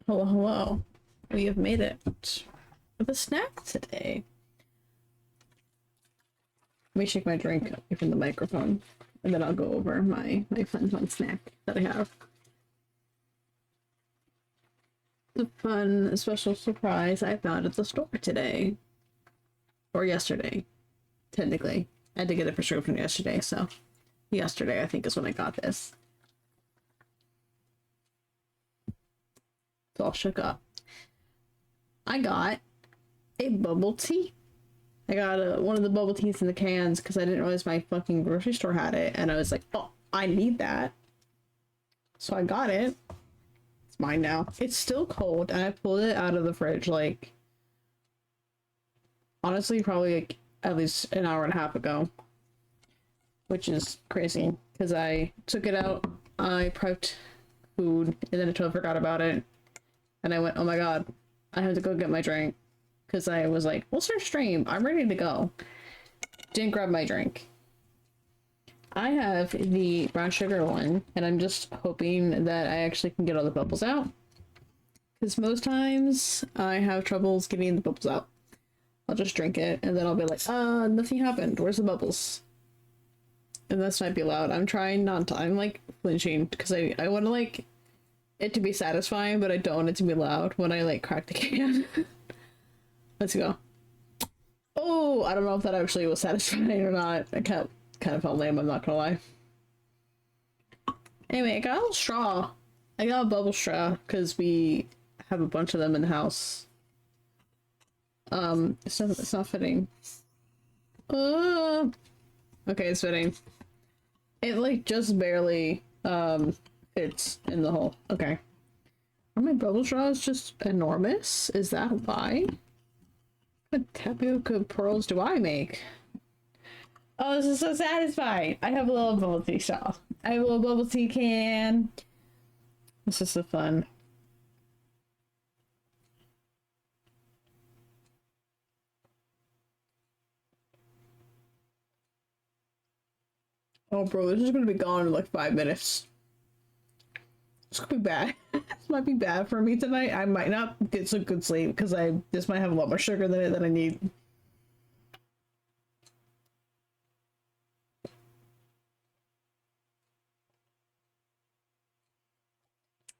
Hello, hello. We have made it with a snack today. Let me shake my drink from the microphone, and then I'll go over my fun snack that I have. The fun special surprise I found at the store today. Or yesterday, technically. I had to get a prescription yesterday, so yesterday I think is when I got this. It's all shook up. I got a bubble tea. I got one of the bubble teas in the cans because I didn't realize my fucking grocery store had it, and I was like, oh, I need that. So I got it. It's mine now. It's still cold, and I pulled it out of the fridge, like, honestly, probably like at least an hour and a half ago, which is crazy because I took it out, I prepped food, and then I totally forgot about it, and I went, oh my god, I have to go get my drink. Because I was like, we'll start stream. I'm ready to go. Didn't grab my drink. I have the brown sugar one, and I'm just hoping that I actually can get all the bubbles out. Because most times I have troubles getting the bubbles out. I'll just drink it, and then I'll be like, nothing happened. Where's the bubbles? And this might be loud. I'm trying not to. I'm like flinching because I want to like it to be satisfying, but I don't want it to be loud when I like crack the can. Let's go. Oh, I don't know if that actually was satisfying or not. I kind of felt lame, I'm not gonna lie. Anyway, I got a little straw. I got a bubble straw because we have a bunch of them in the house. It's not fitting. Okay, it's fitting. It like just barely fits in the hole. Okay. Are my bubble straws just enormous? Is that why? What tapioca pearls do I make? Oh, this is so satisfying. I have a little bubble tea straw. I have a little bubble tea can. This is so fun. Oh, bro, this is gonna be gone in like 5 minutes. This could be bad. This might be bad for me tonight. I might not get some good sleep because this might have a lot more sugar than it that I need.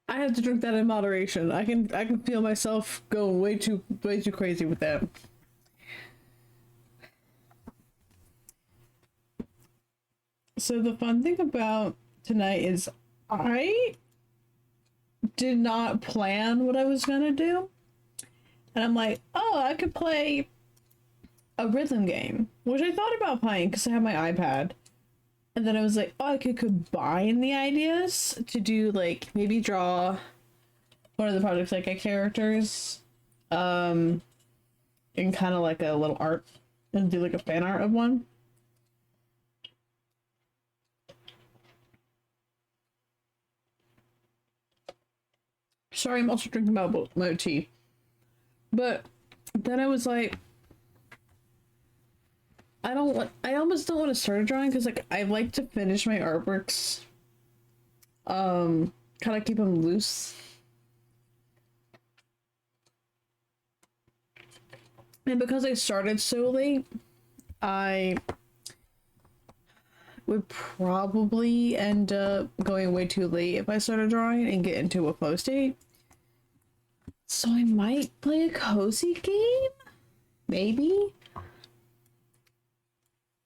I have to drink that in moderation. I can feel myself going way too crazy with that. So the fun thing about tonight is I did not plan what I was gonna do. And I'm like, oh, I could play a rhythm game, which I thought about playing because I have my iPad. And then I was like, oh, I could combine the ideas to do like maybe draw one of the projects like a characters, in kind of like a little art and do like a fan art of one. Sorry, I'm also drinking my tea. But then I was like, I almost don't want to start a drawing because like I like to finish my artworks. Kind of keep them loose. And because I started so late, I would probably end up going way too late if I started drawing and get into a flow state. So I might play a cozy game? Maybe?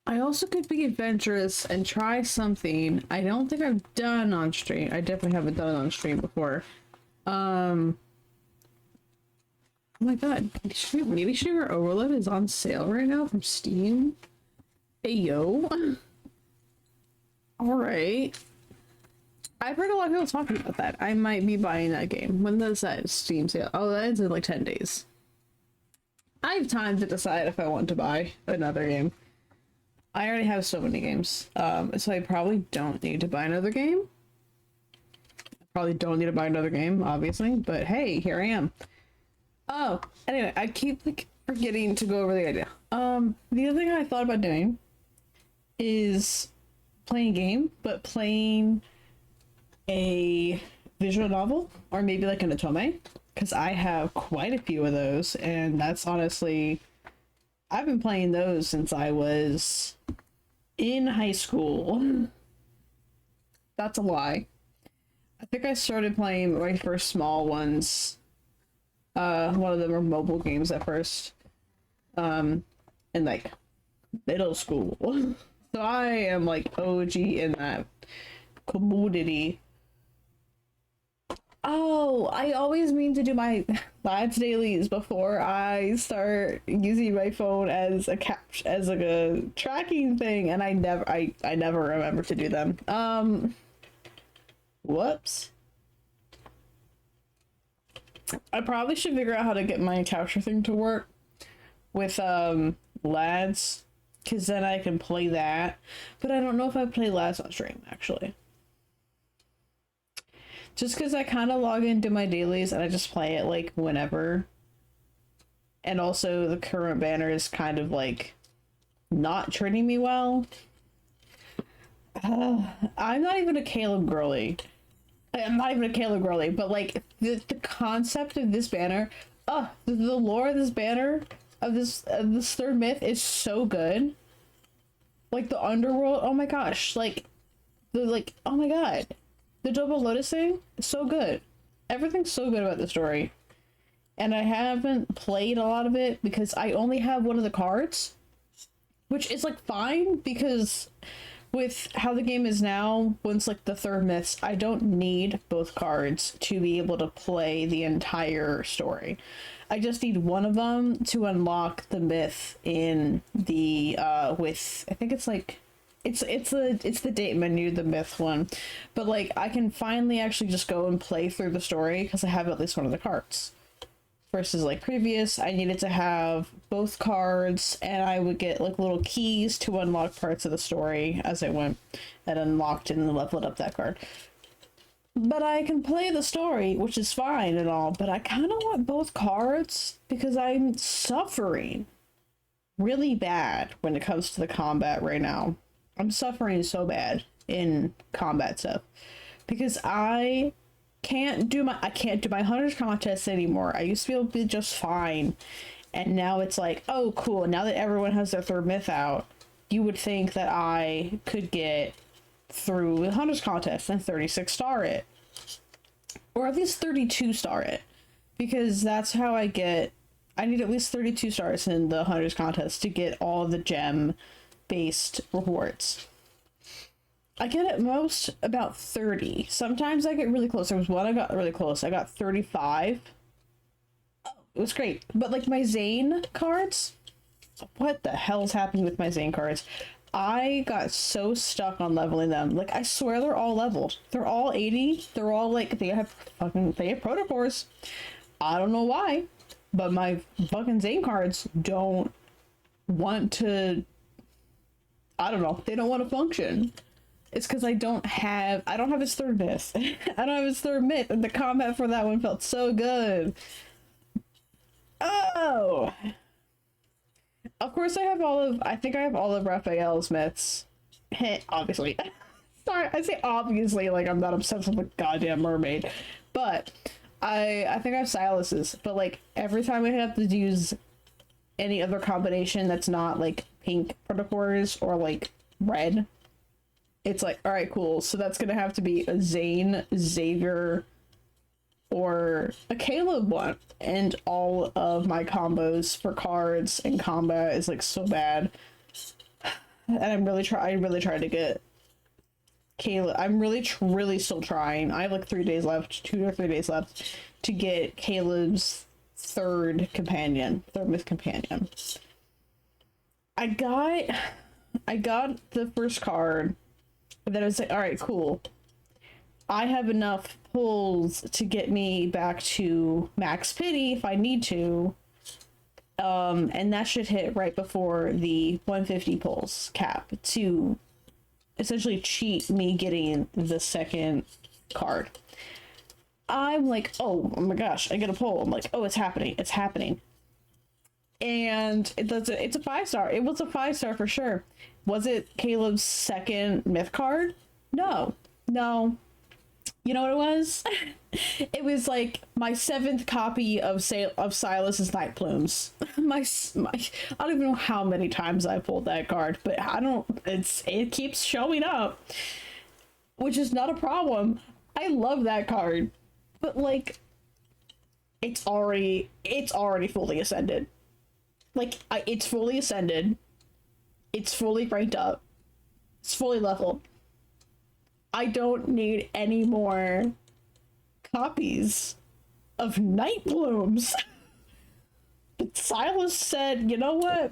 I also could be adventurous and try something I don't think I've done on stream. I definitely haven't done it on stream before. Oh my god, maybe Sugar Overload is on sale right now from Steam. Hey yo. Alright. I've heard a lot of people talking about that. I might be buying that game. When does that Steam sale? Oh, that ends in like 10 days. I have time to decide if I want to buy another game. I already have so many games. So I probably don't need to buy another game. I probably don't need to buy another game, obviously. But hey, here I am. Oh, anyway, I keep like forgetting to go over the idea. The other thing I thought about doing is playing a game, but playing a visual novel or maybe like an otome. because I have quite a few of those, and that's honestly, I've been playing those since I was in high school. That's a lie. I think I started playing my first small ones. One of them were mobile games at first. In like middle school. So I am like OG in that commodity. Oh, I always mean to do my lads dailies before I start using my phone as a as like a tracking thing, and I never remember to do them. Whoops. I probably should figure out how to get my capture thing to work with lads, because then I can play that. But I don't know if I play lads on stream actually. Just because I kind of log into my dailies and I just play it like whenever. And also the current banner is kind of like not treating me well. I'm not even a Caleb girly. I'm not even a Caleb girly, but like the concept of this banner, the lore of this banner, of this third myth is so good. Like the underworld, oh my gosh, like oh my god. The double lotus thing is so good. Everything's so good about the story. And I haven't played a lot of it because I only have one of the cards. Which is like fine, because with how the game is now, once like the third myths, I don't need both cards to be able to play the entire story. I just need one of them to unlock the myth in the with, I think it's like it's the date menu, the myth one, but like I can finally actually just go and play through the story because I have at least one of the cards. Versus like previous, I needed to have both cards, and I would get like little keys to unlock parts of the story as I went, and unlocked and leveled up that card. But I can play the story, which is fine and all, but I kind of want both cards because I'm suffering really bad when it comes to the combat right now. I'm suffering so bad in combat stuff because I can't do my hunters contest anymore. I used to be able to be just fine, and now it's like, oh cool, now that everyone has their third myth out, you would think that I could get through the hunters contest and 36 star it, or at least 32 star it, because that's how I need at least 32 stars in the hunters contest to get all the gem based rewards. I get at most about 30. Sometimes I get really close. There was one I got really close. I got 35. Oh, it was great. But like my Zane cards, what the hell's happening with my Zane cards? I got so stuck on leveling them. Like I swear they're all leveled. They're all 80. They're all like they have protocors. I don't know why, but my fucking Zane cards don't want to, I don't know, they don't want to function. It's because I don't have his third myth. I don't have his third myth, and the combat for that one felt so good. Oh! Of course I have I think I have all of Raphael's myths. Obviously. Sorry, I say obviously like I'm not obsessed with the goddamn mermaid. But I think I have Silas's, but like every time I have to use any other combination that's not like pink protocors or like red, it's like, all right, cool. So that's gonna have to be a Zane, Xavier, or a Caleb one. And all of my combos for cards and combat is like so bad. And I really tried to get Caleb. I'm really still trying. I have like 3 days left, 2 or 3 days left to get Caleb's third myth companion. I got the first card, and then I was like, all right, cool. I have enough pulls to get me back to max pity if I need to. And that should hit right before the 150 pulls cap to essentially cheat me getting the second card. I'm like, oh my gosh, I get a pull. I'm like, oh, it's happening. And it's a 5-star. It was a 5-star for sure. Was it Caleb's second myth card? No. You know what it was? It was like my 7th copy of Silas's Night Plumes. My I don't even know how many times I pulled that card, but it keeps showing up, which is not a problem. I love that card, but like it's already fully ascended. Like it's fully ascended. It's fully ranked up. It's fully leveled. I don't need any more copies of Night Blooms. But Silas said, you know what?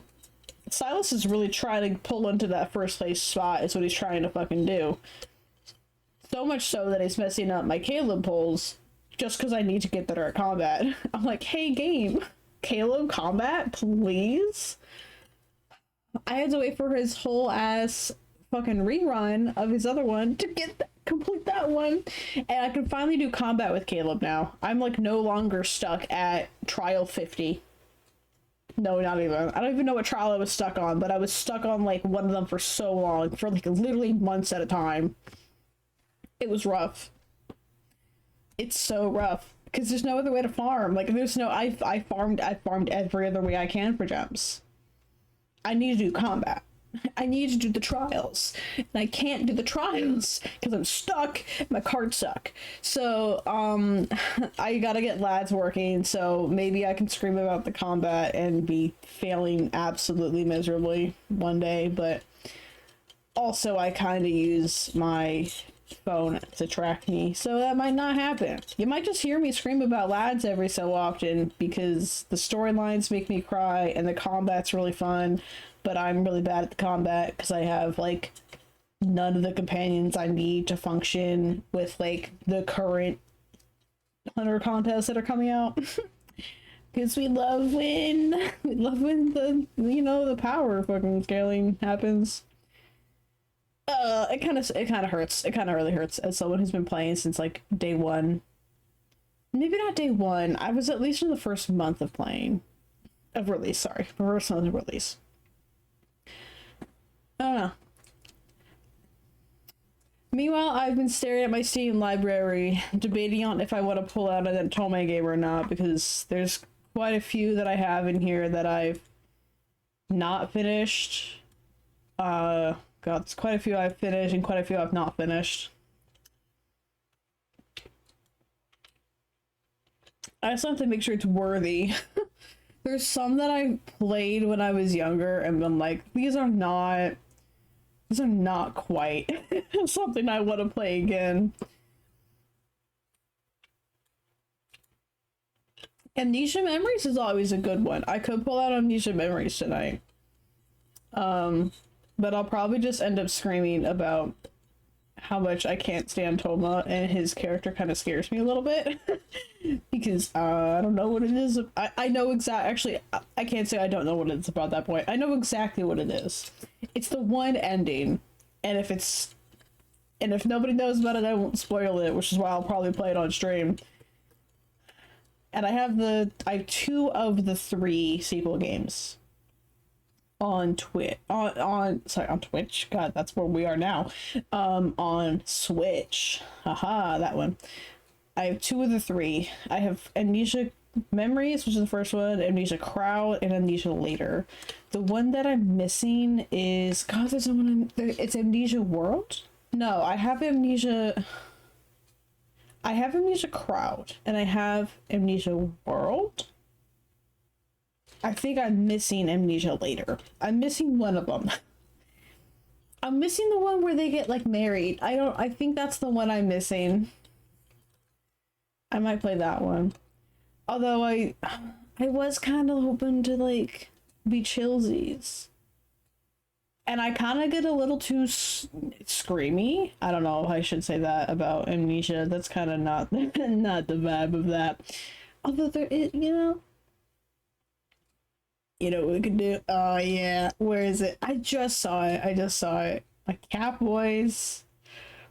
Silas is really trying to pull into that first place spot, is what he's trying to fucking do. So much so that he's messing up my Caleb pulls just because I need to get better at combat. I'm like, hey game, Caleb combat, please? I had to wait for his whole ass fucking rerun of his other one to complete that one, and I can finally do combat with Caleb now. I'm like no longer stuck at trial 50. No, not even. I don't even know what trial I was stuck on, but I was stuck on like one of them for so long, for like literally months at a time. It was rough. It's so rough because there's no other way to farm. Like there's no I farmed every other way I can for gems. I need to do combat. I need to do the trials, and I can't do the trials because I'm stuck. My cards suck. So I gotta get lads working, so maybe I can scream about the combat and be failing absolutely miserably one day. But also I kind of use my phone to track me, so that might not happen. You might just hear me scream about lads every so often because the storylines make me cry and the combat's really fun, but I'm really bad at the combat because I have like none of the companions I need to function with like the current hunter contests that are coming out. Because we love when the, you know, the power fucking scaling happens. It kind of hurts. It kind of really hurts as someone who's been playing since like day one. Maybe not day one. I was at least in the first month of playing. Of release, sorry. First month of release. I don't know. Meanwhile, I've been staring at my Steam library, debating on if I want to pull out an Atome game or not, because there's quite a few that I have in here that I've not finished. God, there's quite a few I've finished and quite a few I've not finished. I just have to make sure it's worthy. There's some that I played when I was younger and been like, these are not quite something I want to play again. Amnesia Memories is always a good one. I could pull out Amnesia Memories tonight. But I'll probably just end up screaming about how much I can't stand Toma, and his character kind of scares me a little bit. Because I don't know what it is. I know actually, I can't say I don't know what it's about that point. I know exactly what it is. It's the one ending, and if nobody knows about it, I won't spoil it, which is why I'll probably play it on stream. And I have 2 of the 3 sequel games on Twitch. On Twitch. God, that's where we are now. On Switch. Haha, that one. I have 2 of the 3. I have Amnesia Memories, which is the first one, Amnesia Crowd, and Amnesia Later. The one that I'm missing is, God, there's one. It's Amnesia World? No, I have Amnesia Crowd, and I have Amnesia World. I think I'm missing Amnesia Later. I'm missing one of them. I'm missing the one where they get like married. I think that's the one I'm missing. I might play that one. Although I was kind of hoping to like be chillsies. And I kind of get a little too screamy. I don't know if I should say that about Amnesia. That's kind of not the vibe of that. Although there is, you know what we could do? Oh yeah, where is it? I just saw it. My cat boys.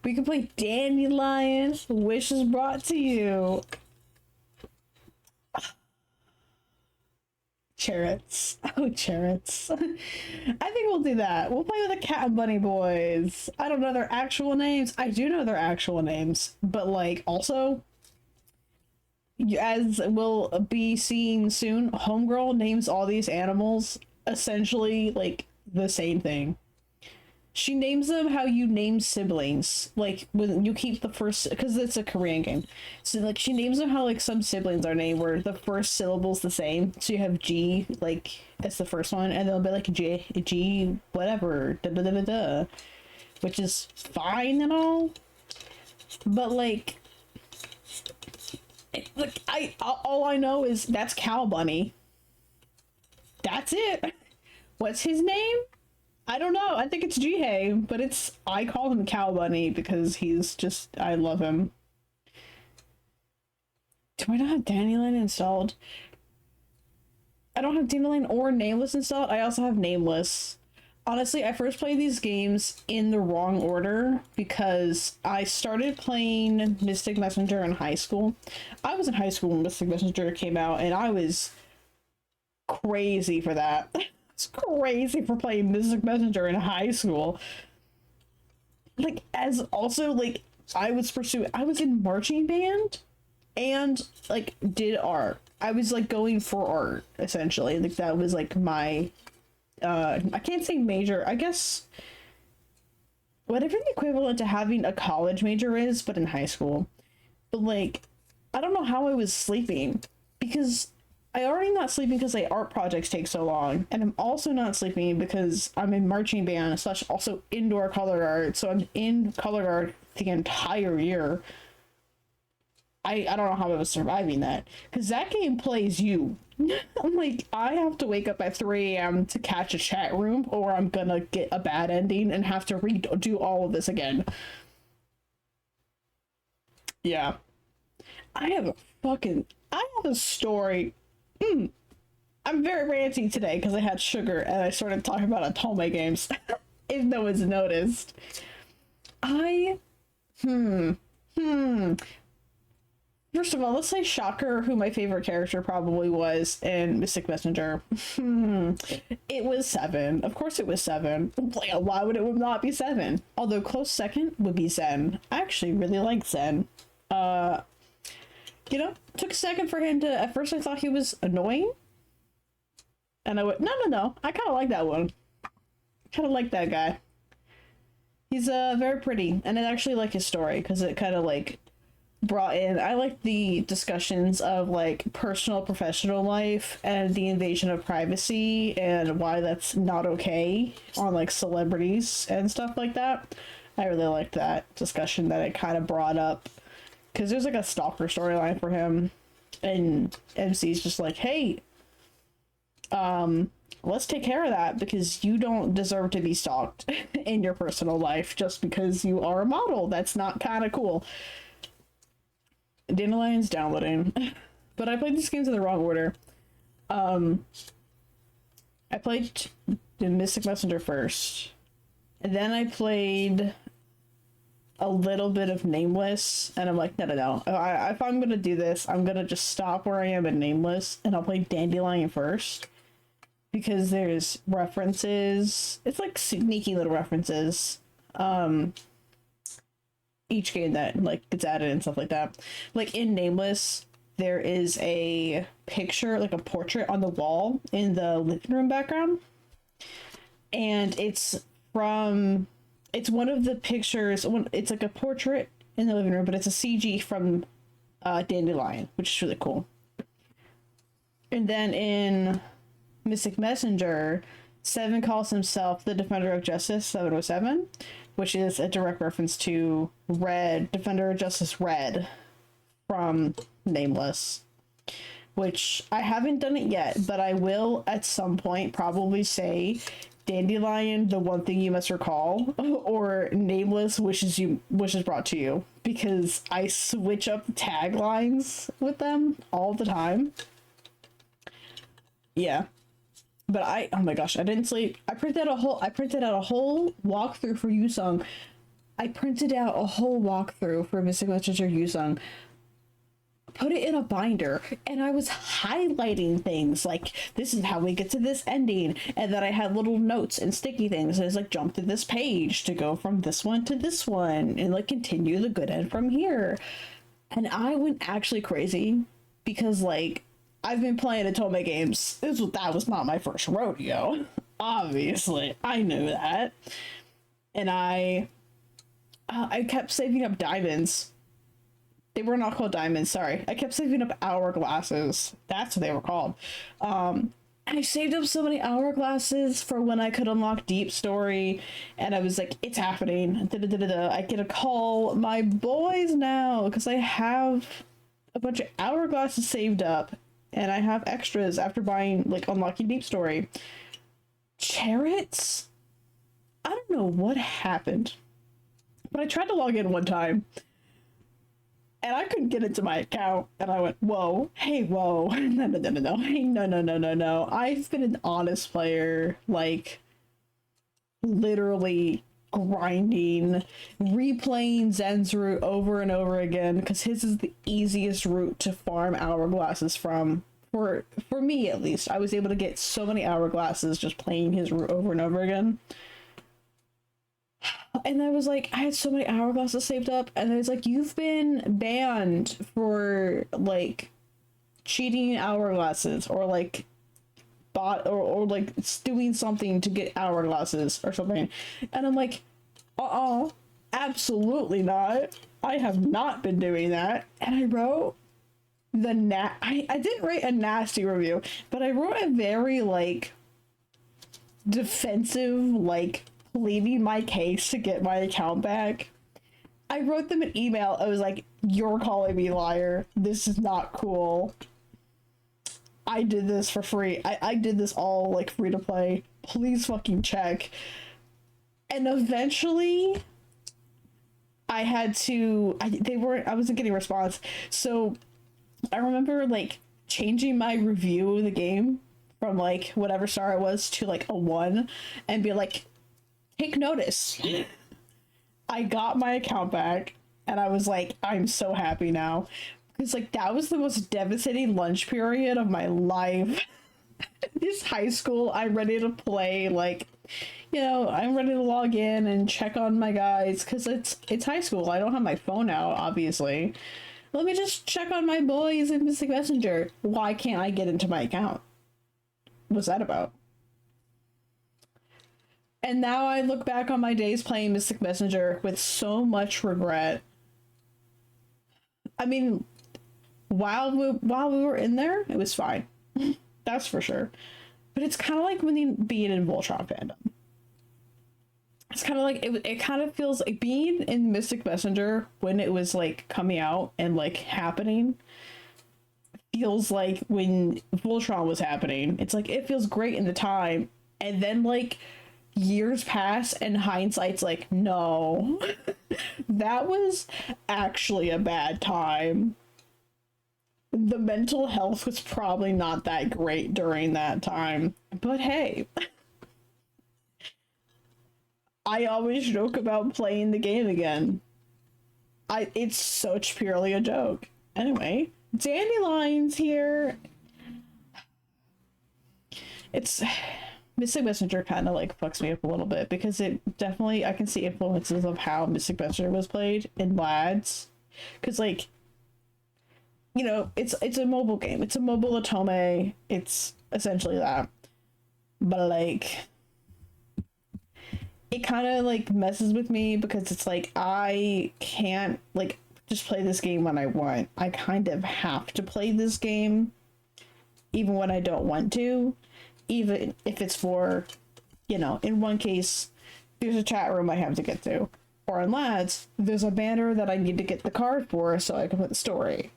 We can play Dandelion. Wish is brought to you. Chariots. Oh, Chariots. I think we'll do that. We'll play with the Cat and Bunny Boys. I don't know their actual names. I do know their actual names, but like also, as we'll be seeing soon, Homegirl names all these animals essentially like the same thing. She names them how you name siblings. Like when you keep the first, because it's a Korean game. So like she names them how like some siblings are named where the first syllable's the same. So you have G like as the first one, and they'll be like G whatever da da da da da, which is fine and all. But like all I know is that's Cow Bunny. That's it. What's his name? I don't know. I think it's Jihei, but I call him Cow Bunny because he's just, I love him. Do I not have Dandelion installed? I don't have Dandelion or Nameless installed. I also have Nameless. Honestly, I first played these games in the wrong order because I started playing Mystic Messenger in high school. I was in high school when Mystic Messenger came out, and I was crazy for that. It's crazy for playing Mystic Messenger in high school. Like, as also, like, I was in marching band and, like, did art. I was, like, going for art, essentially. Like, that was, like, my, I can't say major, I guess, whatever the equivalent to having a college major is, but in high school. But, like, I don't know how I was sleeping, because I already not sleeping because my art projects take so long, and I'm also not sleeping because I'm in marching band / also indoor color art, so I'm in color art the entire year. I don't know how I was surviving that, because that game plays you. I'm like, I have to wake up at 3 a.m. to catch a chat room, or I'm gonna get a bad ending and have to redo all of this again. Yeah. I have a story. I'm very ranty today because I had sugar and I started talking about Otome games. If no one's noticed. First of all, let's say Shocker, who my favorite character probably was in Mystic Messenger. It was 7. Of course it was 7. Why would it not be 7? Although close second would be Zen. I actually really like Zen. You know, took a second for him to, at first I thought he was annoying. And I went, no, I kind of like that one. Kind of like that guy. He's very pretty, and I actually like his story, because it kind of, like, brought in, I like the discussions of, like, personal, professional life, and the invasion of privacy, and why that's not okay on, like, celebrities and stuff like that. I really liked that discussion that it kind of brought up. Because there's like a stalker storyline for him, and MC's just like, hey, let's take care of that, because you don't deserve to be stalked in your personal life just because you are a model. That's not kind of cool. Dandelion's downloading. But I played these games in the wrong order. I played the Mystic Messenger first, and then I played a little bit of Nameless, and I'm like, no. If I'm gonna do this, I'm gonna just stop where I am in Nameless, and I'll play Dandelion first, because there's references. It's like sneaky little references. Each game that like gets added and stuff like that. Like in Nameless, there is a picture, like a portrait on the wall in the living room background, and it's one of the pictures. It's like a portrait in the living room, but it's a CG from Dandelion, which is really cool. And then in Mystic Messenger, 7 calls himself the Defender of Justice 707, which is a direct reference to Red, Defender of Justice Red from Nameless, which I haven't done it yet, but I will at some point probably say Dandelion, the one thing you must recall, or Nameless, wishes brought to you, because I switch up taglines with them all the time. Yeah. But oh my gosh, I didn't sleep. I printed out a whole walkthrough for Yusung. I printed out a whole walkthrough for Mystic Messenger Yusung put it in a binder, and I was highlighting things like, this is how we get to this ending, and then I had little notes and sticky things. It's like, jump to this page to go from this one to this one, and like continue the good end from here. And I went actually crazy because like I've been playing Otome games. That was not my first rodeo. Obviously, I knew that, and I kept saving up diamonds. They were not called diamonds, sorry. I kept saving up hourglasses. That's what they were called. I saved up so many hourglasses for when I could unlock Deep Story, and I was like, it's happening. I get a call. My boys now, because I have a bunch of hourglasses saved up, and I have extras after buying, like, unlocking Deep Story. Chariots? I don't know what happened, but I tried to log in one time, and I couldn't get into my account, and I went, whoa, hey, whoa, no, hey, no, I've been an honest player, like, literally grinding, replaying Zen's route over and over again, because his is the easiest route to farm hourglasses from, for me at least. I was able to get so many hourglasses just playing his route over and over again. And I was like, I had so many hourglasses saved up, and I was like, you've been banned for like cheating hourglasses, or like or like doing something to get hourglasses or something. And I'm like, absolutely not. I have not been doing that. And I wrote I didn't write a nasty review, but I wrote a very like defensive, like pleading my case to get my account back. I wrote them an email. I was like, you're calling me liar. This is not cool. I did this for free. I did this all like free to play. Please fucking check. And eventually I wasn't getting a response. So I remember like changing my review of the game from like whatever star it was to like a 1 and be like, take notice. I got my account back, and I was like, I'm so happy now. Because like that was the most devastating lunch period of my life. This high school, I'm ready to play, like, you know, I'm ready to log in and check on my guys, because it's high school. I don't have my phone out, obviously. Let me just check on my boys in Mystic Messenger. Why can't I get into my account? What's that about? And now I look back on my days playing Mystic Messenger with so much regret. I mean, while we were in there, it was fine. That's for sure. But it's kind of like being in Voltron fandom. It's kind of like, it kind of feels like being in Mystic Messenger when it was like coming out and like happening feels like when Voltron was happening. It's like, it feels great in the time, and then like years pass and hindsight's like, no, that was actually a bad time. The mental health was probably not that great during that time, but hey, I always joke about playing the game again. It's such purely a joke. Anyway, Dandelion's here. It's Mystic Messenger kind of like fucks me up a little bit, because it definitely, I can see influences of how Mystic Messenger was played in LADs, because like, you know, it's a mobile game, it's a mobile Otome, it's essentially that, but like it kind of like messes with me, because it's like I can't like just play this game when I want. I kind of have to play this game even when I don't want to, even if it's for, you know, in one case there's a chat room I have to get to, or in LADs there's a banner that I need to get the card for so I can put the story.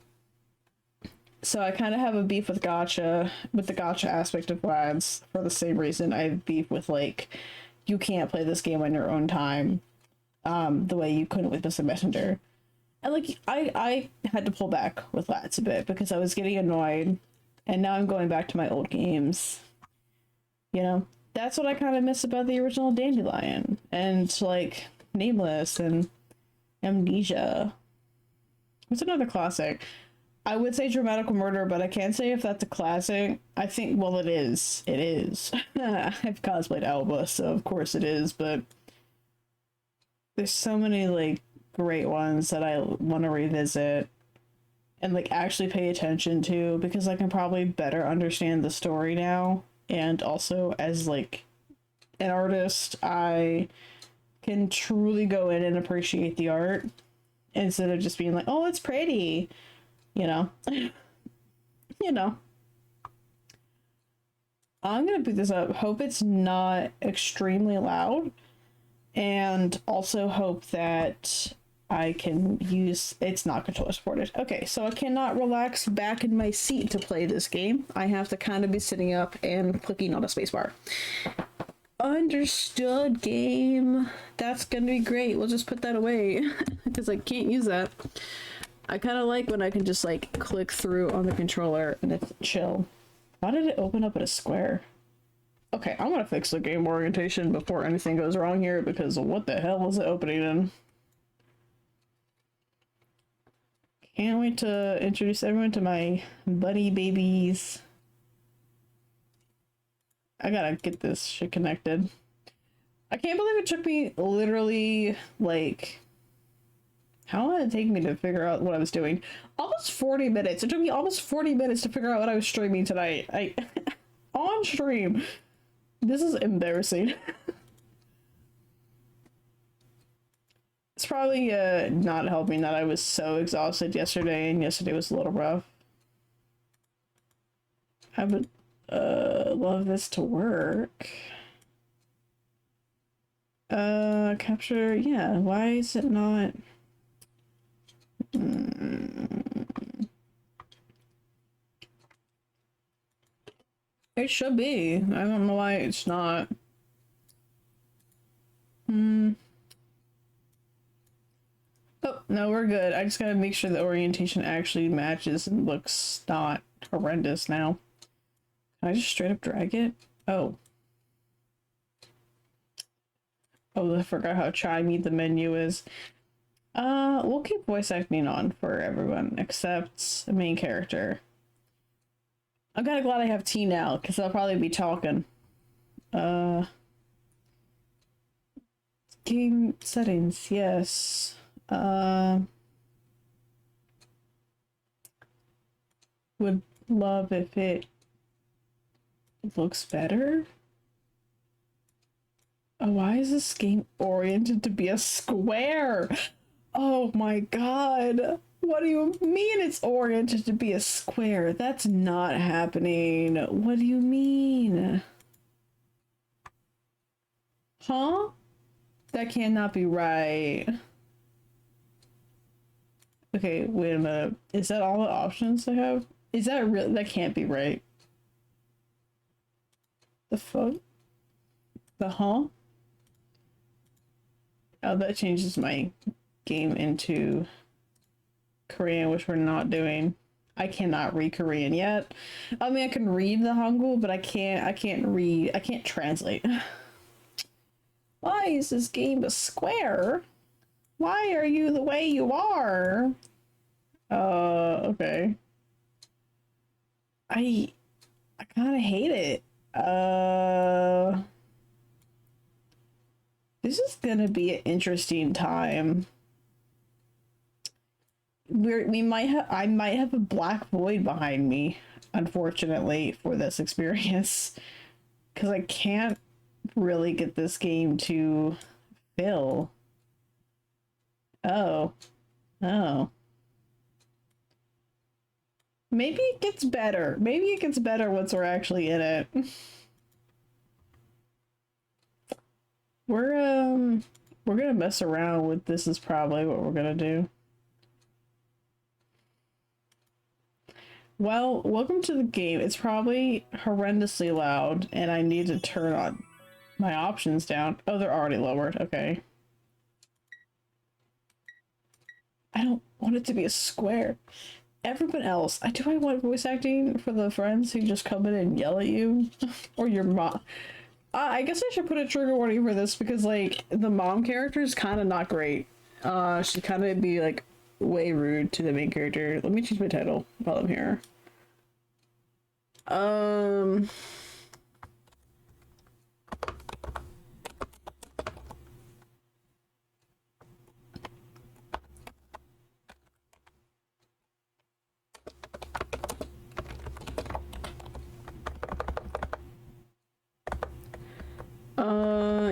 So I kind of have a beef with the gacha aspect of LADs for the same reason I have beef with like, you can't play this game on your own time, the way you couldn't with Mystic Messenger. And like I had to pull back with LADs a bit because I was getting annoyed, and now I'm going back to my old games. You know, that's what I kind of miss about the original Dandelion, and like Nameless and Amnesia. What's another classic? I would say Dramatical Murder, but I can't say if that's a classic. I think, well, it is. It is. I've cosplayed Alba, so of course it is, but there's so many, like, great ones that I want to revisit and, like, actually pay attention to because I can probably better understand the story now. And also, as, like, an artist, I can truly go in and appreciate the art instead of just being like, oh, it's pretty, you know. You know. I'm gonna boot this up. Hope it's not extremely loud. And also hope that I can use... It's not controller supported. Okay, so I cannot relax back in my seat to play this game. I have to kind of be sitting up and clicking on a spacebar. Understood, game. That's gonna be great. We'll just put that away because I can't use that. I kind of like when I can just like click through on the controller and it's chill. Why did it open up at a square? Okay, I'm gonna fix the game orientation before anything goes wrong here because what the hell is it opening in? Can't wait to introduce everyone to my buddy babies. I gotta get this shit connected. I can't believe it took me literally, like... How long did it take me to figure out what I was doing? Almost 40 minutes. It took me almost 40 minutes to figure out what I was streaming tonight. On stream. This is embarrassing. It's probably not helping that I was so exhausted yesterday, and yesterday was a little rough. I would love this to work. Capture, yeah, why is it not? It should be. I don't know why it's not. Oh, no, we're good. I just gotta make sure the orientation actually matches and looks not horrendous now. Can I just straight up drag it? Oh. Oh, I forgot how chimey the menu is. We'll keep voice acting on for everyone except the main character. I'm kind of glad I have T now, because I'll probably be talking. Game settings, yes. Would love if it looks better. Oh, why is this game oriented to be a square? Oh my god. What do you mean it's oriented to be a square? That's not happening. What do you mean? Huh? That cannot be right. Okay, wait a minute. Is that all the options I have? Is that real? That can't be right. The fuck? The huh? Oh, that changes my game into Korean, which we're not doing. I cannot read Korean yet. I mean, I can read the Hangul, but I can't translate. Why is this game a square? Why are you the way you are? Okay. I kind of hate it. This is gonna be an interesting time. I might have a black void behind me, unfortunately, for this experience. Because I can't really get this game to fill. Oh. Oh. Maybe it gets better. Maybe it gets better once we're actually in it. We're gonna mess around with this is probably what we're gonna do. Well, welcome to the game. It's probably horrendously loud, and I need to turn on my options down. Oh, they're already lowered. Okay. I don't want it to be a square. Everyone else, do I want voice acting for the friends who just come in and yell at you? Or your mom? I guess I should put a trigger warning for this because, like, the mom character is kind of not great. She kind of be, like, way rude to the main character. Let me change my title while I'm here.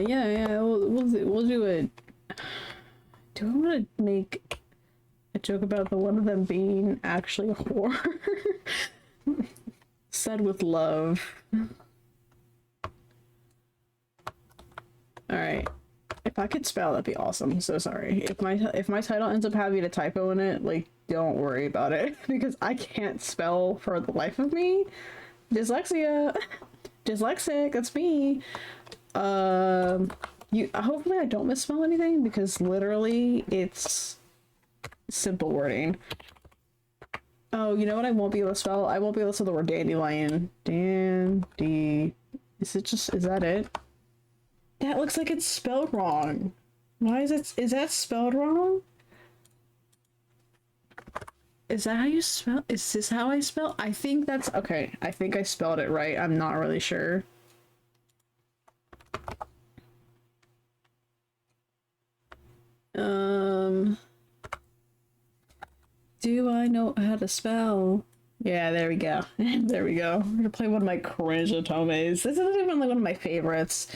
Yeah, we'll do it. Do I want to make a joke about the one of them being actually a whore? Said with love. Alright. If I could spell, that'd be awesome. I'm so sorry. If my title ends up having a typo in it, like, don't worry about it. Because I can't spell for the life of me. Dyslexia. Dyslexic, that's me. Hopefully I don't misspell anything, because literally it's simple wording. Oh, you know what I won't be able to spell? I won't be able to spell the word dandelion. Is that it? That looks like it's spelled wrong. Why is that spelled wrong? Is that how you spell? Is this how I spell? I think that's okay. I think I spelled it right. I'm not really sure. Do I know how to spell? Yeah, there we go. There we go. We're gonna play one of my cringe otomes. This isn't even like one of my favorites.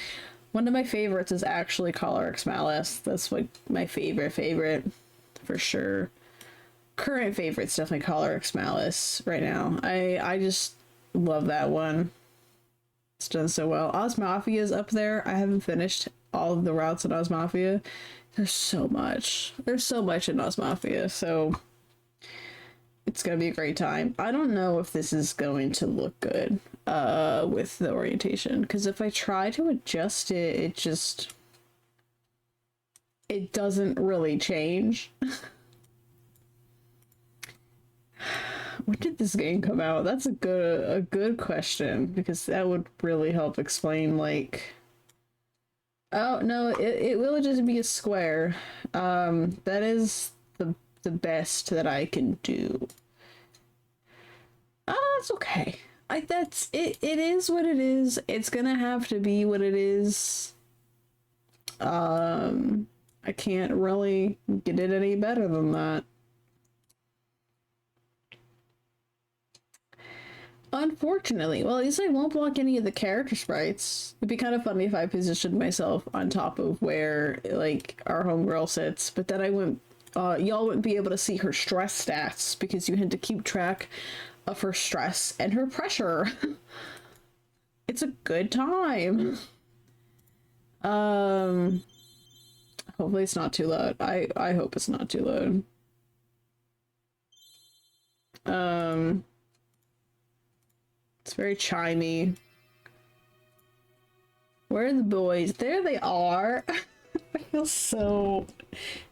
One of my favorites is actually Collar X Malice. That's like my favorite for sure. Current favorite's definitely Collar X Malice right now. I just love that one. It's done so well. Oz Mafia's up there. I haven't finished all of the routes in Oz Mafia. There's so much. There's so much in Oz Mafia, so it's gonna be a great time. I don't know if this is going to look good with the orientation, because if I try to adjust it, it doesn't really change. When did this game come out? That's a good question, because that would really help explain, like, oh no, it will just be a square. That is the best that I can do. That's okay. That's it. It is what it is. It's gonna have to be what it is. I can't really get it any better than that. Unfortunately, well, at least I won't block any of the character sprites. It'd be kind of funny if I positioned myself on top of where, like, our homegirl sits, but then I wouldn't, y'all wouldn't be able to see her stress stats, because you had to keep track of her stress and her pressure. It's a good time. Hopefully it's not too loud. I hope it's not too loud. It's very chimey. Where are the boys? There they are. I feel so...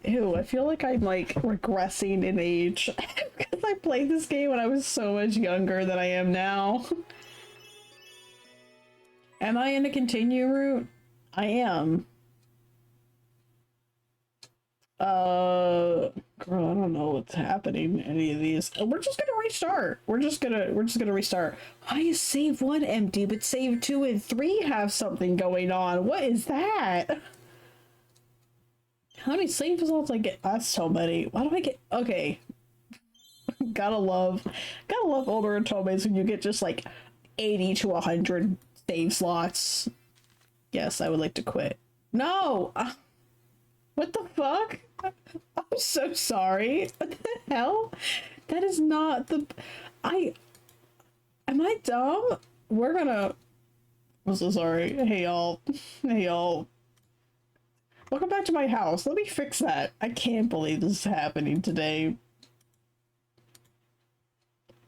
Ew, I feel like I'm, like, regressing in age. Because I played this game when I was so much younger than I am now. Am I in a continue route? I am. Girl, I don't know what's happening in any of these. We're just gonna restart. We're just gonna restart. Why is save 1 empty, but save 2 and 3 have something going on? What is that? How many save results I get? That's so many. Why do I get... Okay. gotta love older Otomes when you get just like 80 to 100 save slots. Yes, I would like to quit. No! What the fuck? I'm so sorry. What the hell? That is not the... Am I dumb? We're gonna... I'm so sorry. Hey, y'all. Hey, y'all. Welcome back to my house. Let me fix that. I can't believe this is happening today.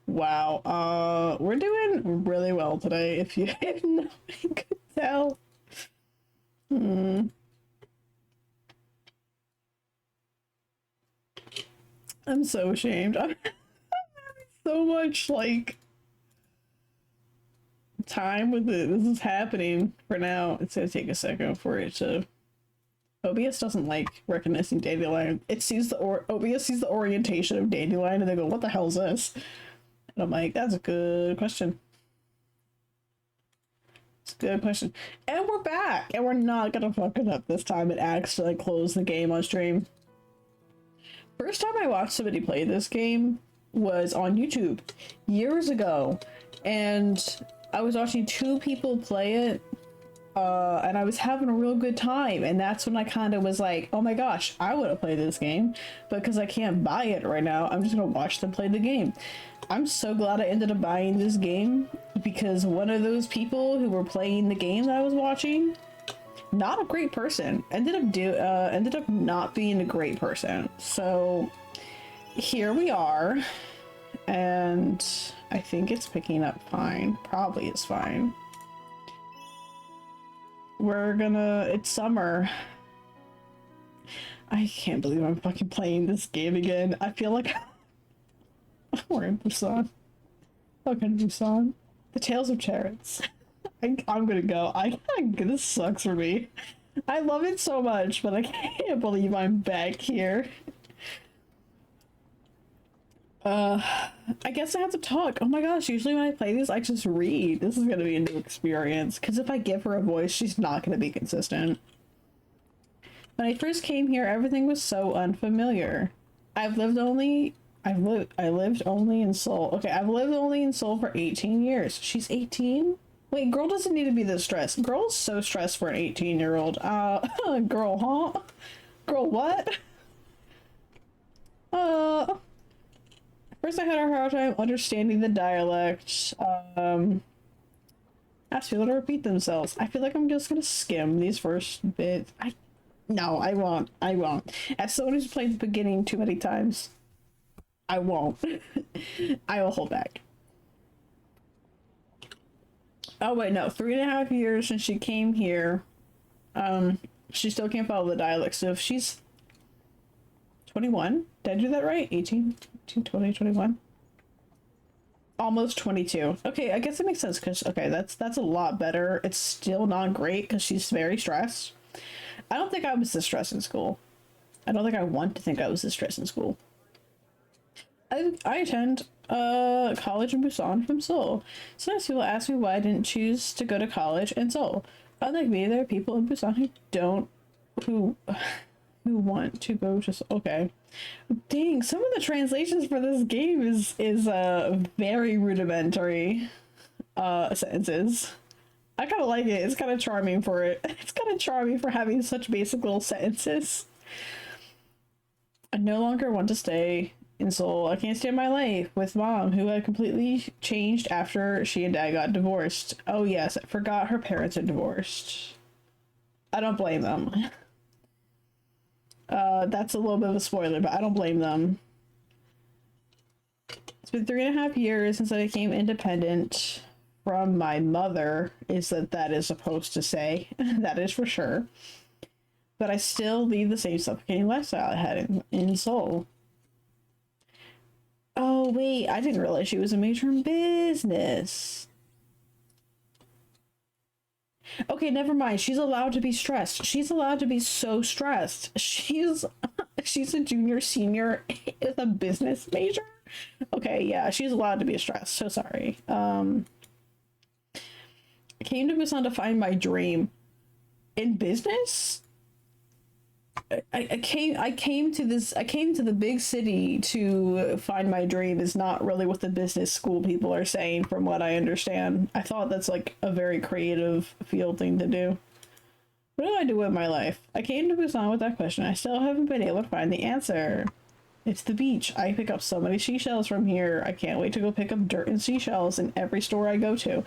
Wow. We're doing really well today, if nobody could tell. I'm so ashamed. I'm having so much, like, time with it. This is happening for now. It's gonna take a second for it to OBS doesn't like recognizing Dandelion. It sees OBS sees the orientation of Dandelion and they go, "What the hell is this?" And I'm like, "That's a good question. It's a good question." And we're back, and we're not gonna fuck it up this time and accidentally close the game on stream. First time I watched somebody play this game was on YouTube years ago, and I was watching two people play it, and I was having a real good time, and that's when I kind of was like, oh my gosh, I want to play this game, but because I can't buy it right now, I'm just gonna watch them play the game. I'm so glad I ended up buying this game, because one of those people who were playing the game that I was watching, not a great person, ended up not being a great person. So here we are, and I think it's picking up fine. Probably is fine. It's summer. I can't believe I'm fucking playing this game again. I feel like we're in Busan. Fucking Busan. The Tales of Chariots. I'm gonna go. This sucks for me. I love it so much, but I can't believe I'm back here. I guess I have to talk. Oh my gosh, usually when I play this, I just read. This is gonna be a new experience, because if I give her a voice, she's not gonna be consistent. When I first came here, everything was so unfamiliar. I lived only in Seoul. Okay, I've lived only in Seoul for 18 years. She's 18? Wait, girl doesn't need to be this stressed. Girl's so stressed for an 18-year-old. Girl, huh? Girl, what? First I had a hard time understanding the dialect. Ask people to repeat themselves. I feel like I'm just gonna skim these first bits. No, I won't. I won't. As someone who's played the beginning too many times, I won't. I will hold back. Oh wait, no, 3.5 years since she came here. She still can't follow the dialect. So if she's 21, did I do that right? 18, 20, 21. Almost 22. Okay, I guess it makes sense, because okay, that's a lot better. It's still not great because she's very stressed. I don't think I was this stressed in school. I don't think I want to think I was this stressed in school. I attend college in Busan from Seoul. Sometimes people ask me why I didn't choose to go to college in Seoul. Unlike me, there are people in Busan who want to go to Seoul. Okay. Dang, some of the translations for this game is very rudimentary sentences. I kind of like it. It's kind of charming for it. It's kind of charming for having such basic little sentences. I no longer want to stay in Seoul. I can't stand my life with mom, who had completely changed after she and dad got divorced. Oh yes, I forgot her parents are divorced. I don't blame them. That's a little bit of a spoiler, but I don't blame them. It's been 3.5 years since I became independent from my mother, that is supposed to say. That is for sure. But I still lead the same suffocating lifestyle I had in Seoul. Oh wait, I didn't realize she was a major in business. Okay, never mind. She's allowed to be stressed. She's allowed to be so stressed. She's a junior senior with a business major. Okay, yeah, she's allowed to be stressed. So sorry. I came to Busan to find my dream. In business? I came to the big city to find my dream is not really what the business school people are saying, from what I understand. I thought that's like a very creative field thing to do. What do I do with my life? I came to Busan with that question. I still haven't been able to find the answer. It's the beach. I pick up so many seashells from here. I can't wait to go pick up dirt and seashells in every store I go to.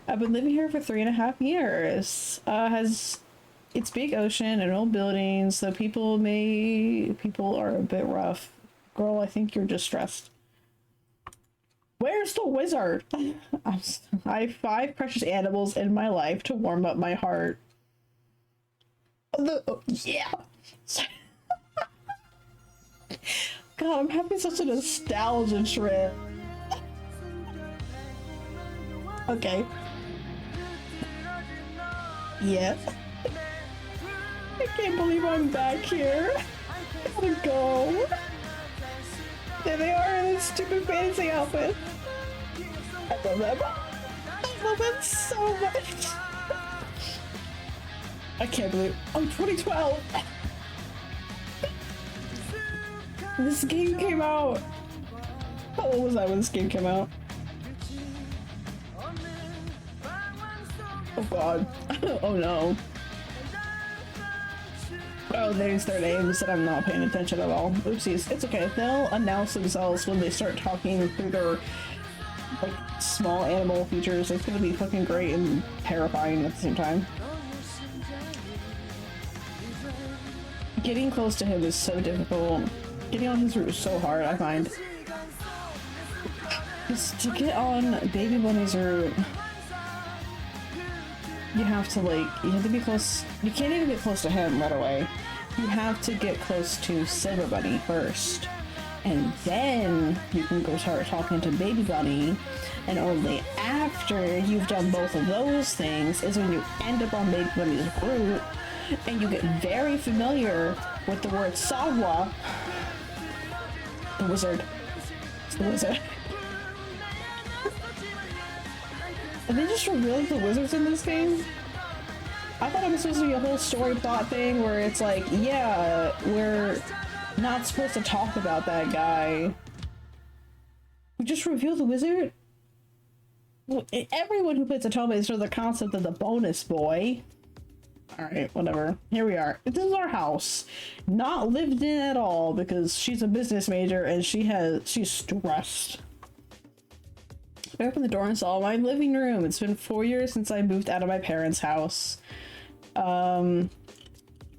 I've been living here for 3.5 years. It's big ocean and old buildings, so people are a bit rough. Girl, I think you're just stressed. Where's the wizard? I have 5 precious animals in my life to warm up my heart. Yeah. God, I'm having such a nostalgia trip. Okay. Yeah. I can't believe I'm back here. I gotta go. There they are in this stupid fantasy outfit. I love them. I love them so much. I can't believe 2012. This game came out. How old was I when this game came out? Oh god. Oh no. Oh, there's their names that I'm not paying attention at all. Oopsies. It's okay. They'll announce themselves when they start talking through their like small animal features. It's gonna be fucking great and terrifying at the same time. Getting close to him is so difficult. Getting on his route is so hard, I find. Just to get on Baby Bunny's route, you have to be close. You can't even get close to him right away. You have to get close to Silver Bunny first. And then you can go start talking to Baby Bunny. And only after you've done both of those things is when you end up on Baby Bunny's route and you get very familiar with the word Sagwa. The wizard. It's the wizard. And they just revealed the wizards in this game? I thought it was supposed to be a whole story plot thing where it's like, yeah, we're not supposed to talk about that guy. We just revealed the wizard? Well, everyone who plays Atoma is for the concept of the bonus boy. Alright, whatever. Here we are. This is our house. Not lived in at all because she's a business major and she's stressed. I opened the door and saw my living room. It's been 4 years since I moved out of my parents' house. Come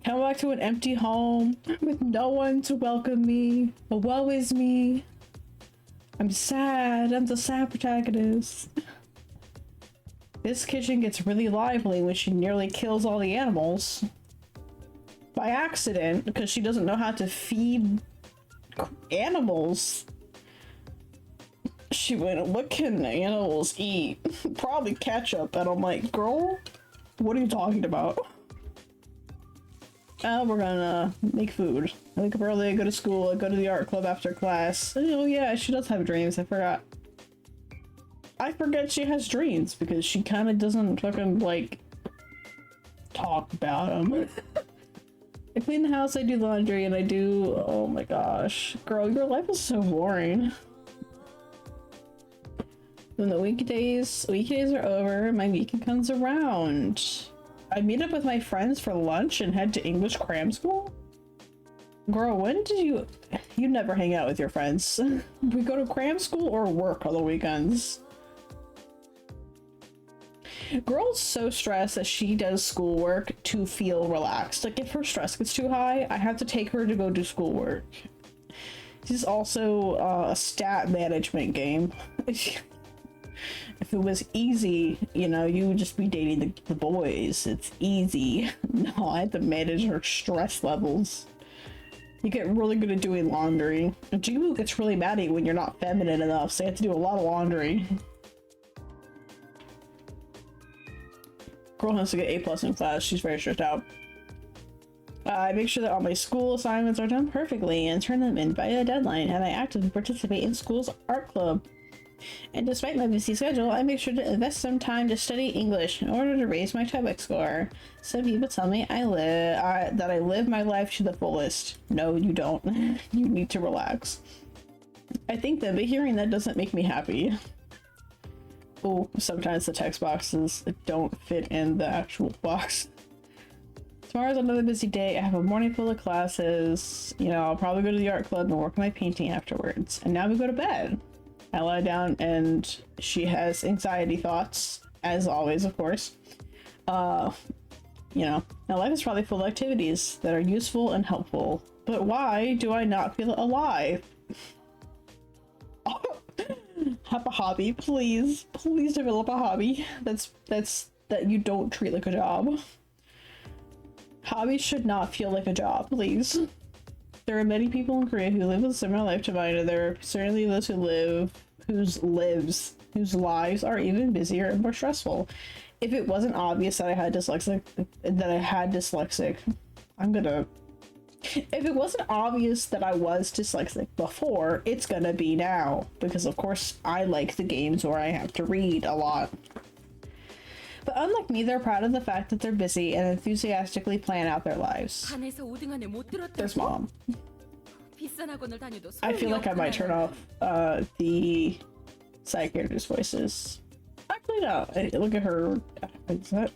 back to an empty home with no one to welcome me. Woe is me. I'm sad. I'm the sad protagonist. This kitchen gets really lively when she nearly kills all the animals. By accident, because she doesn't know how to feed animals. She went, what can animals eat? Probably ketchup. And I'm like, girl, what are you talking about? We're gonna make food. I wake up early, I go to school, I go to the art club after class. Oh yeah, she does have dreams, I forgot. I forget she has dreams because she kind of doesn't fucking, like, talk about them. I clean the house, I do laundry, and I do... Oh my gosh. Girl, your life is so boring. When the weekdays are over, my weekend comes around. I meet up with my friends for lunch and head to English cram school? Girl, when did you never hang out with your friends. We go to cram school or work on the weekends. Girl's so stressed that she does schoolwork to feel relaxed. Like if her stress gets too high, I have to take her to go do schoolwork. This is also a stat management game. If it was easy, you know, you would just be dating the boys. It's easy. No, I have to manage her stress levels. You get really good at doing laundry. And Jimu gets really mad at you when you're not feminine enough, so you have to do a lot of laundry. Girl has to get A+ in class. She's very stressed out. I make sure that all my school assignments are done perfectly and turn them in by a deadline, and I actively participate in school's art club. And despite my busy schedule, I make sure to invest some time to study English in order to raise my TOEIC score. Some people tell me that I live my life to the fullest. No, you don't. You need to relax. I think that, but hearing that doesn't make me happy. Oh, sometimes the text boxes don't fit in the actual box. Tomorrow's another busy day. I have a morning full of classes. You know, I'll probably go to the art club and work on my painting afterwards. And now we go to bed. I lie down and she has anxiety thoughts, as always, of course. You know, my life is probably full of activities that are useful and helpful. But why do I not feel alive? Have a hobby, please. Please develop a hobby that you don't treat like a job. Hobbies should not feel like a job, please. There are many people in Korea who live a similar life to mine, and there are certainly those whose lives are even busier and more stressful. If it wasn't obvious that I had dyslexic, I'm gonna... If it wasn't obvious that I was dyslexic before, it's gonna be now. Because of course I like the games where I have to read a lot. But unlike me, they're proud of the fact that they're busy and enthusiastically plan out their lives. There's mom. I feel like I might turn off the side characters' voices. Actually, no. Look at her. Is that?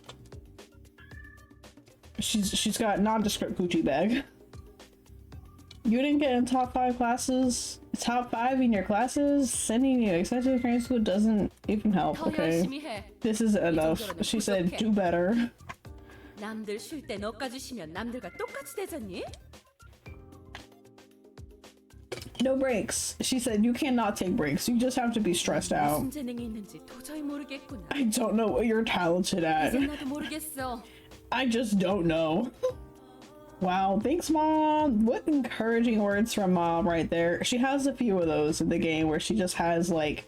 She's got nondescript Gucci bag. You didn't get in top 5 classes. Top 5 in your classes. Sending you extensive training school doesn't even help. Okay, this is enough. She said, do better. No breaks. She said you cannot take breaks. You just have to be stressed out. I don't know what you're talented at. I just don't know. Wow, thanks mom. What encouraging words from mom right there. She has a few of those in the game where she just has like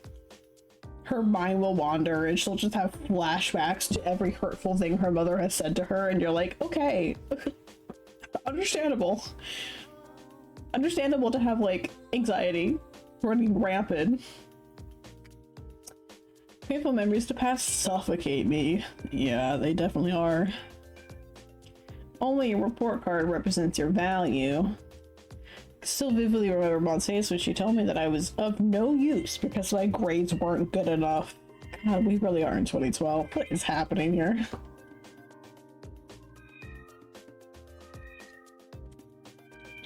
her mind will wander and she'll just have flashbacks to every hurtful thing her mother has said to her, and you're like, okay. Understandable. Understandable to have like anxiety running rampant. Painful memories to past suffocate me. Yeah, they definitely are. Only a report card represents your value. Still vividly remember Mom's face when she told me that I was of no use because my grades weren't good enough. God, we really are in 2012. What is happening here?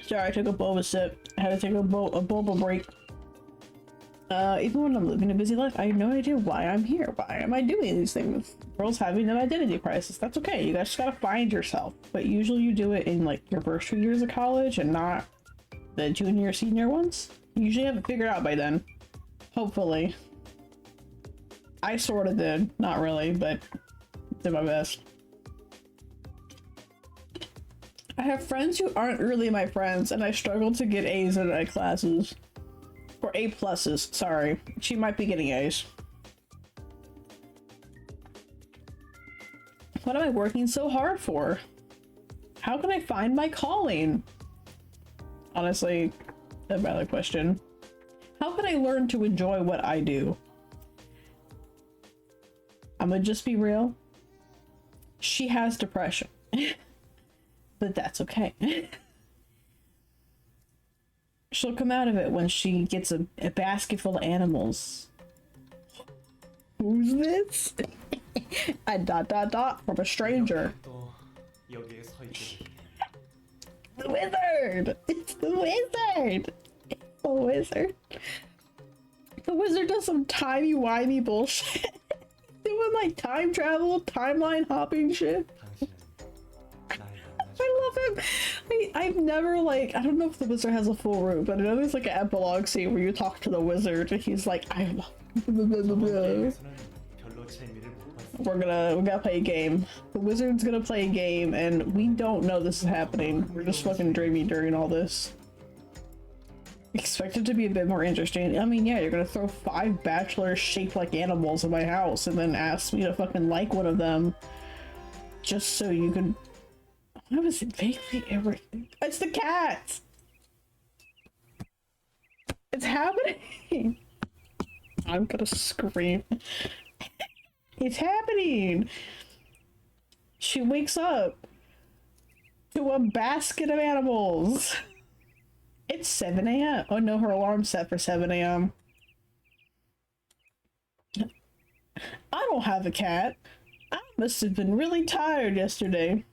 Sorry, I took a boba sip. I had to take a boba break. Even when I'm living a busy life, I have no idea why I'm here. Why am I doing these things? Girls having an identity crisis. That's okay. You guys just gotta find yourself. But usually you do it in like your first 2 years of college and not the junior, senior ones. You usually have it figured out by then. Hopefully. I sort of did. Not really, but did my best. I have friends who aren't really my friends, and I struggle to get A's in my classes. Or A pluses, sorry. She might be getting A's. What am I working so hard for? How can I find my calling? Honestly, a valid question. How can I learn to enjoy what I do? I'm gonna just be real. She has depression. But that's okay. She'll come out of it when she gets a basket full of animals. Who's this? A ... from a stranger. The wizard! It's the wizard! It's the wizard. The wizard does some timey-wimey bullshit. Doing like time travel, timeline hopping shit. I love him. I've never like, I don't know if the wizard has a full room, but I know there's like an epilogue scene where you talk to the wizard and he's like, I love we're gonna play a game. The wizard's gonna play a game and we don't know this is happening. We're just fucking dreaming during all this. Expect it to be a bit more interesting. I mean, yeah, you're gonna throw 5 bachelors shaped like animals in my house and then ask me to fucking like one of them just so you can... I was vaguely everything. It's the cat! It's happening! I'm gonna scream. It's happening! She wakes up to a basket of animals. It's 7 a.m. Oh no, her alarm's set for 7 a.m. I don't have a cat. I must have been really tired yesterday.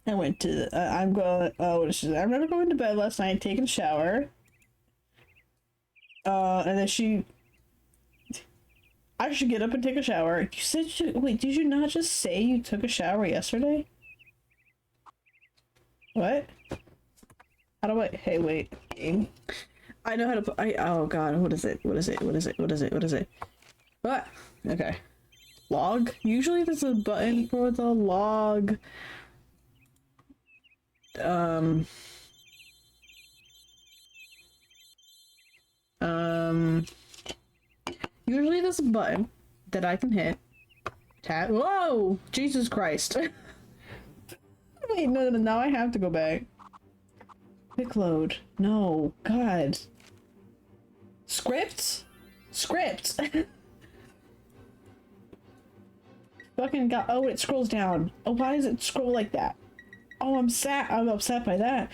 I went to I'm going what is she? I remember going to bed last night, taking a shower. And then I should get up and take a shower. You said wait, did you not just say you took a shower yesterday? What? How do I hey wait. I know how to oh god, what is it? What is it? What is it? What is it? What is it? What? Okay. Log? Usually there's a button for the log. Usually there's a button that I can hit Cat. Whoa! Jesus Christ. Wait, no, now I have to go back. Quick load. No. God. Scripts? Scripts! Fucking god. Oh, it scrolls down. Oh, why does it scroll like that? Oh, I'm sad. I'm upset by that.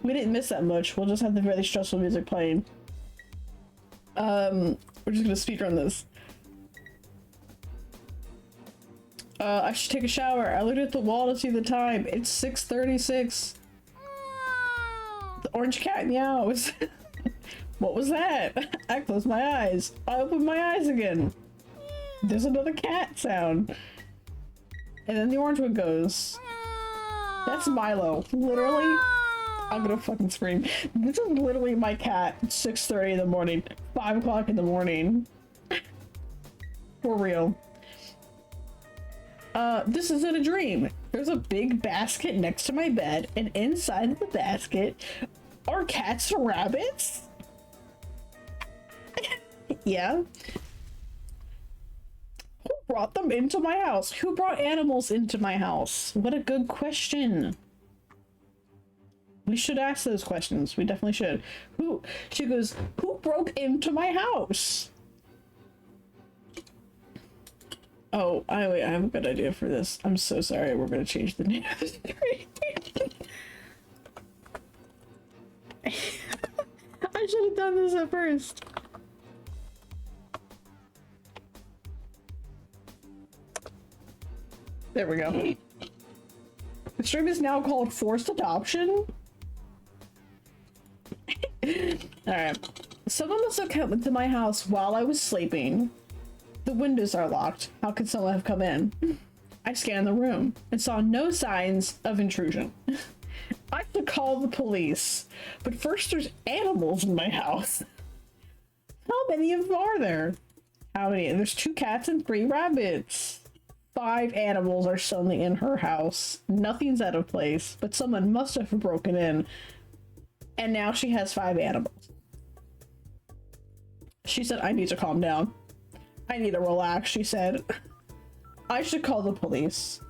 We didn't miss that much. We'll just have the really stressful music playing. We're just gonna speedrun this. I should take a shower. I looked at the wall to see the time. It's 6:36. The orange cat meows. What was that? I closed my eyes. I opened my eyes again. There's another cat sound. And then the orange one goes. That's Milo. Literally. I'm gonna fucking scream. This is literally my cat. 6:30 in the morning. 5 o'clock in the morning. For real. This isn't a dream. There's a big basket next to my bed, and inside the basket are cats and rabbits? Yeah. Who brought them into my house? Who brought animals into my house? What a good question. We should ask those questions. We definitely should. She goes, who broke into my house? Oh, wait, I have a good idea for this. I'm so sorry. We're gonna change the name of the stream. I should have done this at first. There we go. The stream is now called Forced Adoption. Alright. Someone must have come into my house while I was sleeping. The windows are locked. How could someone have come in? I scanned the room and saw no signs of intrusion. I should call the police. But first there's animals in my house. How many of them are there? How many? There's 2 cats and 3 rabbits. 5 animals are suddenly in her house. Nothing's out of place, but someone must have broken in. And now she has 5 animals. She said, I need to calm down. I need to relax, she said. I should call the police.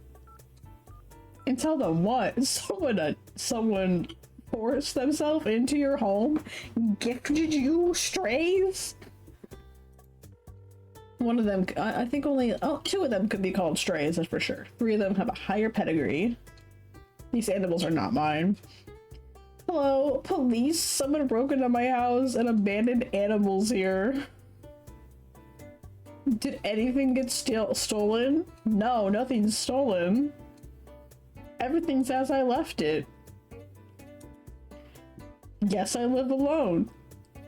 And tell them what? Someone forced themselves into your home? Gifted you strays? One of them, I think only, 2 of them could be called strays, that's for sure. 3 of them have a higher pedigree. These animals are not mine. Hello, police? Someone broke into my house and abandoned animals here. Did anything get stolen? No, nothing's stolen. Everything's as I left it. Yes, I live alone.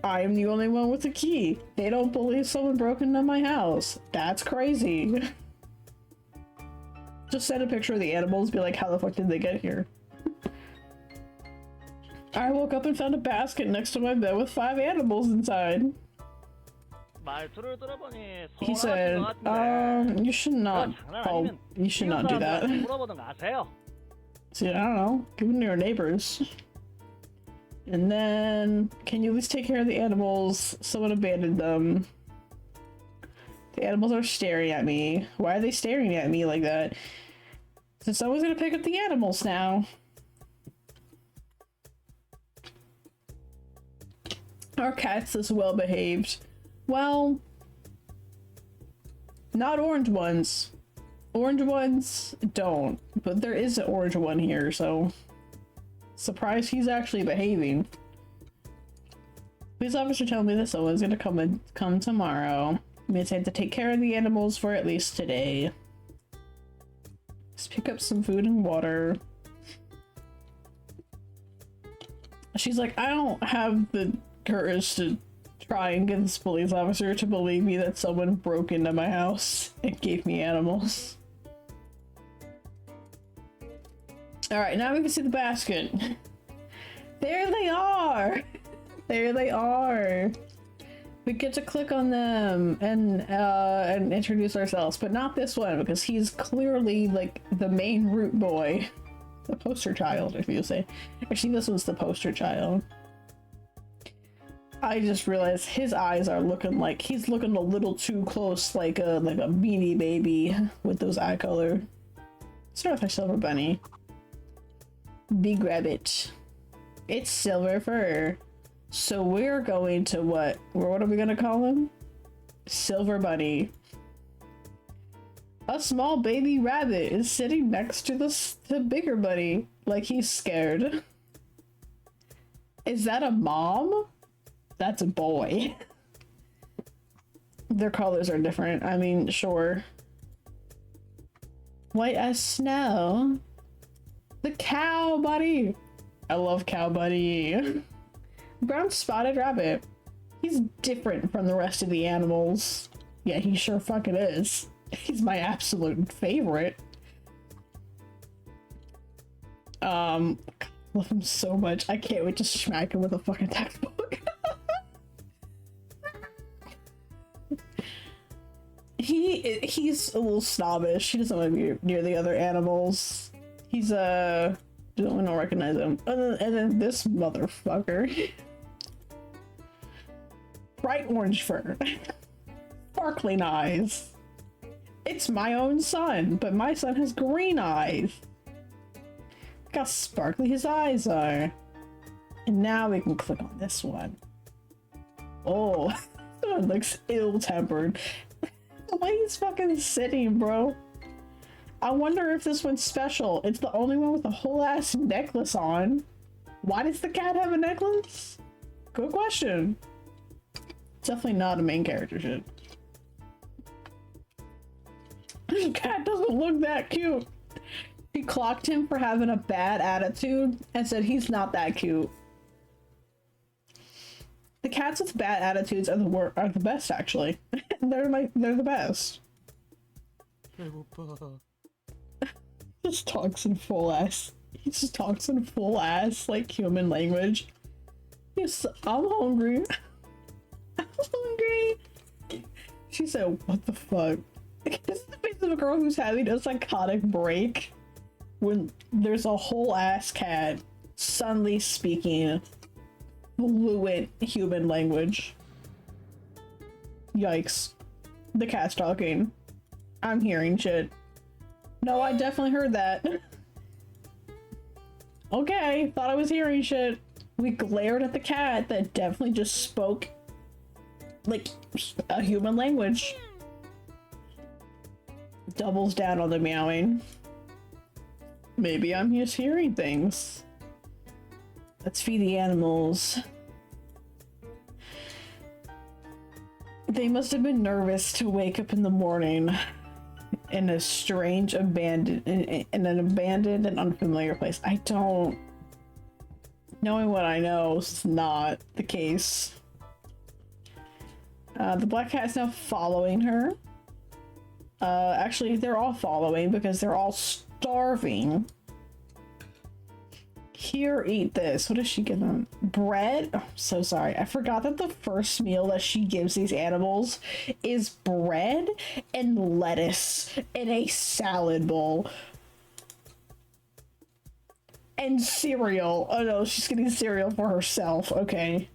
I am the only one with a key. They don't believe someone broke into my house. That's crazy. Just send a picture of the animals, be like, how the fuck did they get here? I woke up and found a basket next to my bed with 5 animals inside. He said, you should not, you should not do that. See, I don't know, give them to your neighbors. And then, can you at least take care of the animals? Someone abandoned them. The animals are staring at me. Why are they staring at me like that? So someone's gonna pick up the animals now. Our cat's is well behaved. Well, not orange ones. Orange ones don't, but there is an orange one here, so surprised he's actually behaving. Police officer told me that someone's gonna come tomorrow. Means I have to take care of the animals for at least today. Just pick up some food and water. She's like, I don't have the courage to try and get this police officer to believe me that someone broke into my house and gave me animals. Alright, now we can see the basket. There they are! There they are! We get to click on them and introduce ourselves, but not this one, because he's clearly like the main root boy. The poster child, if you say. Actually, this one's the poster child. I just realized his eyes are looking like he's looking a little too close, like a Beanie Baby with those eye color. Start with our silver bunny. Big rabbit. It's silver fur. So we're going to what? What are we gonna call him? Silver bunny. A small baby rabbit is sitting next to the bigger bunny, like he's scared. Is that a mom? That's a boy. Their colors are different. I mean, sure. White as snow. The cow buddy. I love cow buddy. Brown spotted rabbit. He's different from the rest of the animals. Yeah, he sure fucking is. He's my absolute favorite. Love him so much. I can't wait to smack him with a fucking textbook. He's a little snobbish. He doesn't want to be near the other animals. He's don't recognize him. And then this motherfucker. Bright orange fur. Sparkling eyes. It's my own son, but my son has green eyes. Look how sparkly his eyes are. And now we can click on this one. Oh, this one looks ill-tempered. The way he's fucking sitting, bro. I wonder if this one's special. It's the only one with a whole ass necklace on. Why does the cat have a necklace? Good question. Definitely not a main character shit. This cat doesn't look that cute. He clocked him for having a bad attitude and said he's not that cute. The cats with bad attitudes are the best, actually. they're the best. Just talks in full ass. He just talks in full ass like human language. Yes, I'm hungry. I'm hungry. She said, "What the fuck?" This is the face of a girl who's having a psychotic break when there's a whole ass cat suddenly speaking fluent human language. Yikes. The cat's talking. I'm hearing shit. No, I definitely heard that. Okay, thought I was hearing shit. We glared at the cat that definitely just spoke like a human language. Doubles down on the meowing. Maybe I'm just hearing things. Let's feed the animals. They must have been nervous to wake up in the morning in a strange abandoned in an abandoned and unfamiliar place. I don't, knowing what I know, is not the case. The black cat is now following her. Actually, they're all following because they're all starving. Here, eat this. What does she give them? Bread? Oh, I'm so sorry. I forgot that the first meal that she gives these animals is bread and lettuce in a salad bowl. And cereal. Oh no, she's getting cereal for herself. Okay.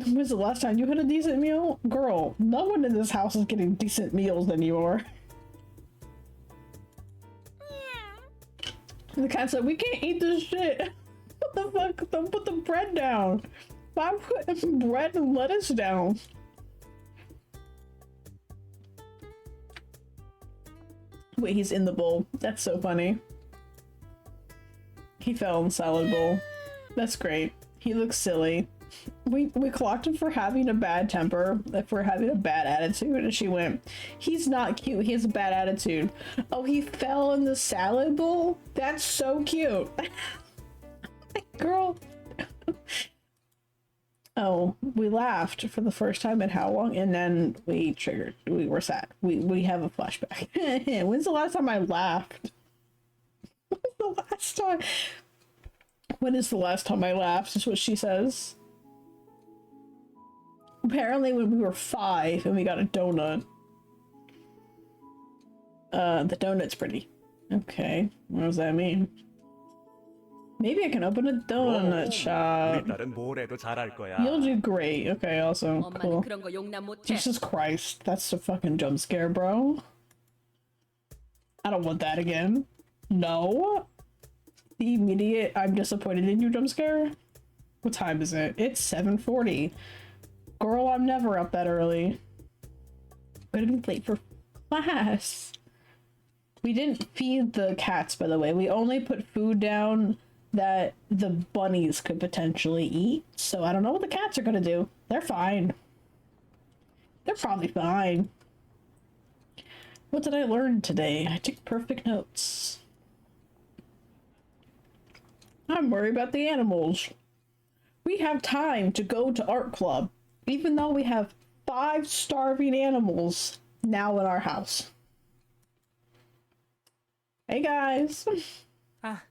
When's the last time you had a decent meal? Girl, no one in this house is getting decent meals anymore. The cat said, "We can't eat this shit." What the fuck? Don't put the bread down. Why put bread and lettuce down? Wait, he's in the bowl. That's so funny. He fell in the salad bowl. That's great. He looks silly. We clocked him for having a bad temper, for having a bad attitude, and she went, "He's not cute, he has a bad attitude." Oh, he fell in the salad bowl? That's so cute. Girl. Oh, we laughed for the first time in how long? And then we were sad. We have a flashback. When's the last time I laughed? When's the last time? When is the last time I laughed, is what she says. Apparently when we were 5 and we got a donut. The donut's pretty. Okay, what does that mean? Maybe I can open a donut shop. 우리 딸은 뭘 해도 잘할 거야. You'll do great. Okay, awesome. 엄마는 Cool. 그런 거 용납 못해. Jesus Christ, that's a fucking jump scare, bro. I don't want that again. No. The immediate I'm disappointed in you jump scare? What time is it? It's 7:40. Girl, I'm never up that early. I'm gonna be late for class. We didn't feed the cats, by the way. We only put food down that the bunnies could potentially eat. So I don't know what the cats are gonna do. They're fine. They're probably fine. What did I learn today? I took perfect notes. I'm worried about the animals. We have time to go to art club, even though we have 5 starving animals now in our house. Hey guys. 아,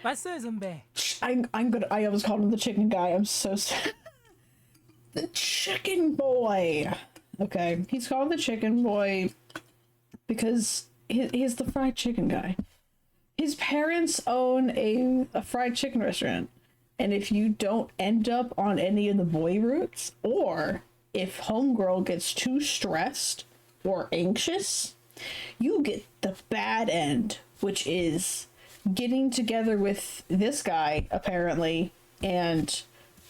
왔어요, 선배. I almost called him the chicken guy. I'm so sad. The chicken boy. Okay, he's called the chicken boy because he's the fried chicken guy. His parents own a fried chicken restaurant. And if you don't end up on any of the boy routes, or if homegirl gets too stressed or anxious, you get the bad end, which is getting together with this guy, apparently, and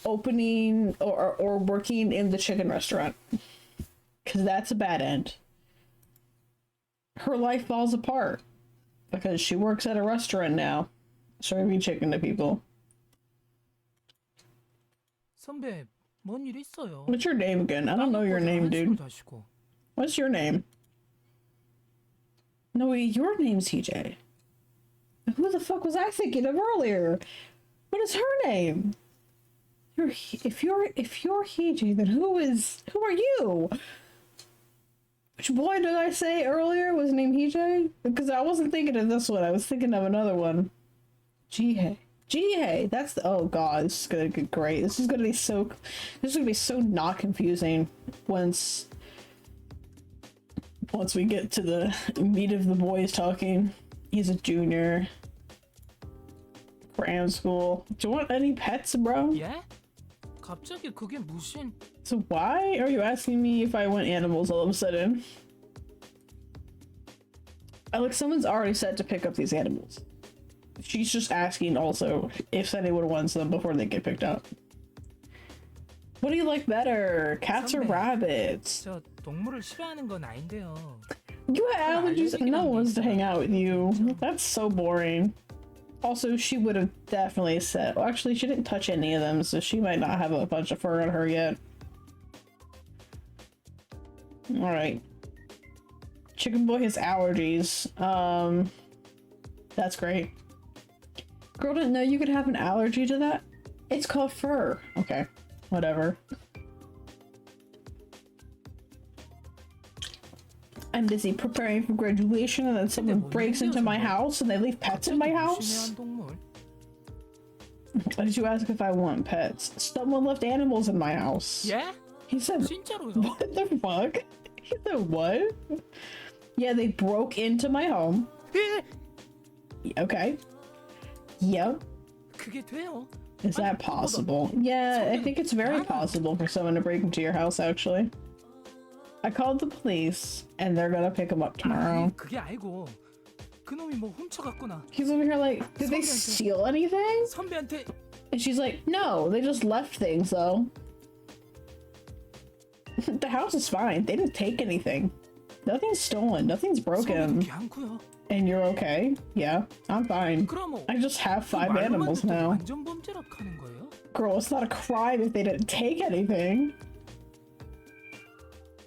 opening or working in the chicken restaurant. Because that's a bad end. Her life falls apart because she works at a restaurant now, serving chicken to people. 선배, 뭔 일 있어요? What's your name again? I don't know your name, dude. What's your name? No, wait, your name's TJ. Who the fuck was I thinking of earlier? What is her name? If you're Hiji, then who are you? Which boy did I say earlier was named Hiji? Because I wasn't thinking of this one. I was thinking of another one. Jihei. That's the, oh god, this is gonna get great. This is gonna be so not confusing once we get to the meat of the boys talking. He's a junior. Cram school. Do you want any pets, bro? 예? 갑자기 그게 무슨... So why are you asking me if I want animals all of a sudden? Like, someone's already set to pick up these animals. She's just asking also if anyone wants them before they get picked up. What do you like better? Cats or rabbits? 저 동물을 싫어하는 건 아닌데요. You have allergies and no one wants to hang out with you. That's so boring. Also, she would have definitely said... Well, actually, she didn't touch any of them, so she might not have a bunch of fur on her yet. Alright. Chicken boy has allergies. That's great. Girl didn't know you could have an allergy to that? It's called fur. Okay, whatever. I'm busy preparing for graduation and then someone breaks into my house and they leave pets in my house? Why did you ask if I want pets? Someone left animals in my house. 예? He said, 진짜로요? what the fuck? He said, what? Yeah, they broke into my home. Okay. Yep. 그게 돼요? Is that possible? Yeah, I think it's very possible for someone to break into your house, actually. I called the police, and they're gonna pick him up tomorrow. 아니, 그게 아니고 그놈이 뭐 훔쳐갔구나. He's over here like, did they steal anything? 선배한테... And she's like, no, they just left things, though. The house is fine. They didn't take anything. Nothing's stolen. Nothing's broken. 않고요. And you're okay? Yeah, I'm fine. I just have 5 animals now. 완전 범죄라 하는 거예요? Girl, it's not a crime if they didn't take anything.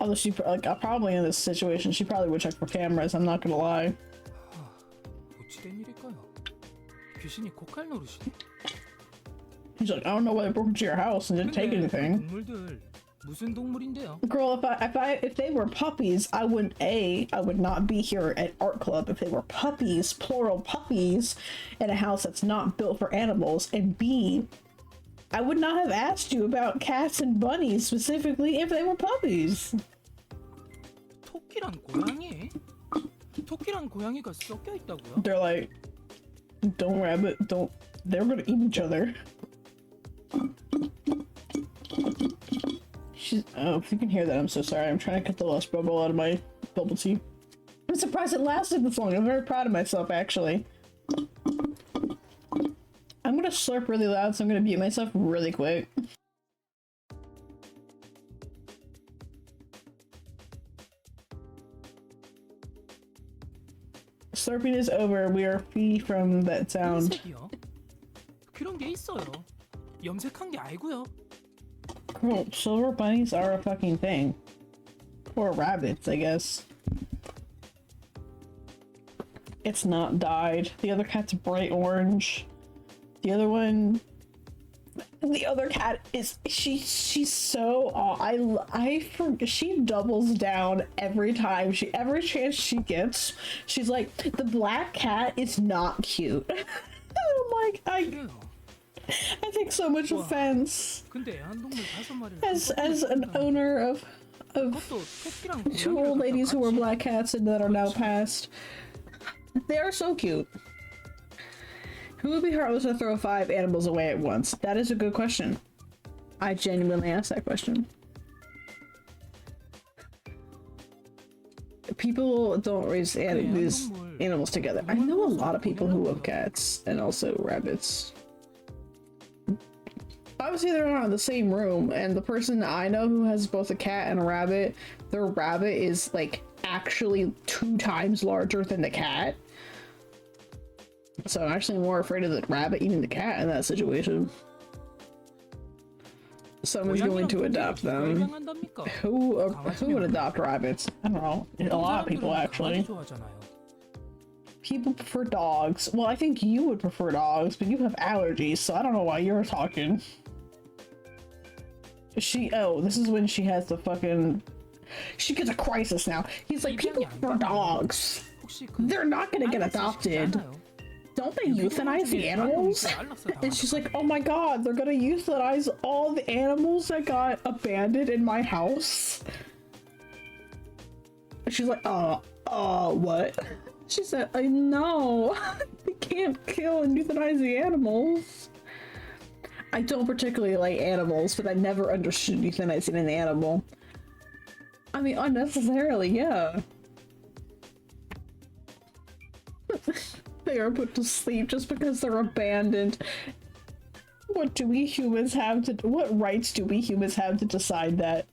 Although she, like, probably in this situation, she probably would check for cameras, I'm not gonna lie. 어찌된 일일까요? 귀신이 고칼 노릇이네. He's like, I don't know why they broke into your house and didn't take anything. 동물들 무슨 동물인데요? Girl, if they were puppies, I would not be here at art club if they were puppies, plural puppies, in a house that's not built for animals, and B, I would not have asked you about cats and bunnies specifically if they were puppies. 토끼랑 고양이? 토끼랑 고양이가 섞여 있다고요? They're like, don't they're gonna eat each other. Oh, if you can hear that, I'm so sorry. I'm trying to get the last bubble out of my bubble tea. I'm surprised it lasted this long. I'm very proud of myself, actually. I'm gonna slurp really loud, so I'm gonna mute myself really quick. Slurping is over. We are free from that sound. 흰색이요? 그런 게 있어요. 염색한 게 아니고요. Cool. Silver bunnies are a fucking thing. Or rabbits, I guess. It's not dyed. The other cat's bright orange. The other cat is she's so I forget, she doubles down every time every chance she gets. She's like, the black cat is not cute. I'm like, I take so much offense as an owner of two old ladies who were black cats and that are now passed. They are so cute. Who would be heartless to throw 5 animals away at once? That is a good question. I genuinely asked that question. People don't raise these animals together. I know a lot of people who love cats and also rabbits. Obviously they're not in the same room, and the person I know who has both a cat and a rabbit, their rabbit is like actually 2 times larger than the cat. So I'm actually more afraid of the rabbit eating the cat in that situation. Someone's going to adopt them. Who would adopt rabbits? I don't know. A lot of people, actually. People prefer dogs. Well, I think you would prefer dogs, but you have allergies, so I don't know why you're talking. Oh, this is when she has the fucking... She gets a crisis now. He's like, people prefer dogs. They're not gonna get adopted. Don't they euthanize the animals? And she's like, oh my god, they're gonna euthanize all the animals that got abandoned in my house? She's like, what? She said, I know. They can't kill and euthanize the animals. I don't particularly like animals, but I never understood euthanizing an animal. I mean, unnecessarily, yeah. They are put to sleep just because they're abandoned. What do we humans have to- what rights do we humans have to decide that?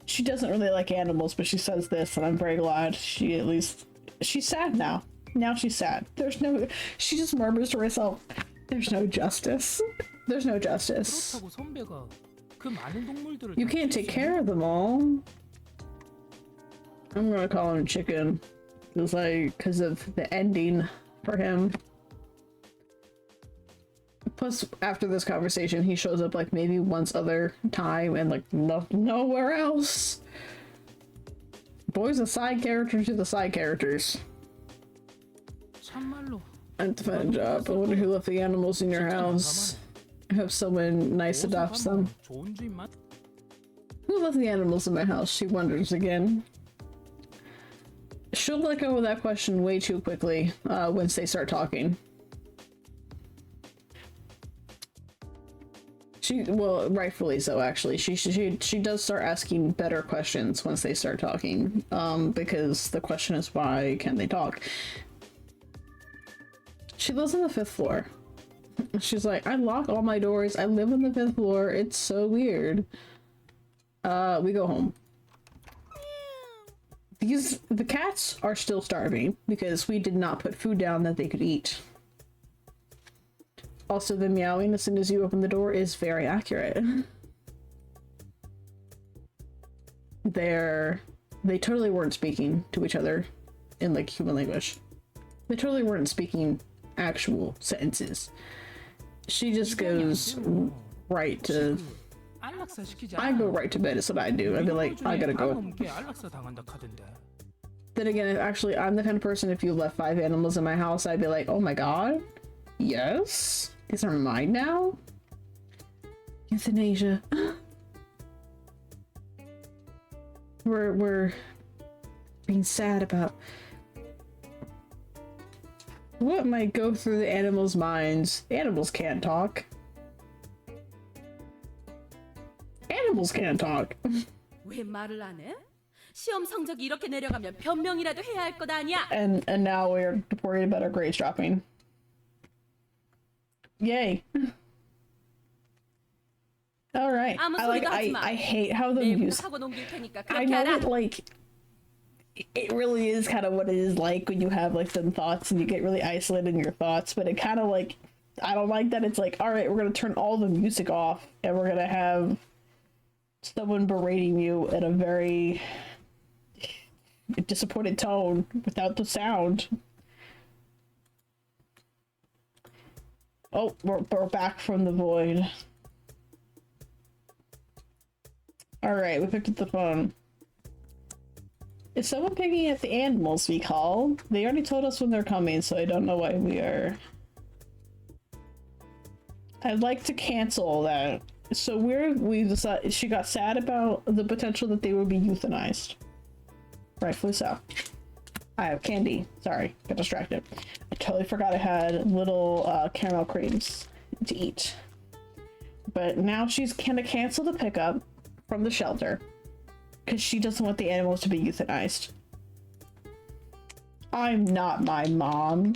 She doesn't really like animals, but she says this, and I'm very glad she at least- she's sad now. Now she's sad. She just murmurs to herself, there's no justice. There's no justice. You can't take care of them all. I'm gonna call him Chicken. It was like, because of the ending for him. Plus, after this conversation, he shows up like maybe once other time and like nowhere else. Boy's a side character to the side characters. Undefined job. I wonder who left the animals in your house. I hope someone nice adopts them. Who left the animals in my house? She wonders again. She'll let go of that question way too quickly once they start talking. Well, rightfully so, actually. She does start asking better questions once they start talking, because the question is, why can't they talk? She lives on the 5th floor. She's like, I lock all my doors. I live on the 5th floor. It's so weird. We go home. The cats are still starving because we did not put food down that they could eat. Also, the meowing as soon as you open the door is very accurate. They totally weren't speaking to each other in like human language. They totally weren't speaking actual sentences. She just goes right to... I go right to bed is what I do. I'd be like, I gotta go. Then again, actually, I'm the kind of person, if you left 5 animals in my house, I'd be like, oh my god, yes? These are mine now? Euthanasia. We're being sad about What might go through the animals' minds? Animals can't talk. Animals can't talk. 왜 말을 안 해? 시험 성적이 이렇게 내려가면 변명이라도 해야 할 것 아니야? And now we're worried about our grades dropping. Yay. Alright. I hate how the music. I know that, like, it really is kind of what it is like when you have, like, some thoughts and you get really isolated in your thoughts, but it kind of, like, I don't like that it's like, alright, we're gonna turn all the music off and we're gonna have someone berating you in a very disappointed tone without the sound. Oh, we're back from the void. Alright, we picked up the phone. Is someone picking up the animals we called? They already told us when they're coming, so I don't know why we are... I'd like to cancel that. So we decided she got sad about the potential that they would be euthanized. Rightfully so. I have candy. Sorry, got distracted. I totally forgot I had little caramel creams to eat. But now she's gonna cancel the pickup from the shelter because she doesn't want the animals to be euthanized. I'm not my mom.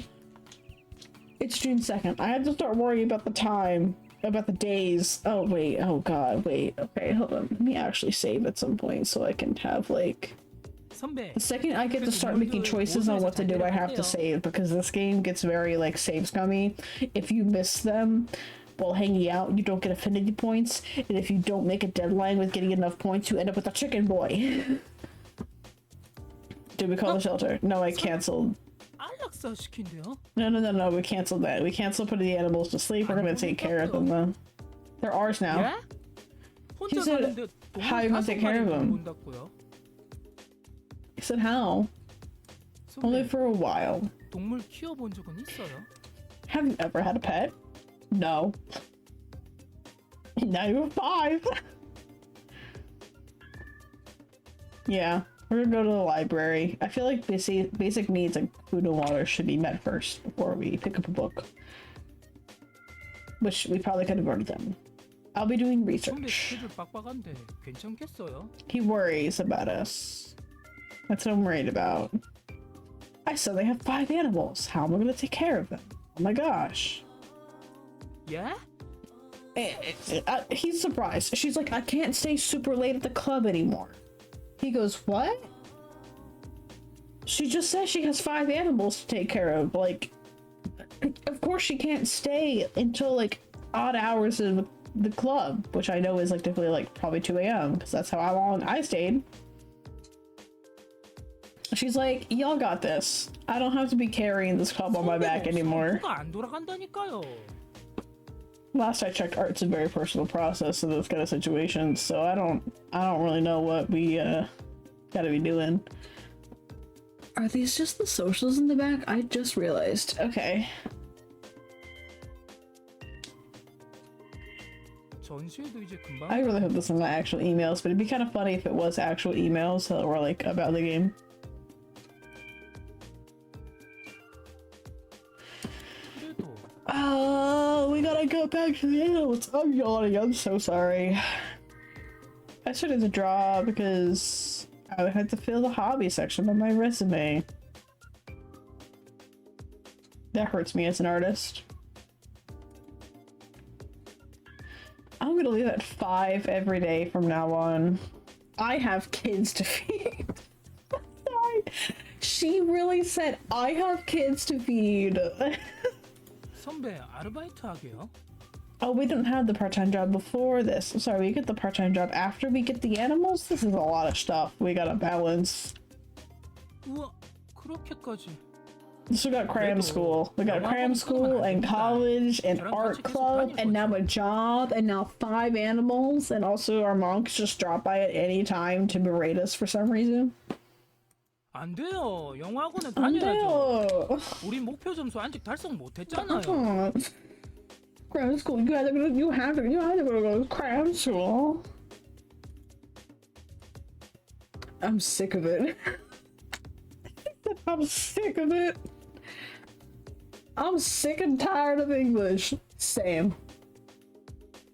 It's June 2nd. I had to start worrying about the time, about the days. Oh, wait. Oh, God. Wait. Okay, hold on. Let me actually save at some point so I can have, like... The second I get to start making choices on what to do, I have to save, because this game gets very, like, save scummy. If you miss them while hanging out, you don't get affinity points, and if you don't make a deadline with getting enough points, you end up with a chicken boy. Did we call the shelter? No, I canceled. No, we canceled that. We canceled putting the animals to sleep. We're gonna take care of them, though. They're ours now. He said, how are you gonna take care of them? He said, how? Only for a while. Have you ever had a pet? No. Now you have 5. Yeah, we're gonna go to the library. I feel like basic needs like food and water should be met first before we pick up a book. Which we probably could have already done. I'll be doing research. He worries about us. That's what I'm worried about. I said they have 5 animals. How am I gonna take care of them? Oh my gosh. Yeah? He's surprised. She's like, I can't stay super late at the club anymore. He goes, what? She just says she has 5 animals to take care of. Like, of course she can't stay until like odd hours of the club, which I know is like typically like probably 2 a.m. because that's how long I stayed. She's like, y'all got this. I don't have to be carrying this club on my back anymore. Last I checked, art's a very personal process in this kind of situation, so I don't really know what we gotta be doing. Are these just the socials in the back? I just realized. Okay. I really hope this is not actual emails, but it'd be kind of funny if it was actual emails that were like about the game. Oh, we gotta go back to the animals. I'm yawning. I'm so sorry. I started to draw because I had to fill the hobby section of my resume. That hurts me as an artist. I'm gonna leave at 5 every day from now on. I have kids to feed. Sorry. She really said, I have kids to feed. Oh, we didn't have the part-time job before this. Sorry, we get the part-time job after we get the animals? This is a lot of stuff we gotta balance. So we got cram school. We got cram school and college and art club and now a job and now 5 animals, and also our monks just drop by at any time to berate us for some reason. 안 돼요. 영어학원에 다녀야죠. 우리 목표 점수 아직 달성 못 했잖아요. Cram school. You have to go to cram school. I'm sick of it. I'm sick of it. I'm sick and tired of English. Same.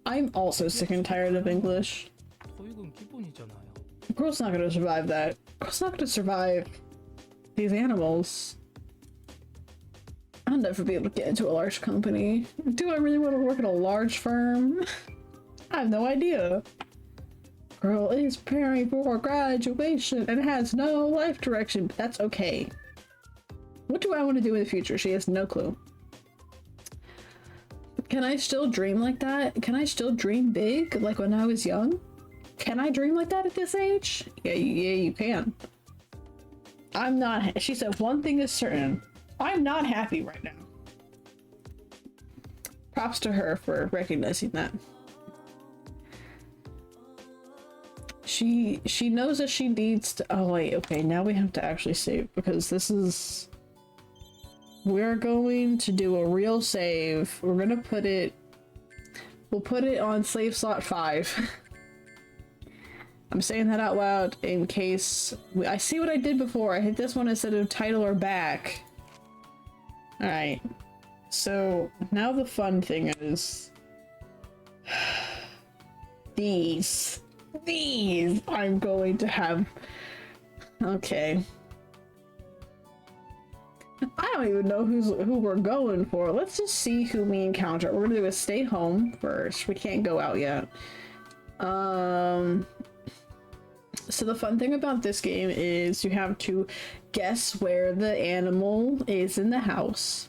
I'm also sick and tired of English. 토익은 기본이잖아요. Girl's not gonna survive that. Girl's not gonna survive these animals. I'll never be able to get into a large company. Do I really want to work at a large firm? I have no idea. Girl is preparing for graduation and has no life direction, but that's okay. What do I want to do in the future? She has no clue. Can I still dream like that? Can I still dream big like when I was young? Can I dream like that at this age? Yeah, you can. I'm not. She said one thing is certain. I'm not happy right now. Props to her for recognizing that. She knows that she needs to. Oh wait, okay. Now we have to actually save because this is. We're going to do a real save. We're gonna put it. We'll put it on slave slot 5. I'm saying that out loud in case I see what I did before. I hit this one instead of title or back. Alright. So now the fun thing is these I'm going to have. Okay. I don't even know who we're going for. Let's just see who we encounter. We're gonna do a stay home first. We can't go out yet. So the fun thing about this game is you have to guess where the animal is in the house,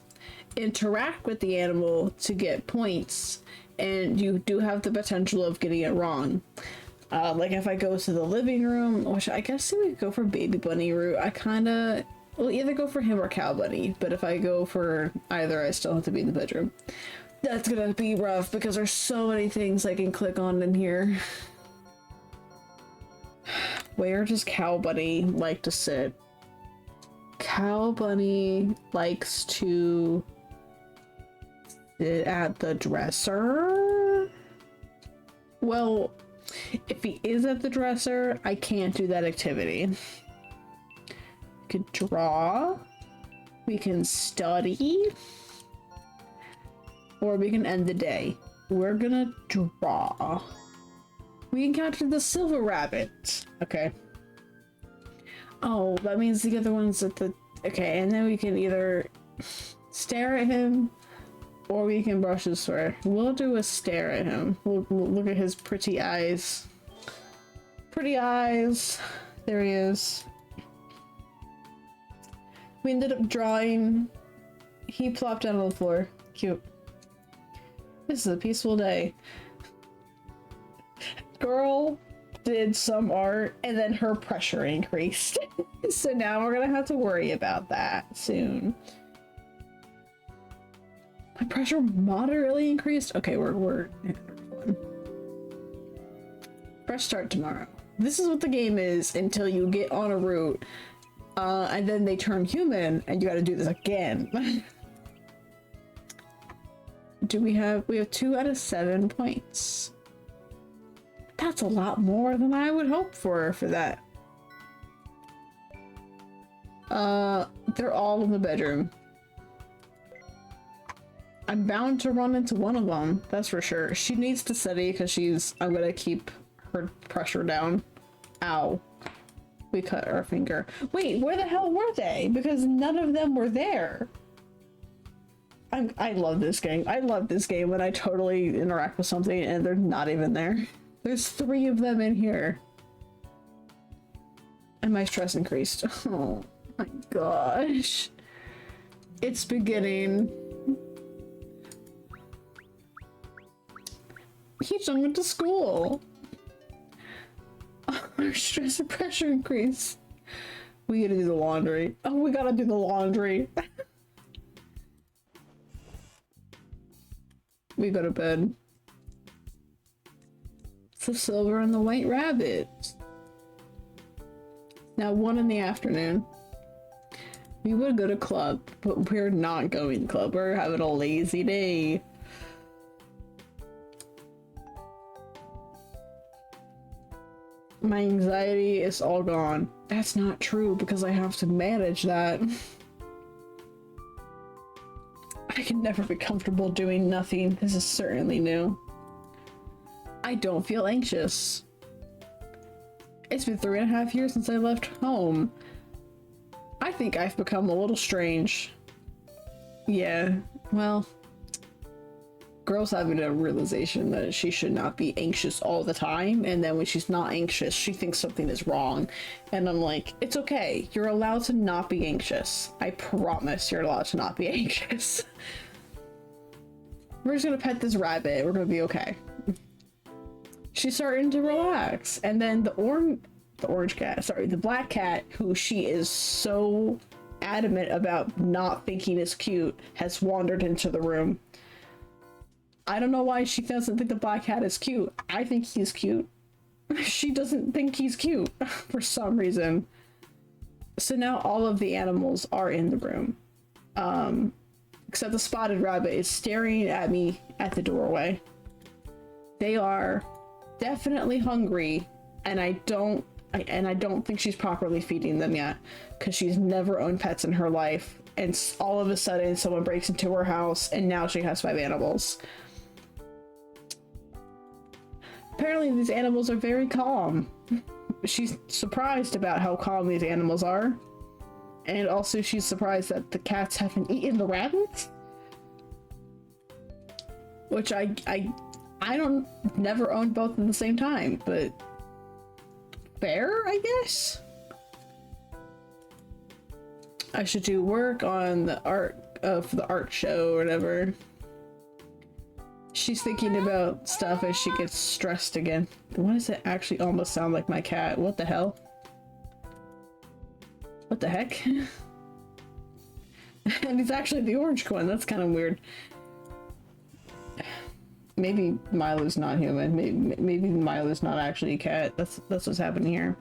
interact with the animal to get points, and you do have the potential of getting it wrong. Like if I go to the living room, which I guess we could go for baby bunny route, we'll either go for him or cow bunny, but if I go for either, I still have to be in the bedroom. That's gonna be rough because there's so many things I can click on in here. Where does Cow Bunny like to sit? Cow Bunny likes to sit at the dresser? Well, if he is at the dresser, I can't do that activity. We could draw. We can study. Or we can end the day. We're gonna draw. We encountered the silver rabbit. Okay. Oh, that means the other one's at the... Okay, and then we can either stare at him or we can brush his fur. We'll do a stare at him. We'll look at his pretty eyes. Pretty eyes. There he is. We ended up drawing. He plopped down on the floor. Cute. This is a peaceful day. Girl did some art and then her pressure increased. So now we're gonna have to worry about that soon. My pressure moderately increased. Okay, we're fresh start tomorrow. This is what the game is until you get on a route. And then they turn human and you gotta do this again. We have 2 out of 7 points. That's a lot more than I would hope for that. They're all in the bedroom. I'm bound to run into one of them, that's for sure. She needs to study because I'm gonna keep her pressure down. Ow. We cut our finger. Wait, where the hell were they? Because none of them were there. I love this game. I love this game when I totally interact with something and they're not even there. There's 3 of them in here. And my stress increased. Oh my gosh. It's beginning. Each one went to school. Our stress and pressure increase. We gotta do the laundry. Oh, we gotta do the laundry. We go to bed. It's the silver and the white rabbit. Now 1 in the afternoon. We would go to club, but we're not going to club. We're having a lazy day. My anxiety is all gone. That's not true because I have to manage that. I I can never be comfortable doing nothing. This is certainly new. I don't feel anxious. It's been 3.5 years since I left home. I think I've become a little strange. Yeah, well, girl's having a realization that she should not be anxious all the time, and then when she's not anxious, she thinks something is wrong. And I'm like, it's okay. You're allowed to not be anxious. I promise you're allowed to not be anxious. We're just gonna pet this rabbit. We're gonna be okay. She's starting to relax. And then the black cat, who she is so adamant about not thinking is cute, has wandered into the room. I don't know why she doesn't think the black cat is cute. I think he's cute. She doesn't think he's cute for some reason. So now all of the animals are in the room. Except the spotted rabbit is staring at me at the doorway. They are definitely hungry, and I don't think she's properly feeding them yet, because she's never owned pets in her life, and all of a sudden someone breaks into her house and now she has 5 animals. Apparently these animals are very calm. She's surprised about how calm these animals are, and also she's surprised that the cats haven't eaten the rabbits, which I don't never owned both at the same time, but fair, I guess. I should do work on the art of the art show or whatever. She's thinking about stuff as she gets stressed again. Why does it actually almost sound like my cat? What the hell? What the heck? And he's actually the orange one. That's kind of weird. Maybe Milo's not human. Maybe Milo's not actually a cat. That's what's happening here.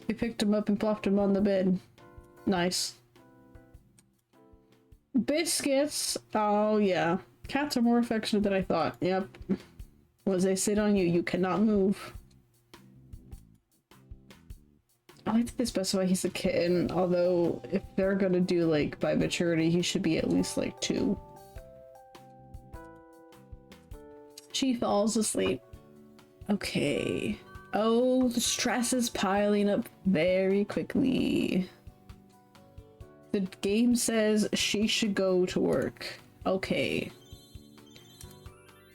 We picked him up and plopped him on the bed. Nice. Biscuits. Oh yeah. Cats are more affectionate than I thought. Yep. Once they sit on you, you cannot move. I like that they specify he's a kitten, although if they're gonna do like by maturity, he should be at least like 2. She falls asleep. Okay. Oh, the stress is piling up very quickly. The game says she should go to work. Okay.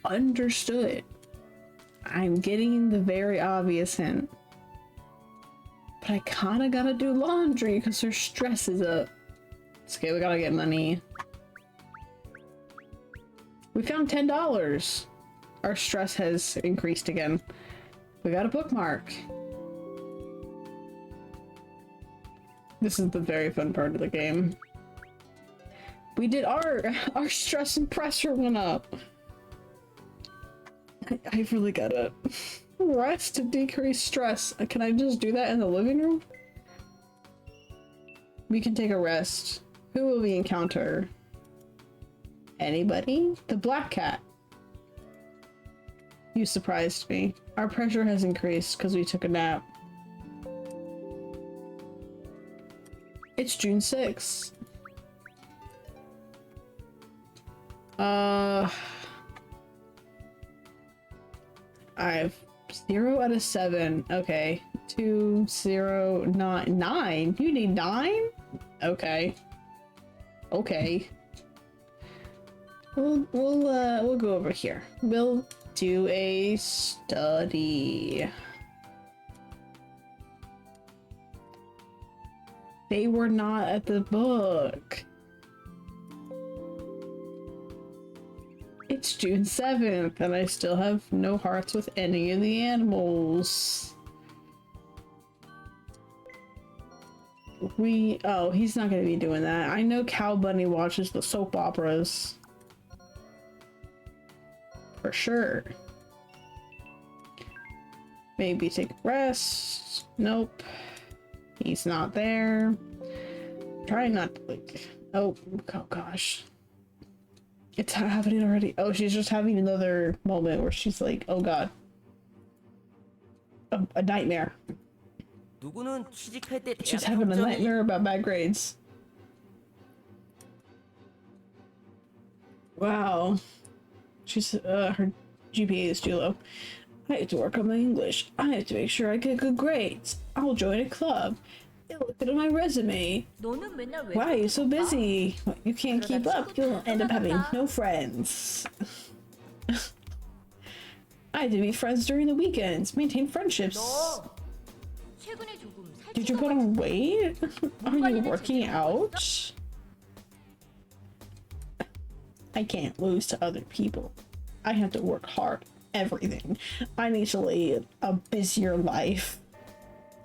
Understood. I'm getting the very obvious hint. But I kinda gotta do laundry because her stress is up. It's okay, we gotta get money. We found $10. Our stress has increased again. We got a bookmark. This is the very fun part of the game. We did art! Our stress and pressure went up! I really gotta rest to decrease stress. Can I just do that in the living room? We can take a rest. Who will we encounter? Anybody? The black cat. You surprised me. Our pressure has increased because we took a nap. It's June 6th. I have 0 out of 7. Okay. 2, 0, 9. 9? You need 9? Okay. Okay. We'll go over here. We'll do a study. They were not at the book. It's June 7th, and I still have no hearts with any of the animals. Oh, he's not gonna be doing that. I know Cow Bunny watches the soap operas. For sure. Maybe take a rest. Nope. He's not there. Trying not to like... Oh gosh. It's happening already. Oh, she's just having another moment where she's like, oh god. A nightmare. She's having a nightmare about bad grades. Wow. She's her GPA is too low. I have to work on my English. I have to make sure I get good grades. I'll join a club. They'll look at my resume. 너는 맨날 왜 Why are you so 그러는 거야? busy? You can't keep up. You'll end up having no friends. I have to meet friends during the weekends. Maintain friendships. 너 최근에 조금 Did you 살찐 put 것 on 같은데? weight? Are you working out? I can't lose to other people. I have to work hard. Everything. I need to lead a busier life.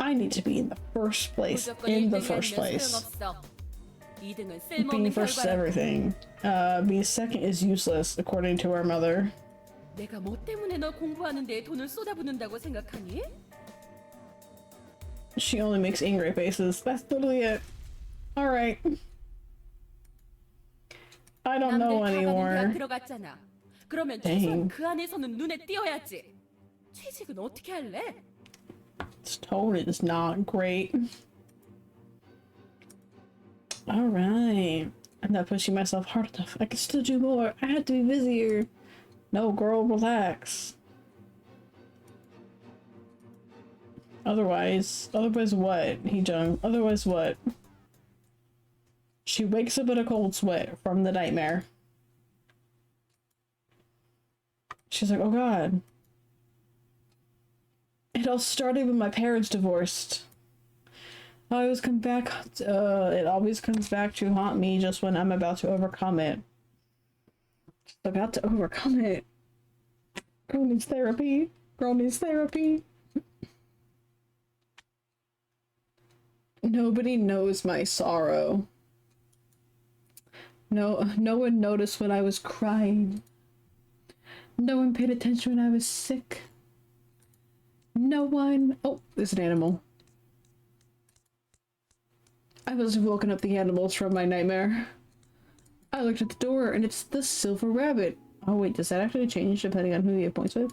I need to be in the first place. 무조건 In the 1등이 first 아니면 place. 소용없어. 2등은 Being 쓸모없는 first is 결과라고. everything. Being second is useless, according to our mother. 내가 뭐 때문에 너 공부하는 데에 돈을 쏟아붓는다고 생각하니? She only makes angry faces. That's totally it. Alright. I don't know 남들 다 가는 대학 anymore. 들어갔잖아. 그러면 Dang. 최소한 그 안에서는 눈에 띄어야지. 취직은 어떻게 할래? This tone is not great. Alright. I'm not pushing myself hard enough. I can still do more. I have to be busier. No, girl, relax. Otherwise what? Hee-jung. Otherwise what? She wakes up in a cold sweat from the nightmare. She's like, oh god. It all started when my parents divorced. It always comes back to haunt me just when I'm about to overcome it. Just about to overcome it. Girl needs therapy. Girl needs therapy. Nobody knows my sorrow. No one noticed when I was crying. No one paid attention when I was sick. No one... Oh, there's an animal. I must have woken up the animals from my nightmare. I looked at the door and it's the silver rabbit. Oh wait, does that actually change depending on who you have points with?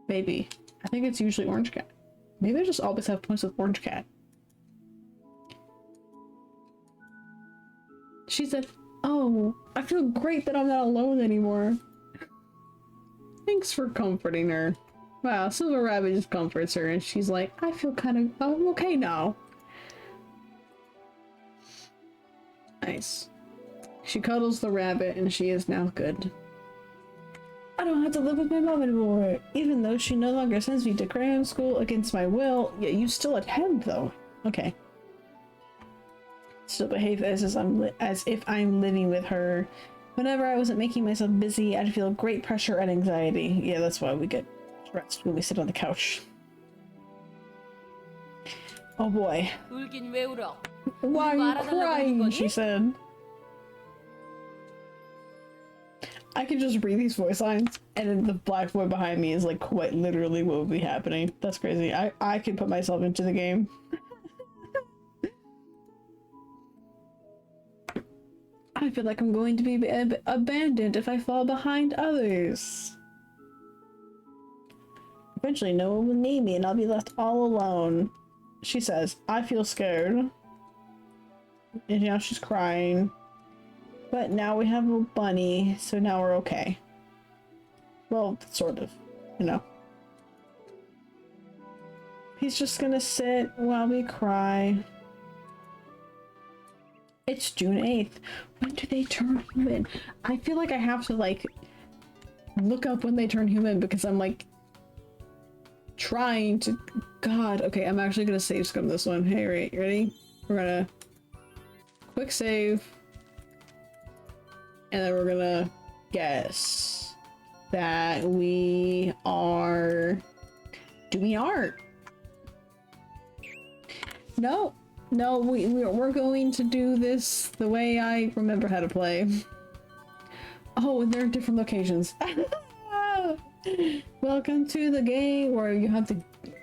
Maybe. I think it's usually orange cat. Maybe I just always have points with orange cat. She said, oh, I feel great that I'm not alone anymore. Thanks for comforting her. Wow, Silver Rabbit just comforts her and she's like, I feel I'm okay now. Nice. She cuddles the rabbit and she is now good. I don't have to live with my mom anymore, even though she no longer sends me to cram school against my will. Yeah, you still attend though. Okay. Still behave as if I'm living with her. Whenever I wasn't making myself busy, I'd feel great pressure and anxiety. Yeah, that's why we get stressed when we sit on the couch. Oh boy. 울긴 왜 울어? Why are you crying? She said. I could just read these voice lines, and then the black boy behind me is like quite literally what would be happening. That's crazy. I could put myself into the game. I feel like I'm going to be abandoned if I fall behind others. Eventually, no one will need me, and I'll be left all alone. She says, I feel scared. And now she's crying. But now we have a bunny, so now we're okay. Well, sort of, you know. He's just gonna sit while we cry. It's June 8th. When do they turn human? I feel like I have to, like, look up when they turn human because I'm, like, trying to... God, okay, I'm actually gonna save scum this one. Hey, right, you ready? We're gonna quick save. And then we're gonna guess that we are doing art. No, we're going to do this the way I remember how to play. Oh, and they're different locations. Welcome to the game where you have to...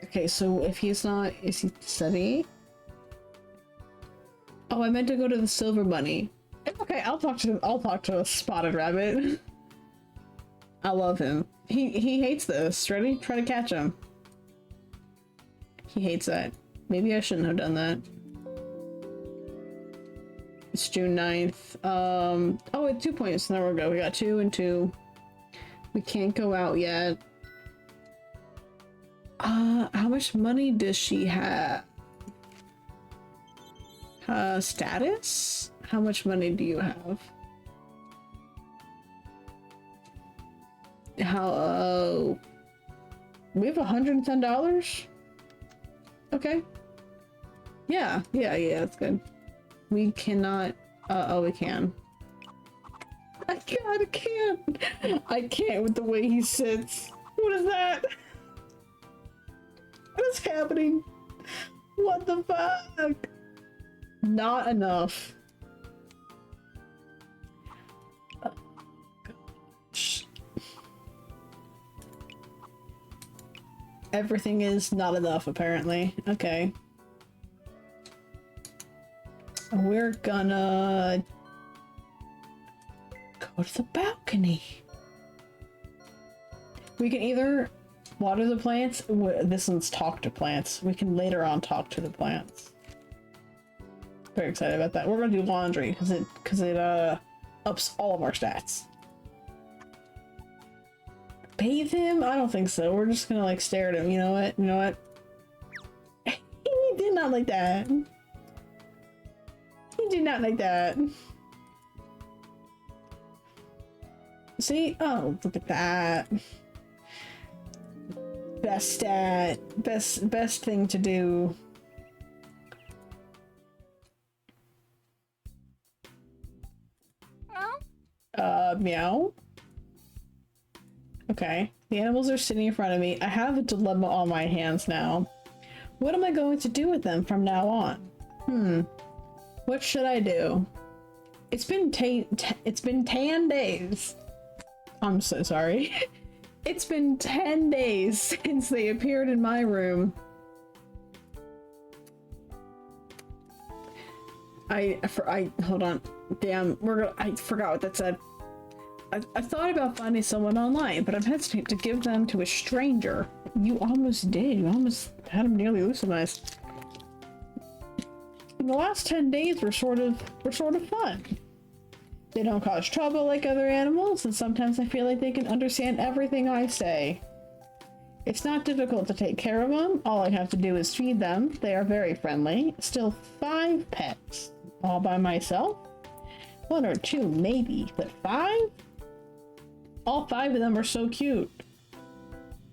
Okay, so if he's not... Is he studying? Oh, I meant to go to the Silver Bunny. Okay, I'll talk to a spotted rabbit. I love him. He hates this. Ready? Try to catch him. He hates that. Maybe I shouldn't have done that. It's June 9th. Oh, it's 2 points. There we go. We got 2 and 2. We can't go out yet. How much money does she have? Status? How much money do you have? We have $110? Okay. Yeah, that's good. We cannot, we can. I can't with the way he sits. What is that? What is happening? What the fuck? Not enough. Oh, gosh. Everything is not enough, apparently. Okay. We're gonna go to the balcony. We can either water the plants. This one's talk to plants. We can later on talk to the plants. Very excited about that. We're gonna do laundry because it ups all of our stats. Bathe him? I don't think so. We're just gonna like stare at him. You know what? He did not like that. He did not like that. See? Oh, look at that. Best stat. Best thing to do. Meow. Okay. The animals are sitting in front of me. I have a dilemma on my hands now. What am I going to do with them from now on? What should I do? It's been 10 days. I'm so sorry. It's been 10 days since they appeared in my room. Hold on. Damn, I forgot what that said. I thought about finding someone online, but I'm hesitant to give them to a stranger. You almost did. You almost had them nearly euthanized. The last 10 days were sort of fun. They don't cause trouble like other animals, and sometimes I feel like they can understand everything I say. It's not difficult to take care of them. All I have to do is feed them. They are very friendly. Still 5 pets. All by myself? 1 or 2 maybe, but 5? All 5 of them are so cute.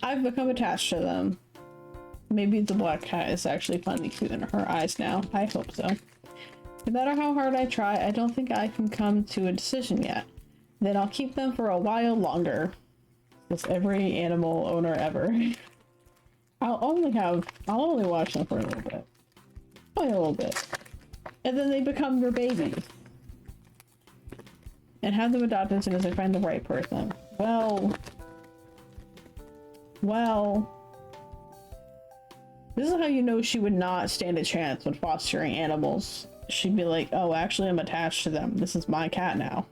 I've become attached to them. Maybe the black cat is actually finally cute in her eyes now. I hope so. No matter how hard I try, I don't think I can come to a decision yet. Then I'll keep them for a while longer. With every animal owner ever. I'll only watch them for a little bit. Only a little bit. And then they become your babies. And have them adopted as soon as I find the right person. Well. This is how you know she would not stand a chance when fostering animals. She'd be like, oh, actually I'm attached to them. This is my cat now.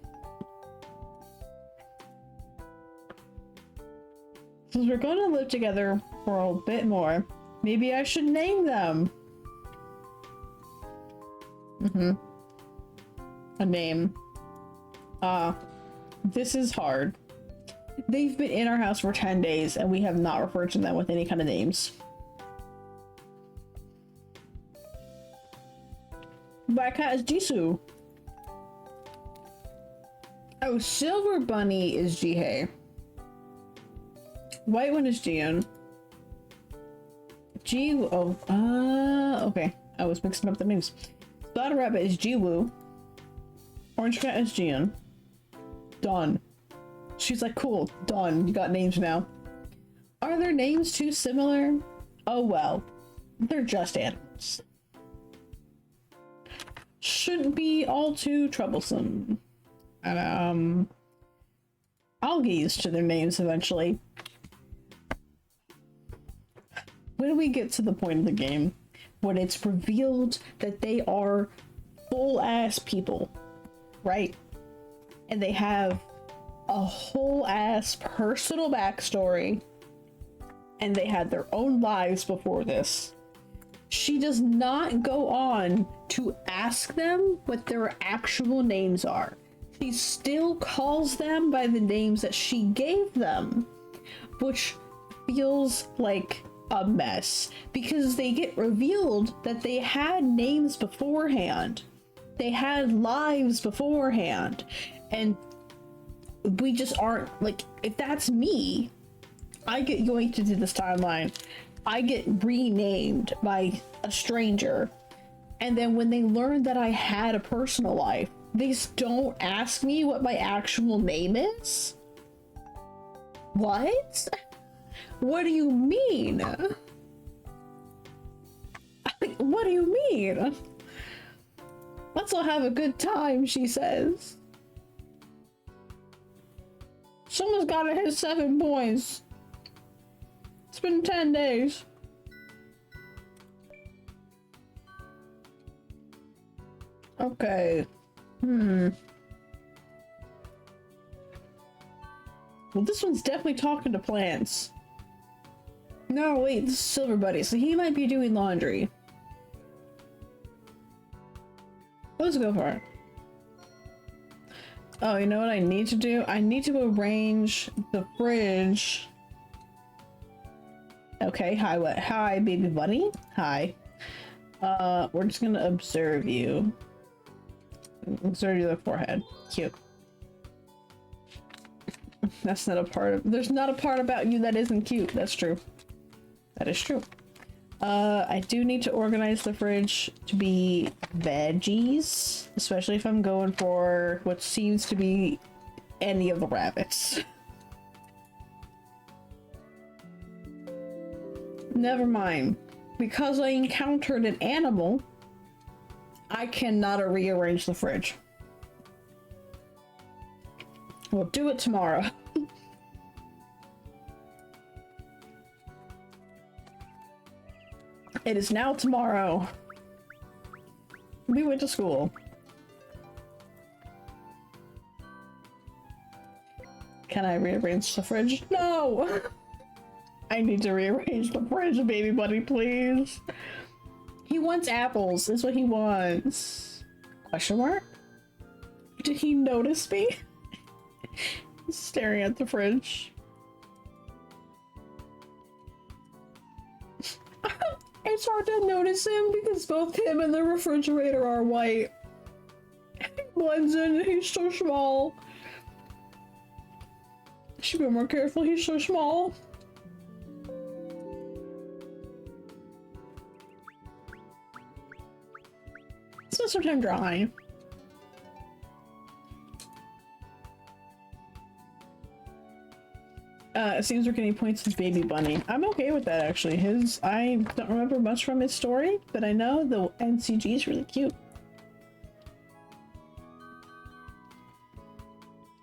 Since we're going to live together for a bit more, maybe I should name them. A name. This is hard. They've been in our house for 10 days and we have not referred to them with any kind of names. Black cat is Jisoo. Oh, Silver Bunny is Jihei. White one is Jiun. Okay. I was mixing up the names. Spider Rabbit is Jiwoo. Orange Cat is Jiun. Done. She's like, cool, done. You got names now. Are their names too similar? Oh well. They're just animals. Shouldn't be all too troublesome. And, I'll get used to their names eventually. When we get to the point of the game when it's revealed that they are full-ass people, right? And they have a whole-ass personal backstory, and they had their own lives before this. She does not go on to ask them what their actual names are. She still calls them by the names that she gave them, which feels like a mess because they get revealed that they had names beforehand. They had lives beforehand, and we just aren't, like, if that's me, I get going to this timeline, I get renamed by a stranger, and then when they learn that I had a personal life, they don't ask me what my actual name is? What? What do you mean? What do you mean? Let's all have a good time, she says. Someone's gotta hit 7 points. It's been 10 days. Okay. Well, this one's definitely talking to plants. No, wait, this is Silver Buddy, so he might be doing laundry. Let's go for it. Oh, you know what I need to do? I need to arrange the fridge. Okay, hi, what? Hi, baby bunny. Hi. We're just gonna observe you. Observe your forehead. Cute. That's not a part of- there's not a part about you that isn't cute. That's true. That is true. I do need to organize the fridge to be veggies, especially if I'm going for what seems to be any of the rabbits. Never mind. Because I encountered an animal, I cannot rearrange the fridge. We'll do it tomorrow. It is now tomorrow. We went to school. Can I rearrange the fridge? No! I need to rearrange the fridge, baby buddy, please. He wants apples, is what he wants. Question mark? Did he notice me? He's staring at the fridge. It's hard to notice him because both him and the refrigerator are white. He blends in, he's so small. Should be more careful, he's so small. Spend some time drawing. It seems we're getting points with Baby Bunny. I'm okay with that, actually. I don't remember much from his story, but I know the NCG is really cute.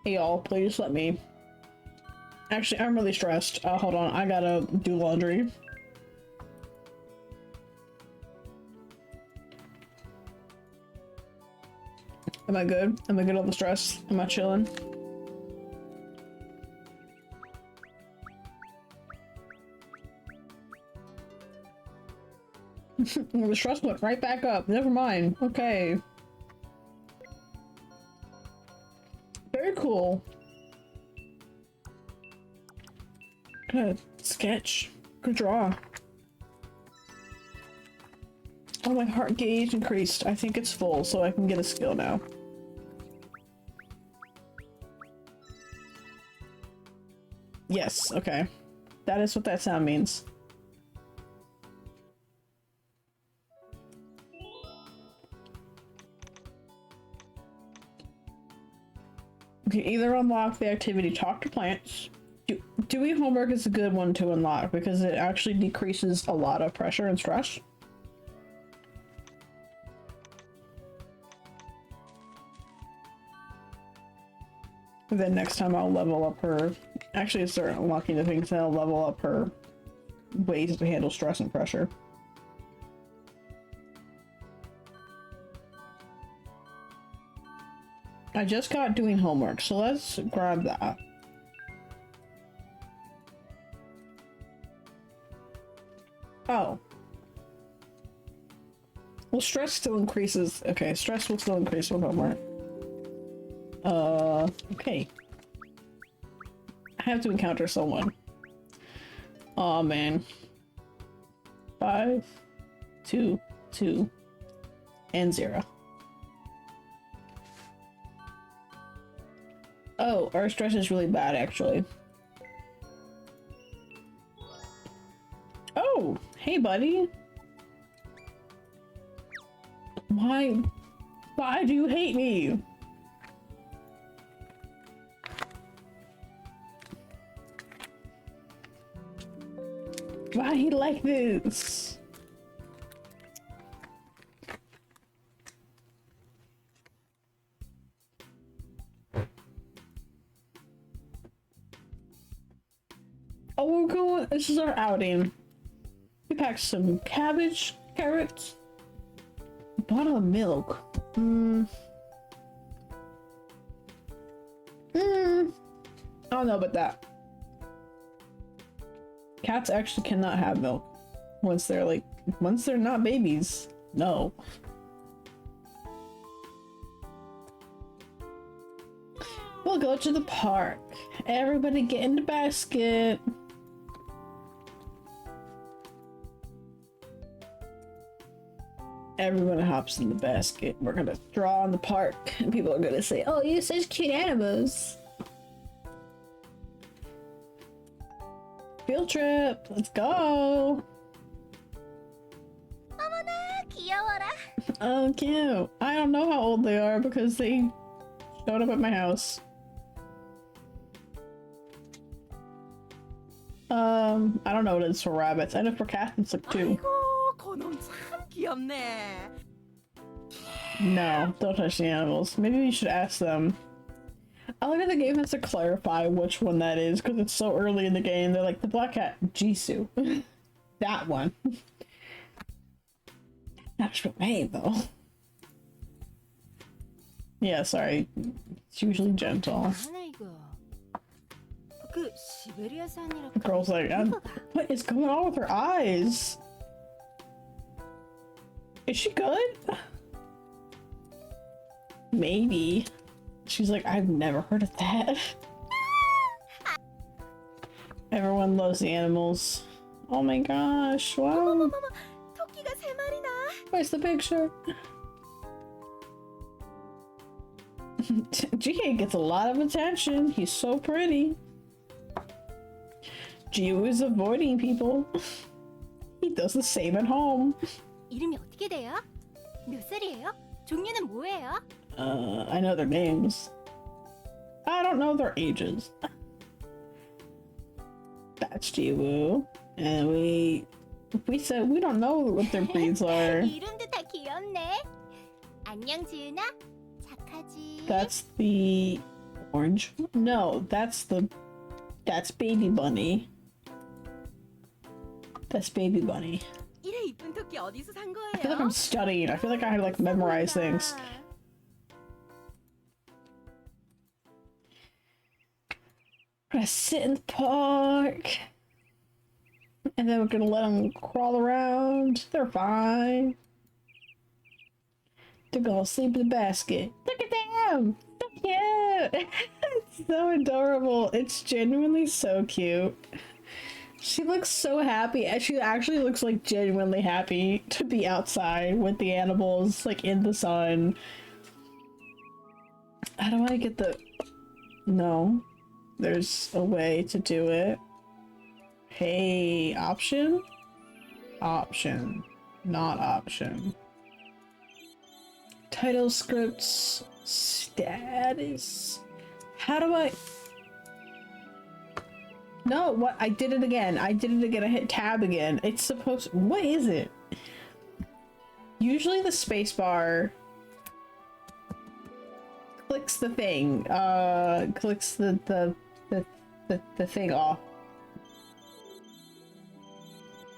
Hey y'all, please let me... Actually, I'm really stressed. Hold on, I gotta do laundry. Am I good? Am I good on the stress? Am I chilling? The stress went right back up. Never mind. Okay. Very cool. Good sketch. Good draw. Oh, my heart gauge increased. I think it's full, so I can get a skill now. Yes, okay. That is what that sound means. You can either unlock the activity Talk to Plants. Doing homework is a good one to unlock because it actually decreases a lot of pressure and stress. And then next time I'll level up her... Actually, start unlocking the things that'll level up her ways to handle stress and pressure. I just got doing homework, so let's grab that. Oh. Well, stress still increases. Okay, stress will still increase with homework. Okay. I have to encounter someone. Oh man. 5, 2, 2, and 0. Oh, our stress is really bad actually. Oh, hey buddy. Why do you hate me? Why he like this? Oh, we're going. This is our outing. We packed some cabbage, carrots, a bottle of milk. I don't know about that. Cats actually cannot have milk once they're not babies. No. We'll go to the park. Everybody get in the basket. Everyone hops in the basket. We're gonna draw in the park, and people are gonna say, "Oh, you're such cute animals." Field trip. Let's go. 어머나 귀여워라. Oh, cute. I don't know how old they are because they showed up at my house. I don't know what it is for rabbits. I know for cats it's like 2. 아이고, 그놈 참 귀엽네. No, don't touch the animals. Maybe we should ask them. I like that the game has to clarify which one that is because it's so early in the game. They're like, the black cat, Jisoo. That one. That's your name, though. Yeah, sorry. It's usually gentle. The girl's like, what is going on with her eyes? Is she good? Maybe. She's like, I've never heard of that. Everyone loves the animals. Oh my gosh, wow. 토끼가 3마리나. Where's the picture? GK gets a lot of attention. He's so pretty. Gio is avoiding people. He does the same at home. 이름이 어떻게 돼요? 몇 살이에요? 종류는 뭐예요? I know their names. I don't know their ages. That's Jiwoo. And we said we don't know what their breeds are. 이름도 다 귀엽네. 안녕 지은아. 착하지? That's the orange. No, that's Baby Bunny. That's Baby Bunny. 이래 이쁜 토끼 어디서 산 I feel like I'm 거예요? studying. I feel like I had like memorize things. We're gonna sit in the park. And then we're gonna let them crawl around. They're fine. They're gonna sleep in the basket. Look at them! So cute! It's so adorable. It's genuinely so cute. She looks so happy, and she actually looks like genuinely happy to be outside with the animals, like in the sun. How do I get the... No. There's a way to do it. Hey, option? Option. Not option. Title scripts. Status. How do I... No, what? I did it again. I hit tab again. It's supposed... What is it? Usually the spacebar clicks the thing. Clicks the thing off.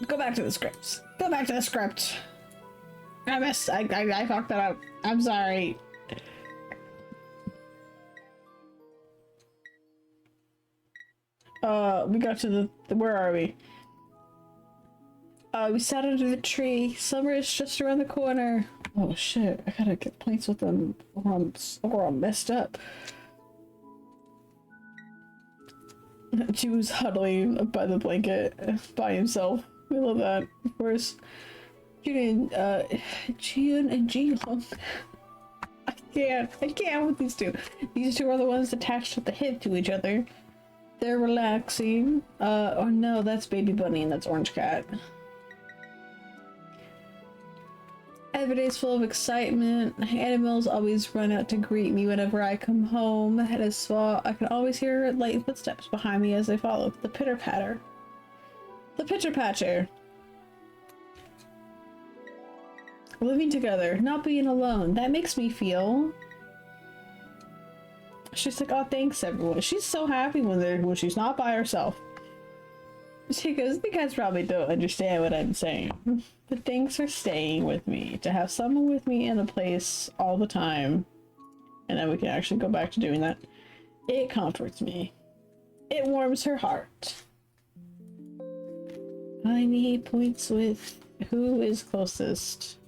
Go back to the scripts. Go back to the script. I missed. I fucked that up. I'm sorry. We got to the where are we? We sat under the tree. Summer is just around the corner. Oh shit, I gotta get points with them or I'm messed up. She was huddling by the blanket by himself. We love that, of course. Jun and Jiyoung. I can't with these two. These two are the ones attached at the hip to each other. They're relaxing. Oh no, that's Baby Bunny and that's Orange Cat. Every day's full of excitement. Animals always run out to greet me whenever I come home. The head is small. I can always hear light footsteps behind me as I follow. The pitter patter. The pitcher patcher. Living together, not being alone. That makes me feel. She's like, oh, thanks everyone. She's so happy when she's not by herself. She goes, you guys probably don't understand what I'm saying. But thanks for staying with me. To have someone with me in a place all the time. And then we can actually go back to doing that. It comforts me. It warms her heart. I need points with who is closest.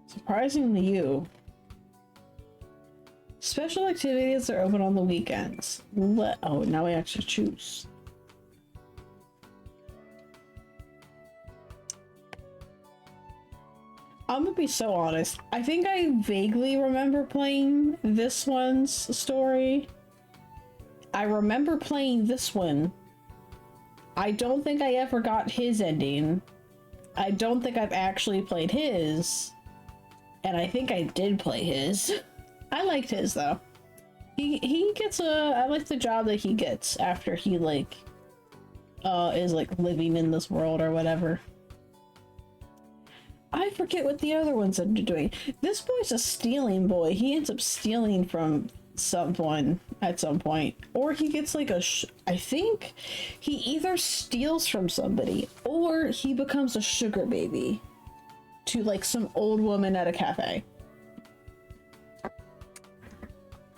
Surprisingly you. Special activities are open on the weekends. Oh, now we actually choose. I'm gonna be so honest. I think I vaguely remember playing this one's story. I remember playing this one. I don't think I ever got his ending. I don't think I've actually played his. And I think I did play his. I liked his though. He gets I like the job that he gets after he like is like living in this world or whatever. I forget what the other ones end up doing. This boy's a stealing boy. He ends up stealing from someone at some point, or he gets like I think he either steals from somebody or he becomes a sugar baby to like some old woman at a cafe.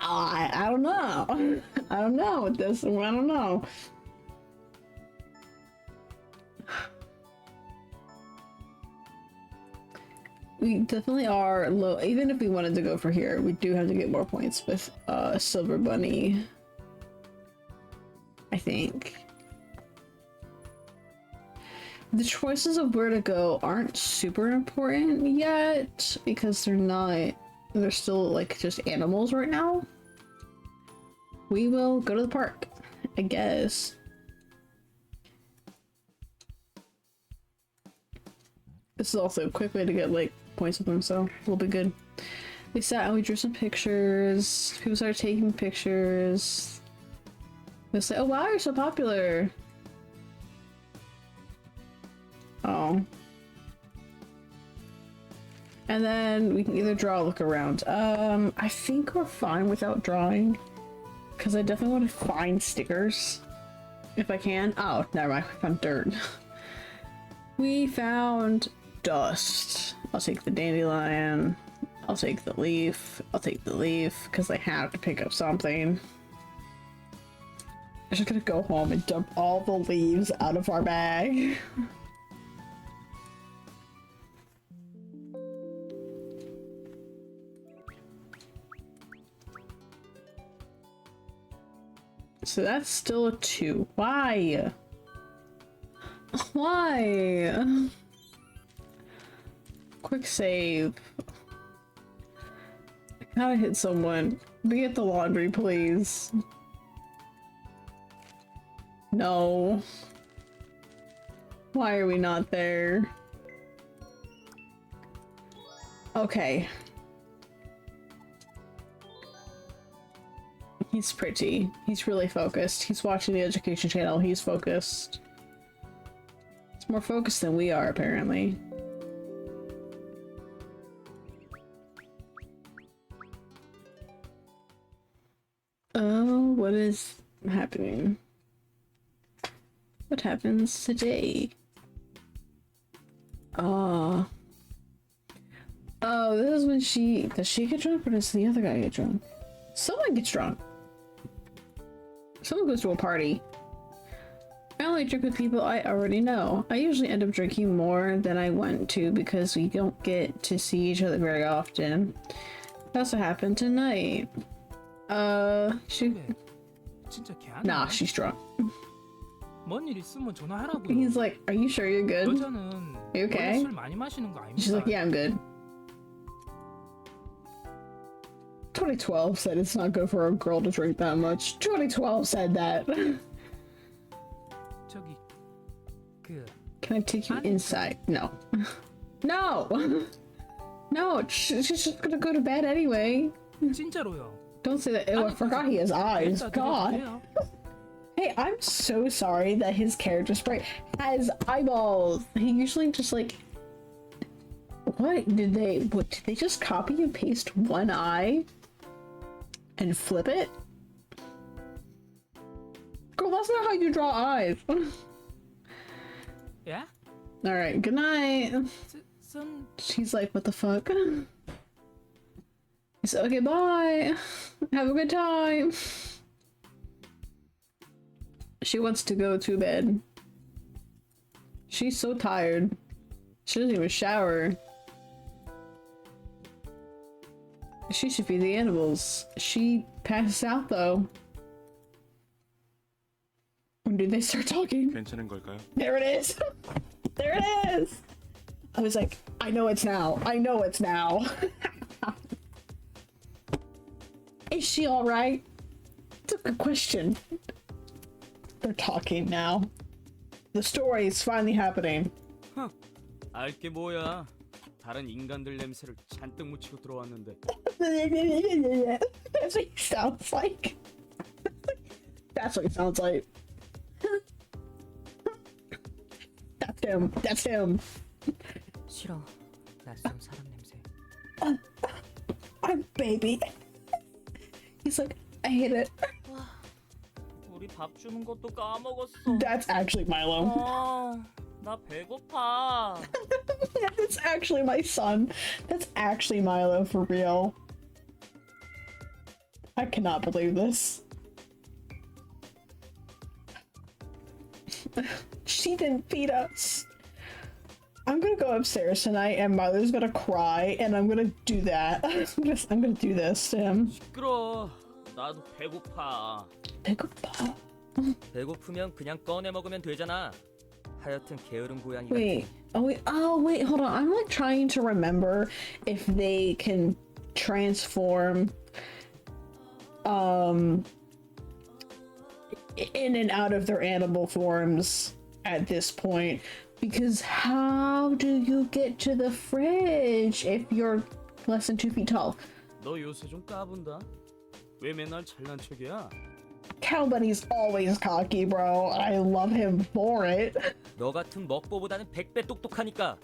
I don't know. I don't know with this one. I don't know. We definitely are low. Even if we wanted to go for here, we do have to get more points with Silver Bunny, I think. The choices of where to go aren't super important yet because they're still like just animals right now. We will go to the park, I guess. This is also a quick way to get like points with them, so we'll be good. We sat and we drew some pictures. People started taking pictures. They'll say, oh wow, you're so popular. Oh. And then we can either draw or look around. I think we're fine without drawing. Because I definitely want to find stickers. If I can. Oh, never mind. I found dirt. We found dust. I'll take the dandelion. I'll take the leaf. I'll take the leaf. Because I have to pick up something. I'm just gonna go home and dump all the leaves out of our bag. So that's still a 2. Why? Why? Quick save. I gotta hit someone. Be at the laundry, please. No. Why are we not there? Okay. He's pretty. He's really focused. He's watching the education channel. He's focused. He's more focused than we are, apparently. Oh, what is happening? What happens today? Oh. Oh, this is when does she get drunk or does the other guy get drunk? Someone gets drunk. Someone goes to a party. Apparently only drink with people I already know. I usually end up drinking more than I want to because we don't get to see each other very often. That also happened tonight. She... 그래, 진짜 걔 아니야? Nah, she's drunk. 뭔일 있으면 전화하라고. He's like, are you sure you're good? 여자는 You okay? 원래 술 많이 마시는 거 아닙니까? She's like, yeah, I'm good. 2012 said it's not good for a girl to drink that much. 2012 said that. 저기 그 Can I take you inside? No. No! No, she's just gonna go to bed anyway. 진짜로요. Don't say that. Oh, I forgot he has eyes. God. Hey, I'm so sorry that his character sprite has eyeballs. He usually just like... What did they just copy and paste one eye? And flip it? Girl, that's not how you draw eyes. Yeah? Alright, good night. Son. She's like, what the fuck? He said, okay, bye. Have a good time. She wants to go to bed. She's so tired. She doesn't even shower. She should feed the animals. She passes out though. When did they start talking? 괜찮은 걸까요? There it is. There it is. I was like, I know it's now. I know it's now. Is she all right? It's a good question. They're talking now. The story is finally happening. 알게 뭐야. 다른 인간들 냄새를 잔뜩 묻히고 들어왔는데. That's what he sounds like. That's what he sounds like. That's him. That's him. 싫어. 낯선 사람 냄새. I'm baby. He's like, I hate it. 우리 밥 주는 것도 까먹었어. That's actually Milo. 나 배고파. That's actually my son. That's actually Milo for real. I cannot believe this. She didn't feed us. I'm gonna go upstairs tonight and Milo's gonna cry and I'm gonna do that. I'm gonna do this to him. 시끄러. 나도 배고파. 배고파. 배고프면 그냥 꺼내 먹으면 되잖아. 하여튼 게으른 고양이. Wait. Wait, hold on. I'm like trying to remember if they can transform in and out of their animal forms at this point, because how do you get to the fridge if you're less than 2 feet tall? 너 요새 좀 까분다. 왜 맨날 잘난 척이야? Cow Bunny's always cocky, bro. I love him for it. 너 같은 먹보보다는 100배 똑똑하니까.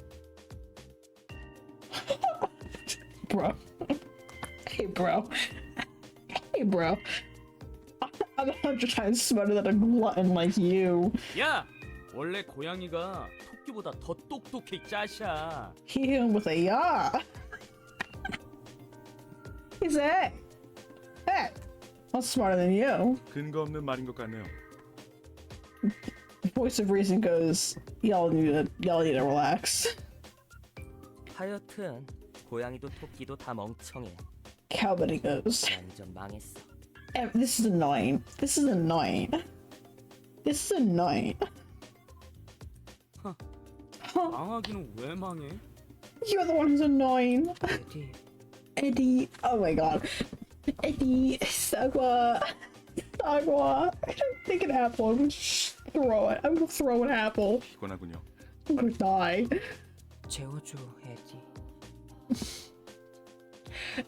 Bro. Hey, bro. Hey, bro. I'm 100 times smarter than a glutton like you. 야, 원래 고양이가 토끼보다 더 똑똑해 짜샤. He hit him with a yaw. He said, hey, I'm smarter than you. 근거 없는 말인 것 같네요. Voice of reason goes, y'all need to relax. 하여튼 고양이도 토끼도 다 멍청해. Cow Bunny goes, 완전 망했어. This is annoying. This is annoying. This is annoying. 망하기는 왜 망해? You're the one who's annoying. 에디. Eddie. Oh my god. Eddie. Sagwa. Sagwa. I don't think an apple. I'm gonna throw it. I'm gonna throw an apple. 피곤하군요. I'm gonna die. 재워줘 에디.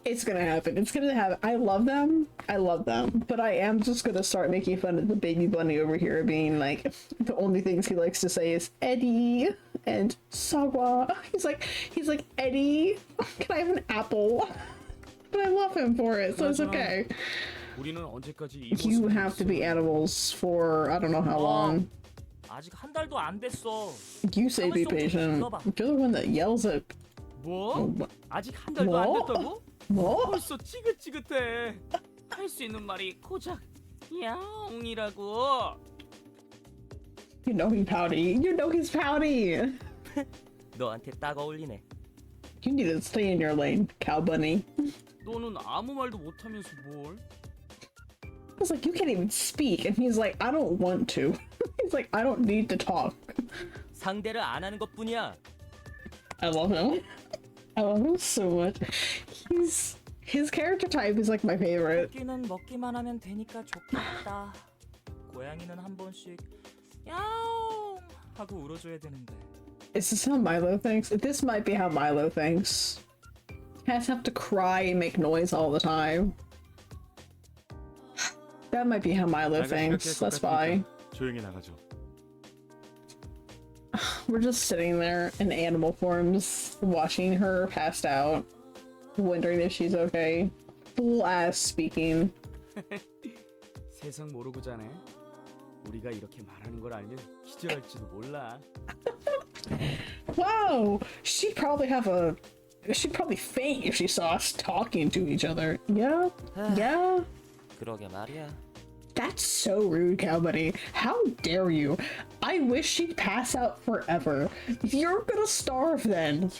It's gonna happen. It's gonna happen. I love them. I love them. But I am just gonna start making fun of the baby bunny over here being like, the only things he likes to say is Eddie and Sagwa. He's like, Eddie, can I have an apple? But I love him for it, so it's okay. 우리는 언제까지 이 You 모습을 have to be 있어? animals for I don't know how long. 아직 한 달도 안 됐어. You say be patient. You're the one that yells at. 뭐? 아직 한 달도 안 뭐? 됐다고? What? 벌써 지긋지긋해. 할 수 있는 말이 고작 야옹이라고. You know he's pouty. You know he's pouty. 너한테 딱 어울리네. You need to stay in your lane, cow bunny. 너는 아무 말도 못하면서 뭘? I was like, you can't even speak, and he's like, I don't want to. He's like, I don't need to talk. 상대를 안 하는 것뿐이야. I love him. I love him so much. His character type is like my favorite. 토끼는 먹기만 하면 되니까 좋겠다. 고양이는 한 번씩 야옹 하고 울어줘야 되는데. Is this how Milo thinks? This might be how Milo thinks. Cats have to cry and make noise all the time. That might be how Milo thinks. That's why. 조용히 나가죠. We're just sitting there in animal forms, watching her passed out, wondering if she's okay. Full ass speaking. 세상 모르고 자네. 우리가 이렇게 말하는 걸 알면 기절할지도 몰라. Wow! She'd probably faint if she saw us talking to each other. Yeah? Yeah? 그러게 말이야. That's so rude, Cowbunny. How dare you? I wish she'd pass out forever. You're gonna starve then.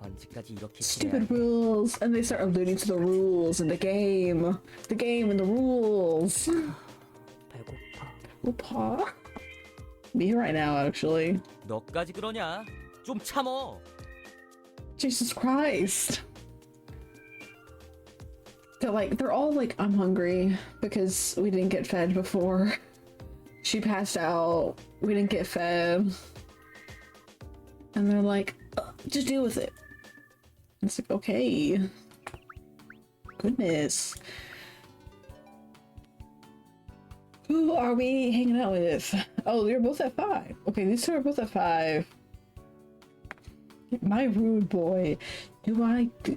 언제까지 이렇게 Stupid rules. And they start alluding to the rules in the game. The game and the rules. 배고파. Opa. Me right now, actually. 너까지 그러냐? 좀 참어. Jesus Christ. They're all like, I'm hungry because we didn't get fed before. She passed out. We didn't get fed. And they're like, just deal with it. It's like, okay. Goodness. Who are we hanging out with? Oh, you're both at 5. Okay, these two are both at 5. My rude boy.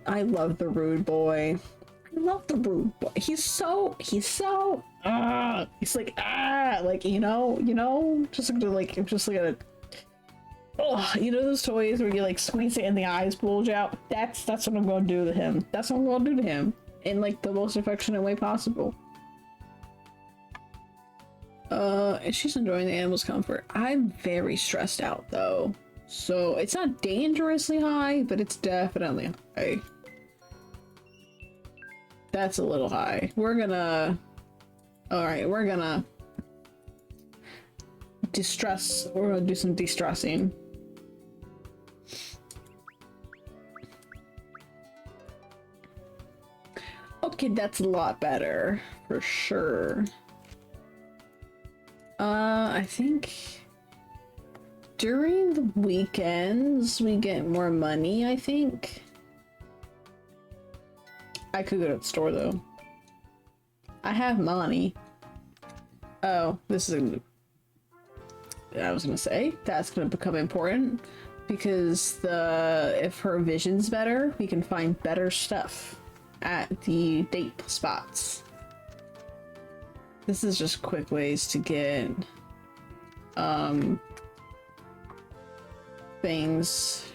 I love the rude boy. I love the rude boy. He's so he's like like you know just like a you know those toys where you like squeeze it and the eyes bulge out. That's what I'm gonna do to him. That's what I'm gonna do to him in like the most affectionate way possible. And she's enjoying the animal's comfort. I'm very stressed out though, so it's not dangerously high, but it's definitely high. That's a little high. We're gonna distress. We're gonna do some de-stressing. Okay, that's a lot better for sure. I think during the weekends we get more money, I think. I could go to the store though. I have money. Oh, this is I was gonna say that's gonna become important because if her vision's better, we can find better stuff at the date spots. This is just quick ways to get things.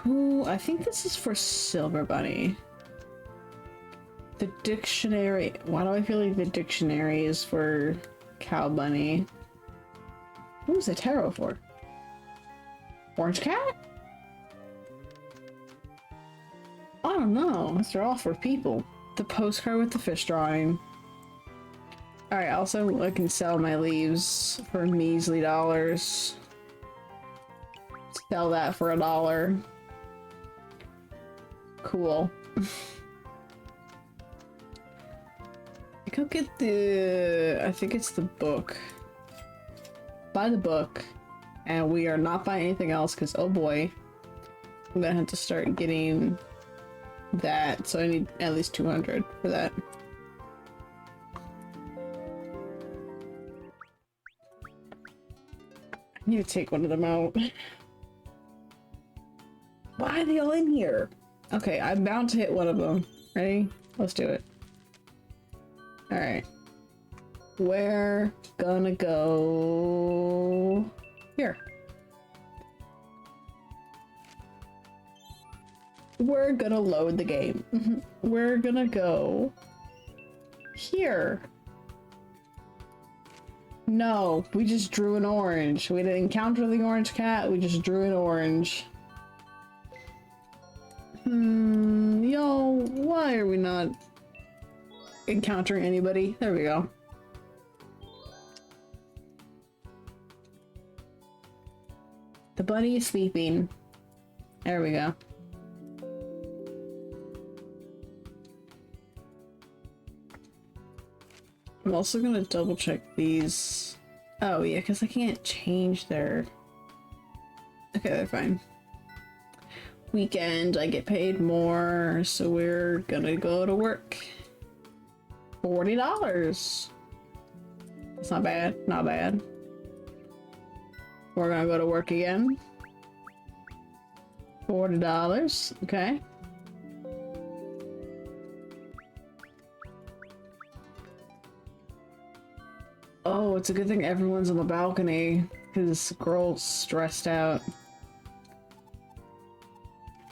Ooh, I think this is for Silver Bunny. The dictionary. Why do I feel like the dictionary is for Cow Bunny? Who's the tarot for? Orange Cat? I don't know. They're all for people. The postcard with the fish drawing. Alright, also I can sell my leaves for measly dollars. Sell that for $1. Cool. Go get I think it's the book. Buy the book. And we are not buying anything else because, oh boy. I'm gonna have to start getting that. So I need at least 200 for that. I need to take one of them out. Why are they all in here? Okay, I'm bound to hit one of them. Ready? Let's do it. Alright. We're gonna go here. We're gonna load the game. We're gonna go here. No, we just drew an orange. We didn't encounter the orange cat, we just drew an orange. Yo, why are we not encountering anybody? There we go. The bunny is sleeping. There we go. I'm also gonna double check these. Oh yeah, because I can't change their... Okay, they're fine. Weekend, I get paid more, so we're gonna go to work. $40. It's not bad, not bad. We're gonna go to work again. $40, okay. Oh, it's a good thing everyone's on the balcony, because this girl's stressed out.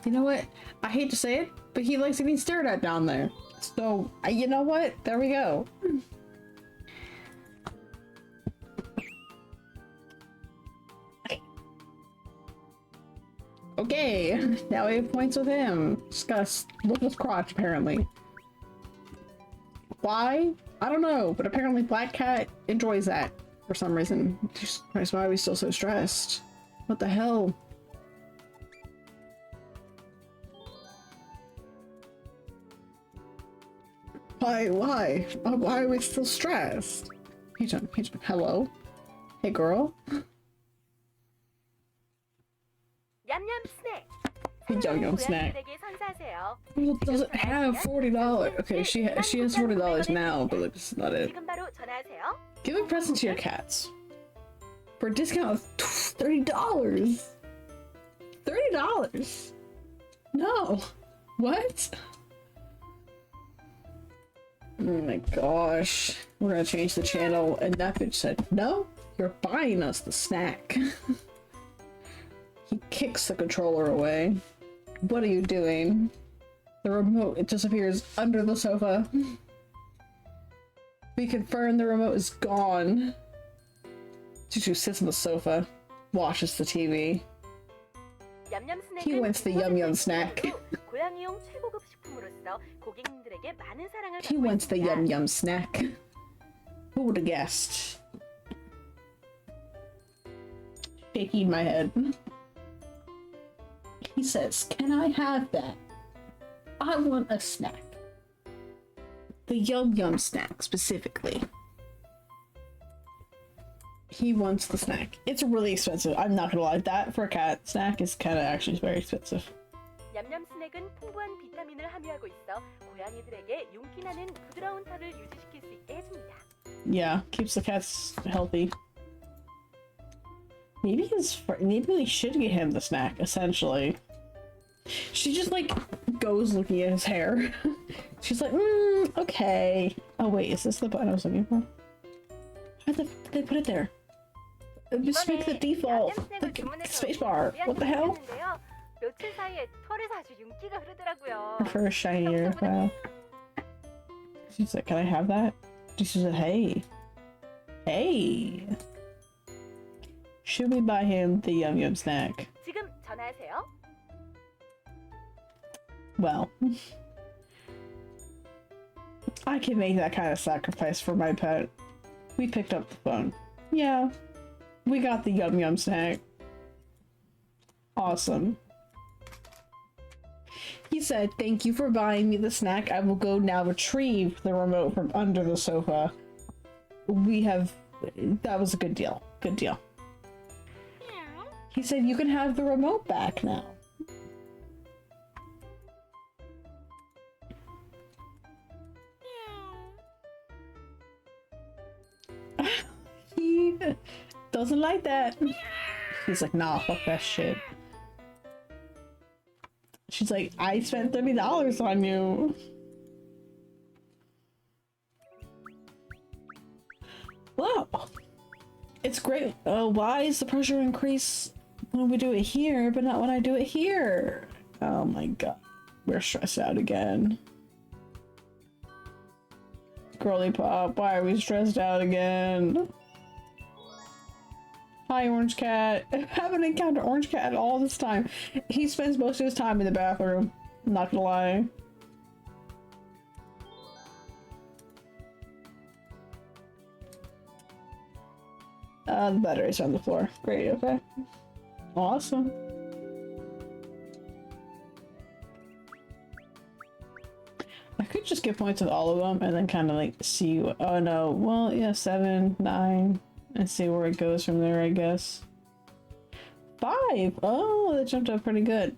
You know what? I hate to say it, but he likes getting stared at down there. So, you know what? There we go. Okay, now we have points with him. Just gotta look at his crotch, apparently. Why? I don't know, but apparently Black Cat enjoys that for some reason. That's why are we still so stressed? What the hell? Why? Why are we still stressed? Hello? Hey girl? 얌얌 스낵. Yum snack. 고양이들에게 선사하세요. Well, doesn't have $40. Okay, she has $40 now, but like, that's not it. 지금 바로 전화하세요. Give a present to your cats. For a discount of $30. $30? No. What? Oh my gosh. We're gonna change the channel, and that bitch said, no, you're buying us the snack. He kicks the controller away. What are you doing? The remote, it disappears under the sofa. We confirm the remote is gone. Juju sits on the sofa, watches the TV. 얌얌 He wants the yum yum snack. 고양이용 최고급 식품으로서 고객님들에게 많은 사랑을 He 받고 wants the 있습니다. yum yum snack. Who would have guessed? Shaking my head. He says, can I have that? I want a snack. The yum yum snack, specifically. He wants the snack. It's really expensive. I'm not gonna lie. That for a cat snack is kind of actually very expensive. 얌얌 스낵은 풍부한 비타민을 함유하고 있어 고양이들에게 윤기나는 부드러운 털을 유지시킬 수 있게 해줍니다. Yeah, keeps the cats healthy. Maybe maybe we should get him the snack, essentially. She just like goes looking at his hair. She's like, okay. Oh wait, is this the button I was looking for? How the fuck did they put it there? Just make the default like spacebar. What the hell? 며칠 사이에 털에서 아주 윤기가 흐르더라고요. For a shinier. Wow. She's like, can I have that? She said, hey. Hey. Should we buy him the yum yum snack? 지금 전화하세요. Well, I can make that kind of sacrifice for my pet. We picked up the phone. Yeah, we got the yum yum snack. Awesome. He said, thank you for buying me the snack. I will go now retrieve the remote from under the sofa. That was a good deal. Good deal. He said, you can have the remote back now. He doesn't like that. He's like, nah, fuck that shit. She's like, I spent $30 on you. Wow. It's great. Why is the pressure increase when we do it here, but not when I do it here? Oh my god. We're stressed out again. Girly Pop, why are we stressed out again? Hi, Orange Cat. I haven't encountered Orange Cat all this time. He spends most of his time in the bathroom. I'm not gonna lie. The battery's on the floor. Great, okay. Awesome. I could just get points with all of them and then kind of like see what, oh no, well, yeah, 7, 9, and see where it goes from there, I guess. 5! Oh, that jumped up pretty good.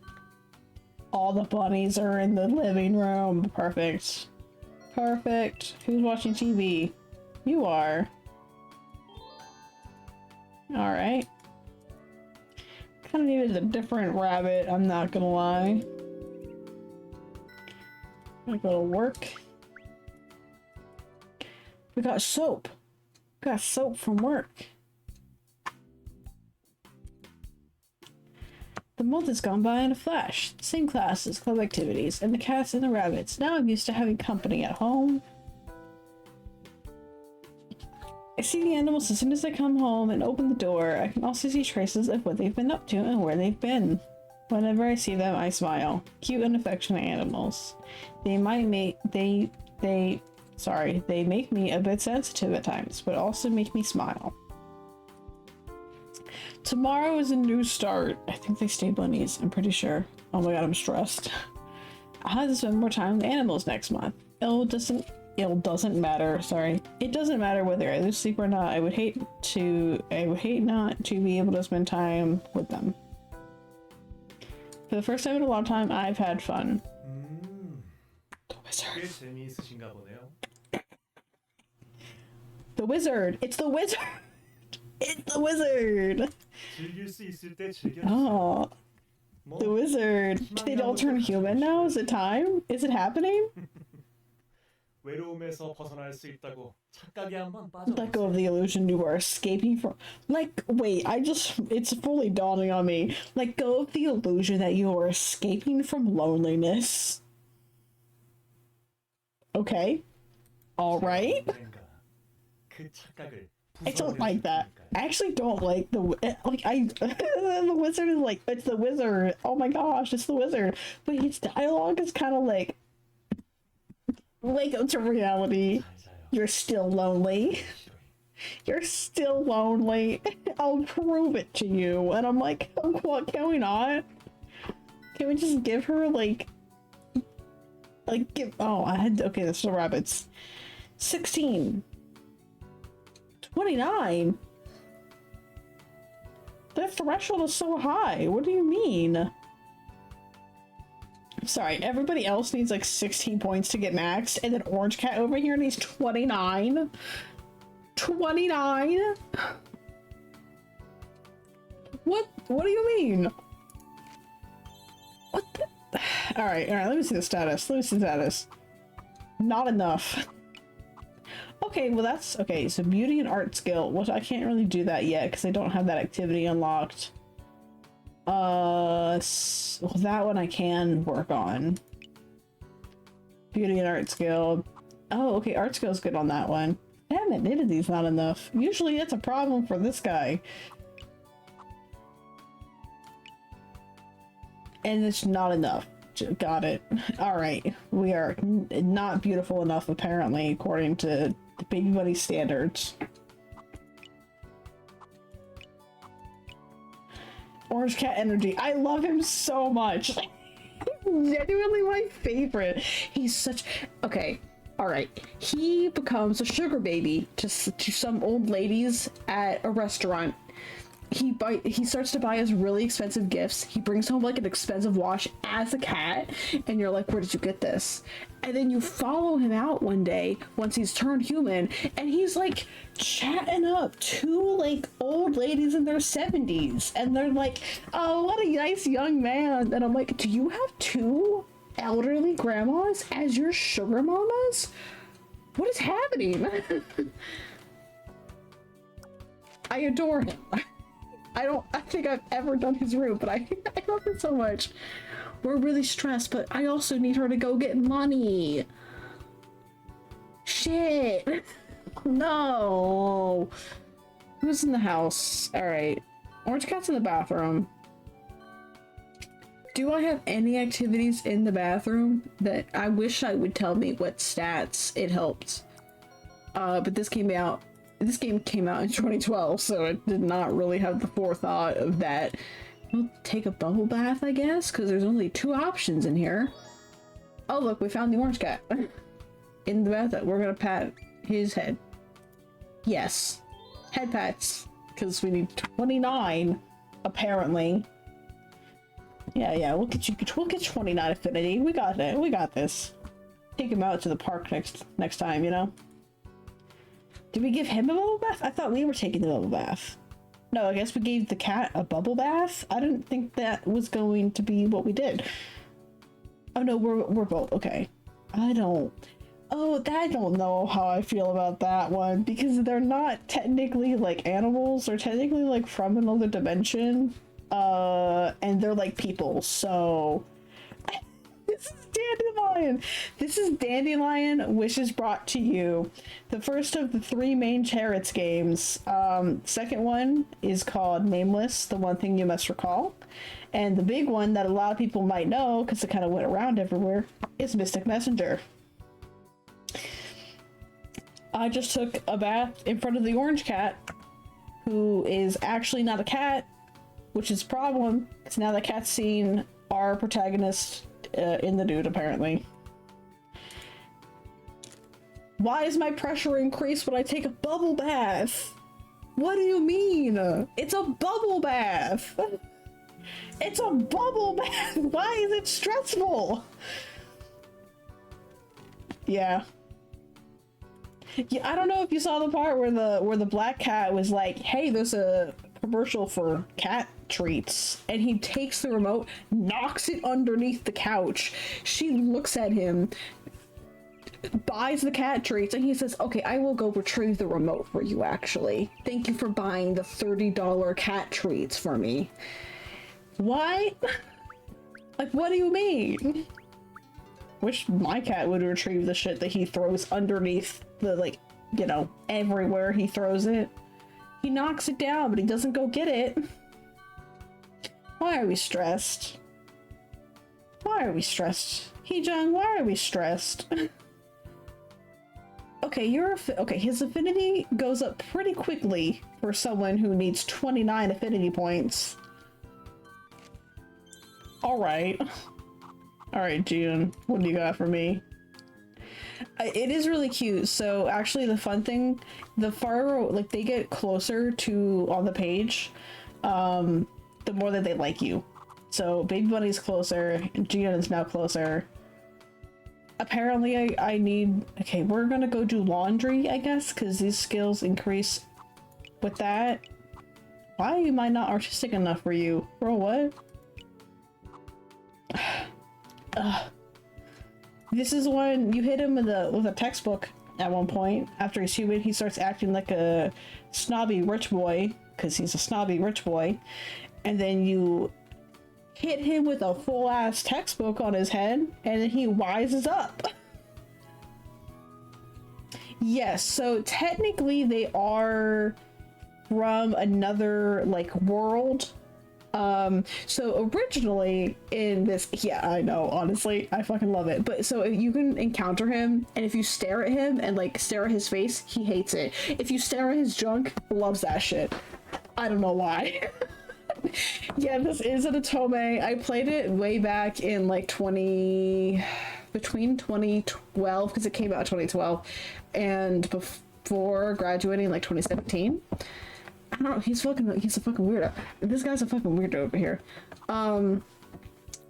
All the bunnies are in the living room. Perfect. Perfect. Who's watching TV? You are. Alright. Kind of needed a different rabbit, I'm not gonna lie. I'm gonna go to work. We got soap. We got soap from work. The month has gone by in a flash. Same classes, club activities, and the cats and the rabbits. Now I'm used to having company at home. I see the animals as soon as I come home and open the door. I can also see traces of what they've been up to and where they've been. Whenever I see them, I smile. Cute and affectionate animals. They make me a bit sensitive at times, but also make me smile. Tomorrow is a new start. I think they stay bunnies, I'm pretty sure. Oh my god, I'm stressed. I'll have to spend more time with animals next month. It doesn't matter, sorry. It doesn't matter whether I lose sleep or not. I would hate not to be able to spend time with them. For the first time in a long time, I've had fun. The wizard. 재미있으신가 보네요. The wizard! It's the wizard! It's the wizard! 즐길 수 있을 때 즐겨주세요. Oh, 뭐, the wizard. Did they all turn human now? Is it time? Is it happening? 외로움에서 벗어날 수 있다고 착각에 한번 Let go 빠져보세요. of the illusion you are escaping from. Like, wait, it's fully dawning on me. Let go of the illusion that you are escaping from loneliness. Okay. Alright. 언젠가 그 착각을 I don't like that. 부숴낼 수 I actually don't like the the wizard is like, it's the wizard. Oh my gosh, it's the wizard. But his dialogue is kind of like, wake up to reality. 잘 자요. You're still lonely. You're still lonely. I'll prove it to you. And I'm like, what? Can we not? Can we just give her okay, that's the rabbits. 16. 29. The threshold is so high. What do you mean? Sorry, everybody else needs like 16 points to get maxed, and then Orange Cat over here needs 29. 29? What do you mean? What the? Alright, let me see the status. Not enough. Okay, well that's okay. So beauty and art skill, which I can't really do that yet because I don't have that activity unlocked. Well, that one I can work on. Beauty and art skill. Oh, okay, art skill is good on that one. Damn it, nidity's not enough. Usually it's a problem for this guy. And it's not enough. Got it. Alright, we are not beautiful enough apparently, according to the Baby Bunny standards. Orange Cat energy. I love him so much. Genuinely my favorite. He's such... Okay, alright. He becomes a sugar baby to some old ladies at a restaurant. He starts to buy us really expensive gifts. He brings home like an expensive watch as a cat, and you're like, where did you get this? And then you follow him out one day once he's turned human, and he's like chatting up two like old ladies in their 70s, and they're like, oh, what a nice young man. And I'm like, do you have two elderly grandmas as your sugar mamas? What is happening? I adore him. I think I've ever done his room, but I love it so much. We're really stressed, but I also need her to go get money. Shit. No. Who's in the house? Alright. Orange Cat's in the bathroom. Do I have any activities in the bathroom that I wish I would tell me what stats it helped? But this game came out in 2012, so it did not really have the forethought of that. We'll take a bubble bath, I guess, because there's only 2 options in here. Oh look, we found the orange cat. In the bathtub. We're gonna pat his head. Yes. Head pats. Because we need 29, apparently. Yeah, we'll get 29 affinity. We got it. We got this. Take him out to the park next time, you know? Did we give him a bubble bath? I thought we were taking the bubble bath. No, I guess we gave the cat a bubble bath? I didn't think that was going to be what we did. Oh no, we're both okay. I don't know how I feel about that one, because they're not technically like animals, they're technically like from another dimension. And they're like people, so this is Dandelion. This is Dandelion Wishes Brought to You. The first of the 3 main Chariots games. Second one is called Nameless, The One Thing You Must Recall. And the big one that a lot of people might know, because it kind of went around everywhere, is Mystic Messenger. I just took a bath in front of the orange cat, who is actually not a cat, which is a problem, because now the cat's seen our protagonist in the dude, apparently. Why is my pressure increased when I take a bubble bath? What do you mean? It's a bubble bath! It's a bubble bath! Why is it stressful? Yeah. I don't know if you saw the part where the black cat was like, hey, there's a commercial for cat treats, and he takes the remote, knocks it underneath the couch. She looks at him, buys the cat treats, and he says, okay, I will go retrieve the remote for you, actually. Thank you for buying the $30 cat treats for me. Why? Like, what do you mean? Wish my cat would retrieve the shit that he throws underneath the, like, you know, everywhere he throws it. He knocks it down, but he doesn't go get it. Why are we stressed? Why are we stressed? Hee-jung, why are we stressed? Okay, okay, his affinity goes up pretty quickly for someone who needs 29 affinity points. Alright. Alright, June, what do you got for me? It is really cute. So actually the fun thing, the farther like they get closer to on the page, the more that they like you. So Baby Bunny's closer, June is now closer. Apparently I need, okay, we're gonna go do laundry, I guess, because these skills increase with that. Why am I not artistic enough for you? Bro, what? This is when you hit him with a textbook at one point. After he's human, he starts acting like a snobby rich boy, because he's a snobby rich boy. And then you hit him with a full-ass textbook on his head, and then he wises up. Yes, so technically they are from another, like, world. So originally in this, yeah, I know, honestly, I fucking love it. But so you can encounter him, and if you stare at him and like stare at his face, he hates it. If you stare at his junk, loves that shit. I don't know why. Yeah, this is an Otome. I played it way back in like between 2012, because it came out in 2012, and before graduating like 2017. I don't know, he's a fucking weirdo. This guy's a fucking weirdo over here.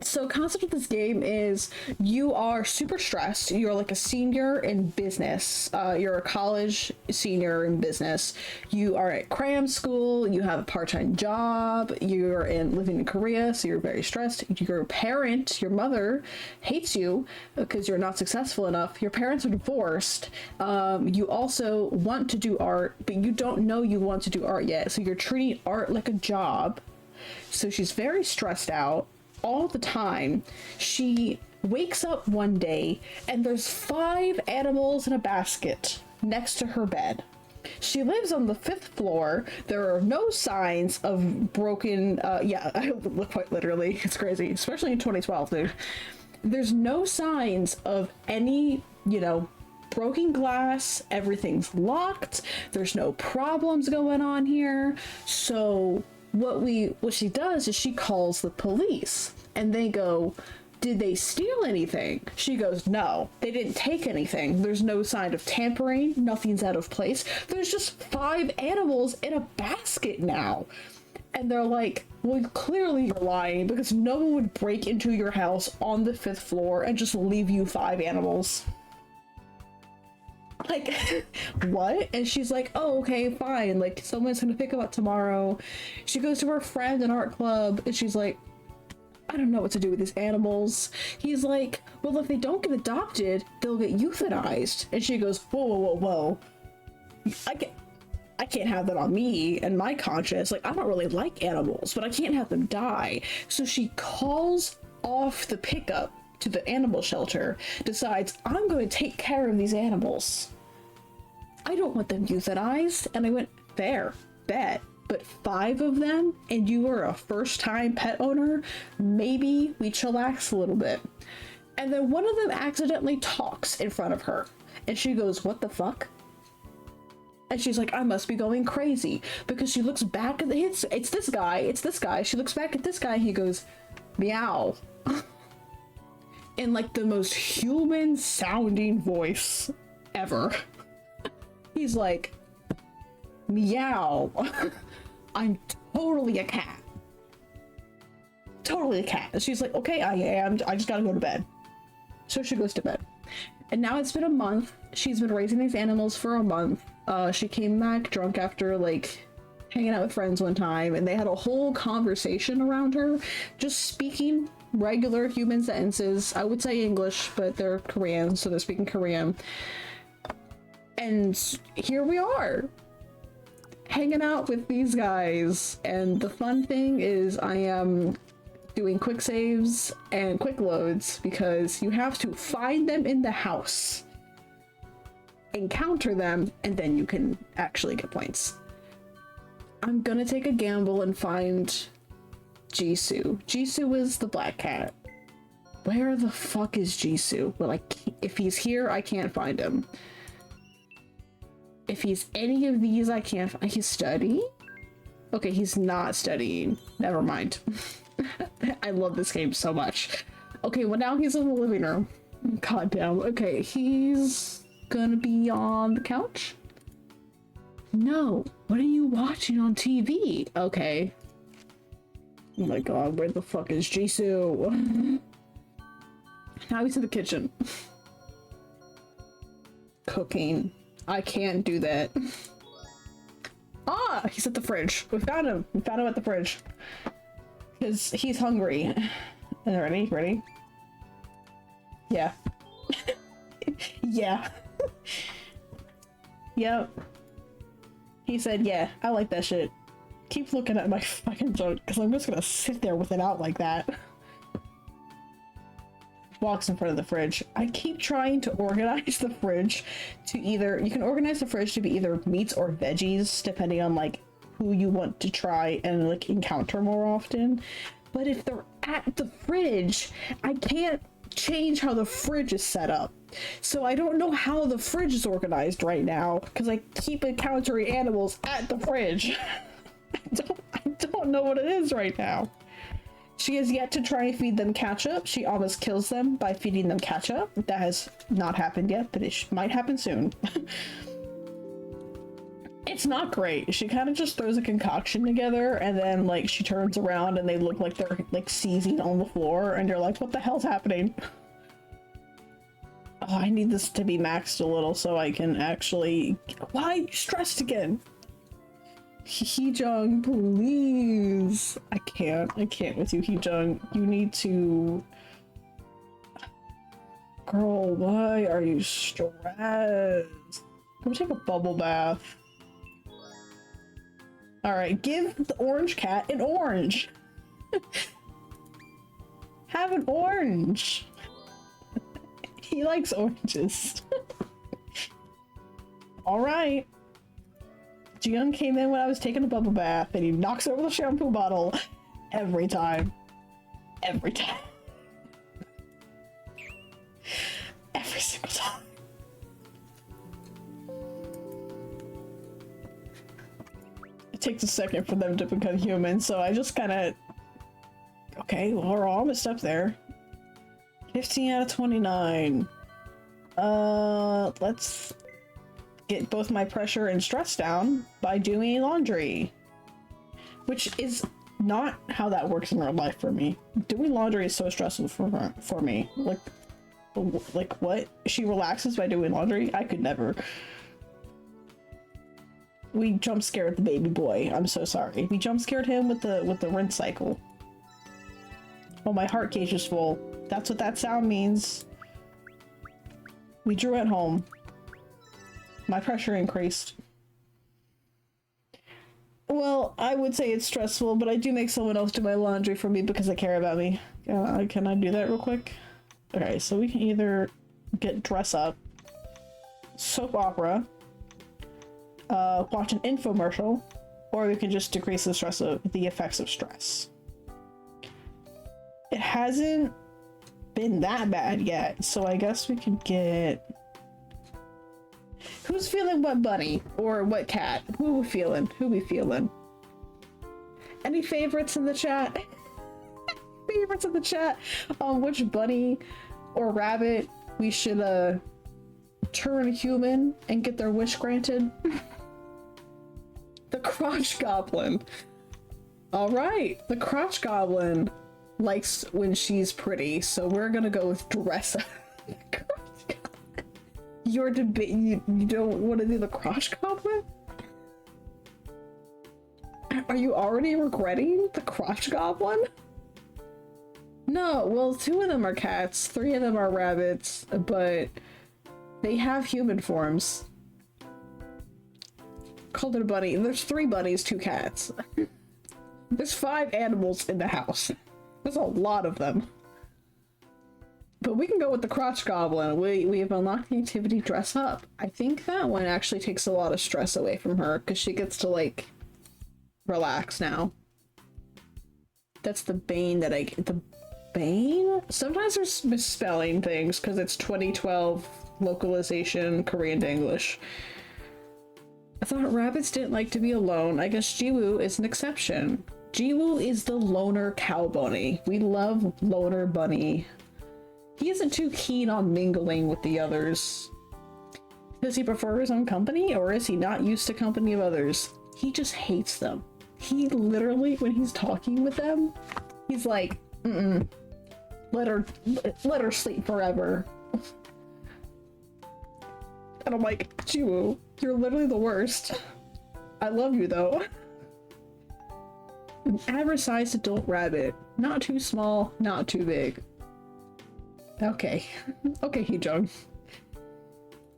So concept of this game is you are super stressed. You're like a senior in business. You're a college senior in business. You are at cram school. You have a part-time job. You're living in Korea, so you're very stressed. Your parent, your mother, hates you because you're not successful enough. Your parents are divorced. You also want to do art, but you don't know you want to do art yet. So you're treating art like a job. So she's very stressed out all the time. She wakes up one day and there's 5 animals in a basket next to her bed. She lives on the 5th floor. There are no signs of broken, yeah, quite literally, it's crazy, especially in 2012, dude. There's no signs of any, you know, broken glass. Everything's locked. There's no problems going on here. So what she does is she calls the police, and they go, did they steal anything? She goes, no, they didn't take anything. There's no sign of tampering. Nothing's out of place. There's just 5 animals in a basket now. And they're like, well, clearly you're lying, because no one would break into your house on the 5th floor and just leave you 5 animals. Like, what? And she's like, oh, okay, fine. Like, someone's gonna pick them up tomorrow. She goes to her friend in art club, and she's like, I don't know what to do with these animals. He's like, well, if they don't get adopted, they'll get euthanized. And she goes, whoa, whoa, whoa, whoa. I can't have that on me and my conscience. Like, I don't really like animals, but I can't have them die. So she calls off the pickup to the animal shelter, decides, I'm going to take care of these animals. I don't want them euthanized. And I went, fair, bet. But 5 of them, and you were a first-time pet owner, maybe we chillax a little bit. And then one of them accidentally talks in front of her. And she goes, what the fuck? And she's like, I must be going crazy. Because she looks back at it's this guy. She looks back at this guy, and he goes, meow. In like the most human-sounding voice ever. He's like, meow. I'm totally a cat. Totally a cat. And she's like, okay, I am. I just gotta go to bed. So she goes to bed. And now it's been a month. She's been raising these animals for a month. She came back drunk after, like, hanging out with friends one time, and they had a whole conversation around her, just speaking regular human sentences. I would say English, but they're Korean, so they're speaking Korean. And here we are, hanging out with these guys, and the fun thing is I am doing quick saves and quick loads, because you have to find them in the house, encounter them, and then you can actually get points. I'm gonna take a gamble and find Jisoo. Jisoo is the black cat. Where the fuck is Jisoo? Well, if he's here, I can't find him. If he's any of these, I can't find. He's studying? Okay, he's not studying. Never mind. I love this game so much. Okay, well now he's in the living room. God damn. Okay, he's gonna be on the couch? No. What are you watching on TV? Okay. Oh my god, where the fuck is Jisoo? Now he's in the kitchen. Cooking. I can't do that. Ah! He's at the fridge. We found him. We found him at the fridge. Because he's hungry. And ready? Ready? Yeah. Yeah. Yep. He said, yeah, I like that shit. Keep looking at my fucking junk, because I'm just gonna sit there with it out like that. Walks in front of the fridge. I keep trying to organize the fridge to either, you can organize the fridge to be either meats or veggies, depending on like who you want to try and like encounter more often. But if they're at the fridge, I can't change how the fridge is set up. So I don't know how the fridge is organized right now, because I keep encountering animals at the fridge. I don't know what it is right now. She has yet to try and feed them ketchup. She almost kills them by feeding them ketchup. That has not happened yet, but it might happen soon. It's not great. She kind of just throws a concoction together, and then like she turns around and they look like they're like seizing on the floor, and you're like, what the hell's happening? Oh, I need this to be maxed a little so I can actually... Why are you stressed again? Heejung, please. I can't with you, Heejung. You need to... Girl, why are you stressed? Go take a bubble bath. Alright, give the orange cat an orange. Have an orange. He likes oranges. Alright. Jiyoung came in when I was taking a bubble bath, and he knocks over the shampoo bottle every time. Every time. Every single time. It takes a second for them to become human, so I just kind of... Okay, well, we're almost up there. 15 out of 29. Let's get both my pressure and stress down by doing laundry. Which is not how that works in real life for me. Doing laundry is so stressful for me. Like what? She relaxes by doing laundry? I could never. We jump scared the baby boy. I'm so sorry. We jump scared him with the rinse cycle. Oh, my heart gauge is full. That's what that sound means. We drew at home. My pressure increased. Well, I would say it's stressful, but I do make someone else do my laundry for me because they care about me. Can I do that real quick? Okay, so we can either get dress up, soap opera, watch an infomercial, or we can just decrease the effects of stress. It hasn't been that bad yet, so I guess we could get... Who's feeling what bunny? Or what cat? Who we feeling? Who we feeling? Any favorites in the chat? Favorites in the chat on which bunny or rabbit we should turn human and get their wish granted? The crotch goblin. Alright, the crotch goblin likes when she's pretty, so we're gonna go with dress up. Your debate, you don't want to do the crotch goblin? Are you already regretting the crotch goblin? No, well, 2 of them are cats, 3 of them are rabbits, but they have human forms. Called it a bunny. There's 3 bunnies, 2 cats. There's 5 animals in the house. There's a lot of them. But we can go with the crotch goblin. We have unlocked the activity dress up. I think that one actually takes a lot of stress away from her because she gets to like relax now. That's the bane that I get. The bane? Sometimes there's misspelling things because it's 2012 localization Korean to English. I thought rabbits didn't like to be alone. I guess Jiwoo is an exception. Jiwoo is the loner cow bunny. We love loner bunny. He isn't too keen on mingling with the others. Does he prefer his own company, or is he not used to company of others? He just hates them. He literally, when he's talking with them, he's like, let her sleep forever. And I'm like, Jiwoo, you're literally the worst. I love you though. An average-sized adult rabbit. Not too small, not too big. Okay. Okay, Heejung.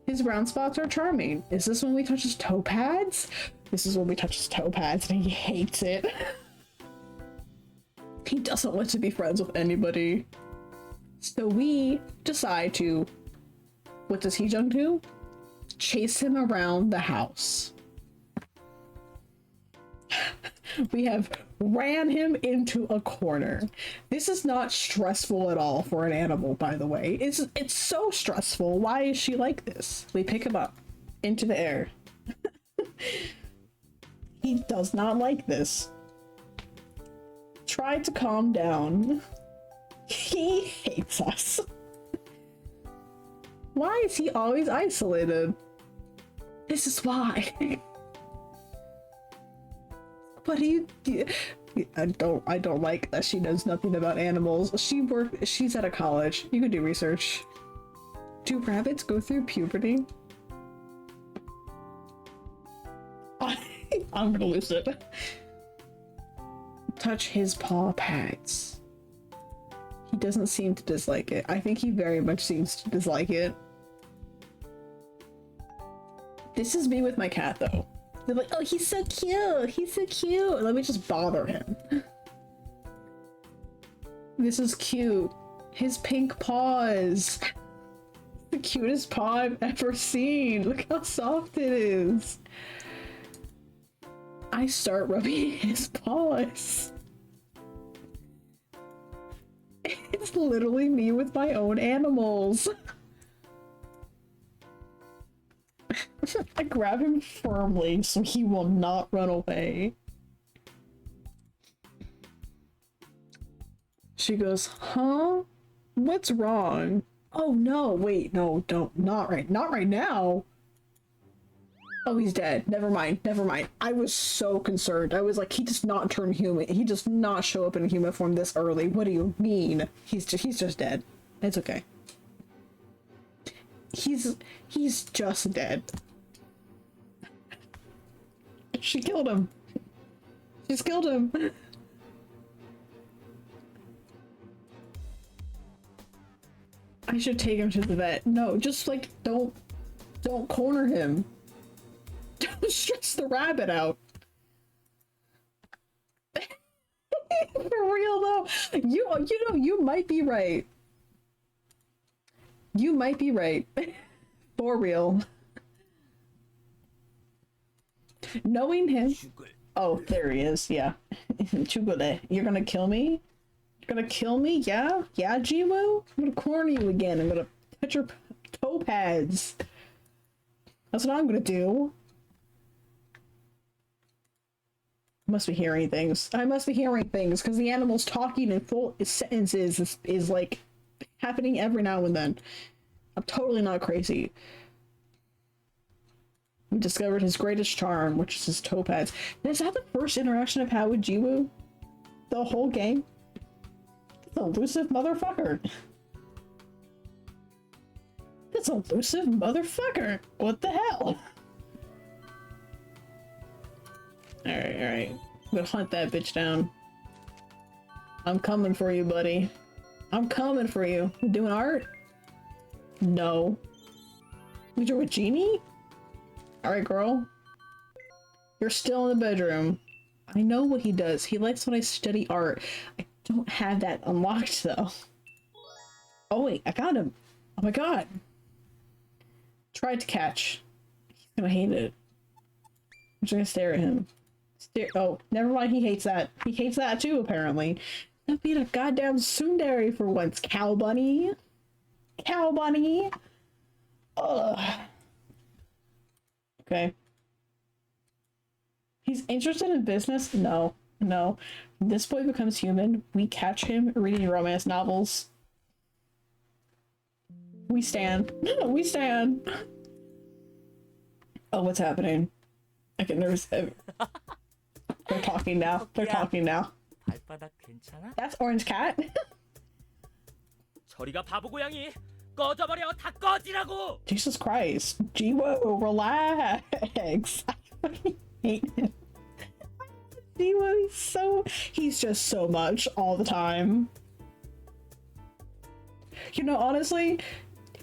His brown spots are charming. Is this when we touch his toe pads? This is when we touch his toe pads and he hates it. He doesn't want to be friends with anybody. So we decide to... What does Heejung do? Chase him around the house. We have ran him into a corner. This is not stressful at all for an animal, by the way. It's so stressful. Why is she like this? We pick him up into the air. He does not like this. Try to calm down. He hates us. Why is he always isolated? This is why. What do you do? I don't like that she knows nothing about animals. She's at a college. You could do research. Do rabbits go through puberty? I'm gonna lose it. Touch his paw pads. He doesn't seem to dislike it. I think he very much seems to dislike it. This is me with my cat though. They're like, oh, he's so cute. He's so cute. Let me just bother him. This is cute. His pink paws. The cutest paw I've ever seen. Look how soft it is. I start rubbing his paws. It's literally me with my own animals. I grab him firmly so he will not run away. She goes, huh? What's wrong? Oh no, wait, no, don't, not right now. Oh, he's dead. Never mind. I was so concerned. I was like, he does not turn human. He does not show up in human form this early. What do you mean? He's just dead. It's okay. He's just dead. She killed him. She's killed him. I should take him to the vet. No, just like don't corner him. Don't stress the rabbit out. For real though, you know you might be right. You might be right. For real. Knowing him. Oh, there he is. Yeah. Chugule, you're gonna kill me? You're gonna kill me? Yeah? Yeah, Jiwoo? I'm gonna corner you again. I'm gonna touch your toe pads. That's what I'm gonna do. Must be hearing things. I must be hearing things because the animal's talking in full sentences is like happening every now and then. I'm totally not crazy. We discovered his greatest charm, which is his toe pads. Is that the first interaction I've had with Jiwoo? The whole game? This elusive motherfucker. This elusive motherfucker. What the hell? Alright. I'm gonna hunt that bitch down. I'm coming for you, buddy. I'm coming for you. You doing art? No. We drew a genie? Alright, girl. You're still in the bedroom. I know what he does. He likes when I study art. I don't have that unlocked, though. Oh, wait. I got him. Oh my god. Tried to catch. He's gonna hate it. I'm just gonna stare at him. Oh, never mind. He hates that. He hates that, too, apparently. Not being a goddamn tsundere for once, cow bunny. Cow bunny. Ugh. Okay. He's interested in business? No. No. When this boy becomes human, we catch him reading romance novels. We stand. We stand. Oh, what's happening? I get nervous. They're talking now. They're talking now. 발바닥 괜찮아? That's Orange Cat. 저리가 바보 고양이. 꺼져버려. 다 꺼지라고. Jesus Christ. Jiwoo, relax. I fucking hate him. Jiwoo, he's just so much all the time. You know, honestly,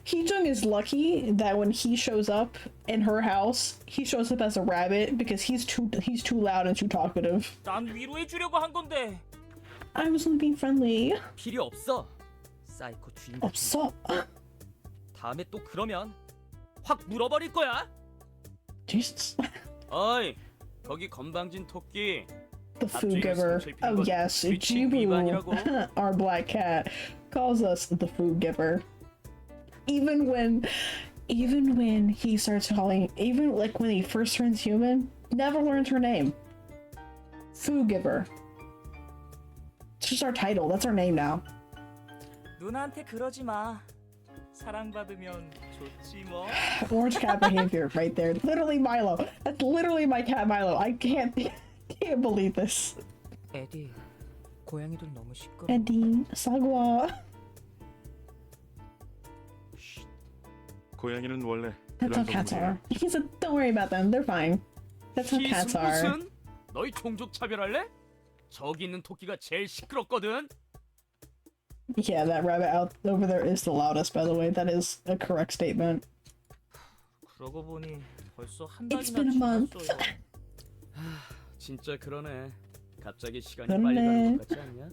Heejung is lucky that when he shows up in her house, he shows up as a rabbit because he's too loud and too talkative. 난 위로해 주려고 한 건데. I was only being friendly. 필요 없어. 사이코 주인. 없어. 다음에 또 그러면 확 물어버릴 거야. Jesus. 어이, 거기 건방진 토끼. The food giver. Oh yes, Jiwoo, our black cat, calls us the food giver. Even when he starts calling, even like when he first turns human, never learns her name. Food giver. It's just our title. That's our name now. 누나한테 그러지 마. 사랑받으면 좋지 뭐. Orange cat behavior right there. Literally Milo. That's literally my cat Milo. I can't believe this. 에디, 고양이들 너무 시끄러. Eddie, Sagwa. 고양이는 원래 That's how cats are. He said, don't worry about them. They're fine. That's how cats are. 무슨? 너희 종족 차별할래? 저기 있는 토끼가 제일 시끄럽거든. Yeah, that rabbit out over there is the loudest, by the way. That is a correct statement. 그러고 보니 벌써 한 It's 달이나 been a month. 지났어요. 진짜 그러네. 갑자기 시간이 그러네. 빨리 가는 것 같지 않냐?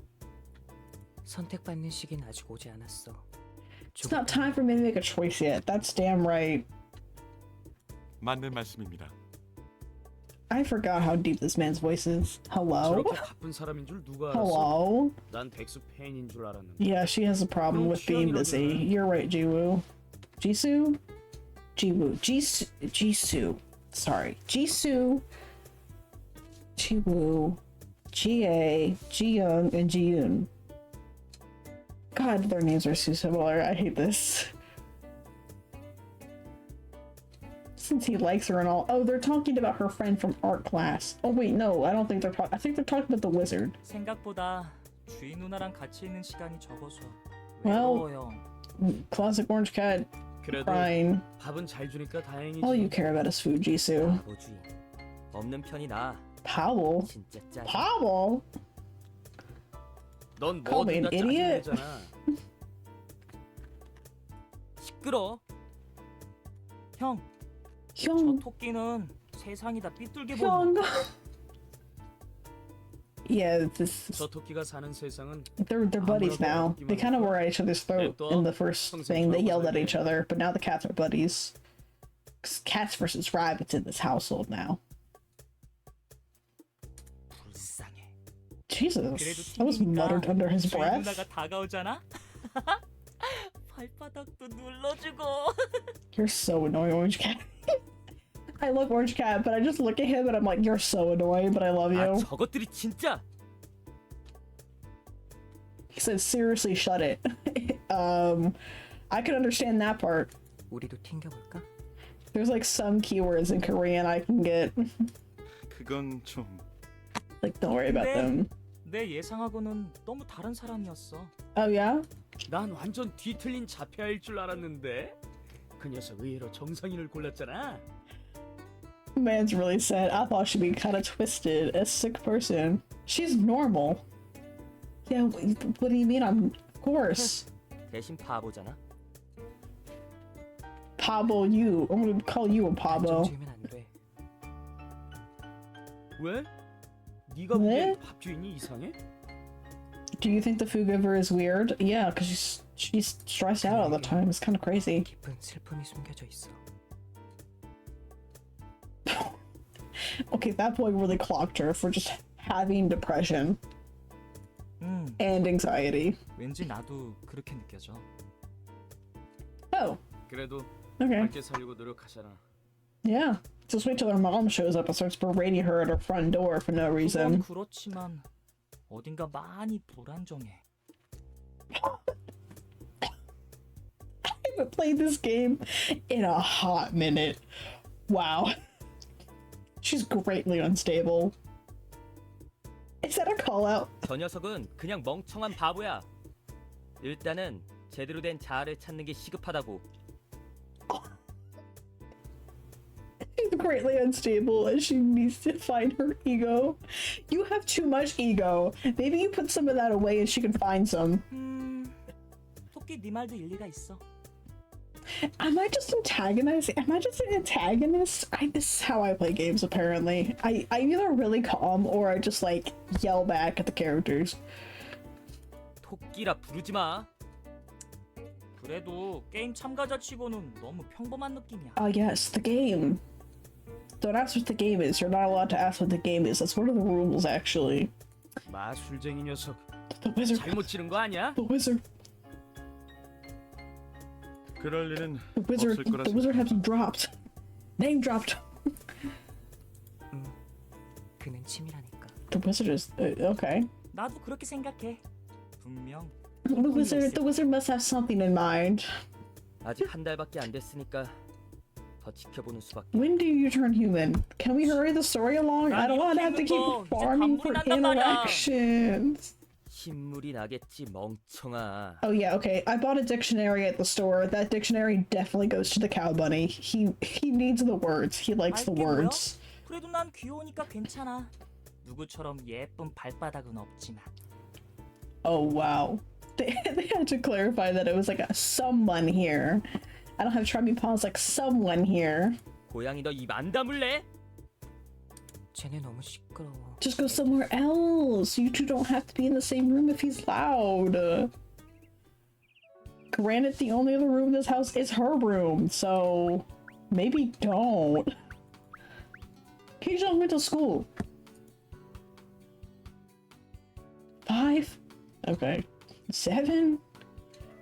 선택받는 시기는 아직 오지 않았어. It's not time for me to make a choice yet. That's damn right. 맞는 말씀입니다. I forgot how deep this man's voice is. Hello? 저렇게 바쁜 사람인 줄 누가 알았어? Hello? 난 백수 팬인 줄 알았는데. Yeah, she has a problem with being busy. You're right, Jiwoo. Jisoo? Jiwoo. Jisoo. Sorry. Jisoo. Jiwoo. Jie. Jiyoung, and Jiyoon. God, their names are so similar. I hate this. Since he likes her and all. Oh, they're talking about her friend from art class. Oh wait, no, I don't think they're talking. I think they're talking about the wizard. 생각보다 주인 누나랑 같이 있는 시간이 적어서 Well, 외로워요. Classic orange cat 그래도 crying. 밥은 잘 주니까 다행이지. All you care about is food, Jisoo. 바보주의. 없는 편이 나. Powell? 진짜 짜. Powell? 넌 Call me 뭐든 an 다 idiot? 짜증내잖아. 시끄러. 형, 저 Hyung. 토끼는 세상이 다 삐뚤게 보여. Hyung. Yeah, this. 저 토끼가 사는 세상은 They're buddies now. They kind of were at each other's throat in the first thing. They yelled at each other, but now the cats are buddies. 'Cause cats versus rabbits in this household now. 불쌍해. Jesus, that was muttered under his 주인 breath. 누나가 다가오잖아. 발바닥도 눌러주고. You're so annoying, Orange Cat. I love Orange Cat, but I just look at him and I'm like, you're so annoying, but I love 아, you. 저것들이 진짜. He said, seriously, shut it. I could understand that part. 우리도 튕겨볼까? There's like some keywords in Korean I can get. 그건 좀 Like, don't worry about 네. them. 내 예상하고는 너무 다른 사람이었어. Oh, yeah? 난 완전 뒤틀린 자폐아일 줄 알았는데. 그 녀석 의외로 정상인을 골랐잖아. Man's really sad. I thought she'd be kind of twisted. A sick person. She's normal. Yeah, what do you mean? Of course. 대신 바보잖아. Pablo, you. I'm gonna call you a Pablo. 좀 주면 안 돼. 왜? 네가 왜? 보기엔 밥 주인이 이상해? Do you think the food giver is weird? Yeah, because she's stressed out all the time. It's kind of crazy. 깊은 슬픔이 숨겨져 있어. Okay, that boy really clocked her for just having depression and anxiety. 왠지 나도 그렇게 느껴져. Oh, 그래도 okay. 밝게 살려고 노력하잖아. Yeah. Just wait till her mom shows up and starts berating her at her front door for no 그건 reason. 그렇지만 어딘가 많이 불안정해. I haven't played this game in a hot minute. Wow. She's greatly unstable. Is that a call out? 저 녀석은 그냥 멍청한 바보야. 일단은 제대로 된 자아를 찾는 게 시급하다고. She's greatly unstable and she needs to find her ego. You have too much ego. Maybe you put some of that away and she can find some. 토끼 네 말도 일리가 있어. Am I just antagonizing? Am I just an antagonist? This is how I play games, apparently. I'm either really calm or I just, like, yell back at the characters. 토끼라 부르지 마. 그래도 게임 참가자 치고는 너무 평범한 느낌이야. Yes, the game. Don't ask what the game is. You're not allowed to ask what the game is. That's one of the rules, actually. 마술쟁이 녀석. The wizard. 잘못 치는 거 아니야? The wizard. 그럴 일은 The wizard. 없을 거라 The wizard has dropped. Name dropped. 그는 치밀하니까. The wizard is okay. 나도 그렇게 생각해. 분명 The wizard must have something in mind. 아직 한 달밖에 안 됐으니까 더 지켜보는 수밖에. When do you turn human? Can we hurry the story along? I don't want to have to keep farming for interactions. 신물이 나겠지 멍청아. Oh yeah, okay. I bought a dictionary at the store. That dictionary definitely goes to the cow bunny. He needs the words. He likes the 알게 뭐야? words. 그래도 난 귀여우니까 괜찮아. 누구처럼 예쁜 발바닥은 없지만. Oh wow. They had to clarify that it was like a someone here. I don't have chubby paws like someone here. 고양이 너 입 안 다물래? 쟤네 너무 시끄러워. Just go somewhere else. You two don't have to be in the same room if he's loud. Granted, the only other room in this house is her room, so maybe don't. He just went to school. 5? Okay. 7?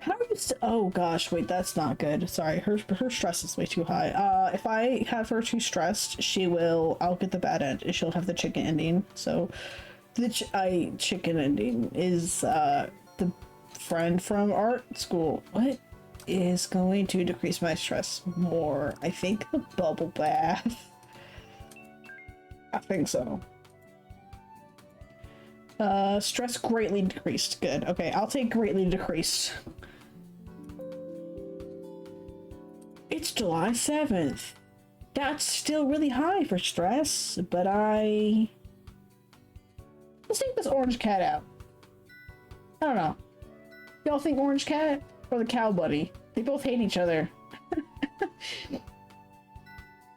How are you oh gosh, wait, that's not good. Sorry, her stress is way too high. If I have her too stressed, I'll get the bad end. She'll have the chicken ending. So the chicken ending is the friend from art school. What is going to decrease my stress more? I think the bubble bath. I think so. Stress greatly decreased. Good. Okay, I'll take greatly decreased. It's July 7th. That's still really high for stress, but let's take this orange cat out. I don't know. Y'all think orange cat or the cow buddy? They both hate each other.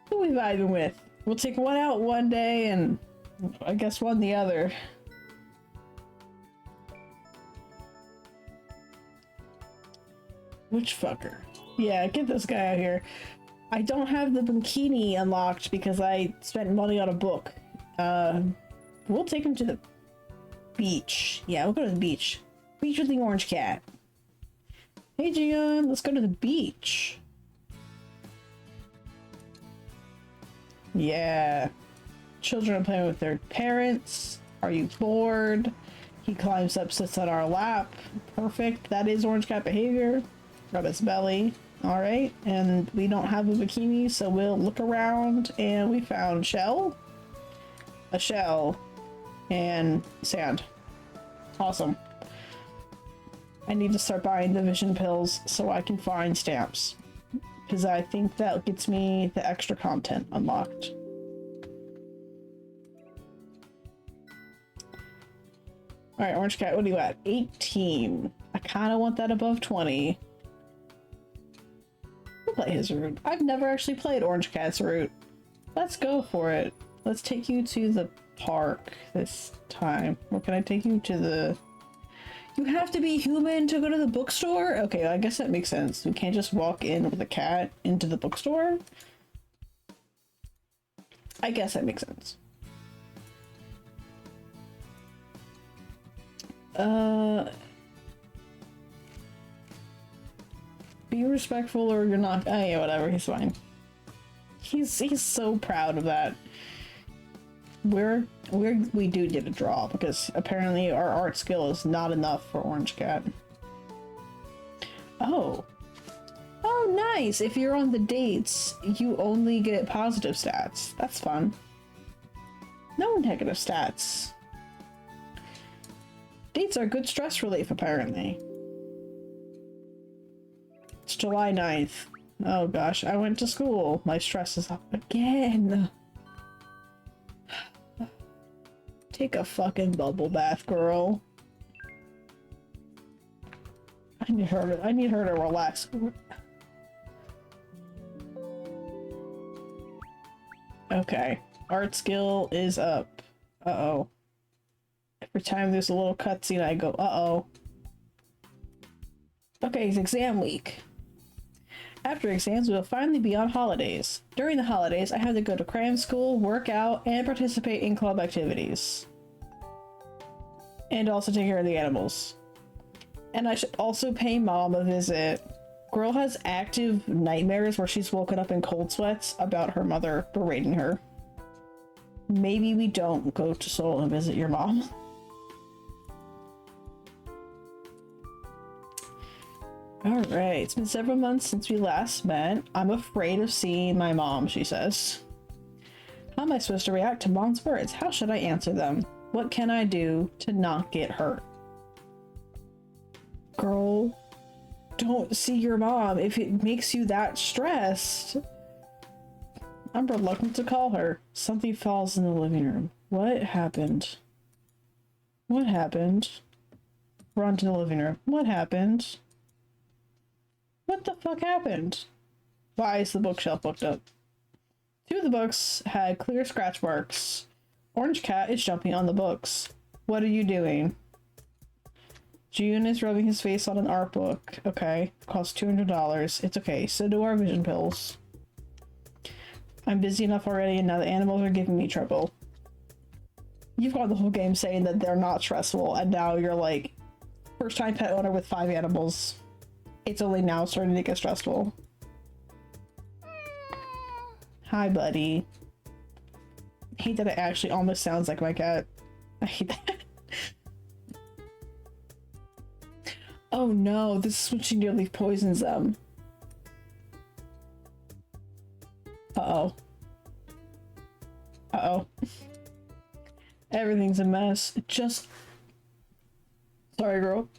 Who are we vibing with? We'll take one out one day and I guess one the other. Which fucker? Yeah, get this guy out here. I don't have the bikini unlocked because I spent money on a book. We'll take him to the beach. Yeah, we'll go to the beach. Beach with the orange cat. Hey, Gian, let's go to the beach. Yeah. Children are playing with their parents. Are you bored? He climbs up, sits on our lap. Perfect. That is orange cat behavior. Rub his belly. Alright. And we don't have a bikini, so we'll look around and we found a shell, and sand. Awesome. I need to start buying the vision pills so I can find stamps. Because I think that gets me the extra content unlocked. Alright, orange cat, what are you at? 18. I kind of want that above 20. We'll play his route. I've never actually played orange cat's route. Let's go for it. Let's take you to the park this time. Or can I take you to the... You have to be human to go to the bookstore? Okay, I guess that makes sense. We can't just walk in with a cat into the bookstore? I guess that makes sense. Be respectful or you're not. Oh yeah, whatever, he's fine. He's so proud of that. We do get a draw because apparently our art skill is not enough for orange cat. Oh nice, if you're on the dates you only get positive stats. That's fun. No negative stats. Dates are good stress relief apparently. It's July 9th. Oh gosh, I went to school. My stress is up again. Take a fucking bubble bath, girl. I need her to relax. Okay. Art skill is up. Uh-oh. Every time there's a little cutscene, I go, uh-oh. Okay, it's exam week. After exams, we'll finally be on holidays. During the holidays, I have to go to cram school, work out, and participate in club activities. And also take care of the animals. And I should also pay mom a visit. Girl has active nightmares where she's woken up in cold sweats about her mother berating her. Maybe we don't go to Seoul and visit your mom. Alright, it's been several months since we last met. I'm afraid of seeing my mom, she says. How am I supposed to react to mom's words? How should I answer them? What can I do to not get hurt? Girl, don't see your mom if it makes you that stressed. I'm reluctant to call her. Something falls in the living room. What happened? What happened? Run to the living room. What happened? What the fuck happened? Why is the bookshelf booked up? Two of the books had clear scratch marks. Orange cat is jumping on the books. What are you doing? June is rubbing his face on an art book. Okay. Costs $200. It's okay. So do our vision pills. I'm busy enough already, and now the animals are giving me trouble. You've gone the whole game saying that they're not stressful, and now you're like, first time pet owner with 5 animals. It's only now starting to get stressful. Hi, buddy. I hate that it actually almost sounds like my cat. I hate that. Oh no, this is when she nearly poisons them. Uh-oh. Uh-oh. Everything's a mess. Sorry, girl.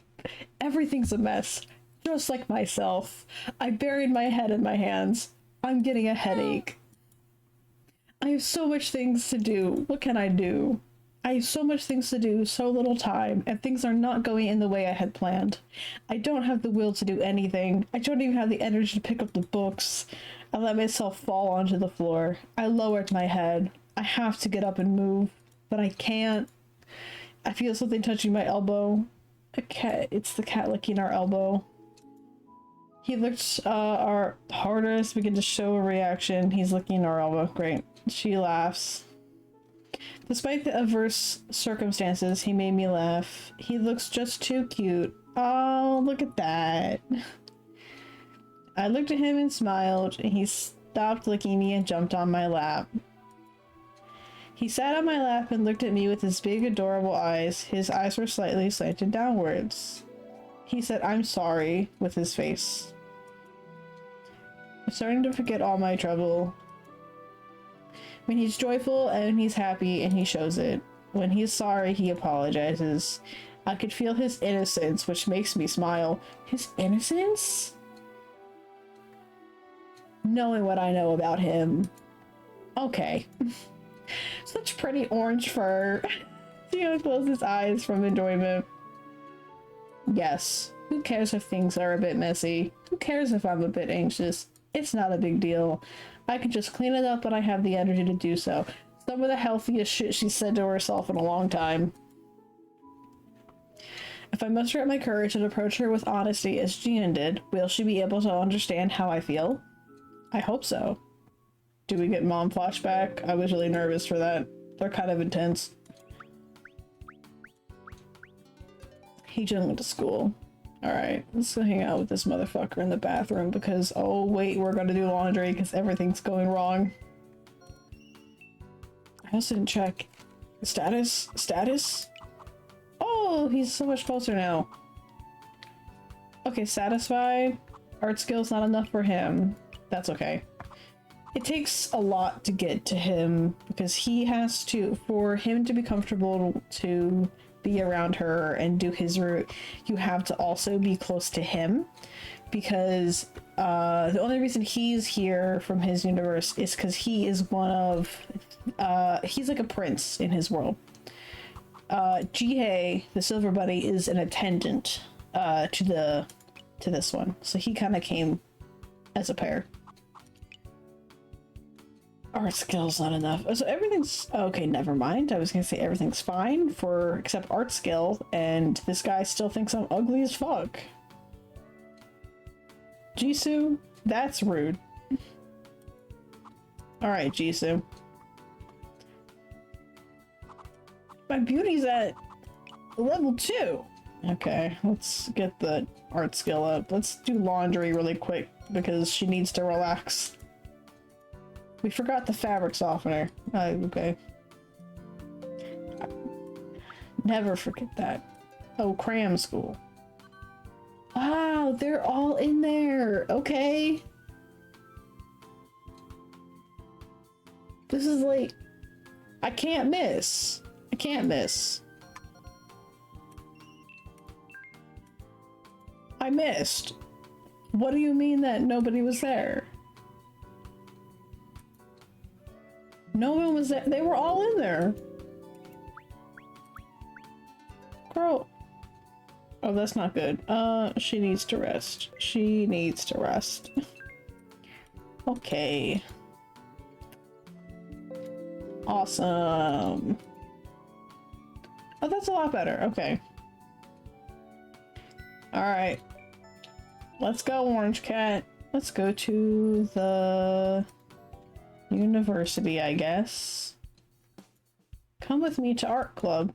Everything's a mess. Just like myself. I buried my head in my hands. I'm getting a headache. I have so much things to do. What can I do? I have so much things to do, so little time, and things are not going in the way I had planned. I don't have the will to do anything. I don't even have the energy to pick up the books. I let myself fall onto the floor. I lowered my head. I have to get up and move, but I can't. I feel something touching my elbow. It's the cat licking our elbow. He looked our hardest, begin to show a reaction. He's licking our elbow. Great. She laughs. Despite the adverse circumstances, he made me laugh. He looks just too cute. Oh, look at that. I looked at him and smiled, and he stopped licking me and jumped on my lap. He sat on my lap and looked at me with his big, adorable eyes. His eyes were slightly slanted downwards. He said, "I'm sorry," with his face. I'm starting to forget all my trouble. When he's joyful and he's happy, and he shows it. When he's sorry, he apologizes. I could feel his innocence, which makes me smile. His innocence? Knowing what I know about him. Okay. Such pretty orange fur. Theo closed his eyes from enjoyment. Yes. Who cares if things are a bit messy? Who cares if I'm a bit anxious? It's not a big deal. I can just clean it up when I have the energy to do so. Some of the healthiest shit she said to herself in a long time. If I muster up my courage and approach her with honesty as Gian did, will she be able to understand how I feel? I hope so. Do we get mom flashback? I was really nervous for that. They're kind of intense. He just went to school. Alright, let's go hang out with this motherfucker in the bathroom because, oh wait, we're gonna do laundry because everything's going wrong. I also didn't check. Status? Status? Oh, he's so much closer now. Okay, satisfied. Art skill's not enough for him. That's okay. It takes a lot to get to him because he has to, for him to be comfortable to be around her and do his route, you have to also be close to him because the only reason he's here from his universe is because he is one of he's like a prince in his world. Jihei, the silver bunny, is an attendant to this one, so he kind of came as a pair. Art skill's not enough. So everything's okay, never mind. I was gonna say everything's fine for except art skill, and this guy still thinks I'm ugly as fuck. Jisoo, that's rude. Alright, Jisoo. My beauty's at level 2. Okay, let's get the art skill up. Let's do laundry really quick because she needs to relax. We forgot the fabric softener. Okay. Never forget that. Oh, cram school. Wow, they're all in there. Okay. This is like... I can't miss. I can't miss. I missed. What do you mean that nobody was there? No one was there. They were all in there. Girl. Oh, that's not good. She needs to rest. She needs to rest. Okay. Awesome. Oh, that's a lot better. Okay. Alright. Let's go, Orange Cat. Let's go to the University, I guess. Come with me to art club.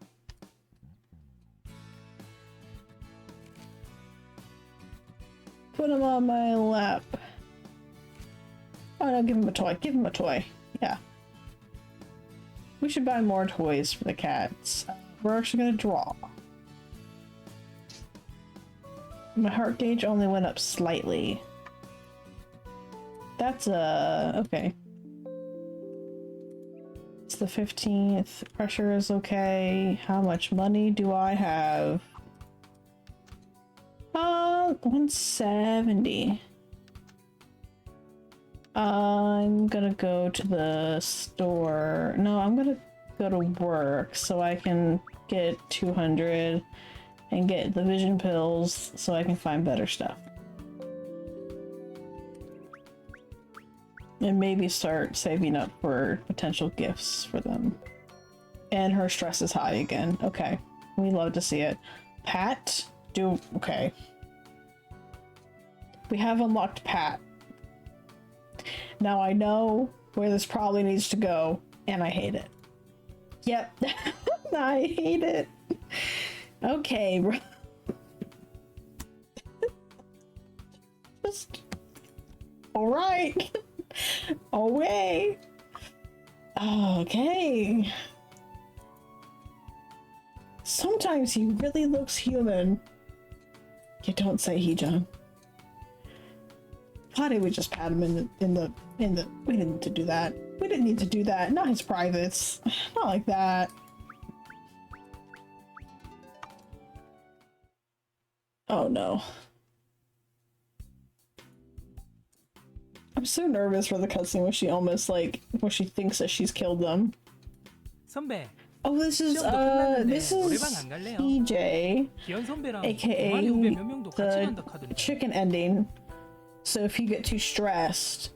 Put him on my lap. Oh no, give him a toy. Give him a toy. Yeah. We should buy more toys for the cats. We're actually gonna draw. My heart gauge only went up slightly. That's okay. It's the 15th. Pressure is okay. How much money do I have? 170. I'm gonna go to the store. No, I'm gonna go to work so I can get 200 and get the vision pills so I can find better stuff. And maybe start saving up for potential gifts for them. And her stress is high again. Okay. We love to see it. Pat? Okay. We have unlocked Pat. Now I know where this probably needs to go, and I hate it. Yep. I hate it. Okay, bro. Just... Alright. Away. Okay. Sometimes he really looks human. You don't say, He-John. Why did we just pat him in the we didn't need to do that. We didn't need to do that. Not his privates. Not like that. Oh no. I'm so nervous for the cutscene where she almost where she thinks that she's killed them. 선배, Oh, this is EJ, 기현 선배랑 aka 동아리 후배 몇 명도 같이 the 간다 카던데. chicken ending. So if you get too stressed,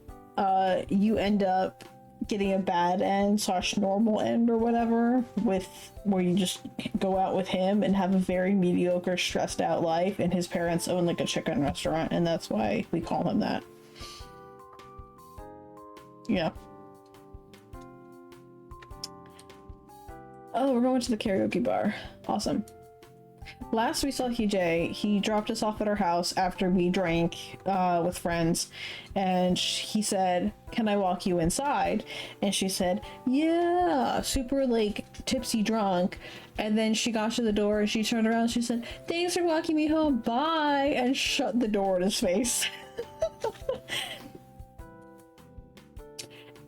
you end up getting a bad end / normal end or whatever, with where you just go out with him and have a very mediocre, stressed out life, and his parents own like a chicken restaurant, and that's why we call him that. Yeah. Oh, we're going to the karaoke bar. Awesome. Last we saw Hijay, he dropped us off at our house after we drank with friends, and he said, "Can I walk you inside?" And she said, "Yeah," super tipsy drunk. And then she got to the door and she turned around and she said, "Thanks for walking me home, bye," and shut the door in his face.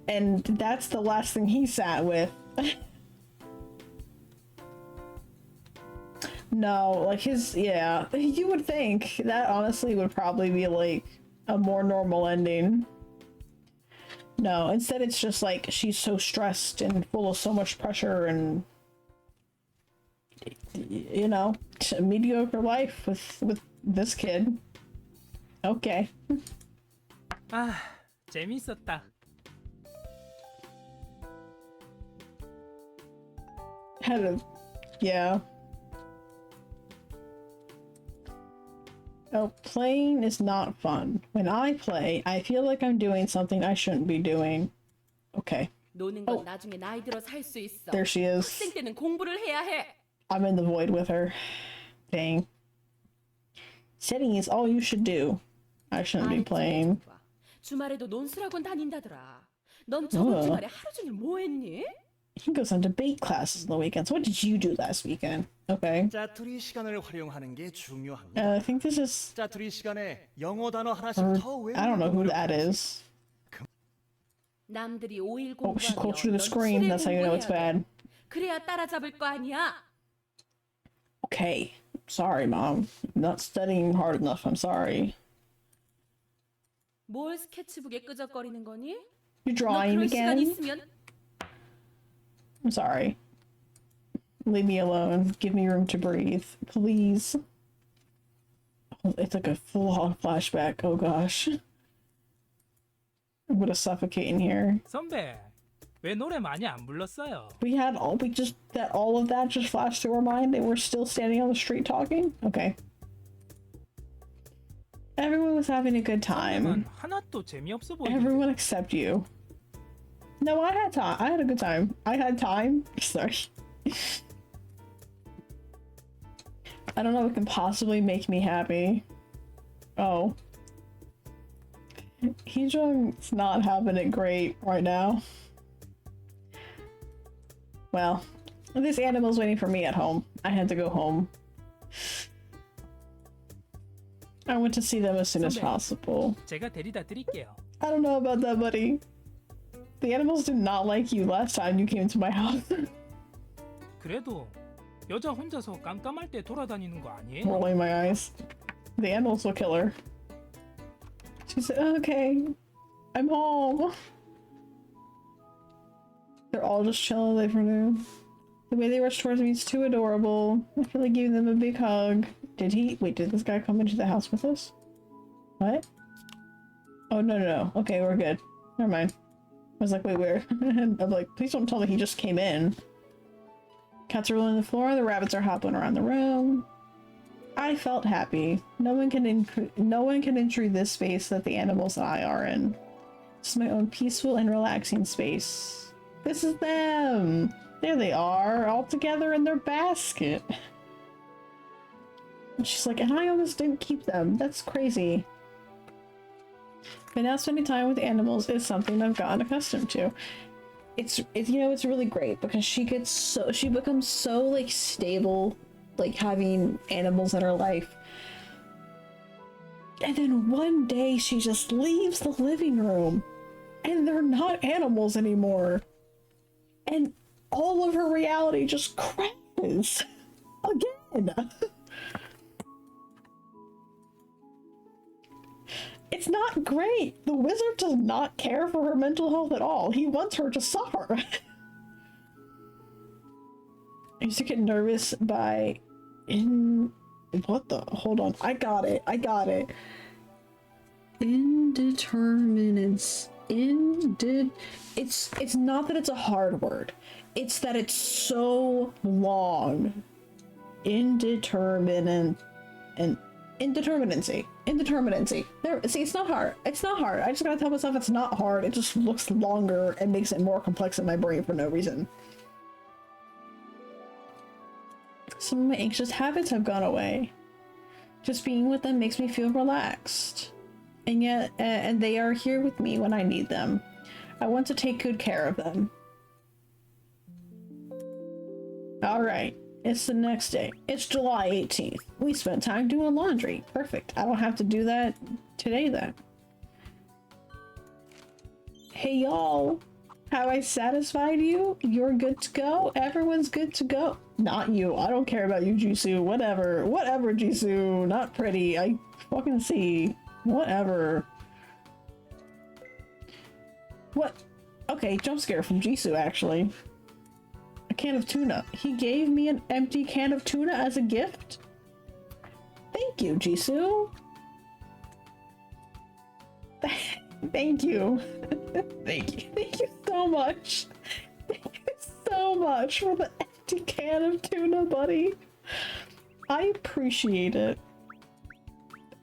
And that's the last thing he sat with. No, yeah, you would think that honestly would probably be a more normal ending. No, instead it's just she's so stressed and full of so much pressure and, you know, a mediocre life with this kid. Okay. 아, 재밌었다. Yeah. Oh, playing is not fun. When I play, I feel like I'm doing something I shouldn't be doing. Okay. 노는 건 나중에 나이 들어 살 수 있어. There she is. 학생 때는 공부를 해야 해. I'm in the void with her. Dang. Sitting is all you should do. I shouldn't be playing. 주말에도 논술학원 다닌다더라. 넌 저번 주말에 하루 종일 뭐 했니? He goes on debate classes on the weekends. What did you do last weekend? Okay. 짜투리 시간을 활용하는 게 중요합니다. I think this is... 짜투리 시간에 영어 단어 하나씩 더 외우는 I don't know who that is. 남들이 5일 Oh, she's 공부하면 closer to the 넌 screen. 7일 That's how you know it's 공부해야 돼. bad. 그래야 따라잡을 거 아니야. Okay. Sorry, Mom. I'm not studying hard enough. I'm sorry. 뭘 스케치북에 끄적거리는 거니? You're 너 drawing 그럴 시간 again? 있으면 I'm sorry. Leave me alone. Give me room to breathe. Please. Oh, it's like a full-on flashback. Oh gosh. I'm gonna suffocate in here. 선배, 왜 노래 많이 안 불렀어요? All of that just flashed through our mind and we're still standing on the street talking? Okay. Everyone was having a good time. 하나도 재미없어 보이는데. Everyone except you. No, I had time. I had a good time. I had time. Sorry. I don't know what can possibly make me happy. Oh. Heejung's not having it great right now. Well, this animal's waiting for me at home. I had to go home. I want to see them as soon as 선배, possible. 제가 데리다 드릴게요. I don't know about that, buddy. The animals did not like you last time you came to my house. 그래도 여자 혼자서 깜깜할 때 돌아다니는 거 아니에요? Rolling my eyes. The animals will kill her. She said, okay, I'm home. They're all just chilling there for now. The way they rush towards me is too adorable. I feel like giving them a big hug. Wait, did this guy come into the house with us? What? Oh, no. Okay, we're good. Never mind. I was like, wait, where? I'm like, please don't tell me he just came in. Cats are rolling on the floor, the rabbits are hopping around the room. I felt happy. No one can enter this space that the animals and I are in. It's my own peaceful and relaxing space. This is them! There they are, all together in their basket. And she's like, and I almost didn't keep them. That's crazy. But now spending time with animals is something I've gotten accustomed to. It's you know, it's really great because she becomes so like stable, like having animals in her life. And then one day she just leaves the living room and they're not animals anymore. And all of her reality just crashes again. It's not great. The wizard does not care for her mental health at all. He wants her to suffer. I used to get nervous by hold on. I got it. Indeterminate. It's not that it's a hard word. It's that it's so long. Indeterminacy. There, see, it's not hard. I just gotta tell myself it's not hard. It just looks longer and makes it more complex in my brain for no reason. Some of my anxious habits have gone away. Just being with them makes me feel relaxed. And yet, and they are here with me when I need them. I want to take good care of them. Alright. It's the next day. It's July 18th. We spent time doing laundry. Perfect. I don't have to do that today then. Hey y'all. Have I satisfied you? You're good to go? Everyone's good to go. Not you. I don't care about you, Jisoo. Whatever. Whatever, Jisoo. Not pretty. I fucking see. Whatever. What? Okay, jump scare from Jisoo, actually. A can of tuna. He gave me an empty can of tuna as a gift? Thank you, Jisoo. Thank you. Thank you so much. Thank you so much for the empty can of tuna, buddy. I appreciate it.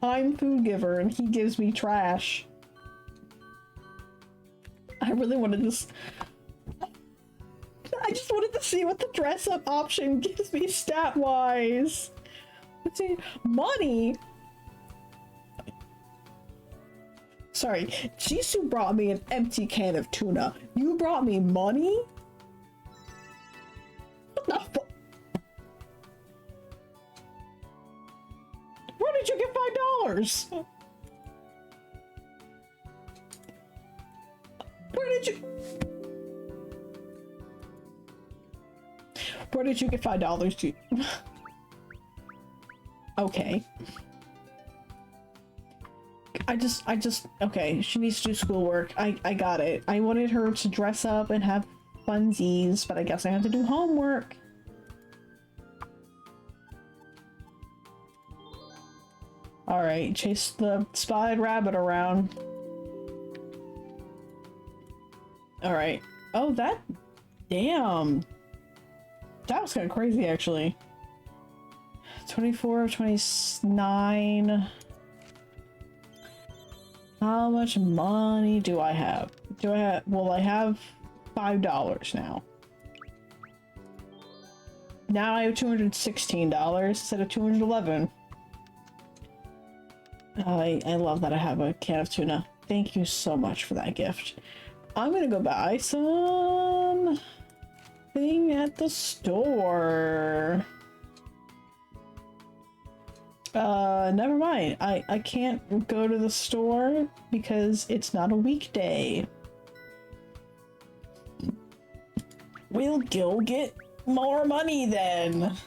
I'm food giver and he gives me trash. I really wanted this. I just wanted to see what the dress up option gives me stat wise. Let's see. Money. Sorry, Jisoo brought me an empty can of tuna. You brought me money? What the fuck? Where did you get $5? Where did you get $5 to? Okay. Okay, she needs to do schoolwork. I got it. I wanted her to dress up and have funsies, but I guess I have to do homework. Alright, chase the spotted rabbit around. Alright. Oh, that... Damn. That was kind of crazy, actually. 24 of 29... How much money do I have? Well, I have $5 now. Now I have $216 instead of $211. I love that I have a can of tuna. Thank you so much for that gift. I'm gonna go buy some thing at the store. Never mind. I can't go to the store because it's not a weekday. We'll go get more money then.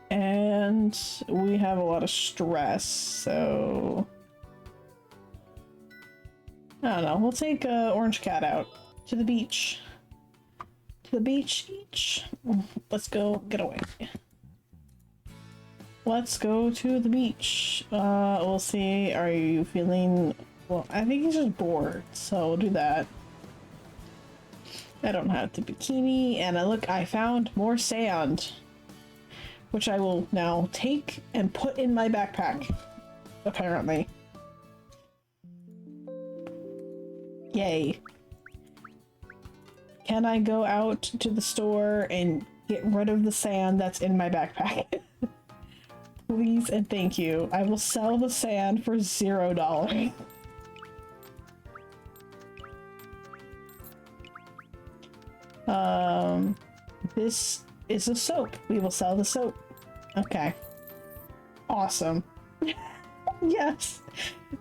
And we have a lot of stress, so I don't know. We'll take Orange Cat out to the beach. To the beach each. Let's go get away. Let's go to the beach. We'll see. Are you feeling... Well, I think he's just bored, so we'll do that. I don't have the bikini, and I found more sand, which I will now take and put in my backpack, apparently. Yay. Can I go out to the store and get rid of the sand that's in my backpack? Please and thank you. I will sell the sand for $0. This is a soap. We will sell the soap. Okay. Awesome. Yes.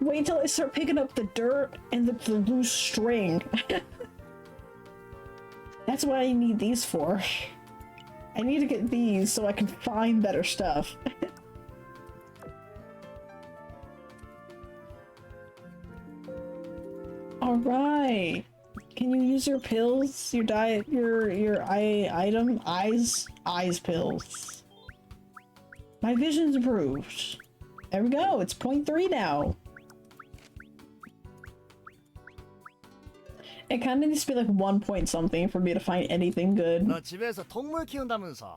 Wait till I start picking up the dirt and the loose string. That's what I need these for. I need to get these so I can find better stuff. All right. Can you use your pills, your diet, your eyes pills? My vision's improved. There we go. It's 0.3 now. It kind of needs to be like 1 point something for me to find anything good. 너 집에서 동물 키운다면서?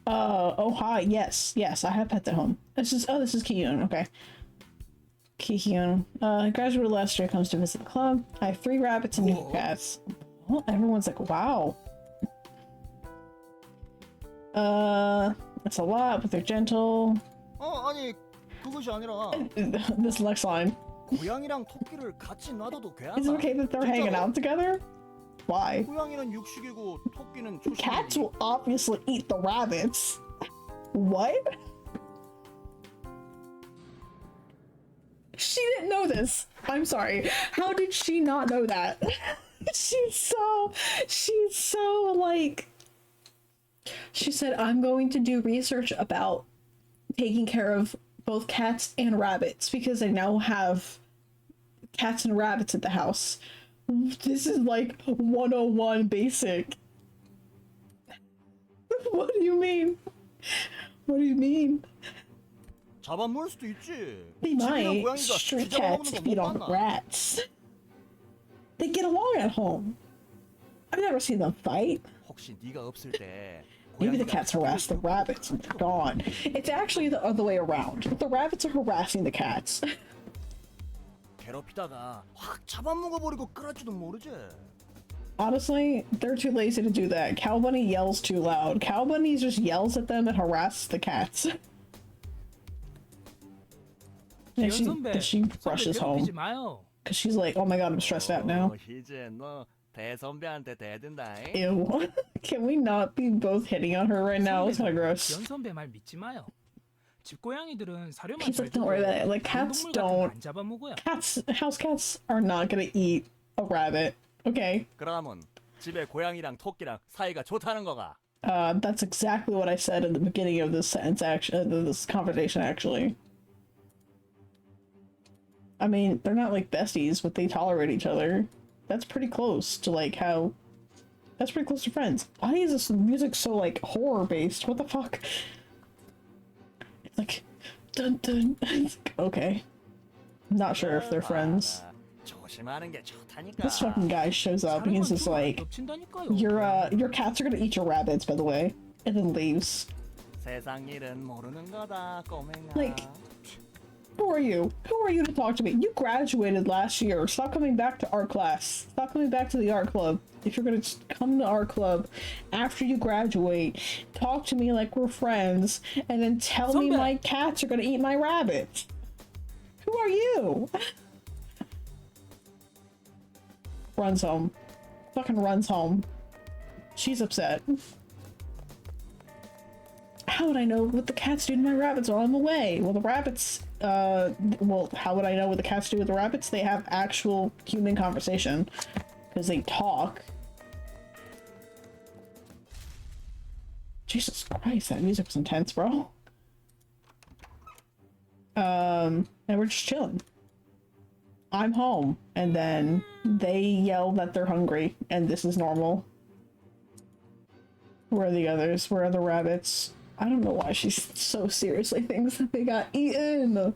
Oh hi, yes, I have pets at home. This is Kiyun, okay. Kiyun. Graduated last year, comes to visit the club. I have 3 rabbits and 2 cats. Well, everyone's like, wow. That's a lot, but they're gentle. 아니 그것이 아니라 This next line. 고양이랑 토끼를 같이 놔둬도 괜찮아. Is it okay that they're hanging out together? Why? 고양이는 육식이고 토끼는 Cats 초식이지. will obviously eat the rabbits. What? She didn't know this. I'm sorry. How did she not know that? She's so like... She said, I'm going to do research about taking care of both cats and rabbits because I now have cats and rabbits at the house. This is like 101 basic. What do you mean? What do you mean? 잡아먹을 수도 있지. They 집이랑 might. 고양이가 Stray 쥐 cats 잡아먹는 feed 거 on 못 봤나? rats. They get along at home. I've never seen them fight. 혹시 네가 없을 때 Maybe the cats harass the rabbits and they're gone. It's actually the other way around. The rabbits are harassing the cats. 괴롭히다가 확 잡아먹어버리고 끌어지도 모르지. Honestly, they're too lazy to do that. Cow Bunny yells too loud. Cow Bunny just yells at them and harasses the cats. And she rushes home. 괴롭히지 마요. Because she's like, oh my god, I'm stressed out now. 이제 너 대선배한테 대든다. Ew. Can we not be both hitting on her right now? It's kind of gross. 연 선배 말 믿지 마요. 집 고양이들은 사료만 He's 잘 like, don't worry about it. Like, cats 동물 같은 don't. 거안 잡아먹어요. House cats are not gonna eat a rabbit. Okay. 그러면 집에 고양이랑 토끼랑 사이가 좋다는 거가. That's exactly what I said in the beginning of this sentence, this conversation, actually. I mean, they're not like besties, but they tolerate each other. That's pretty close to like how... That's pretty close to friends. Why is this music so like horror-based? What the fuck? It's like... Dun dun. It's like, okay. I'm not sure if they're friends. 조심하는 게 좋다니까. This fucking guy shows up and he's just like... Your cats are gonna eat your rabbits, by the way. And then leaves. 세상 일은 모르는 거다, 꼬맹아. Like... Who are you? Who are you to talk to me? You graduated last year. Stop coming back to art class. Stop coming back to the art club. If you're gonna come to art club after you graduate, talk to me like we're friends, and then tell me my cats are gonna eat my rabbits. Who are you? Runs home. Fucking runs home. She's upset. How would I know what the cats do to my rabbits while I'm away? Well, the rabbits, well, how would I know what the cats do with the rabbits? They have actual human conversation. Because they talk. Jesus Christ, that music was intense, bro. And we're just chilling. I'm home, and then they yell that they're hungry, and this is normal. Where are the others? Where are the rabbits? I don't know why she so seriously thinks that they got eaten.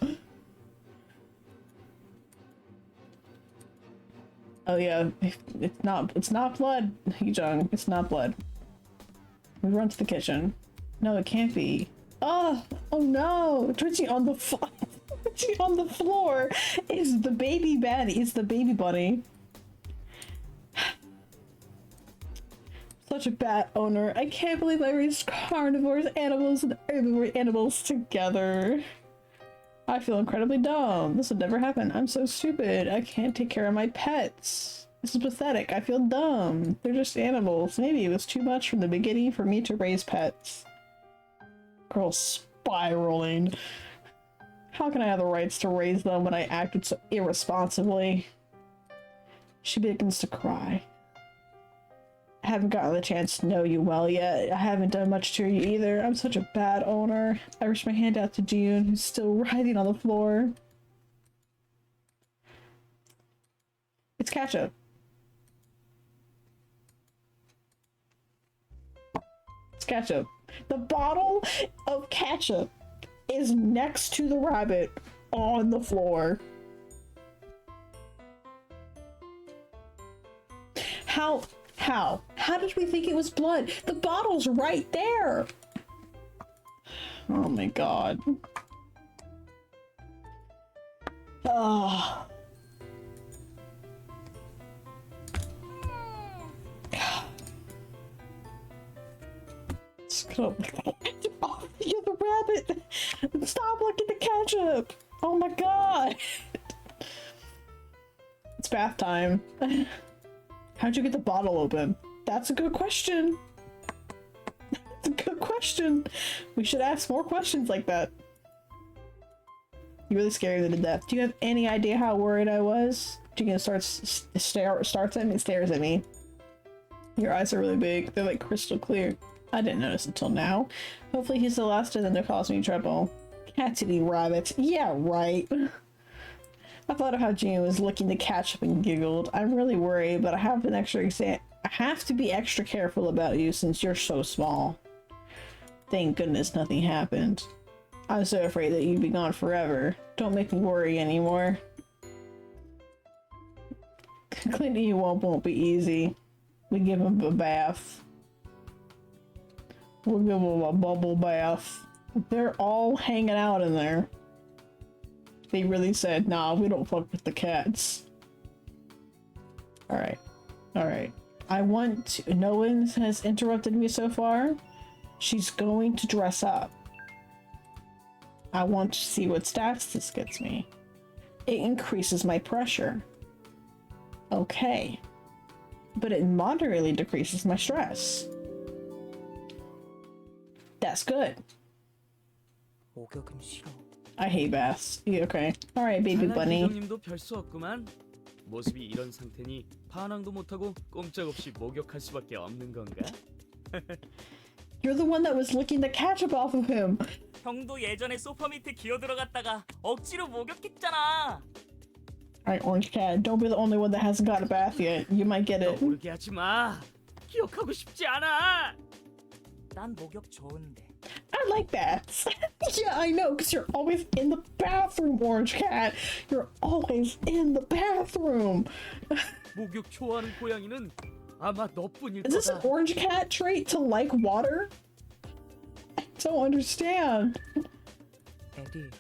Oh yeah, it's not blood, Heejung. It's not blood. We run to the kitchen. No, it can't be. Oh no! Twitching on the floor. Twitching on the floor is the baby bunny. It's the baby bunny. Such a bad owner. I can't believe I raised carnivores, animals, and herbivore animals together. I feel incredibly dumb. This would never happen. I'm so stupid. I can't take care of my pets. This is pathetic. I feel dumb. They're just animals. Maybe it was too much from the beginning for me to raise pets. Girl spiraling. How can I have the rights to raise them when I acted so irresponsibly? She begins to cry. I haven't gotten the chance to know you well yet. I haven't done much to you either. I'm such a bad owner. I reach my hand out to June, who's still writhing on the floor. It's ketchup. It's ketchup. The bottle of ketchup is next to the rabbit on the floor. How did we think it was blood? The bottle's right there. Oh my god. Oh. You're the rabbit. Stop looking at the ketchup. Oh my god. It's bath time. How'd you get the bottle open? That's a good question. That's a good question. We should ask more questions like that. You really scared me to death. Do you have any idea how worried I was? Jingin stares at me. Your eyes are really big. They're like crystal clear. I didn't notice until now. Hopefully he's the last of them to cause me trouble. Cats eating rabbits. Yeah, right. I thought of how Gina was licking the ketchup and giggled. I'm really worried, but I have to be extra careful about you since you're so small. Thank goodness nothing happened. I was so afraid that you'd be gone forever. Don't make me worry anymore. Cleaning you won't be easy. We give him a bath. We'll give him a bubble bath. They're all hanging out in there. They really said, nah, we don't fuck with the cats. Alright. Alright. No one has interrupted me so far. She's going to dress up. I want to see what stats this gets me. It increases my pressure. Okay. But it moderately decreases my stress. That's good. 목욕은 싫어. I hate baths. Yeah, okay. Alright, baby bunny. 기정님도 별 수 없구만. 모습이 이런 상태니 반항도 못하고 꼼짝없이 목욕할 수밖에 없는 건가? You're the one that was licking the ketchup off of him. 형도 예전에 소파 밑에 기어 들어갔다가 억지로 목욕했잖아. Alright, Orange Cat, don't be the only one that hasn't got a bath yet. You might get it. 모르게 하지 마. 기억하고 싶지 않아. 난 목욕 좋은데. I like baths. Yeah, I know, because you're always in the bathroom, Orange Cat. You're always in the bathroom. 목욕 좋아하는 고양이는 아마 너뿐일 Is this an 거다. Orange Cat trait to like water? I don't understand. 에디,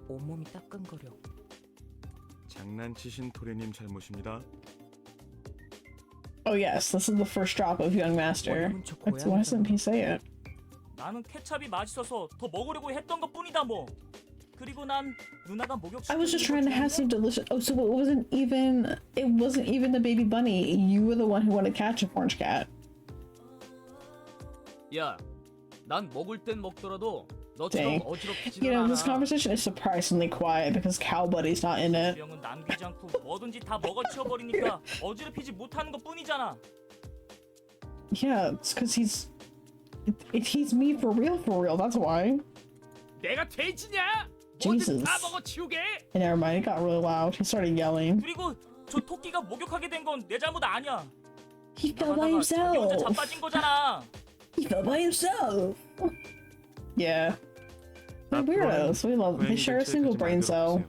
온몸이 따끔거려. 장난치신 토리님 잘못입니다. Oh yes, this is the first drop of Young Master. 원하면 저 That's why didn't he say it? 나는 케찹이 맛있어서 더 먹으려고 했던 것뿐이다 뭐. 그리고 난 누나가 목욕. I was just trying to have some delicious. Oh, so it wasn't even. It wasn't even the baby bunny. You were the one who wanted ketchup orange cat. 야, 난 먹을 땐 먹더라도 너처럼 Dang. 어지럽히지는 You know, 않아. this conversation is surprisingly quiet because Cow Buddy's not in it. 병은 남기지 않고 뭐든지 다 먹어치워버리니까 어지럽히지 못하는 것뿐이잖아. Yeah, it's because he's me for real. That's why. 내가 돼지냐? Jesus. 뭐든 다 먹어치우게. Never mind. It got really loud. He started yelling. 그리고 저 토끼가 목욕하게 된 건 내 잘못 아니야. He fell by 나가다가 자기 혼자 himself. 자빠진 거잖아. He fell by himself. Yeah. They're weirdos. We love. They share a single brain cell.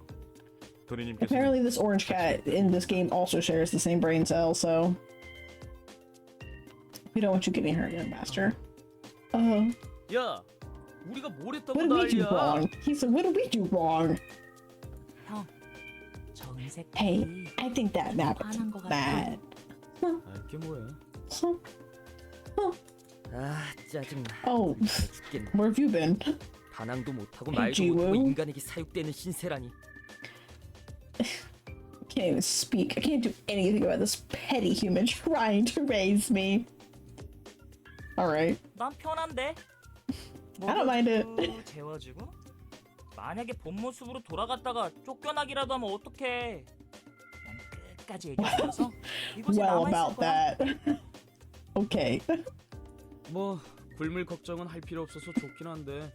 토리님께서 Apparently, this orange cat in this game also shares the same brain cell. So we don't want you getting hurt, young master. 야, 우리가 뭘 했다고 What did we do 난리야? wrong? He said, "What did we do wrong?" 형, 저 은색 Hey, I think that map is 화난 거 같아. bad. 알게 뭐야? 아 짜증나. Oh, 죽겠네. where have you been? 반항도 못하고 Hey, 말도 못하고 Jiwoo. 인간에게 사육되는 신세라니. Can't even speak. I can't do anything about this petty human trying to raise me. All right. 난 편한데. I don't mind it. 먹어주고 재워주고. 만약에 본 모습으로 돌아갔다가 쫓겨나기라도 하면 어떡해. 난 끝까지 얘기하면서 이곳에 Well, 남아 있을 about 거야. that. Okay. 뭐 굶을 걱정은 할 필요 없어서 좋긴 한데.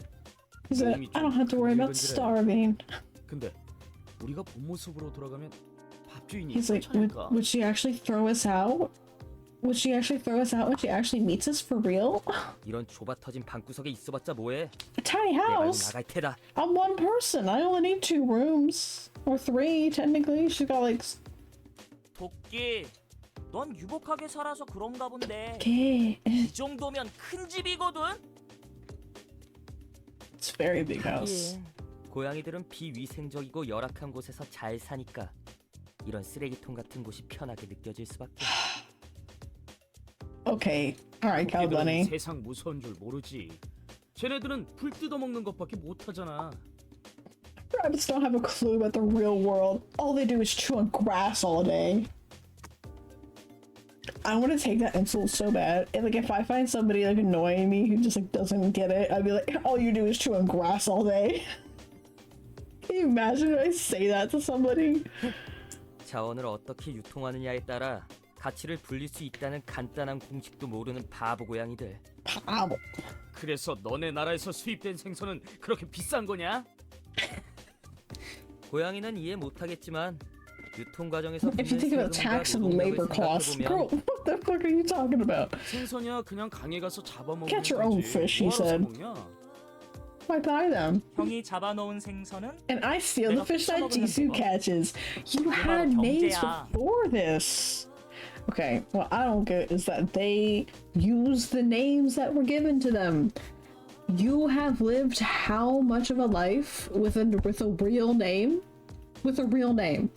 He said, I don't have to worry about starving. 근데 우리가 본 모습으로 돌아가면 밥주인이 He's like, 괜찮을까? would she actually throw us out? Would she actually throw us out when she actually meets us for real? 이런 좁아 터진 방구석에 있어봤자 뭐해? A tiny 내 말고 house? 나갈 테다. I'm one person. I only need 2 rooms. Or 3, technically. She's got like... 도끼, 넌 유복하게 살아서 그런가 본데. Okay. 이 정도면 큰 집이거든. It's a very big house. 예. 고양이들은 비위생적이고 열악한 곳에서 잘 사니까 이런 쓰레기통 같은 곳이 편하게 느껴질 수밖에. Okay. Alright, Cow 토끼들은 Bunny. 세상 무서운 줄 모르지. 쟤네들은 풀 뜯어먹는 것밖에 못하잖아. Rabbits don't have a clue about the real world. All they do is chew on grass all day. I want to take that insult so bad. And, like, if I find somebody like annoying me who just like doesn't get it, I'd be like, all you do is chew on grass all day. Can you imagine if I say that to somebody? 자원을 어떻게 유통하느냐에 따라 가치를 불릴 수 있다는 간단한 공식도 모르는 바보 고양이들. 바보. 그래서 너네 나라에서 수입된 생선은 그렇게 비싼 거냐? 고양이는 이해 못하겠지만 유통 과정에서 If you think about tax and labor costs, bro, what the fuck are you talking about? 생선이야 그냥 강에 가서 잡아먹는 Catch your own 거지. fish, he 뭐하러 said. 사먹냐? Why buy them? 형이 잡아놓은 생선은 And I steal the 내가 fish that 훔쳐먹는 Jisoo 거. catches. You 바로 had names 경제야. before this. Okay, what I don't get is that they use the names that were given to them. You have lived how much of a life with a real name? With a real name.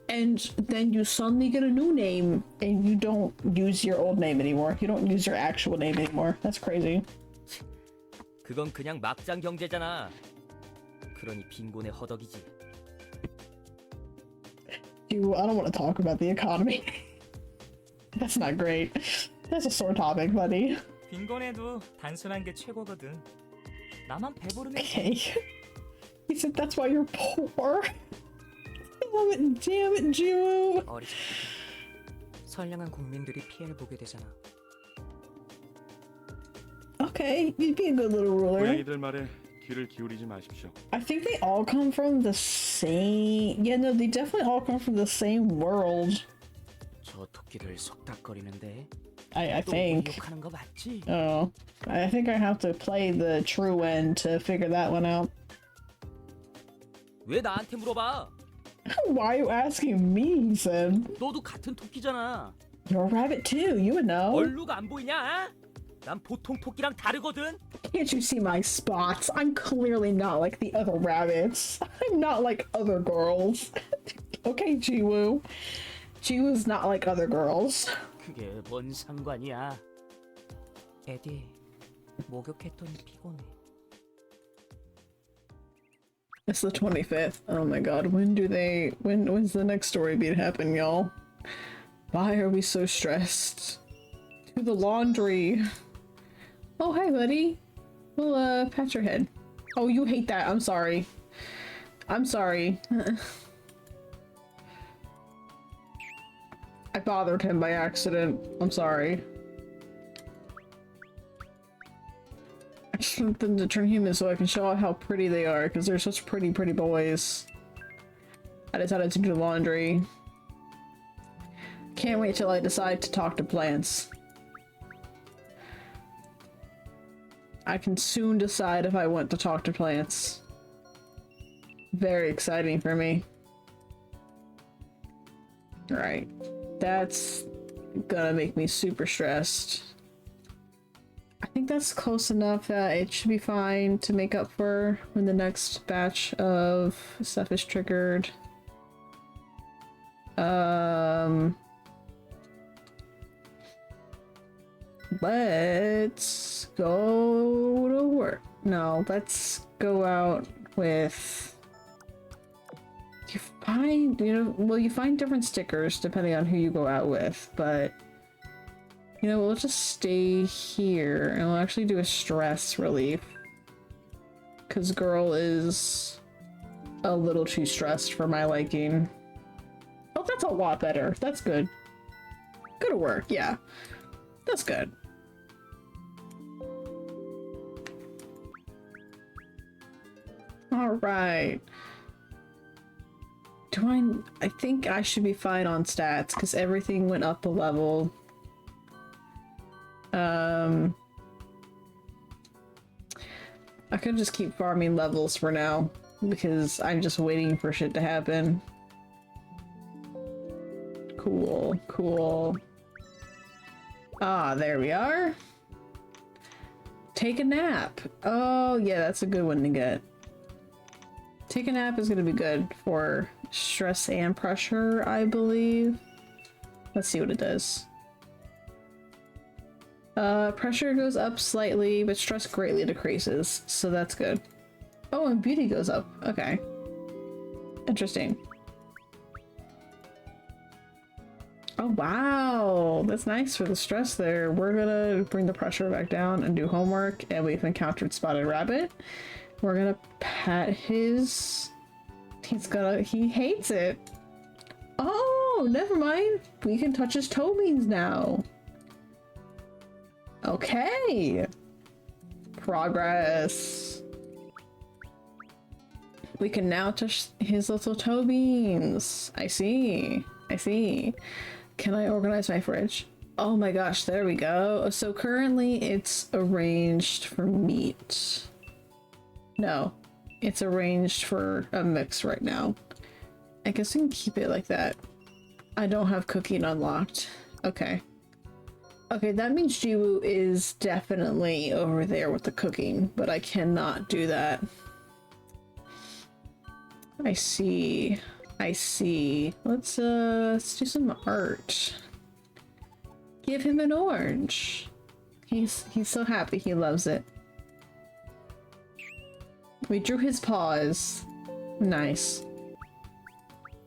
And then you suddenly get a new name and you don't use your old name anymore. You don't use your actual name anymore. That's crazy. 그건 그냥 막장 경제잖아. 그러니 빈곤의 허덕이지. I don't want to talk about the economy. That's not great. That's a sore topic, buddy. 빈곤해도 단순한 게 최고거든. 나만 배부르면 Okay. He said that's why you're poor. Damn it, Jew. 어리석다. 선량한 국민들이 피해를 보게 되잖아. Okay, you'd be a good little ruler. 고양이들 말에 귀를 기울이지 마십시오. I think they all come from the same... Yeah, no, they definitely all come from the same world. 저 토끼들 속닥거리는데. I 또 think. 욕하는 거 맞지? Oh. I think I have to play the true end to figure that one out. 왜 나한테 물어봐? Why are you asking me, he said? 너도 같은 토끼잖아. You're a rabbit too, you would know. 얼룩 안 보이냐? 난 보통 토끼랑 다르거든. Can't you see my spots? I'm clearly not like the other rabbits. I'm not like other girls. Okay, Jiwoo. Jiwoo's not like other girls. 그게 뭔 상관이야? 에디, 목욕했더니 피곤해. It's the 25th. Oh my god, when's the next story beat happen, y'all? Why are we so stressed? Do the laundry. Oh, hi, buddy. Well, pat your head. Oh, you hate that. I'm sorry. I'm sorry. I bothered him by accident. I'm sorry. I just want them to turn human so I can show out how pretty they are, because they're such pretty, pretty boys. I decided to do laundry. Can't wait till I decide to talk to plants. I can soon decide if I want to talk to plants. Very exciting for me. Right. That's gonna make me super stressed. I think that's close enough that it should be fine to make up for when the next batch of stuff is triggered. Let's go to work. No, let's go out with... you find different stickers depending on who you go out with, but we'll just stay here and we'll actually do a stress relief. Because girl is a little too stressed for my liking. Oh, that's a lot better. That's good. Go to work, yeah. That's good. Alright. I think I should be fine on stats because everything went up a level. I could just keep farming levels for now because I'm just waiting for shit to happen. Cool, cool. Ah, there we are. Take a nap. Oh, yeah, that's a good one to get. Take a nap is gonna be good for stress and pressure, I believe. Let's see what it does. Pressure goes up slightly, but stress greatly decreases, so that's good. Oh, and beauty goes up. Okay. Interesting. Oh, wow! That's nice for the stress there. We're gonna bring the pressure back down and do homework, and we've encountered Spotted Rabbit. We're gonna pat his... he hates it. Oh, never mind. We can touch his toe beans now. Okay. Progress. We can now touch his little toe beans. I see. I see. Can I organize my fridge? Oh my gosh, there we go. So currently it's arranged for meat. No, it's arranged for a mix right now. I guess we can keep it like that. I don't have cooking unlocked. Okay. Okay, that means Jiwoo is definitely over there with the cooking, but I cannot do that. I see. I see. Let's do some art. Give him an orange. He's so happy. He loves it. We drew his paws. Nice.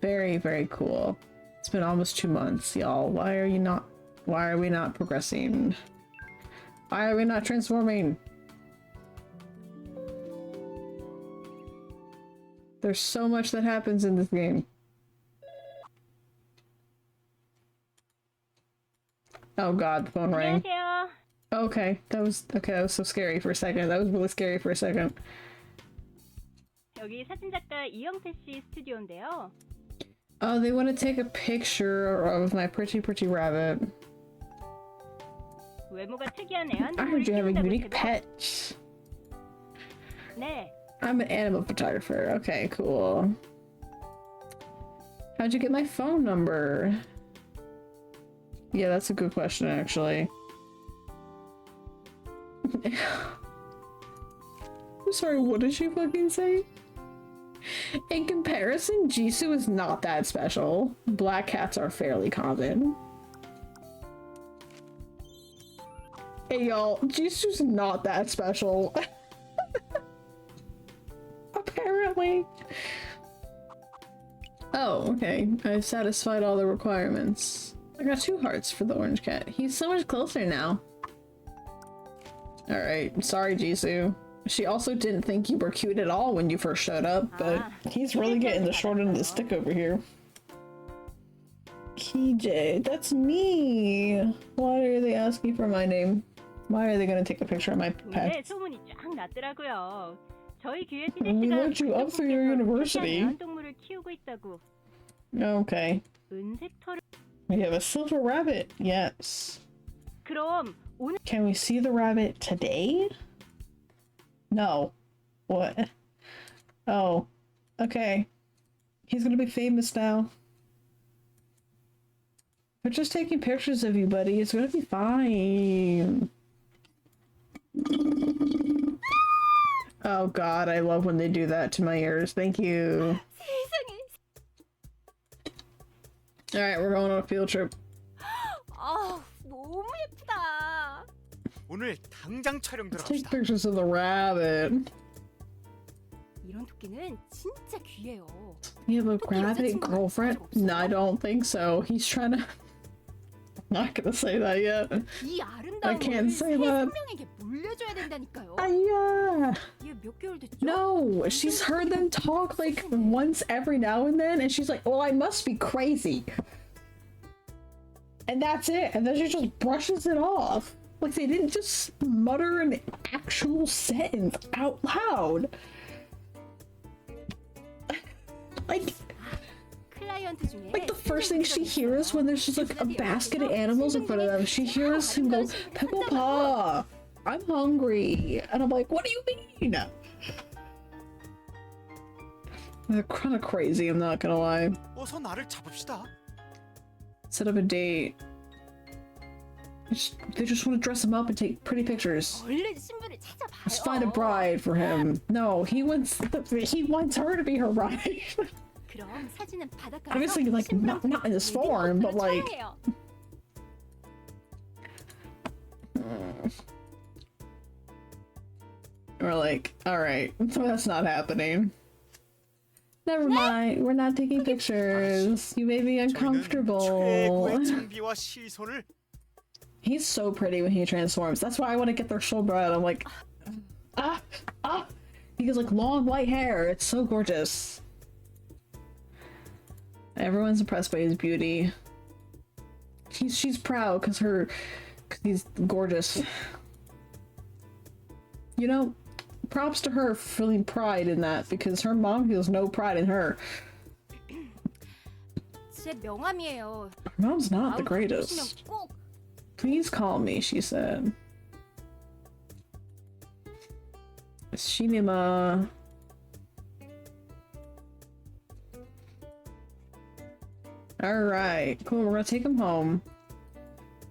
Very, very cool. It's been almost 2 months, y'all. Why are we not progressing? Why are we not transforming? There's so much that happens in this game. Oh god, the phone rang. Okay, that was so scary for a second. That was really scary for a second. 여기 사진작가 이영태 씨 스튜디오인데요. Oh, they want to take a picture of my pretty rabbit. 외모가 특이한 I heard you have a 키운다고 unique 제법. pet. 네. I'm an animal photographer. Okay, cool. How'd you get my phone number? Yeah, that's a good question, actually. I'm sorry, what did she fucking say? In comparison, Jisoo is not that special. Black cats are fairly common. Hey y'all, Jisoo's not that special. Apparently. Oh, okay. I've satisfied all the requirements. I got 2 hearts for the orange cat. He's so much closer now. Alright, sorry Jisoo. She also didn't think you were cute at all when you first showed up, but he's really getting the short end of the stick over here. KJ, that's me! Why are they asking for my name? Why are they gonna take a picture of my pet? 동네에 소문이 쫙 났더라고요. 저희 교회 We 티네스가 let you up for your university. 애완동물을 키우고 있다고. Okay. 은색 털을. We have a silver rabbit. Yes. 그럼 오늘 Can we see the rabbit today? No. What? Oh. Okay. He's gonna be famous now. They're just taking pictures of you, buddy. It's gonna be fine. Oh god, I love when they do that to my ears. Thank you. Alright, we're going on a field trip. 아, 너무 예쁘다. 오늘 당장 촬영 Let's take 들어갑시다. pictures of the rabbit. 이런 토끼는 진짜 귀해요. You have a rabbit girlfriend? No, I don't think so. He's trying to... I'm not gonna say that yet. 이 I 아름다움을 can't 새 say that. 생명에게 물려줘야 된다니까요. Yeah. 얘 몇 개월 됐죠? No, she's heard them talk like once every now and then, and she's like, well, I must be crazy. And that's it. And then she just brushes it off. Like they didn't just mutter an actual sentence out loud. Like the first thing she hears when there's just like a basket of animals in front of them, she hears him go, Peppa Pa, I'm hungry. And I'm like, what do you mean? They're kind of crazy, I'm not gonna lie. 어서 나를 잡읍시다. Set up a date. They just want to dress him up and take pretty pictures. 얼른 신부를 찾아봐요. Let's find a bride for him. No, he wants her to be her bride. 그럼 사진은 바닷가에서 Obviously, like not in this form, but like. We're like, all right, so that's not happening. Never mind, we're not taking pictures. You may be uncomfortable. 최고의 장비와 시선을. He's so pretty when he transforms. That's why I want to get their shoulder out. I'm like, He has like long white hair. It's so gorgeous. Everyone's impressed by his beauty. She's proud because he's gorgeous. You know, props to her for feeling pride in that because her mom feels no pride in her. 제 명함이에요. Her mom's not the greatest. Please call me, she said. Shinima. Alright, cool, we're gonna take him home.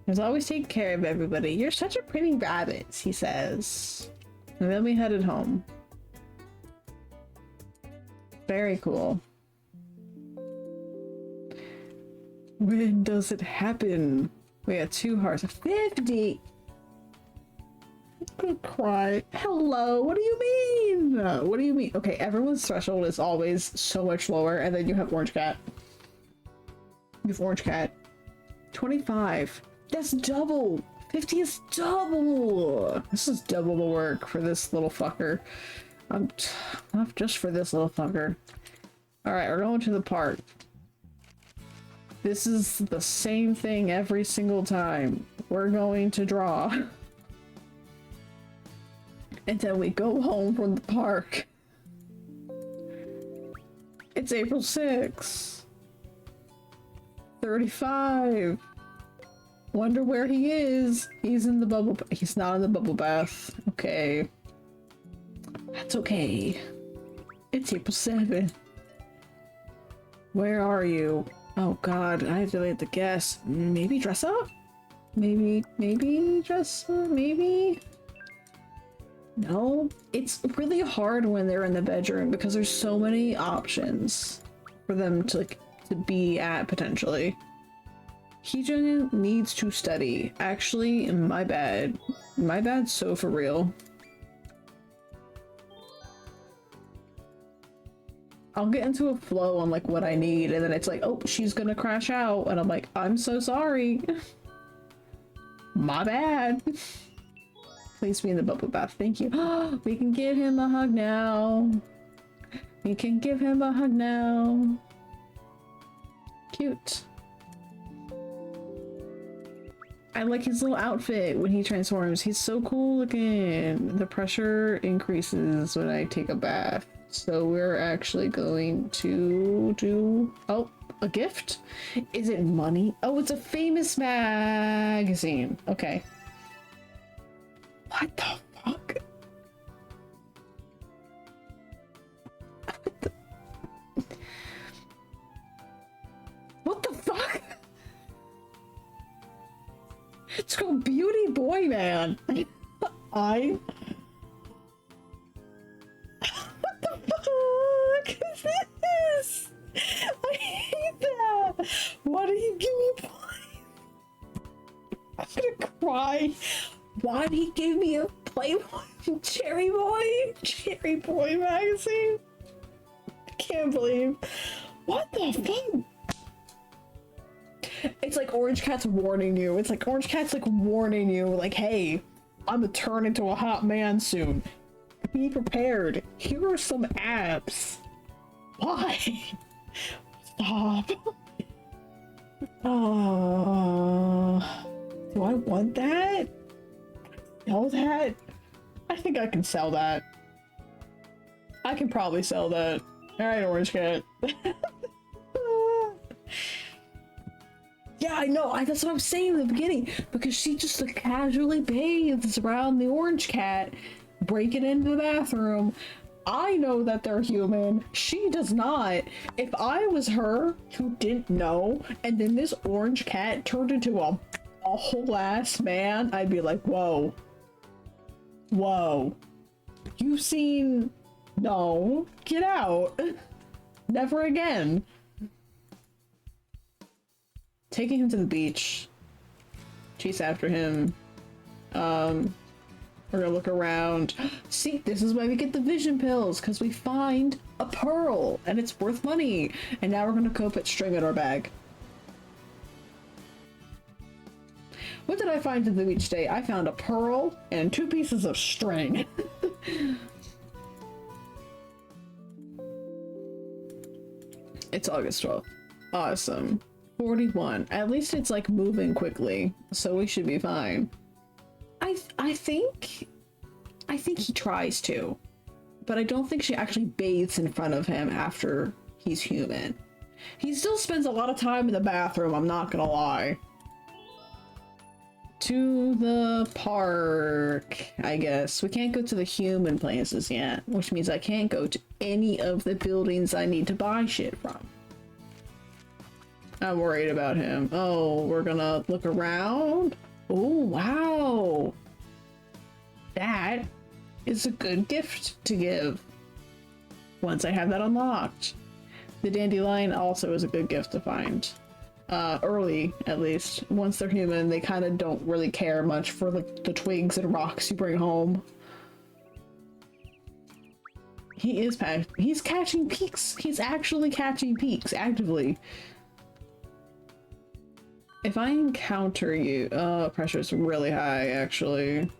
He's always taking care of everybody. You're such a pretty rabbit, he says. And then we headed home. Very cool. When does it happen? We had 2 hearts. 50! I'm gonna cry. Hello, what do you mean? What do you mean? Okay, everyone's threshold is always so much lower, and then you have Orange Cat. You have Orange Cat. 25. That's double! 50 is double! This is double the work for this little fucker. Not just for this little fucker. Alright, we're going to the park. This is the same thing every single time. We're going to draw. And then we go home from the park. It's April 6th. 35. Wonder where he is. He's in the bubble. He's not in the bubble bath. Okay. That's okay. It's April 7th. Where are you? Oh god, I really have to guess. Maybe dress up? Maybe dress up? Maybe? No, it's really hard when they're in the bedroom because there's so many options for them to like to be at potentially. Heejun needs to study. Actually, my bad. My bad, so for real. I'll get into a flow on like what I need, and then it's like, oh, she's gonna crash out, and I'm like, I'm so sorry. My bad. Please be in the bubble bath. Thank you. We can give him a hug now. We can give him a hug now. Cute. I like his little outfit when he transforms. He's so cool looking. The pressure increases when I take a bath. So we're actually going to do... Oh, a gift? Is it money? Oh, it's a famous magazine. Okay. What the fuck? What the fuck? It's called Beauty Boy Man. What the fuck is this? I hate that. Why do you give me I'm gonna cry. Why did he give me a Playboy Cherry Boy magazine? I can't believe. What the fuck? It's like Orange Cat's warning you. It's like Orange Cat's like warning you, like, hey, I'm gonna turn into a hot man soon. Be prepared. Here are some abs. Why? Stop. Do I want that? Sell that? I think I can sell that. I can probably sell that. Alright, Orange Cat. Yeah, I know. That's what I'm saying in the beginning. Because she just like, casually bathes around the Orange Cat, breaking into the bathroom. I know that they're human. She does not. If I was her who didn't know, and then this Orange Cat turned into a whole ass man, I'd be like, whoa. Whoa. You've seen... No. Get out. Never again. Taking him to the beach. Chase after him. We're gonna look around. See, this is why we get the vision pills, because we find a pearl, and it's worth money. And now we're gonna go put string in our bag. What did I find in the beach day? I found a pearl and 2 pieces of string. It's August 12th. Awesome. 41. At least it's like moving quickly, so we should be fine. I think he tries to, but I don't think she actually bathes in front of him after he's human. He still spends a lot of time in the bathroom, I'm not gonna lie. To the park, I guess. We can't go to the human places yet, which means I can't go to any of the buildings I need to buy shit from. I'm worried about him. Oh, we're gonna look around? Oh, wow. That is a good gift to give once I have that unlocked. The Dandelion also is a good gift to find. Early, at least. Once they're human, they kind of don't really care much for the twigs and rocks you bring home. He's catching peaks. He's actually catching peaks, actively. If I encounter you... pressure's really high, actually.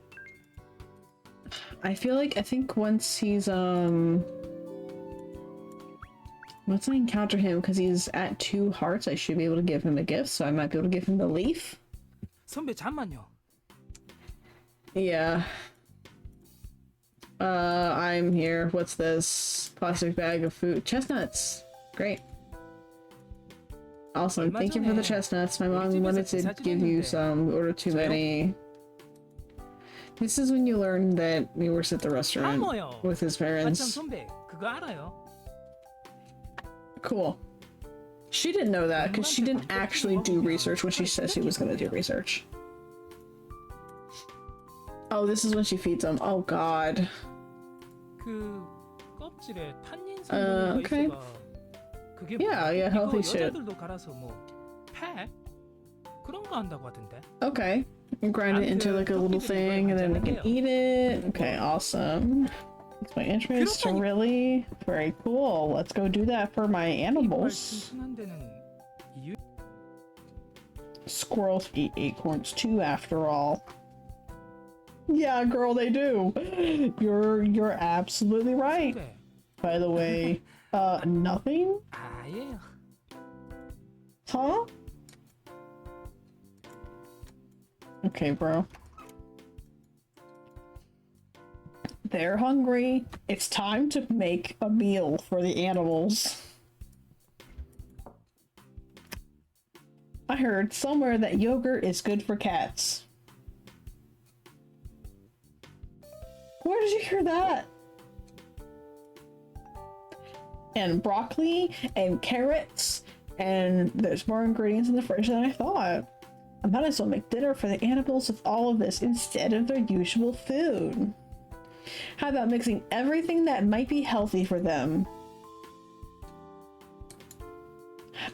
I think once he's, once I encounter him, because he's at 2 hearts, I should be able to give him a gift, so I might be able to give him the leaf. 선배 잠만요. Yeah. I'm here. What's this? Plastic bag of food. Chestnuts! Great. Awesome. Thank you for the chestnuts. My mom wanted to give you some. We ordered too many. This is when you learn that he works at the restaurant with his parents. 선배, 그거 알아요? Cool. She didn't know that because she didn't actually do research when she said she was going to do research. Oh, this is when she feeds them. Oh god. 그 껍질에 탄닌 성분이 okay. 있어가. 그게 Yeah, 뭐야? yeah, 이거 healthy shit. 여자들도 갈아서 뭐 팩? 그런 거 한다고 하던데. Okay. You grind it into like a little thing and then they can eat it. Okay, awesome. It's my interest. Really? Very cool. Let's go do that for my 이빨 animals. 튼튼한 데는 이유 Squirrels eat acorns too, after all. Yeah, girl, they do. You're absolutely right. 그래. By the way, nothing? 아예. Huh? Okay, bro. They're hungry. It's time to make a meal for the animals. I heard somewhere that yogurt is good for cats. Where did you hear that? And broccoli and carrots, and there's more ingredients in the fridge than I thought. I might as well make dinner for the animals with all of this instead of their usual food. How about mixing everything that might be healthy for them?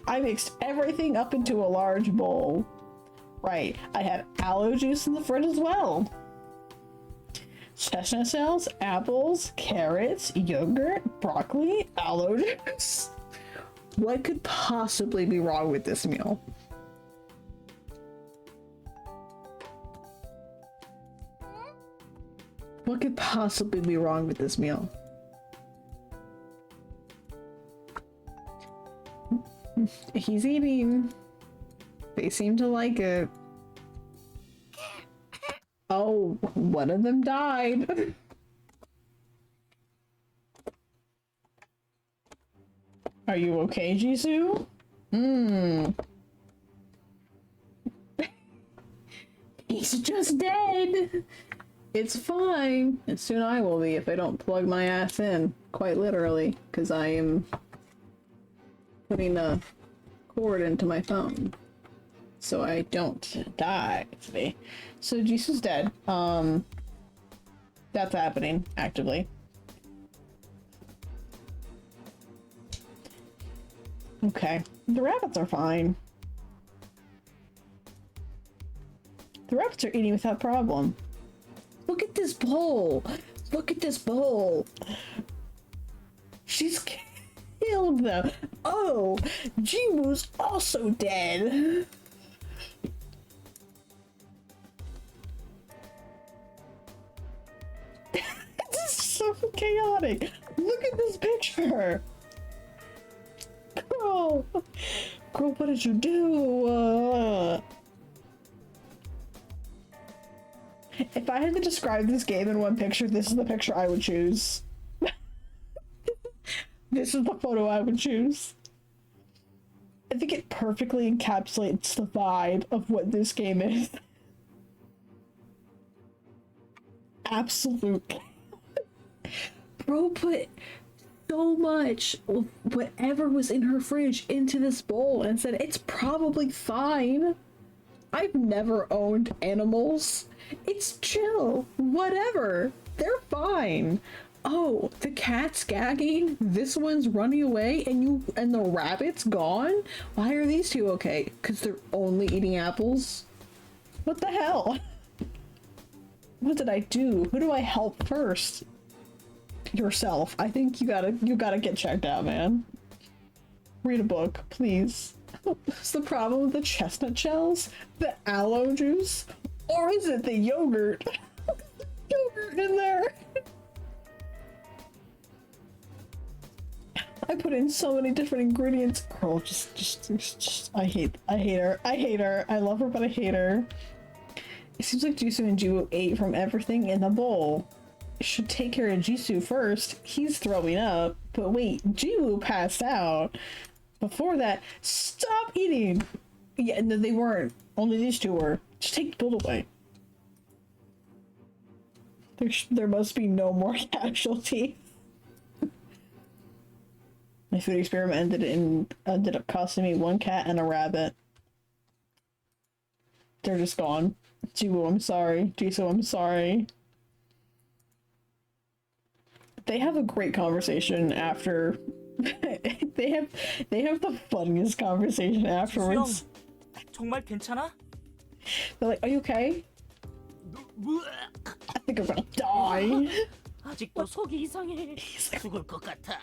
I mixed everything up into a large bowl. Right, I had aloe juice in the fridge as well. Chestnut shells, apples, carrots, yogurt, broccoli, aloe juice. What could possibly be wrong with this meal? What could possibly be wrong with this meal? He's eating. They seem to like it. Oh, one of them died. Are you okay, Jisoo? He's just dead. It's fine. And soon I will be if I don't plug my ass in. Quite literally. Because I am putting a cord into my phone. So I don't die today. So Jisoo's dead. That's happening actively. Okay. The rabbits are fine. The rabbits are eating without problem. Look at this bowl. Look at this bowl. She's killed them. Oh, Jiwoo's also dead. This is so chaotic. Look at this picture. Girl, what did you do? If I had to describe this game in one picture, this is the picture I would choose. This is the photo I would choose. I think it perfectly encapsulates the vibe of what this game is. Absolutely. Bro put so much of whatever was in her fridge into this bowl and said it's probably fine. I've never owned animals. It's chill. Whatever. They're fine. Oh, the cat's gagging, this one's running away, and the rabbit's gone? Why are these two okay? Because they're only eating apples? What the hell? What did I do? Who do I help first? Yourself. I think you gotta get checked out, man. Read a book, please. What's the problem with the chestnut shells? The aloe juice? Or is it the yogurt? Yogurt in there. I put in so many different ingredients. Girl, just I hate her. I hate her. I love her, but I hate her. It seems like Jisoo and Jiwoo ate from everything in the bowl. Should take care of Jisoo first. He's throwing up. But wait, Jiwoo passed out. Before that, stop eating. Yeah, no, they weren't. Only these two were. Just take the bowl away. There must be no more casualties. My food experiment ended up costing me one cat and a rabbit. They're just gone. Jiwoo, I'm sorry. Jisoo, I'm sorry. They have a great conversation after. they have the funniest conversation afterwards. 정말 괜찮아? They're like, "Are you okay?" I think I'm gonna die. 아직도 속이 이상해. 죽을 것 같아.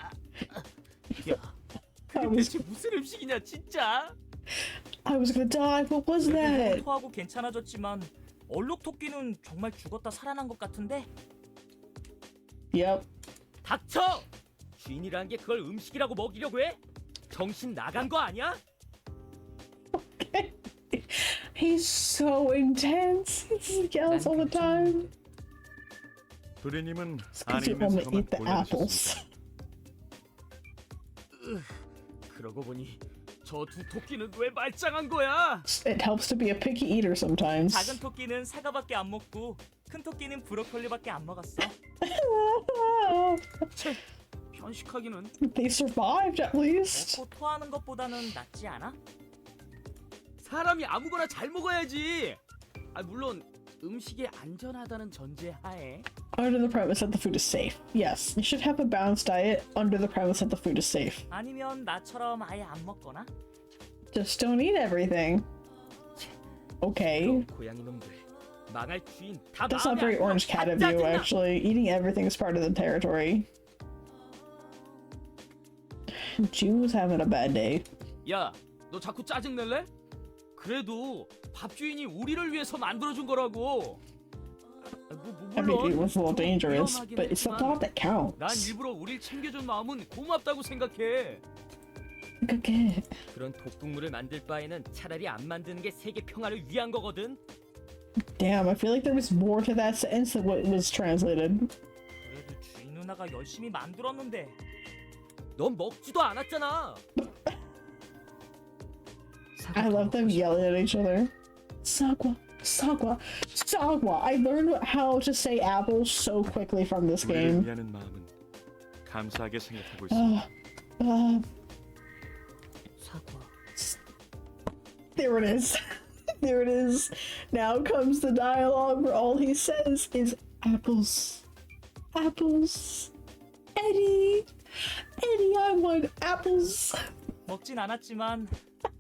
야, I was, 대체 무슨 음식이냐 진짜? I was gonna die. What was that? 토하고 괜찮아졌지만 얼룩 토끼는 정말 죽었다 살아난 것 같은데? Yep. 닥쳐! 주인이라는 게 그걸 음식이라고 먹이려고 해? 정신 나간 거 아니야? He's so intense. He yells all the time. 도련님은 It's 안에 'cause you 있는 only 사과만 eat the apples. 골라내셨습니다. 그러고 보니 저 두 토끼는 왜 말짱한 거야? It helps to be a picky eater sometimes. 작은 토끼는 사과밖에 안 먹고 큰 토끼는 브로콜리밖에 안 먹었어. 편식하기는. They survived at least. 먹고 토하는 것보다는 낫지 않아? 사람이 아무거나 잘 먹어야지. 아 물론 음식이 안전하다는 전제하에. Under the premise that the food is safe. Yes, you should have a balanced diet under the premise that the food is safe. 아니면 나처럼 아예 안 먹거나? Just don't eat everything. Okay. 고양이 놈들 망할 주인 다 That's not very orange cat of you, actually. Eating everything is part of the territory. Jiwoo's having a bad day. 야, 너 자꾸 짜증 낼래? 그래도 밥 주인이 우리를 위해서 만들어준 거라고. I mean, it was a little dangerous, but it's the thought that counts. 난 일부러 우릴 챙겨준 마음은 고맙다고 생각해. Okay. 그런 독극물을 만들 바에는 차라리 안 만드는 게 세계 평화를 위한 거거든. Damn, I feel like there was more to that sentence than what was translated. 그래도 주인 누나가 열심히 만들었는데. 넌 먹지도 않았잖아. I love them yelling at each other. Sagwa, Sagwa, Sagwa. I learned how to say apple so quickly from this 우리를 game. 위하는 마음은 감사하게 생각하고 있습니다. 사과. There it is. There it is. Now comes the dialogue where all he says is apples. Apples. Eddie. Eddie, I want apples. 먹진 않았지만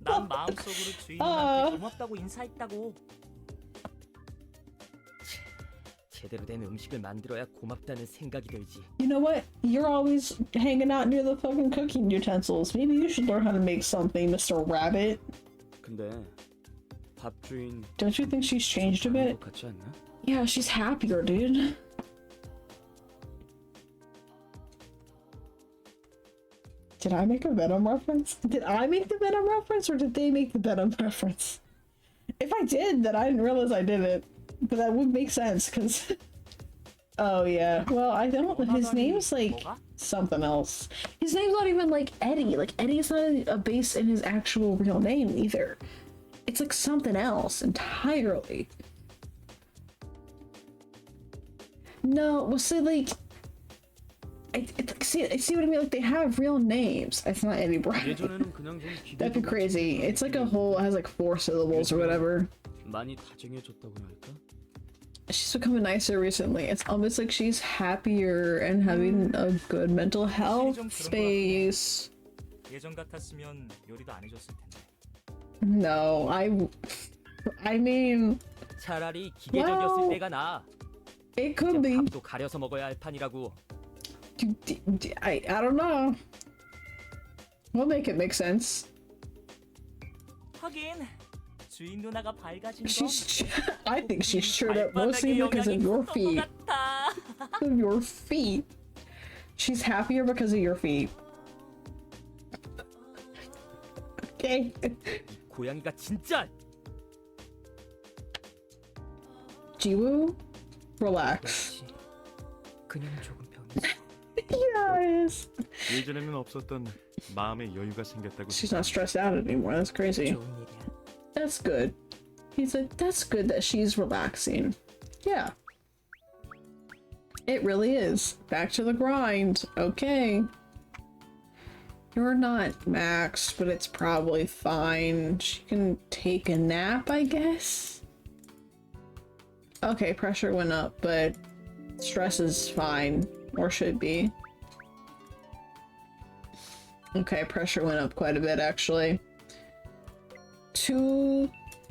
난 마음속으로 주인 누나한테 고맙다고 인사했다고. 제대로 된 음식을 만들어야 고맙다는 생각이 들지. You know what? You're always hanging out near the fucking cooking utensils. Maybe you should learn how to make something, Mr. Rabbit. 근데 밥 주인 Don't you think she's changed a bit? 것 같지 않나? Yeah, she's happier, dude. Did I make a Venom reference? Did I make the Venom reference, or did they make the Venom reference? If I did, then I didn't realize I did it. But that would make sense, because... Oh, yeah. Well, I don't... His name's, like, something else. His name's not even, like, Eddie. Like, Eddie's not a base in his actual real name, either. It's, like, something else entirely. No, well, see, like... I see what I mean. Like, they have real names. It's not Eddie Brown. 예전에는 그냥 좀 That'd be crazy. It's like a whole, it has like 4 syllables or whatever. 많이 다정해졌다고나 할까? She's becoming nicer recently. It's almost like she's happier and having a good mental health space. 예전 같았으면 요리도 안 해줬을 텐데. No, I mean, 차라리 기계적이었을 Well, 때가 나아. it could be. 밥도 가려서 먹어야 할 판이라고. I don't know. We'll make it make sense. 하긴 주인 누나가 밝아진 거. I think she's cheered up mostly because of your feet. Of your feet. She's happier because of your feet. Okay. 고양이가 진짜. Jiwoo, relax. 그냥 조금 변했어. Yes. 예전에는 없었던 마음의 여유가 생겼다고. She's not stressed out anymore. That's crazy. 좋은 일이야. That's good. He's like, that's good that she's relaxing. Yeah. It really is. Back to the grind. Okay. You're not maxed, but it's probably fine. She can take a nap, I guess. Okay, pressure went up, but stress is fine, or should be. Okay, pressure went up quite a bit, actually. To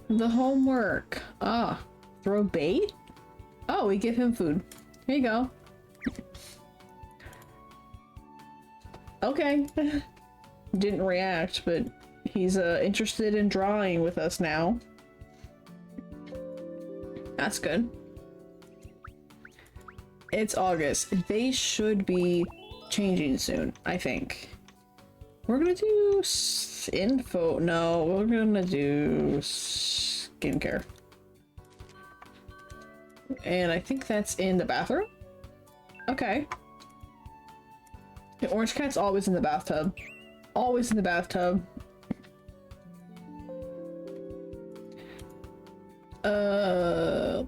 the homework. Ah, throw bait? Oh, we give him food. Here you go. Okay. Didn't react, but he's interested in drawing with us now. That's good. It's August. They should be changing soon, I think. We're gonna do info. No, we're gonna do skincare. And I think that's in the bathroom? Okay. The orange cat's always in the bathtub. Always in the bathtub.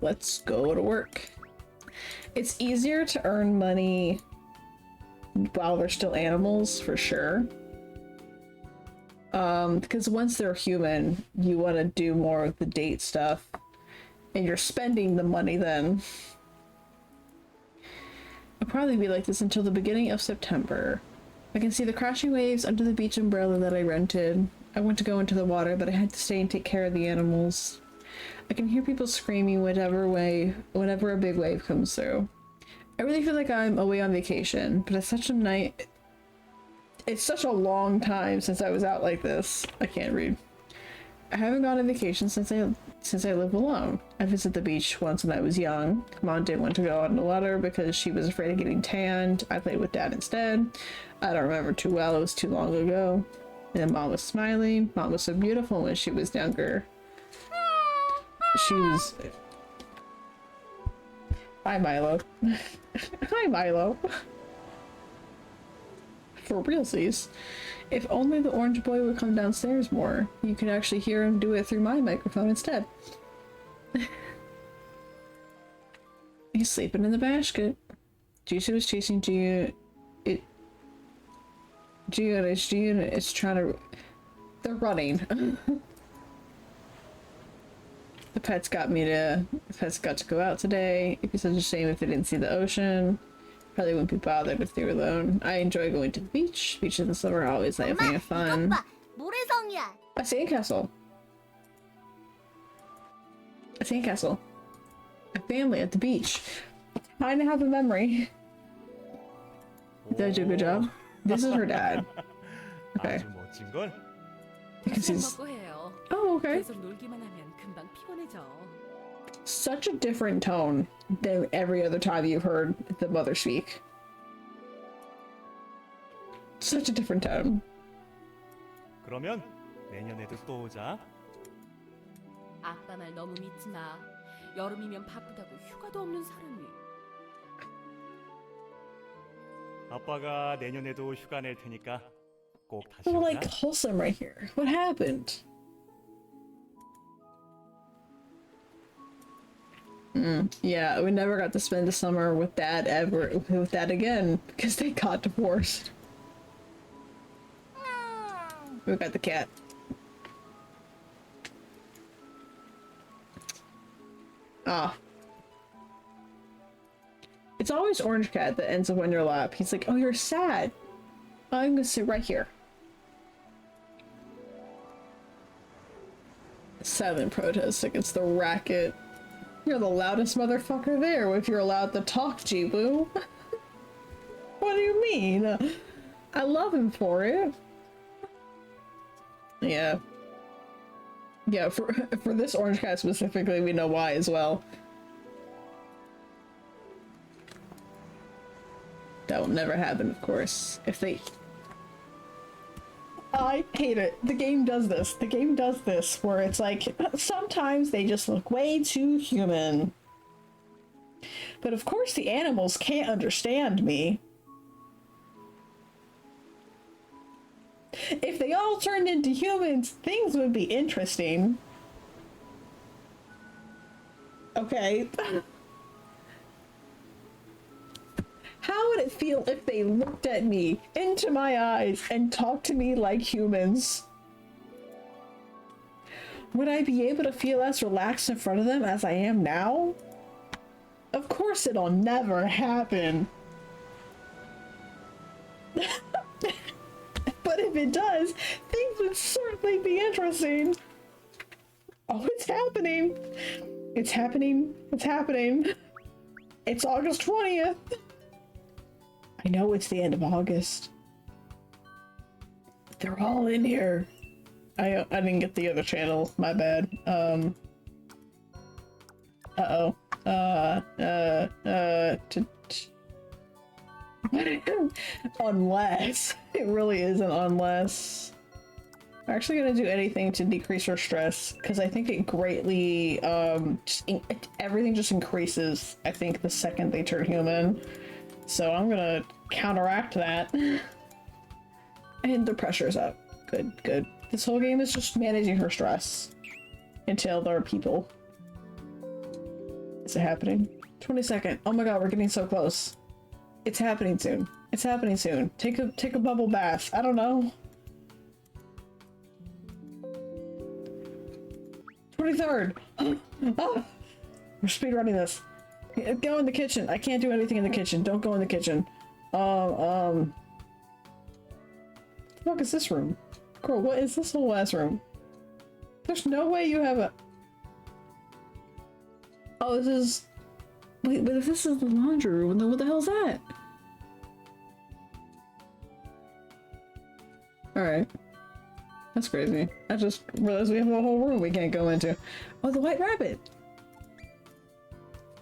Let's go to work. It's easier to earn money while they're still animals, for sure. Because once they're human, you want to do more of the date stuff. And you're spending the money then. I'll probably be like this until the beginning of September. I can see the crashing waves under the beach umbrella that I rented. I went to go into the water, but I had to stay and take care of the animals. I can hear people screaming whenever a big wave comes through. I really feel like I'm away on vacation, but it's such a long time since I was out like this. I can't read. I haven't gone on vacation since I live alone. I visited the beach once when I was young. Mom didn't want to go out in the water because she was afraid of getting tanned. I played with Dad instead. I don't remember too well. It was too long ago. And Mom was smiling. Mom was so beautiful when she was younger. She was... Hi, Milo. Hi, Milo. For realsies. If only the orange boy would come downstairs more. You could actually hear him do it through my microphone instead. He's sleeping in the basket. Jisoo was chasing Ji-yoon. Ji-yoon is trying to... They're running. The pets got to go out today. It'd be such a shame if they didn't see the ocean. Probably wouldn't be bothered if they were alone. I enjoy going to the beach. Beaches in the summer are always having fun. A sandcastle. A sandcastle. A family at the beach. Trying to have a memory. Did I do a good job? This is her dad. Okay. 아주 멋진 걸. Because he's... 먹고 해요. Oh, okay. 계속 놀기만 하면 금방 피곤해져. Such a different tone than every other time you've heard the mother speak. Such a different tone. 그러면 내년에도 또 오자. 아빠 말 너무 믿지 마. 여름이면 바쁘다고 휴가도 없는 사람이. 아빠가 내년에도 휴가 낼 테니까 꼭 다시 We're 오자. like wholesome right here. What happened? Yeah, we never got to spend the summer with Dad again because they got divorced. We got the cat. Ah. It's always Orange Cat that ends up on your lap. He's like, oh, you're sad. I'm gonna sit right here. Silent protest against the racket. You're the loudest motherfucker there if you're allowed to talk, Jiwoo. What do you mean? I love him for it. Yeah. Yeah, for this Orange Cat specifically, we know why as well. That will never happen, of course. If they... I hate it. The game does this. The game does this, where it's like, sometimes they just look way too human. But of course the animals can't understand me. If they all turned into humans, things would be interesting. Okay. How would it feel if they looked at me, into my eyes, and talked to me like humans? Would I be able to feel as relaxed in front of them as I am now? Of course it'll never happen. But if it does, things would certainly be interesting. Oh, it's happening. It's happening. It's happening. It's August 20th. I know it's the end of August. They're all in here. I didn't get the other channel. My bad. Uh-oh. Unless. It really is an unless. I'm actually gonna do anything to decrease her stress, because I think it greatly, everything just increases, I think, the second they turn human. So I'm gonna counteract that. And the pressure's up. Good, good. This whole game is just managing her stress. Until there are people. Is it happening? 22nd. Oh my god, we're getting so close. It's happening soon. It's happening soon. Take a bubble bath. I don't know. 23rd. Oh, we're speedrunning this. Go in the kitchen. I can't do anything in the kitchen. Don't go in the kitchen. What the fuck is this room? Girl, what is this whole ass room? There's no way you have a... Oh, this is... Wait, but if this is the laundry room, then what the hell is that? Alright. That's crazy. I just realized we have a whole room we can't go into. Oh, the white rabbit!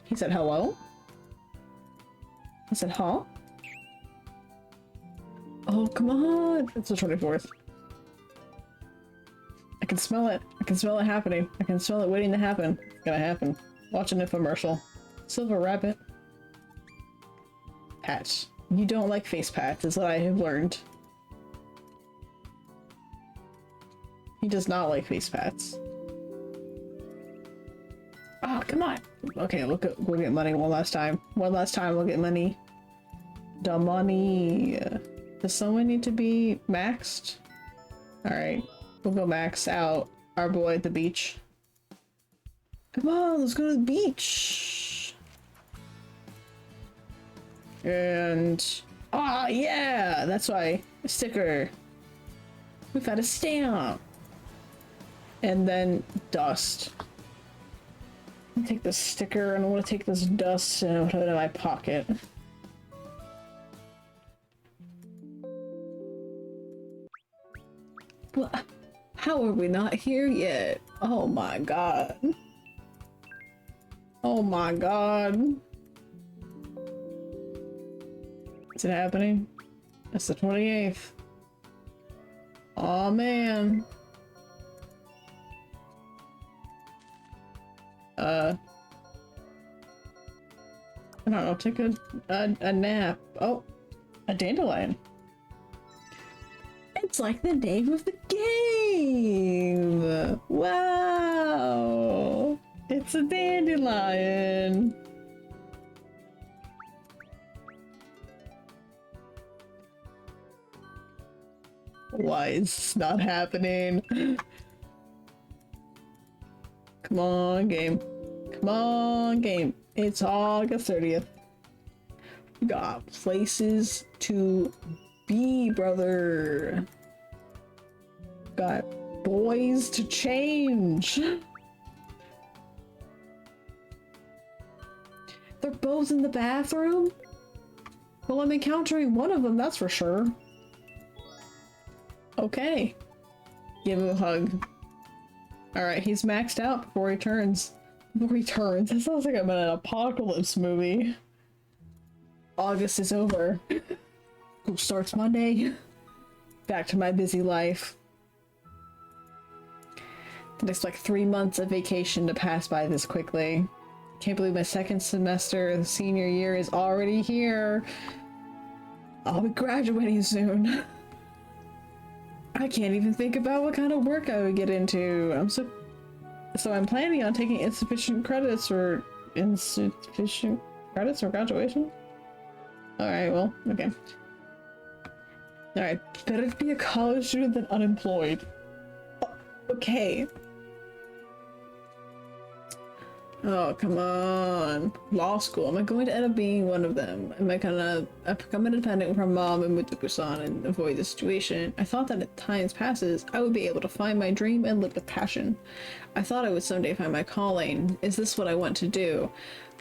He said hello? I said, huh? Oh, come on! It's the 24th. I can smell it. I can smell it happening. I can smell it waiting to happen. It's gonna happen. Watch an infomercial. Silver rabbit. Patch. You don't like face pats, is what I have learned. He does not like face pats. Oh, come on! Okay, we'll get money one last time. One last time, we'll get money. The money. Does someone need to be maxed? Alright, we'll go max out our boy at the beach. Come on, let's go to the beach! And... ah, yeah! That's why. A sticker. We've got a stamp! And then dust. I'm gonna take this sticker and I want to take this dust and put it in my pocket. What? How are we not here yet? Oh my god. Oh my god. Is it happening? It's the 28th. Oh man. I don't know, take a nap. Oh, a dandelion. It's like the name of the game! Wow! It's a dandelion! Why is this not happening? Come on, game. Come on, game. It's August 30th. We got places to be, brother. Got boys to change. They're both in the bathroom? Well, I'm encountering one of them, that's for sure. Okay. Give him a hug. Alright, he's maxed out before he turns. Before he turns. That sounds like I'm in an apocalypse movie. August is over. School starts Monday. Back to my busy life. The next like 3 months of vacation to pass by this quickly. Can't believe my second semester, the senior year, is already here. I'll be graduating soon. I can't even think about what kind of work I would get into. So I'm planning on taking insufficient credits for graduation? Alright, well, okay. Alright, better be a college student than unemployed. Okay. Oh, come on. Law school. Am I going to end up being one of them? Am I gonna become independent from mom and move to Busan and avoid the situation? I thought that as time passes, I would be able to find my dream and live with passion. I thought I would someday find my calling. Is this what I want to do?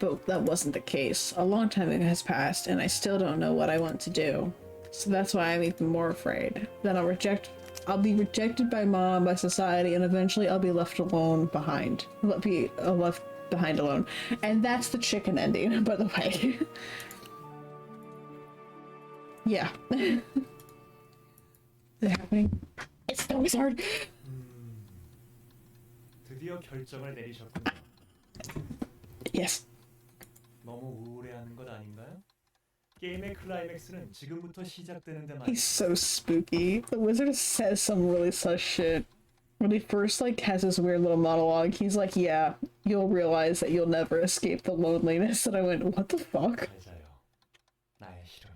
But that wasn't the case. A long time has passed, and I still don't know what I want to do. So that's why I'm even more afraid that I'll be rejected by mom, by society, and eventually I'll be left alone behind. Left behind alone. And that's the chicken ending, by the way. Yeah. Is it happening? It's so hard. 드디어 결정을 내리셨군요. Yes. 너무 우울해하는 것 아닌가요? 게임의 클라이맥스는 지금부터 시작되는데 말이야. He's so spooky. The wizard says some really sus shit. When he first has this weird little monologue, he's like, yeah, you'll realize that you'll never escape the loneliness. And I went, what the fuck? 맞아요. 나의 히로인.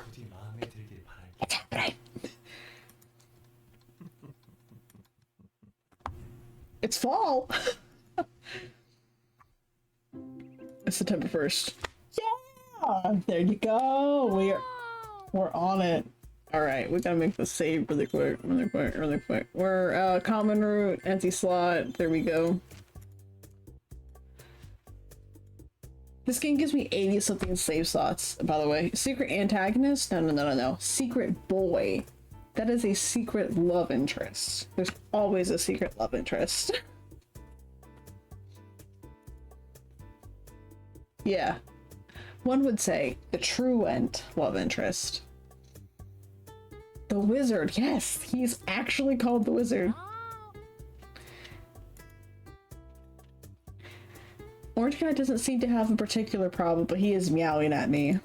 부디 마음에 들길 바랄게. It's fall! It's September 1st. Yeah! There you go! We're on it. Alright, we gotta make the save really quick. We're common route, empty slot. There we go. This game gives me 80 something save slots, by the way. Secret antagonist? No. Secret boy. That is a secret love interest. There's always a secret love interest. Yeah. One would say the truant love interest. The wizard, yes, he's actually called the wizard. Orange guy doesn't seem to have a particular problem, but he is meowing at me.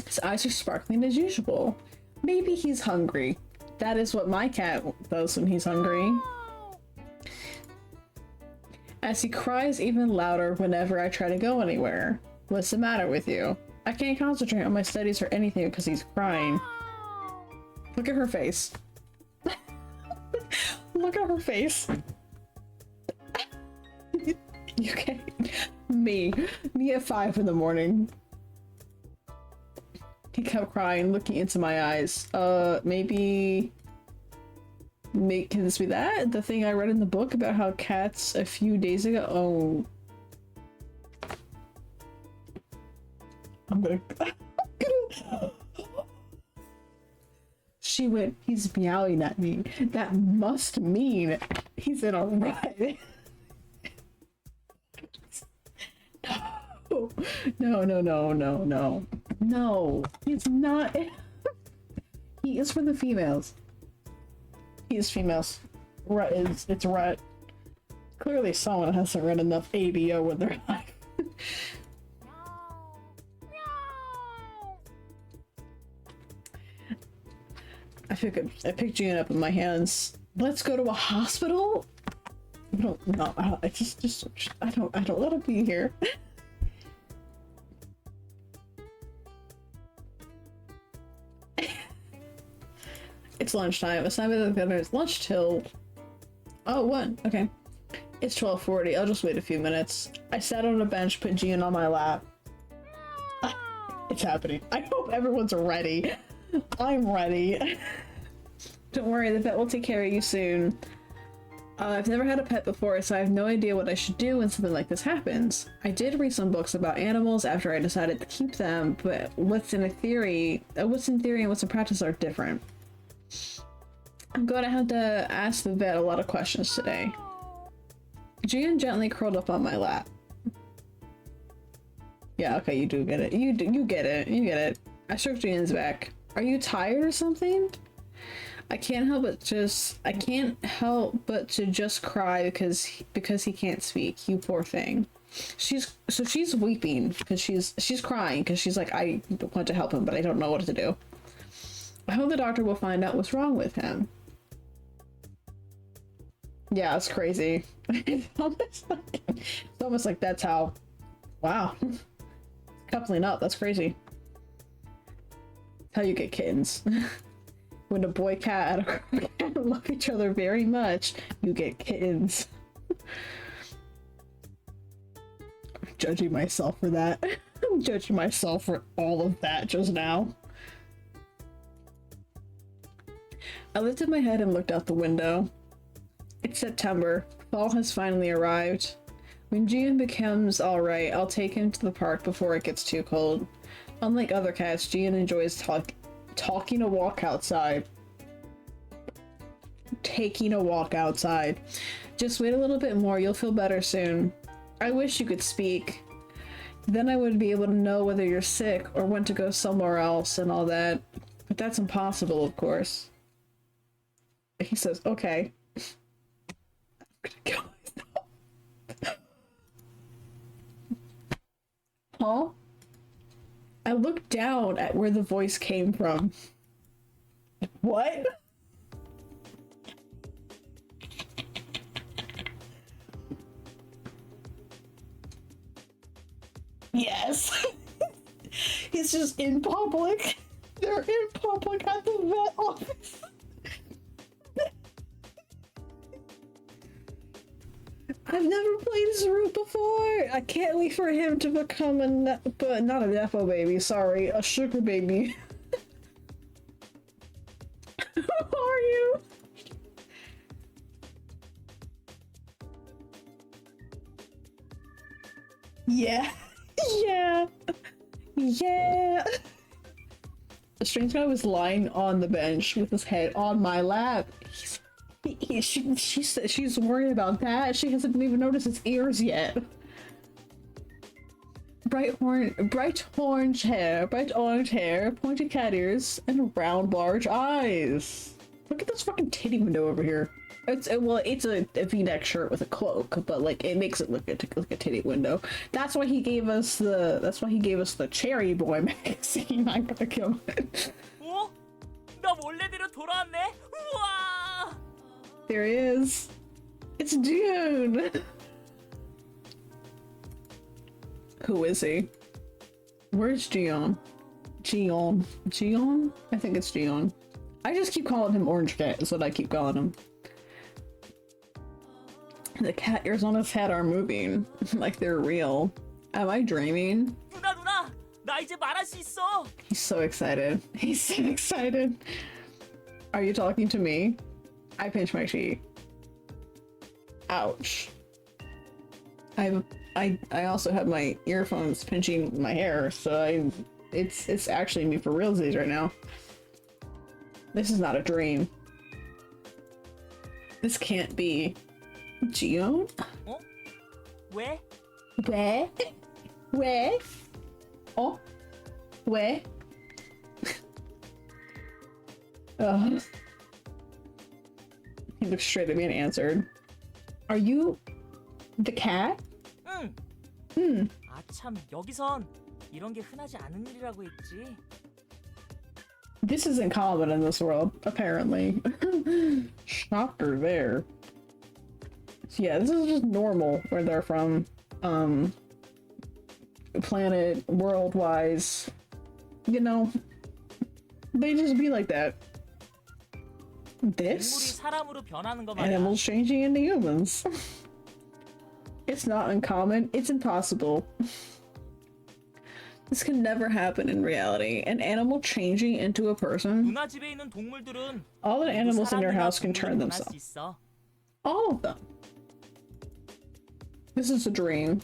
His eyes are sparkling as usual. Maybe he's hungry. That is what my cat does when he's hungry. As he cries even louder whenever I try to go anywhere. What's the matter with you? I can't concentrate on my studies or anything because he's crying. Look at her face. Look at her face. You can't. Me at 5 in the morning. He kept crying, looking into my eyes. Maybe can this be that? The thing I read in the book about how cats a few days ago. Oh. I'm gonna She went, he's meowing at me. That must mean he's in a rut. No. No, he's not. He is for the females. He is females. It's rut. Clearly someone hasn't read enough ABO in their life. I picked June up in my hands. Let's go to a hospital? No, I don't want to be here. It's lunchtime. Assignment is lunch till... Oh, 1. Okay. It's 12:40. I'll just wait a few minutes. I sat on a bench, put Gian on my lap. It's happening. I hope everyone's ready. I'm ready. Don't worry, the vet will take care of you soon. I've never had a pet before, so I have no idea what I should do when something like this happens. I did read some books about animals after I decided to keep them, but what's in theory and what's in practice are different. I'm going to have to ask the vet a lot of questions today. Gian gently curled up on my lap. Yeah, okay, you do get it. You get it. I stroked Gian's back. Are you tired or something? I can't help but to just cry because he can't speak. You poor thing. She's weeping because she's crying because she's like, I want to help him, but I don't know what to do. I hope the doctor will find out what's wrong with him. Yeah, it's crazy. It's almost like that's how. Wow. Coupling up. That's crazy. How you get kittens. When a boy cat and a girl cat love each other very much, you get kittens. I'm judging myself for that. I'm judging myself for all of that just now. I lifted my head and looked out the window. It's September. Fall has finally arrived. When Gian becomes alright, I'll take him to the park before it gets too cold. Unlike other cats, Gian enjoys taking a walk outside. Taking a walk outside. Just wait a little bit more, you'll feel better soon. I wish you could speak. Then I would be able to know whether you're sick or when to go somewhere else and all that. But that's impossible, of course. He says, okay. I'm gonna kill myself. Huh? I looked down at where the voice came from. What? Yes. It's just in public. They're in public at the vet office. I've never played as Root before. I can't wait for him to become but not a Nepo baby, sorry, a sugar baby. Who are you? Yeah. Yeah. Yeah. The strange guy was lying on the bench with his head on my lap. She said she's worried about that. She hasn't even noticed his ears yet. Bright orange hair, pointed cat ears, and round large eyes. Look at this fucking titty window over here. It's a V-neck shirt with a cloak, but like it makes it look like a titty window. That's why he gave us the Cherry Boy magazine. I gotta kill it. 어? 나 원래대로 돌아왔네. 우와! There he is. It's June. Who is he? Where's Gion? Gion? I think it's Gion. I just keep calling him Orange Cat, is what I keep calling him. The cat ears on his head are moving, like they're real. Am I dreaming? 누나, 나 이제 말할 수 있어. He's so excited. He's so excited. Are you talking to me? I pinch my cheek. Ouch. I also have my earphones pinching my hair, so it's actually me for realsies right now. This is not a dream. This can't be. Gion? 어? 왜? 왜? 왜? 어? 왜? He looks straight at me and answered. Are you the cat? 응. 아 참 여기선 이런 게 흔하지 않은 일이라고 했지. This isn't common in this world, apparently. Shocker there. So yeah, this is just normal where they're from. Planet, world-wise. You know, they just be like that. This? 사람으로 변하는 거 말이야. Animals changing into humans. It's not uncommon, it's impossible. This can never happen in reality. An animal changing into a person. 누나 집에 있는 동물들은 All the animals in your house can turn themselves. All of them. This is a dream.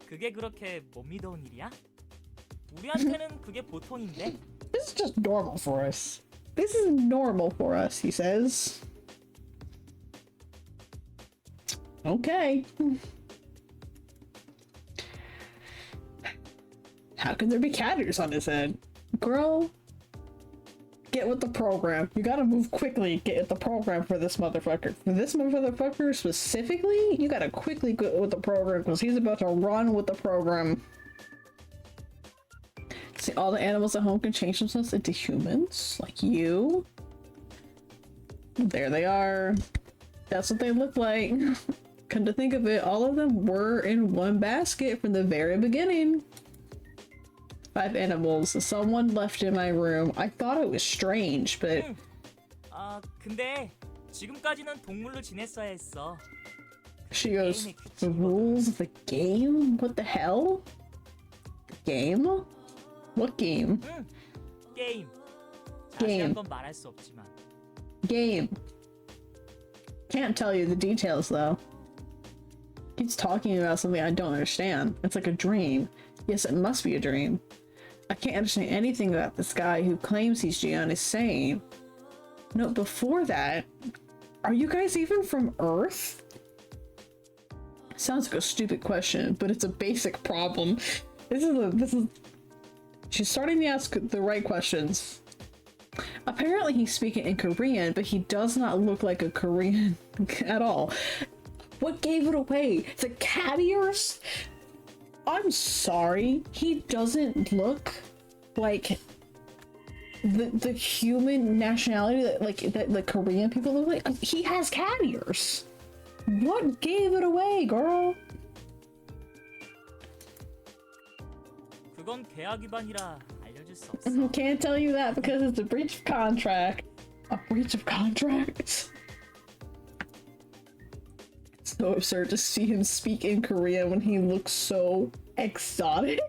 그게 그렇게 못 믿어온 일이야? 우리한테는 그게 보통인데. This is just normal for us. This is normal for us, he says. Okay. How can there be cat ears on his head? Girl, get with the program. You gotta move quickly. Get with the program for this motherfucker. For this motherfucker specifically, you gotta quickly get with the program because he's about to run with the program. See, all the animals at home can change themselves into humans, like you. There they are. That's what they look like. Come to think of it, all of them were in one basket from the very beginning. 5 animals someone left in my room. I thought it was strange, but 근데 지금까지는 동물로 지냈어야 했어. she goes, the rules of the game? What the hell? Game? What game? 게임. 게임. 자세한 건 말할 수 없지만. Game. Can't tell you the details though. He's talking about something I don't understand. It's like a dream. Yes, it must be a dream. I can't understand anything that this guy who claims he's Jian is saying. No, before that, are you guys even from Earth? Sounds like a stupid question, but it's a basic problem. She's starting to ask the right questions. Apparently he's speaking in Korean, but he does not look like a Korean at all. What gave it away? The cat ears? I'm sorry, he doesn't look like the human nationality that the Korean people look like. He has cat ears. What gave it away, girl? 그건 계약 위반이라 알려줄 수 없어. Can't tell you that because it's a breach of contract. A breach of contract? It's so absurd to see him speak in Korean when he looks so exotic.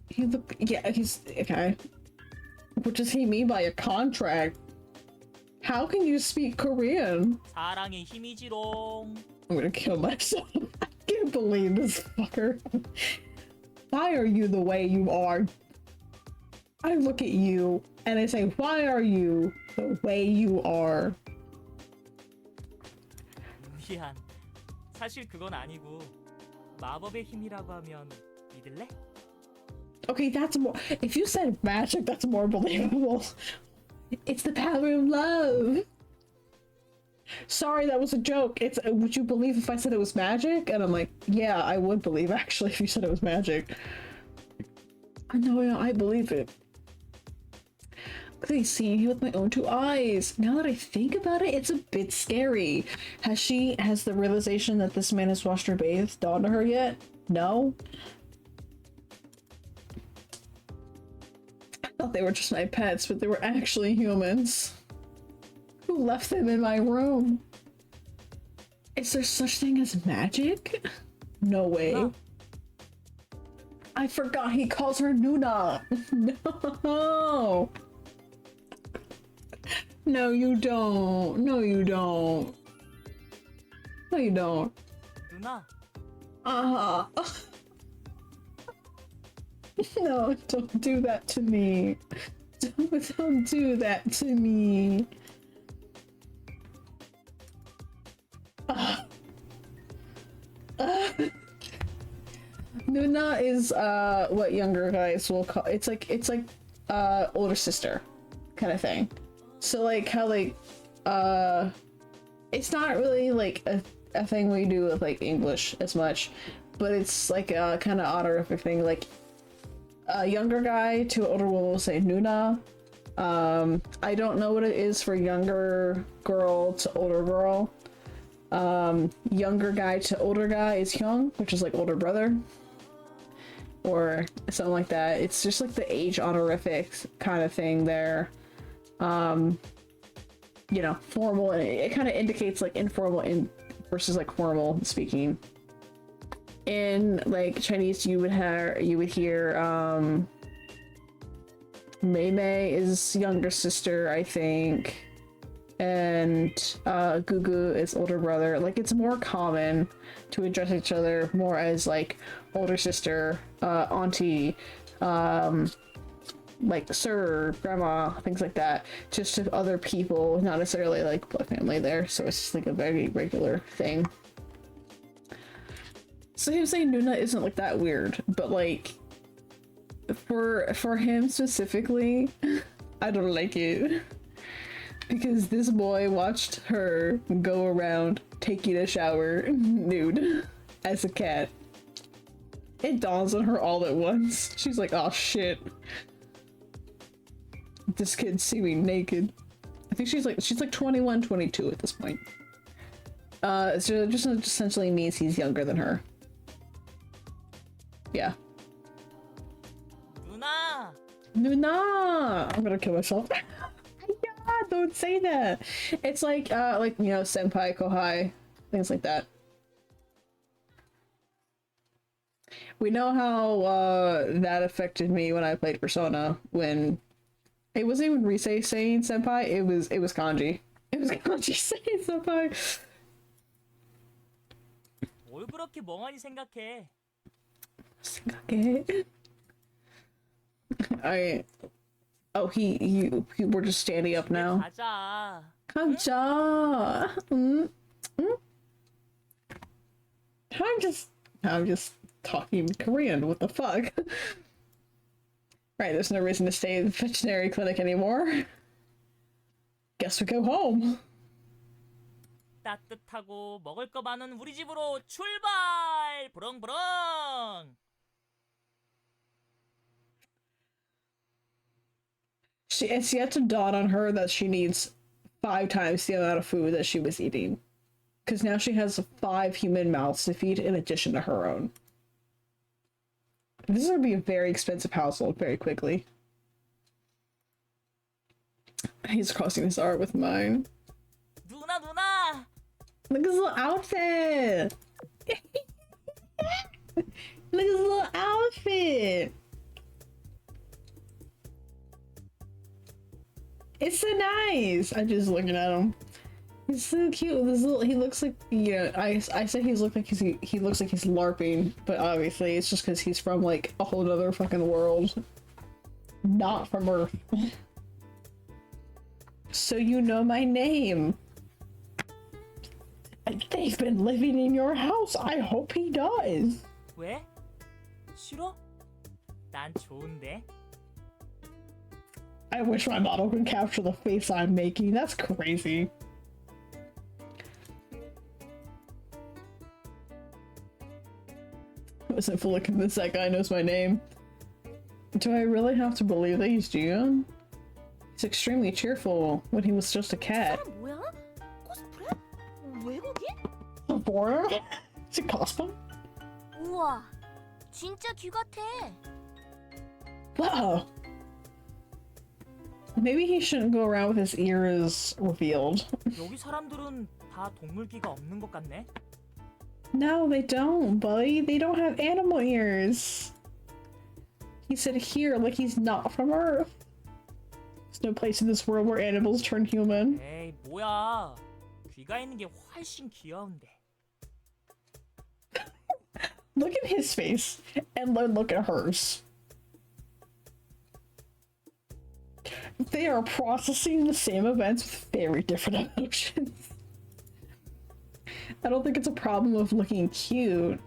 He's okay. What does he mean by a contract? How can you speak Korean? 사랑의 힘이지롱. I'm gonna kill myself. I can't believe this fucker. Why are you the way you are? I look at you and I say, why are you the way you are? 미안. 사실 그건 아니고 마법의 힘이라고 하면 믿을래? Okay, that's more. If you said magic, that's more believable. It's the power of love. Sorry, that was a joke. It's would you believe if I said it was magic? And I'm like, yeah, I would believe actually if you said it was magic. I know, I believe it. Look, I see you with my own 2 eyes. Now that I think about it, it's a bit scary. Has the realization that this man has washed her bathed dawned to her yet? No? I thought they were just my pets, but they were actually humans. Who left them in my room? Is there such thing as magic? No way. No. I forgot he calls her Nuna. No. No, you don't. No, you don't. No, you don't. 누나. No, don't do that to me. Don't do that to me. Nuna is what younger guys will call it's like older sister kind of thing. So like how it's not really like a thing we do with like English as much, but it's like a kind of honorific thing. Like a younger guy to an older woman will say Nuna. I don't know what it is for younger girl to older girl. Younger guy to older guy is Hyung, which is like older brother. Or something like that. It's just like the age honorific kind of thing there. You know, formal, and it kind of indicates like informal versus like formal speaking. In like Chinese, you would hear Mei Mei is younger sister, I think, and Gugu is older brother. Like it's more common to address each other more as like older sister, auntie, like sir, grandma, things like that, just to other people, not necessarily like blood family there. So it's just like a very regular thing. So him saying Nuna isn't like that weird, but like for him specifically, I don't like it. Because this boy watched her go around taking a shower nude as a cat. It dawns on her all at once. She's like, oh shit. This kid's see me naked. I think she's like 21, 22 at this point. So it just essentially means he's younger than her. Yeah. Nuna! I'm gonna kill myself. Yeah, don't say that. It's like you know, senpai, kohai, things like that. We know how that affected me when I played Persona. When it wasn't even Risei saying senpai, it was kanji. It was kanji saying senpai. 뭘 그렇게 멍하니 생각해? 생각해. We're just standing up now. 가자. 가자. I'm just talking Korean. What the fuck? Right, there's no reason to stay in the veterinary clinic anymore. Guess we go home. 따뜻하고 먹을 거 많은 우리 집으로 출발! 부렁부렁! It's yet to dawn on her that she needs 5 times the amount of food that she was eating. Because now she has 5 human mouths to feed in addition to her own. This is going to be a very expensive household very quickly. He's crossing his art with mine. 누나! Look at his little outfit! Look at his little outfit! It's so nice! I'm just looking at him. He's so cute. This little, he looks like, yeah, I said he looks like he looks like he's LARPing, but obviously it's just because he's from like a whole other fucking world. Not from Earth. So you know my name. They've been living in your house. I hope he does. 왜? 싫어? 난 좋은데. I wish my model could capture the face I'm making. That's crazy. I wasn't fully convinced that guy knows my name. Do I really have to believe that he's Jian? He's extremely cheerful when he was just a cat. 사람 뭐야? 코스프레? 외국인? A foreigner? Is it cosplay? 우와, 진짜 귀 같아. Wow. Maybe he shouldn't go around with his ears revealed. 여기 사람들은 다 동물기가 없는 것 같네. No, they don't, buddy. They don't have animal ears. He said here, like he's not from Earth. There's no place in this world where animals turn human. 에이, 뭐야. 귀가 있는 게 훨씬 귀여운데. Look at his face, and look at hers. They are processing the same events with very different emotions. I don't think it's a problem of looking cute.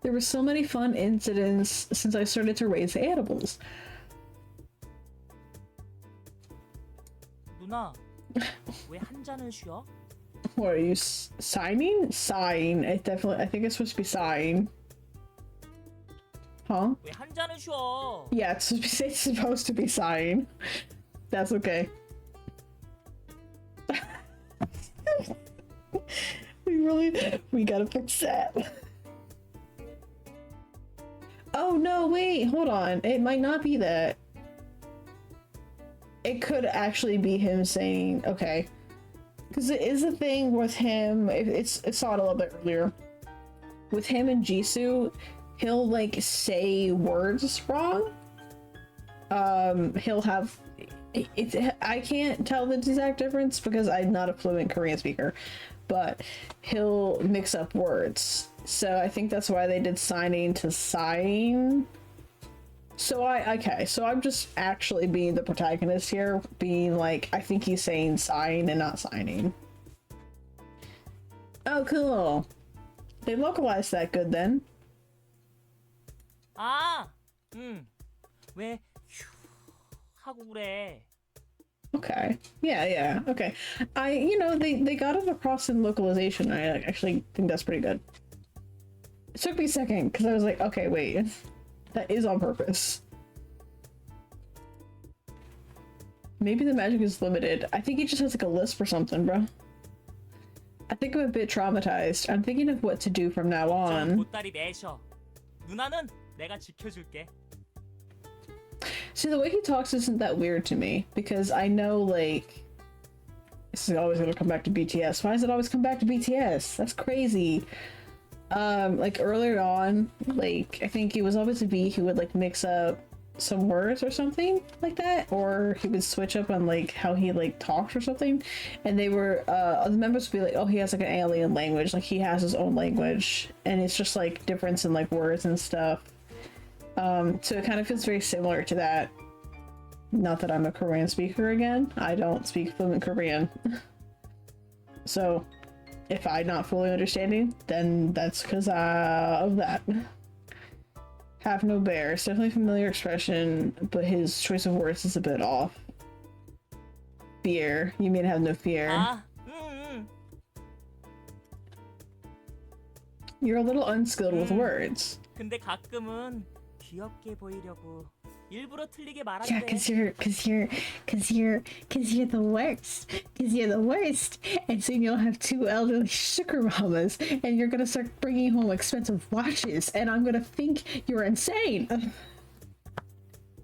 There were so many fun incidents since I started to raise animals. 누나, 왜 한 잔을 쉬어? What are you signing? Sighing. I think it's supposed to be sighing. Huh? 왜 한 잔을 쉬어? Yeah, it's supposed to be sighing. That's okay. We gotta fix that. Oh no, wait, hold on. It might not be that. It could actually be him saying, okay. Because it is a thing with him, it's saw it a little bit earlier. With him and Jisoo, he'll like say words wrong. He'll have I can't tell the exact difference because I'm not a fluent Korean speaker, but he'll mix up words. So I think that's why they did signing to sighing. So so I'm just actually being the protagonist here, being like, I think he's saying sign and not signing. Oh, cool. They localized that good then. 아, 왜 휴 하고 그래? Okay. Yeah, okay. They got it across in localization. I actually think that's pretty good. It took me a second because I was like, okay, wait. That is on purpose. Maybe the magic is limited. I think he just has like a lisp or something, bro. I think I'm a bit traumatized. I'm thinking of what to do from now 좀 on. 보따리 내셔. 누나는 내가 지켜줄게. See, the way he talks isn't that weird to me, because I know, like, this is always gonna come back to BTS. Why does it always come back to BTS? That's crazy. Like, earlier on, like, I think it was always a B who would, like, mix up some words or something like that, or he would switch up on, like, how he, like, talked or something, and they were, the members would be like, oh, he has, like, an alien language, like, he has his own language, and it's just, like, difference in, like, words and stuff. So it kind of feels very similar to that. Not that I'm a Korean speaker again. I don't speak fluent Korean. So, if I'm not fully understanding, then that's because of that. Have no bear. It's definitely a familiar expression, but his choice of words is a bit off. Fear. You mean have no fear. 아, You're a little unskilled with words. 근데 가끔은 귀엽게 보이려고 일부러 틀리게 Yeah, 말한대. cause you're the worst. Cause you're the worst. And soon you'll have 2 elderly sugar mamas, and you're gonna start bringing home expensive watches, and I'm gonna think you're insane.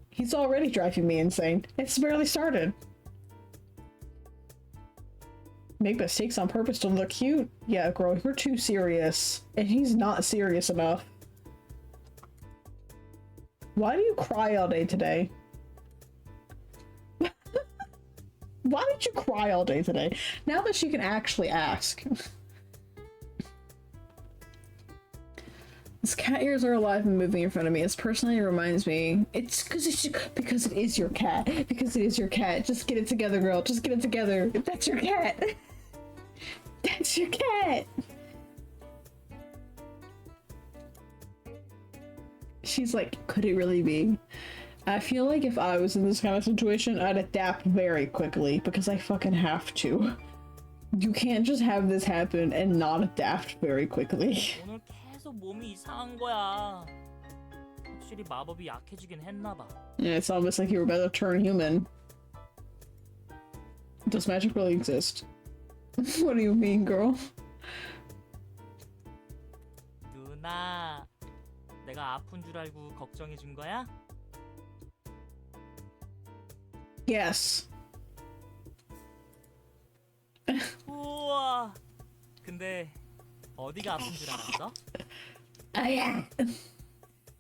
He's already driving me insane. It's barely started. Make mistakes on purpose to look cute? Yeah, girl, you're too serious. And he's not serious enough. Why do you cry all day today? Why did you cry all day today? Now that she can actually ask. This cat ears are alive and moving in front of me. This personally reminds me. It's because it is your cat. Because it is your cat. Just get it together, girl. Just get it together. That's your cat. That's your cat. She's like, could it really be? I feel like if I was in this kind of situation, I'd adapt very quickly because I fucking have to. You can't just have this happen and not adapt very quickly. 오늘 계속 몸이 이상한 거야. 확실히 마법이 약해지긴 했나 봐. Yeah, it's almost like you were about to turn human. Does magic really exist? What do you mean, girl? 누나, 내가 아픈 줄 알고 걱정해 준 거야? Yes. 우와. 근데 어디가 아픈 줄 알았어? Yeah.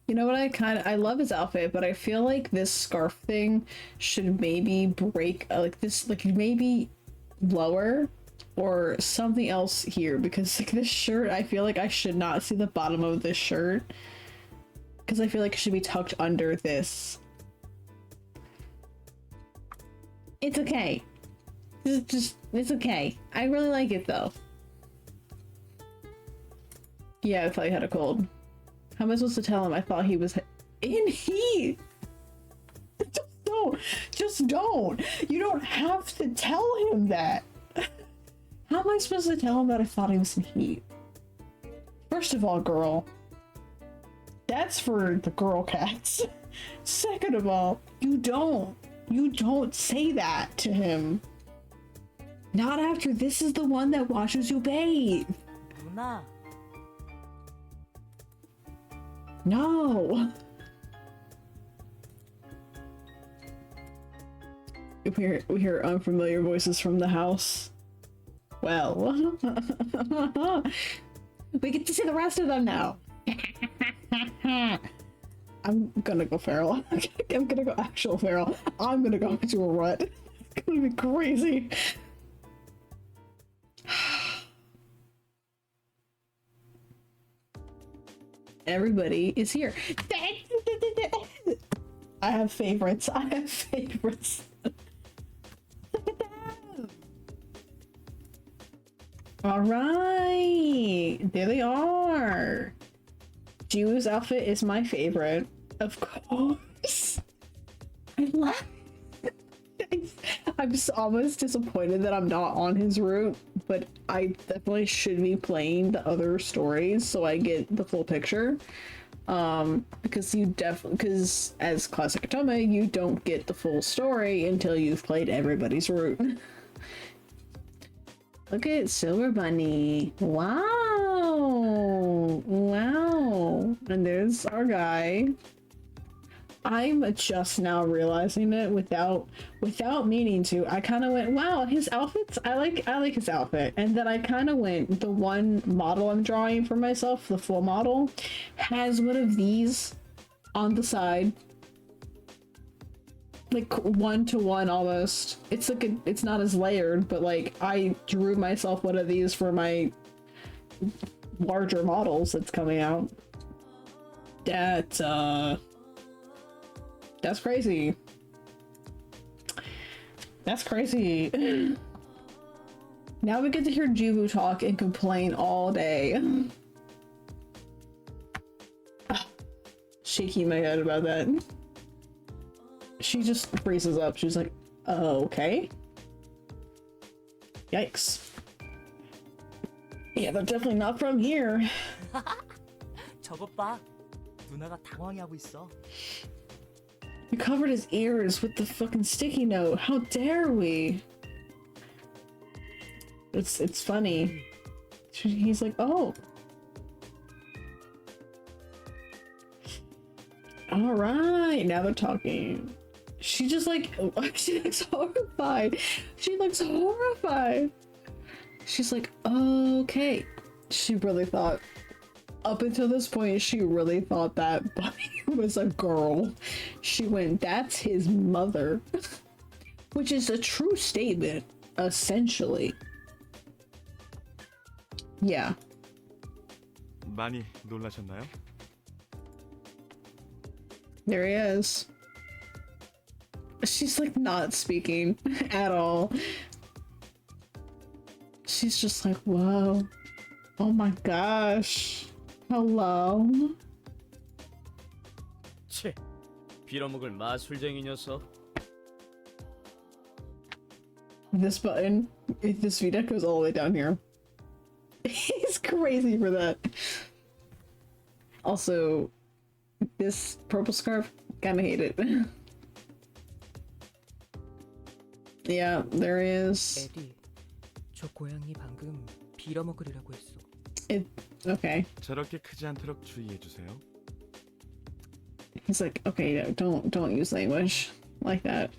You know what, I love his outfit, but I feel like this scarf thing should maybe break, like this, like maybe lower or something else here, because like this shirt, I feel like I should not see the bottom of this shirt, because I feel like it should be tucked under this. It's okay. It's okay. I really like it though. Yeah, I thought he had a cold. How am I supposed to tell him I thought he was in heat? Just don't. You don't have to tell him that. How am I supposed to tell him that I thought he was in heat? First of all, girl, that's for the girl cats. Second of all, you don't say that to him. Not after this is the one that watches you bathe. 누나. No. We hear unfamiliar voices from the house. Well, we get to see the rest of them now. I'm gonna go feral. I'm gonna go actual feral. I'm gonna go into a rut. It's gonna be crazy. Everybody is here. I have favorites. I have favorites. All right, there they are. Jiwoo's outfit is my favorite, of course. I love it. I'm almost disappointed that I'm not on his route, but I definitely should be playing the other stories so I get the full picture. Because as classic Otome, you don't get the full story until you've played everybody's route. Look at Silver Bunny. Wow. Wow. And there's our guy. I'm just now realizing it without meaning to. I kind of went, wow, his outfits. I like his outfit, and then I kind of went, the one model I'm drawing for myself, the full model, has one of these on the side, like 1-to-1 almost. It's like it's not as layered, but like I drew myself one of these for my larger models that's coming out. That's crazy. That's crazy. Now we get to hear Jubu talk and complain all day. Shaking my head about that. She just freezes up. She's like, oh, okay. Yikes. Yeah, they're definitely not from here. 저것 봐. 누나가 당황해하고 있어. We covered his ears with the fucking sticky note. How dare we? It's funny. He's like, oh. All right, now they're talking. She just like, she looks horrified. She looks horrified. She's like, okay. She really thought, up until this point, she really thought that Bunny was a girl. She went, that's his mother. Which is a true statement, essentially. Yeah. 많이 놀라셨나요? There he is. She's like not speaking at all. She's just like, whoa. Oh my gosh. Hello. 채, 빌어먹을 마술쟁이 녀석. This button, this VDEC goes all the way down here. He's crazy for that. Also, this purple scarf, kinda hate it. Yeah, there he is. 에디, 저 고양이 방금 빌어먹으리라고 했어. Okay. 저렇게 크지 않도록 주의해 주세요. He's like, okay, don't use language like that.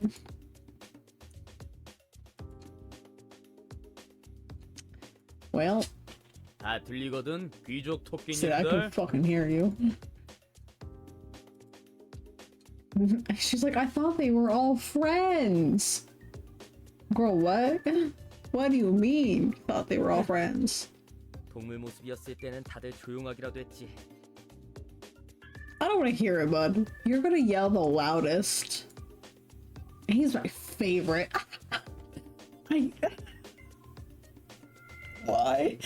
Well, 다 들리거든, 귀족 see, I can 토끼님들. fucking hear you. She's like, I thought they were all friends. Girl, what? What do you mean? Thought they were all friends? 동물 모습이었을 때는 다들 조용하기라도 했지. I don't want to hear it, bud. You're gonna yell the loudest. He's my favorite. Why?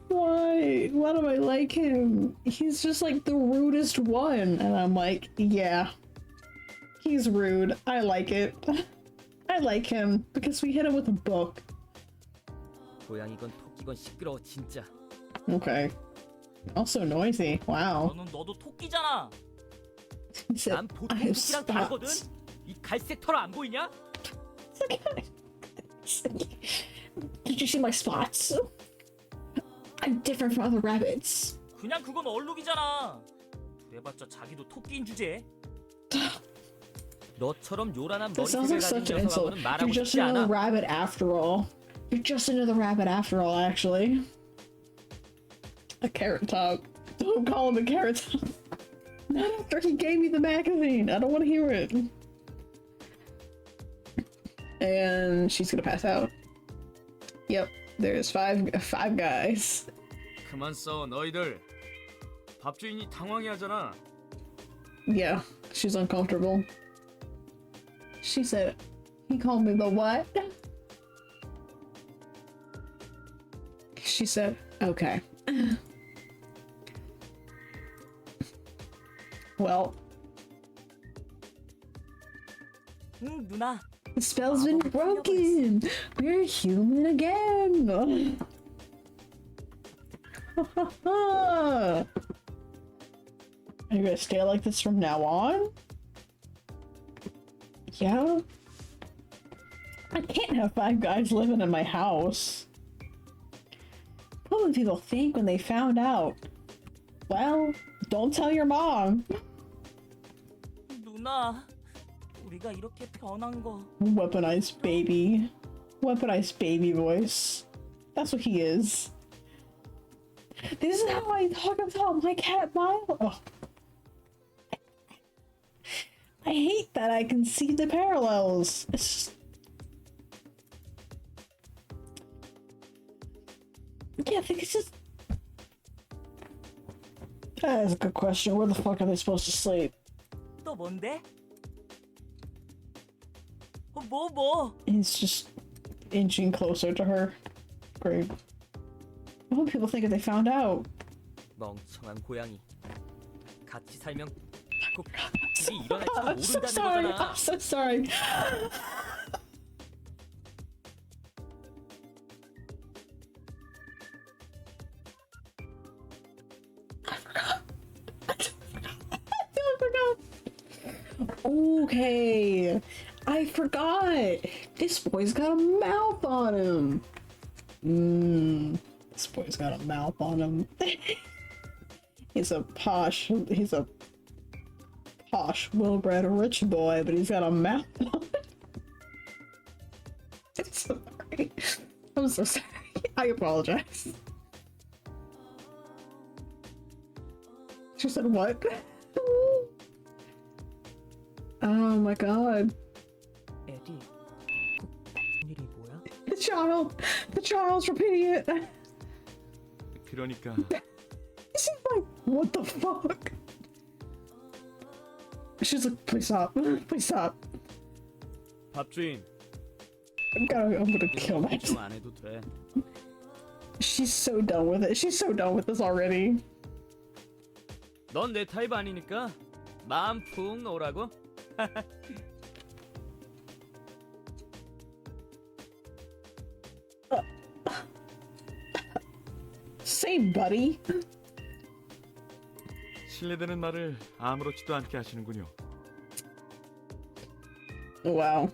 Why? Why do I like him? He's just like the rudest one. And I'm like, yeah. He's rude. I like it. I like him because we hit him with a book. 고양이건 토끼건 시끄러워 진짜. Okay. Also noisy. Wow. 너도 토끼잖아. He said, 난 보통 I have 토끼랑 다르거든. spots. 이 갈색 털 안 보이냐? Did you see my spots? I'm different from other rabbits. 그냥 그건 얼룩이잖아. 그래봤자 자기도 토끼인 주제. 너처럼 요란한 That sounds 머리색을 like 가진 such an insult. 녀석하고는 You're 말하고 just 싶지 another 않아. rabbit after all. You're just another rabbit after all, actually. A carrot top. Don't call him a carrot top. Not after he gave me the magazine. I don't want to hear it. And she's gonna pass out. Yep, there's five guys. 그만 싸워 너희들. 밥주인이 당황해하잖아. Yeah, she's uncomfortable. She said, he called me the what? She said, okay. Well, 누나. the spell's been broken. We're human again. Are you gonna stay like this from now on? Yeah. I can't have 5 guys living in my house. What would people think when they found out? Well, don't tell your mom. 누나, 우리가 이렇게 변한 거. Weaponized baby. Weaponized baby voice. That's what he is. This is how I talk about my cat Milo. Oh. I hate that I can see the parallels. It's just... Yeah, I think it's just... That is a good question. Where the fuck are they supposed to sleep? 또 뭔데? 뭐? He's just inching closer to her. Great. What would people think if they found out? 멍청한 고양이. 같이 살면 꼭 일이 일어날지도 I'm so 모른다는 sorry. 거잖아. I'm so sorry. Okay, I forgot. This boy's got a mouth on him. This boy's got a mouth on him. He's a posh, well-bred rich boy, but he's got a mouth on him. I'm sorry. I'm so sorry. I apologize. She said what? Oh my god. 에디, 일이 뭐야? The child's repeating it. 그러니까 She's like, what the fuck? She's like, please stop. Please stop. 밥주인, I'm gonna kill myself. 걱정 안 해도 돼. She's so done with it. She's so done with this already. 넌 내 타입 아니니까 마음 푹 놓으라고. Say, buddy. 실례되는 말을 아무렇지도 않게 하시는군요. Wow.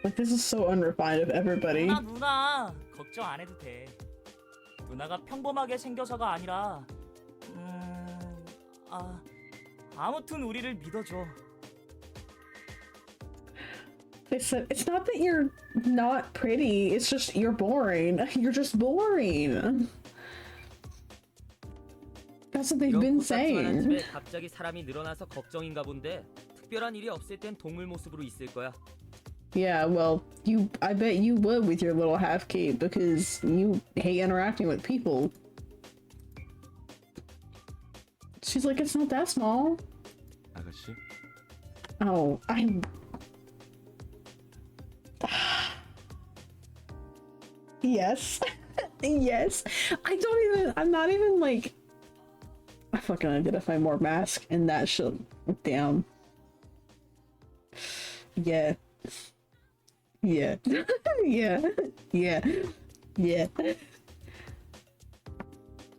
Like, this is so unrefined of everybody. 누나, 걱정 안 해도 돼. 누나가 평범하게 생겨서가 아니라, 아무튼 우리를 믿어줘. They said, it's not that you're not pretty, it's just you're boring. You're just boring. That's what they've 이런 been 코딱지만한 saying. 집에 갑자기 사람이 늘어나서 걱정인가 본데 특별한 일이 없을 땐 동물 모습으로 있을 거야. Yeah, well, I bet you would with your little half cape because you hate interacting with people. She's like, it's not that small. 아가씨, Oh, Yes. Yes. I'm not even like... I fucking identify more mask and that shit. Damn. Yeah. Yeah. Yeah. Yeah. Yeah.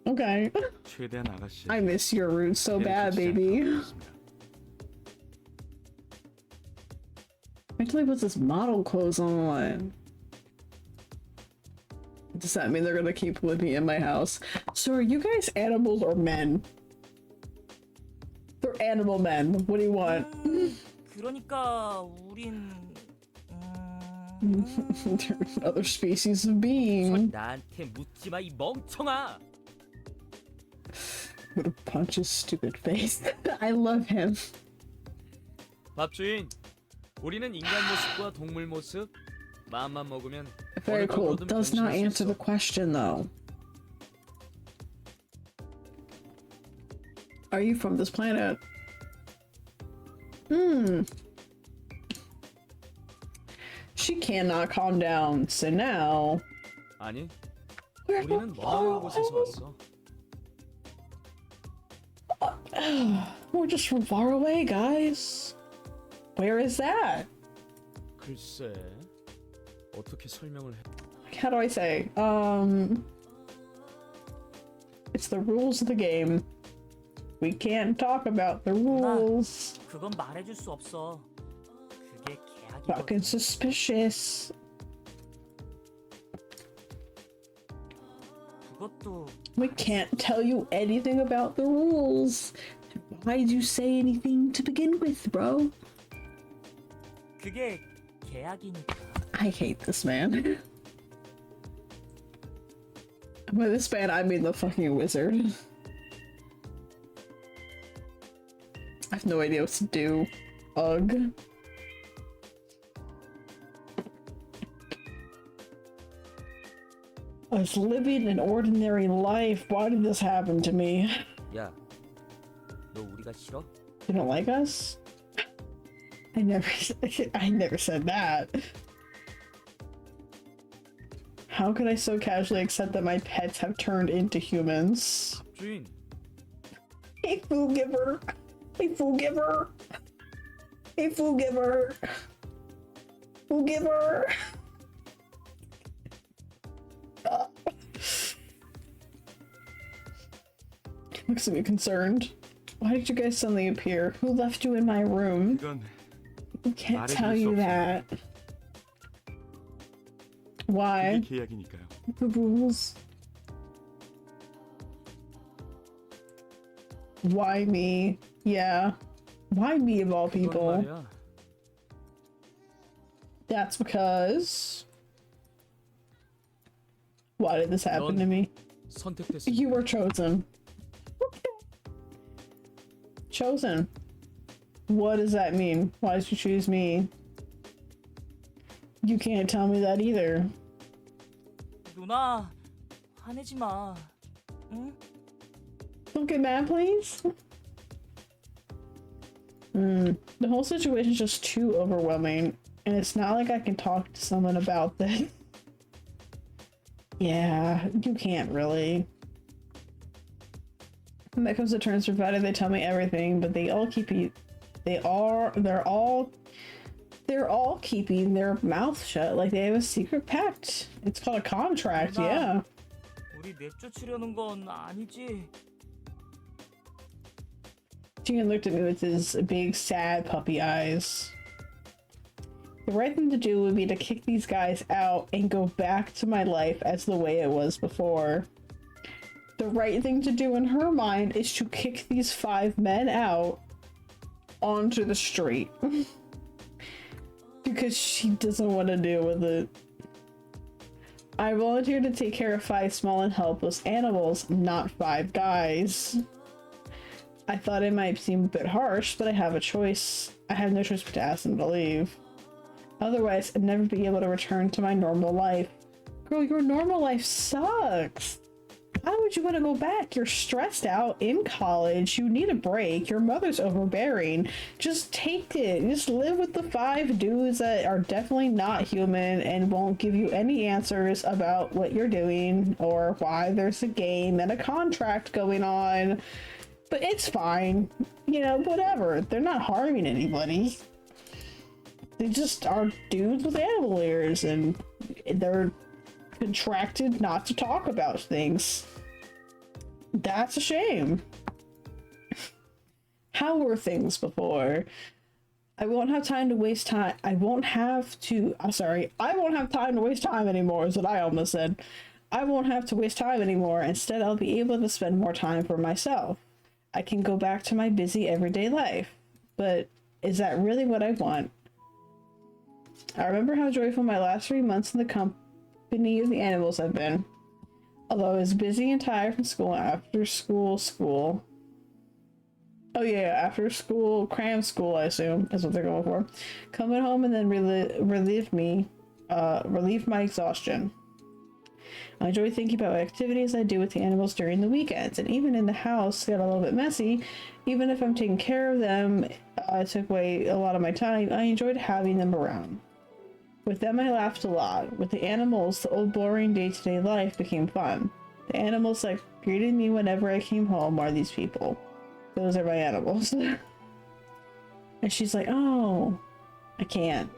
Okay. 최대한 아가씨. I miss your roots so bad, baby. Actually puts this model clothes on. Does that mean they're gonna keep with me in my house? So are you guys animals or men? They're animal men. What do you want? 그러니까 우린 They're other species of being. 나한테 묻지 마 이 멍청아. Would punch his stupid face. I love him. 밥주인, 우리는 인간 모습과 동물 모습 마음만 먹으면 Very 어느 cool. 쪽으로든 Does not 변신할 수 answer 있어. the question though. Are you from this planet? She cannot calm down. So now 아니, we're 우리는 먼 곳에서 왔어. We're just from far away, guys. Where is that? 글쎄, 어떻게 설명을 해? How do I say? It's the rules of the game. We can't talk about the rules. 그건 말해줄 수 없어. 그게 Fucking 계약이거든. suspicious. 그것도 We can't tell you anything about the rules. Why'd you say anything to begin with, bro? 그게 계약이니까. I hate this man. By this man, I mean the fucking wizard. I have no idea what to do. Ugh. I was living an ordinary life. Why did this happen to me? 야, 너 우리가 싫어? You don't like us? I never said that. How could I so casually accept that my pets have turned into humans? 주인, A food giver! A food giver! A food giver! Food giver! Looks at me concerned. Why did you guys suddenly appear? Who left you in my room? 그건 I can't 말해줄 tell 수 you 없습니다. that. Why? 그게 계약이니까요. The rules. Why me? Yeah. Why me of all 그건 people? 말이야. That's because... Why did this happen to me? 선택됐어. You were chosen. Chosen. What does that mean? Why did you choose me? You can't tell me that either. 누나, 화내지 마. 응? Don't get mad, please. The whole situation is just too overwhelming, and it's not like I can talk to someone about this. Yeah, you can't really. When that comes to terms provided, they tell me everything, but they all keep you. They're all keeping their mouth shut, like they have a secret pact. It's called a contract, yeah. 우리 내쫓으려는 건 아니지. Jian looked at me with his big, sad puppy eyes. The right thing to do would be to kick these guys out and go back to my life as the way it was before. The right thing to do in her mind is to kick these 5 men out onto the street. Because she doesn't want to deal with it. I volunteered to take care of 5 small and helpless animals, not 5 guys. I thought it might seem a bit harsh, but I have a choice. I have no choice but to ask them to leave. Otherwise, I'd never be able to return to my normal life. Girl, your normal life sucks. Why would you want to go back? You're stressed out in college. You need a break. Your mother's overbearing. Just take it. Just live with the 5 dudes that are definitely not human and won't give you any answers about what you're doing or why there's a game and a contract going on. But it's fine. You know, whatever. They're not harming anybody. They just are dudes with animal ears and they're contracted not to talk about things. That's a shame. How were things before? I won't have time to waste time. I won't have time to waste time anymore is what I almost said. I won't have to waste time anymore. Instead, I'll be able to spend more time for myself. I can go back to my busy everyday life. But is that really what I want? I remember how joyful my last 3 months in the company of the animals have been. Although I was busy and tired from school after school. Oh yeah, after school, cram school, I assume, is what they're going for. Coming home and then relieve my exhaustion. I enjoy thinking about activities I do with the animals during the weekends, and even in the house got a little bit messy. Even if I'm taking care of them, it took away a lot of my time. I enjoyed having them around. With them, I laughed a lot. With the animals, the old boring day-to-day life became fun. The animals that greeted me whenever I came home are these people. Those are my animals. And she's like, oh, I can't.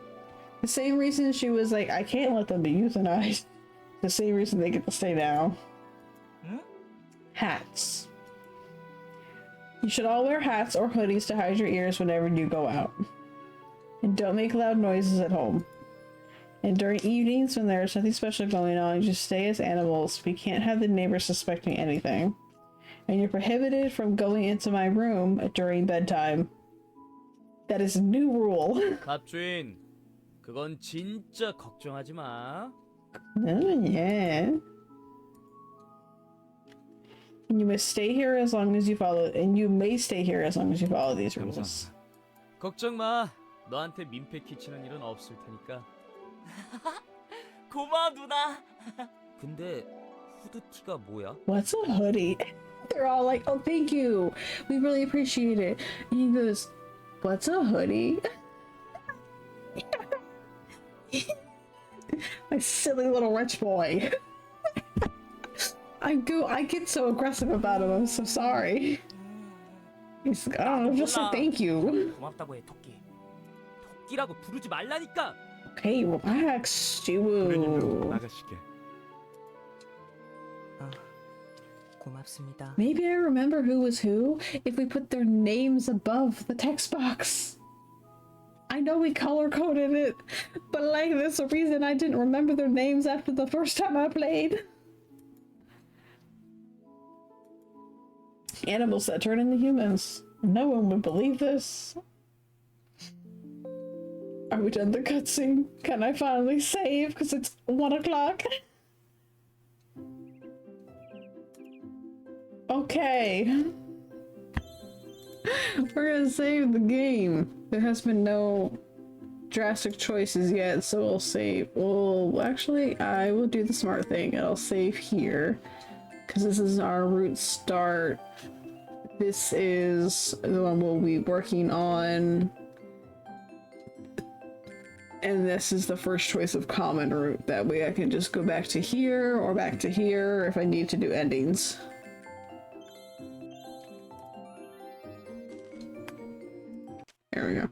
The same reason she was like, I can't let them be euthanized. The same reason they get to stay now. Hmm? Hats. You should all wear hats or hoodies to hide your ears whenever you go out. And don't make loud noises at home. And during evenings when there's nothing special going on, just stay as animals. We can't have the neighbors suspecting anything. And you're prohibited from going into my room during bedtime. That is a new rule. 갑주인, 그건 진짜 걱정하지 마. Yeah. And you must stay here as long as you follow, and you may stay here as long as you follow these rules. 감사합니다. 걱정 마. 너한테 민폐 끼치는 일은 없을 테니까. 고마워 누나. 근데 후드티가 뭐야? What's a hoodie? They're all like, oh, thank you. We really appreciate it. And he goes, what's a hoodie? My silly little rich boy. I get so aggressive about him. I'm so sorry. He's like, oh, just say thank you. 고맙다고 해 토끼. 토끼라고 부르지 말라니까. Okay, relax, 도련님도 Jiwoo. 나가시게. 고맙습니다. Maybe I remember who was who if we put their names above the text box. I know we color coded it, but like there's a reason I didn't remember their names after the first time I played. Animals that turn into humans. No one would believe this. Are we done the cutscene? Can I finally save? Because it's 1 o'clock. Okay. We're gonna save the game. There has been no drastic choices yet, so we'll save. Well, actually, I will do the smart thing and I'll save here. Because this is our route start. This is the one we'll be working on. And this is the first choice of common route. That way I can just go back to here or back to here if I need to do endings. There we go.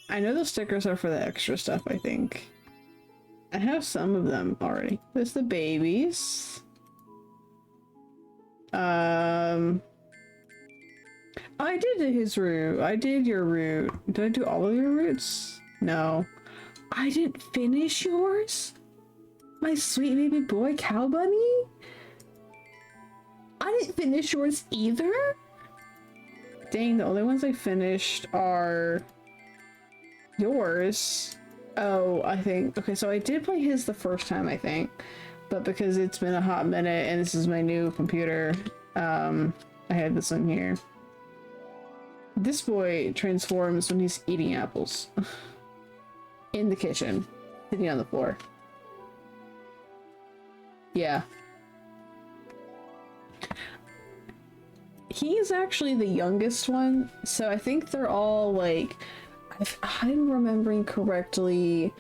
I know the stickers are for the extra stuff, I think. I have some of them already. There's the babies. I did his route. I did your route. Did I do all of your routes? No. I didn't finish yours? My sweet baby boy cow bunny? I didn't finish yours either? Dang, the only ones I finished are yours. Oh, I think. Okay, so I did play his the first time, I think. But because it's been a hot minute and this is my new computer, I had this one here. This boy transforms when he's eating apples. In the kitchen. Sitting on the floor. Yeah. He's actually the youngest one, so I think they're all like, if I'm remembering correctly,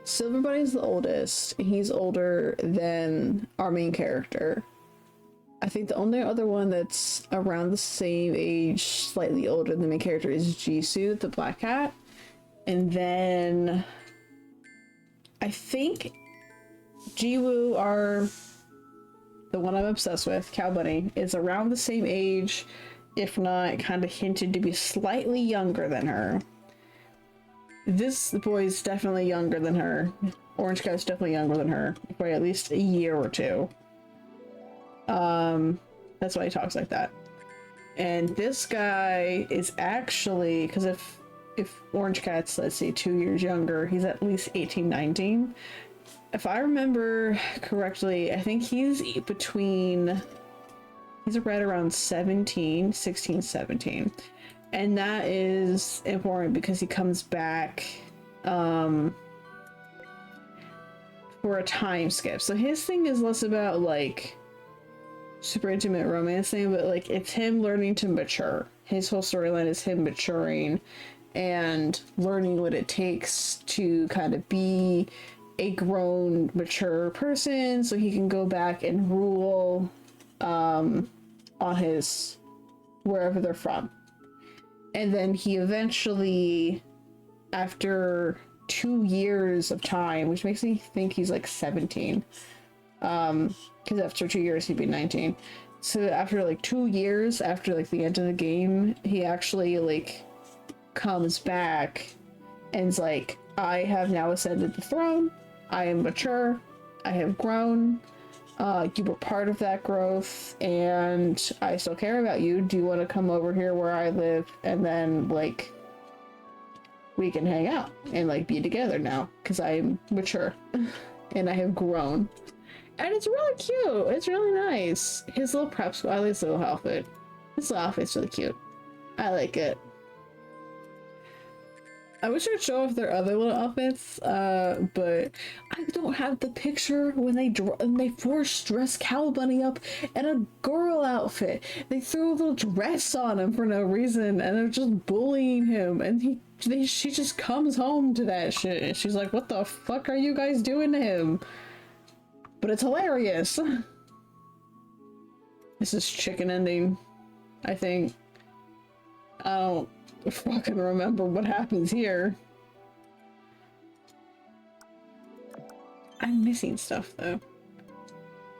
Silver Bunny's the oldest. He's older than our main character. I think the only other one that's around the same age, slightly older than the main character, is Jisoo, the black cat. And then I think Jiwoo, the one I'm obsessed with, Cow Bunny, is around the same age, if not kind of hinted to be slightly younger than her. This boy is definitely younger than her. Orange Cat's definitely younger than her by at least a year or two. That's why he talks like that. And this guy is actually, because if Orange Cat's, let's say, 2 years younger, he's at least 18, 19. If I remember correctly, I think he's right around 16, 17. And that is important because he comes back for a time skip. So his thing is less about like super intimate romance thing, but like it's him learning to mature. His whole storyline is him maturing and learning what it takes to kind of be a grown, mature person so he can go back and rule on his wherever they're from. And then he eventually, after 2 years of time, which makes me think he's like 17, because after 2 years he'd be 19. So after like 2 years after like the end of the game, he actually like comes back and's like, I have now ascended the throne. I am mature. I have grown. You were part of that growth, and I still care about you. Do you want to come over here where I live and then like we can hang out and like be together now because I'm mature and I have grown. And it's really cute. It's really nice. His little prep school, I like his little outfit. His little outfit's really cute. I like it. I wish I could show off their other little outfits, but I don't have the picture when they forced dress Cow Bunny up in a girl outfit. They threw a little dress on him for no reason, and they're just bullying him. And she just comes home to that shit. And she's like, "What the fuck are you guys doing to him?" But it's hilarious. This is chicken ending, I think. I don't fucking remember what happens here. I'm missing stuff though.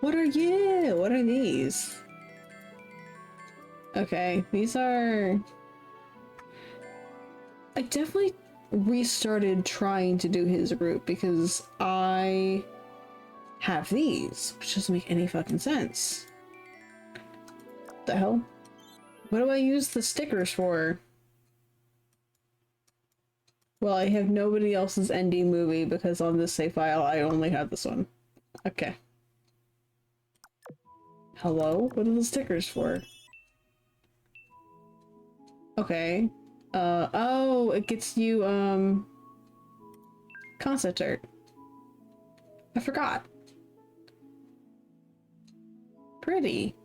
What are you? What are these? Okay, these are... I definitely restarted trying to do his route because I have these, which doesn't make any fucking sense. What the hell? What do I use the stickers for? Well, I have nobody else's ending movie because on this save file I only have this one. Okay. Hello? What are the stickers for? Okay. Oh, it gets you, concept art. I forgot. Pretty.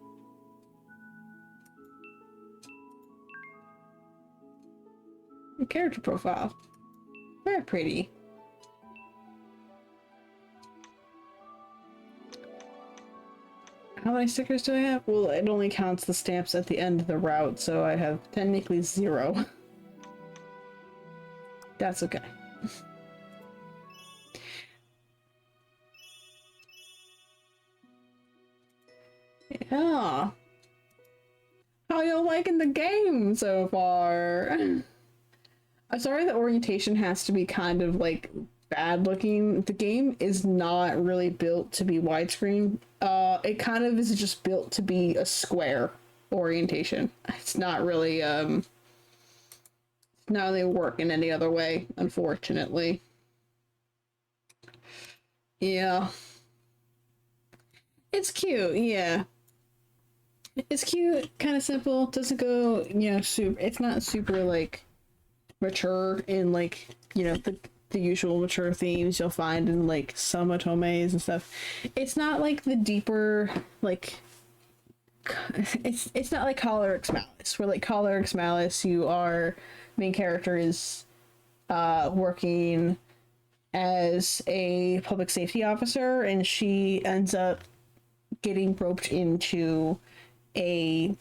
Character profile. Very pretty. How many stickers do I have? Well, it only counts the stamps at the end of the route, so I have technically 0. That's okay. Yeah. How y'all liking the game so far? I'm sorry the orientation has to be kind of like bad looking. The game is not really built to be widescreen. It kind of is just built to be a square orientation. It's not really not really work in any other way, unfortunately. Yeah. It's cute, yeah. It's cute, kind of simple, doesn't go, you know, it's not super like mature in like, you know, the usual mature themes you'll find in like some otomes and stuff. It's not like the deeper like it's not like Collar X Malice, where like Collar X Malice main character is working as a public safety officer and she ends up getting roped into a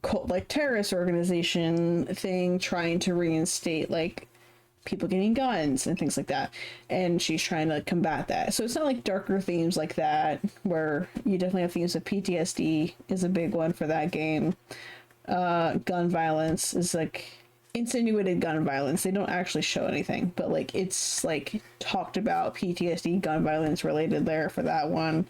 cult like terrorist organization thing trying to reinstate like people getting guns and things like that, and she's trying to combat that. So it's not like darker themes like that, where you definitely have themes of PTSD is a big one for that game. Gun violence is like insinuated gun violence. They don't actually show anything, but like it's like talked about PTSD gun violence related there for that one.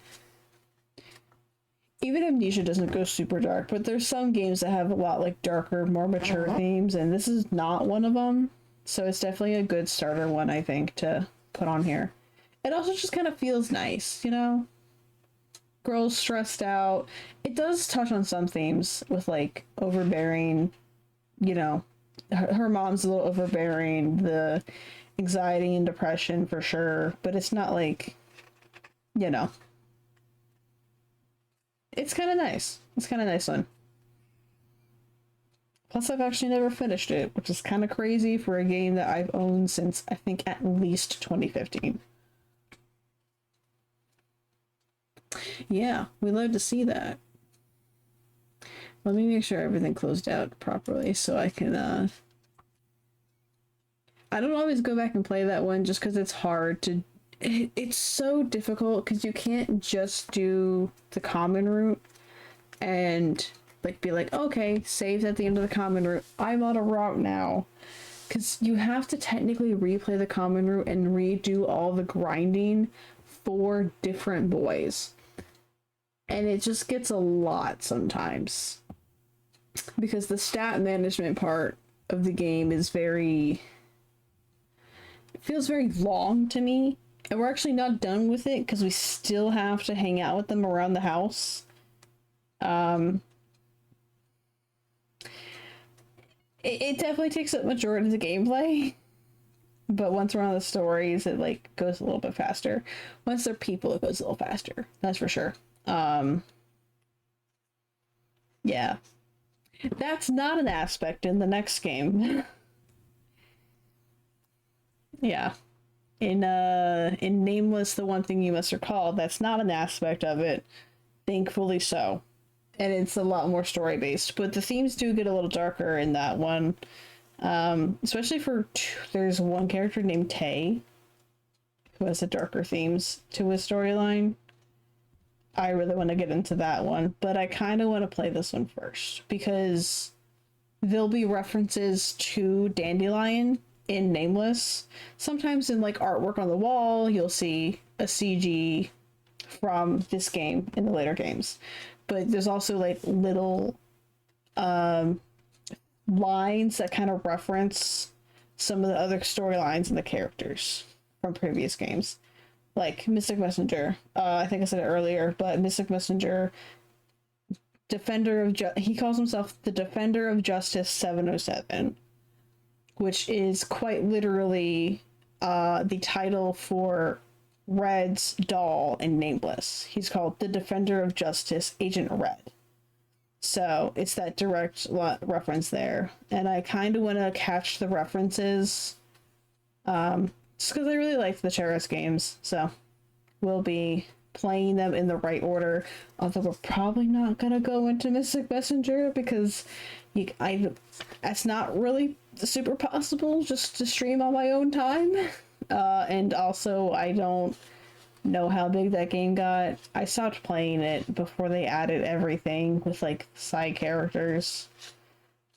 Even Amnesia doesn't go super dark, but there's some games that have a lot like darker, more mature themes, and this is not one of them. So it's definitely a good starter one, I think, to put on here. It also just kind of feels nice, you know? Girls stressed out. It does touch on some themes with like overbearing, you know, her mom's a little overbearing, the anxiety and depression for sure, but it's not like, you know. It's kind of nice. It's kind of nice one. Plus, I've actually never finished it, which is kind of crazy for a game that I've owned since, I think, at least 2015. Yeah, we love to see that. Let me make sure everything closed out properly so I can, I don't always go back and play that one just because it's hard to... It's so difficult because you can't just do the common route and like be like, okay, saved at the end of the common route, I'm on a route now, because you have to technically replay the common route and redo all the grinding for different boys, and it just gets a lot sometimes because the stat management part of the game is very feels very long to me. And we're actually not done with it because we still have to hang out with them around the house. It definitely takes up majority of the gameplay. But once we're on the stories, it like goes a little bit faster. Once they're people, it goes a little faster. That's for sure. Yeah. That's not an aspect in the next game. Yeah. In Nameless, the one thing you must recall, that's not an aspect of it. Thankfully so. And it's a lot more story based. But the themes do get a little darker in that one. Especially for there's one character named Tay who has the darker themes to his storyline. I really want to get into that one, but I kind of want to play this one first because there'll be references to Dandelion in Nameless. Sometimes in like artwork on the wall, you'll see a CG from this game in the later games, but there's also like little lines that kind of reference some of the other storylines and the characters from previous games. Like Mystic Messenger, I think I said it earlier, but Mystic Messenger, he calls himself the Defender of Justice 707, which is quite literally the title for Red's doll in Nameless. He's called the Defender of Justice Agent Red. So it's that direct reference there. And I kind of want to catch the references just because I really liked the Cheris games. So we'll be playing them in the right order. Although we're probably not going to go into Mystic Messenger because it's not really super possible just to stream on my own time. And also I don't know how big that game got. I stopped playing it before they added everything with like side characters.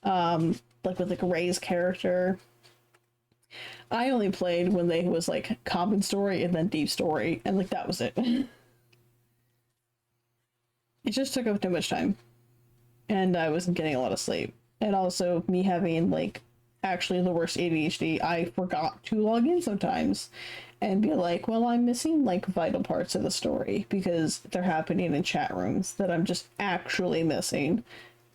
Like with like Ray's character. I only played when they was like common story and then deep story, and like that was it. It just took up too much time. And I wasn't getting a lot of sleep. And also me having like actually the worst ADHD, I forgot to log in sometimes and be like, well, I'm missing like vital parts of the story because they're happening in chat rooms that I'm just actually missing.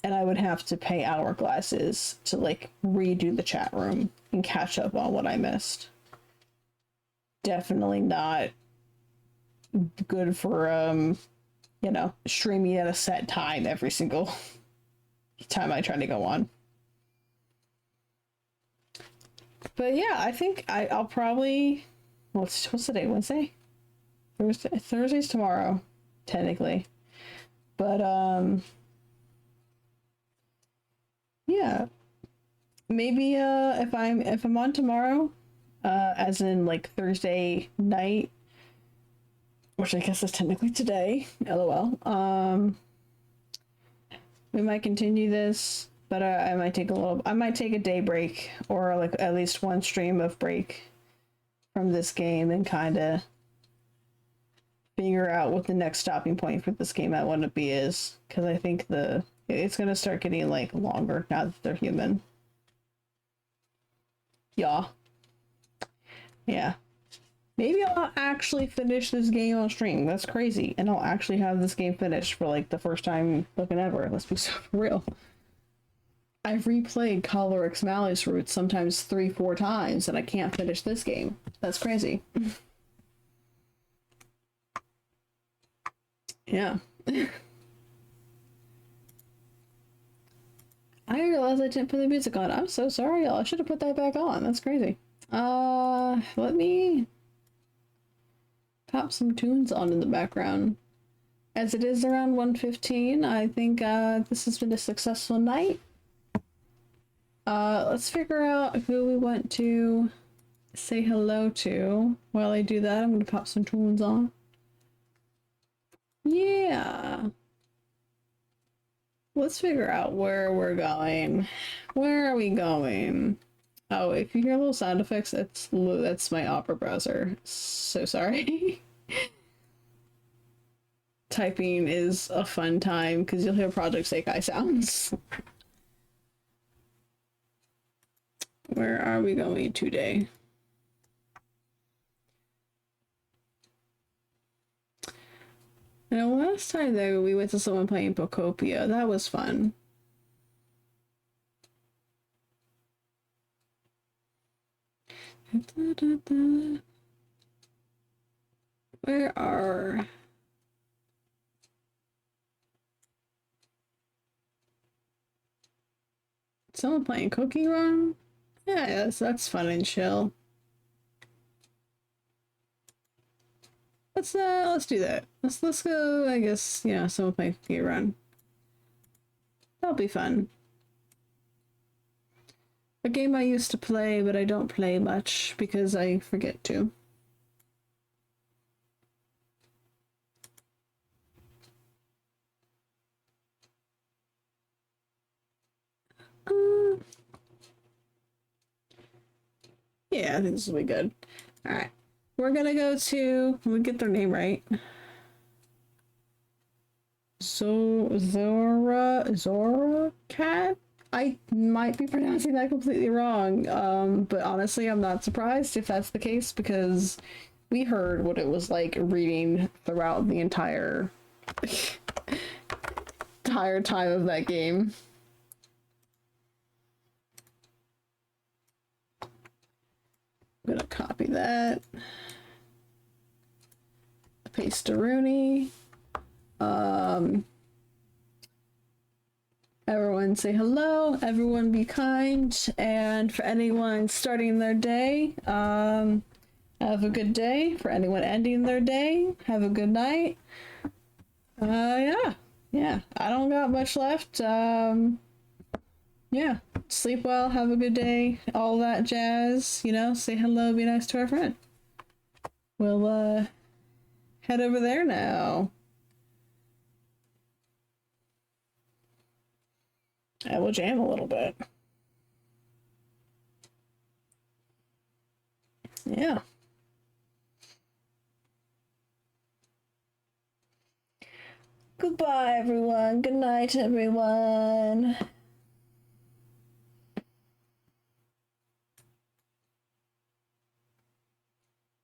And I would have to pay hourglasses to like redo the chat room and catch up on what I missed. Definitely not good for streaming at a set time every single time I try to go on. But yeah, I think I'll probably what's the day? Wednesday? Thursday's tomorrow, technically. But yeah. Maybe if I'm on tomorrow, as in like Thursday night, which I guess is technically today, LOL. We might continue this, but I might take a day break or like at least one stream of break from this game and kind of figure out what the next stopping point for this game I want to be is, because I think it's gonna start getting like longer now that they're human. Yeah. Maybe I'll actually finish this game on stream. That's crazy. And I'll actually have this game finished for like the first time looking ever. Let's be so real. I've replayed Colorix Malice Roots sometimes 3-4 times and I can't finish this game. That's crazy. Yeah. I realized I didn't put the music on. I'm so sorry, y'all. I should have put that back on. That's crazy. Let me pop some tunes on in the background. As it is around 1:15, I think this has been a successful night. Let's figure out who we want to say hello to. While I do that, I'm gonna pop some tunes on. Yeah. Let's figure out where we're going. Where are we going? Oh, if you hear little sound effects, that's my Opera browser. So sorry. Typing is a fun time because you'll hear Project Sekai sounds. Where are we going today? And last time though, we went to someone playing Pocopia. That was fun. Where are... Someone playing Cookie Run? Yeah, that's fun and chill. Let's do that. Let's go, I guess, you know, someone playing Cookie Run. That'll be fun. A game I used to play, but I don't play much because I forget to. Yeah, I think this will be good. Alright. We're gonna go to... Let me get their name right. Zora Cat? I might be pronouncing that completely wrong, but honestly, I'm not surprised if that's the case because we heard what it was like reading throughout the entire time of that game. I'm gonna copy that. Paste to Rooney. Everyone say hello, everyone be kind, and for anyone starting their day, have a good day. For anyone ending their day, have a good night. Yeah, I don't got much left. Yeah, sleep well, have a good day, all that jazz, you know, say hello, be nice to our friend. We'll, head over there now. I will jam a little bit. Yeah. Goodbye, everyone. Good night, everyone.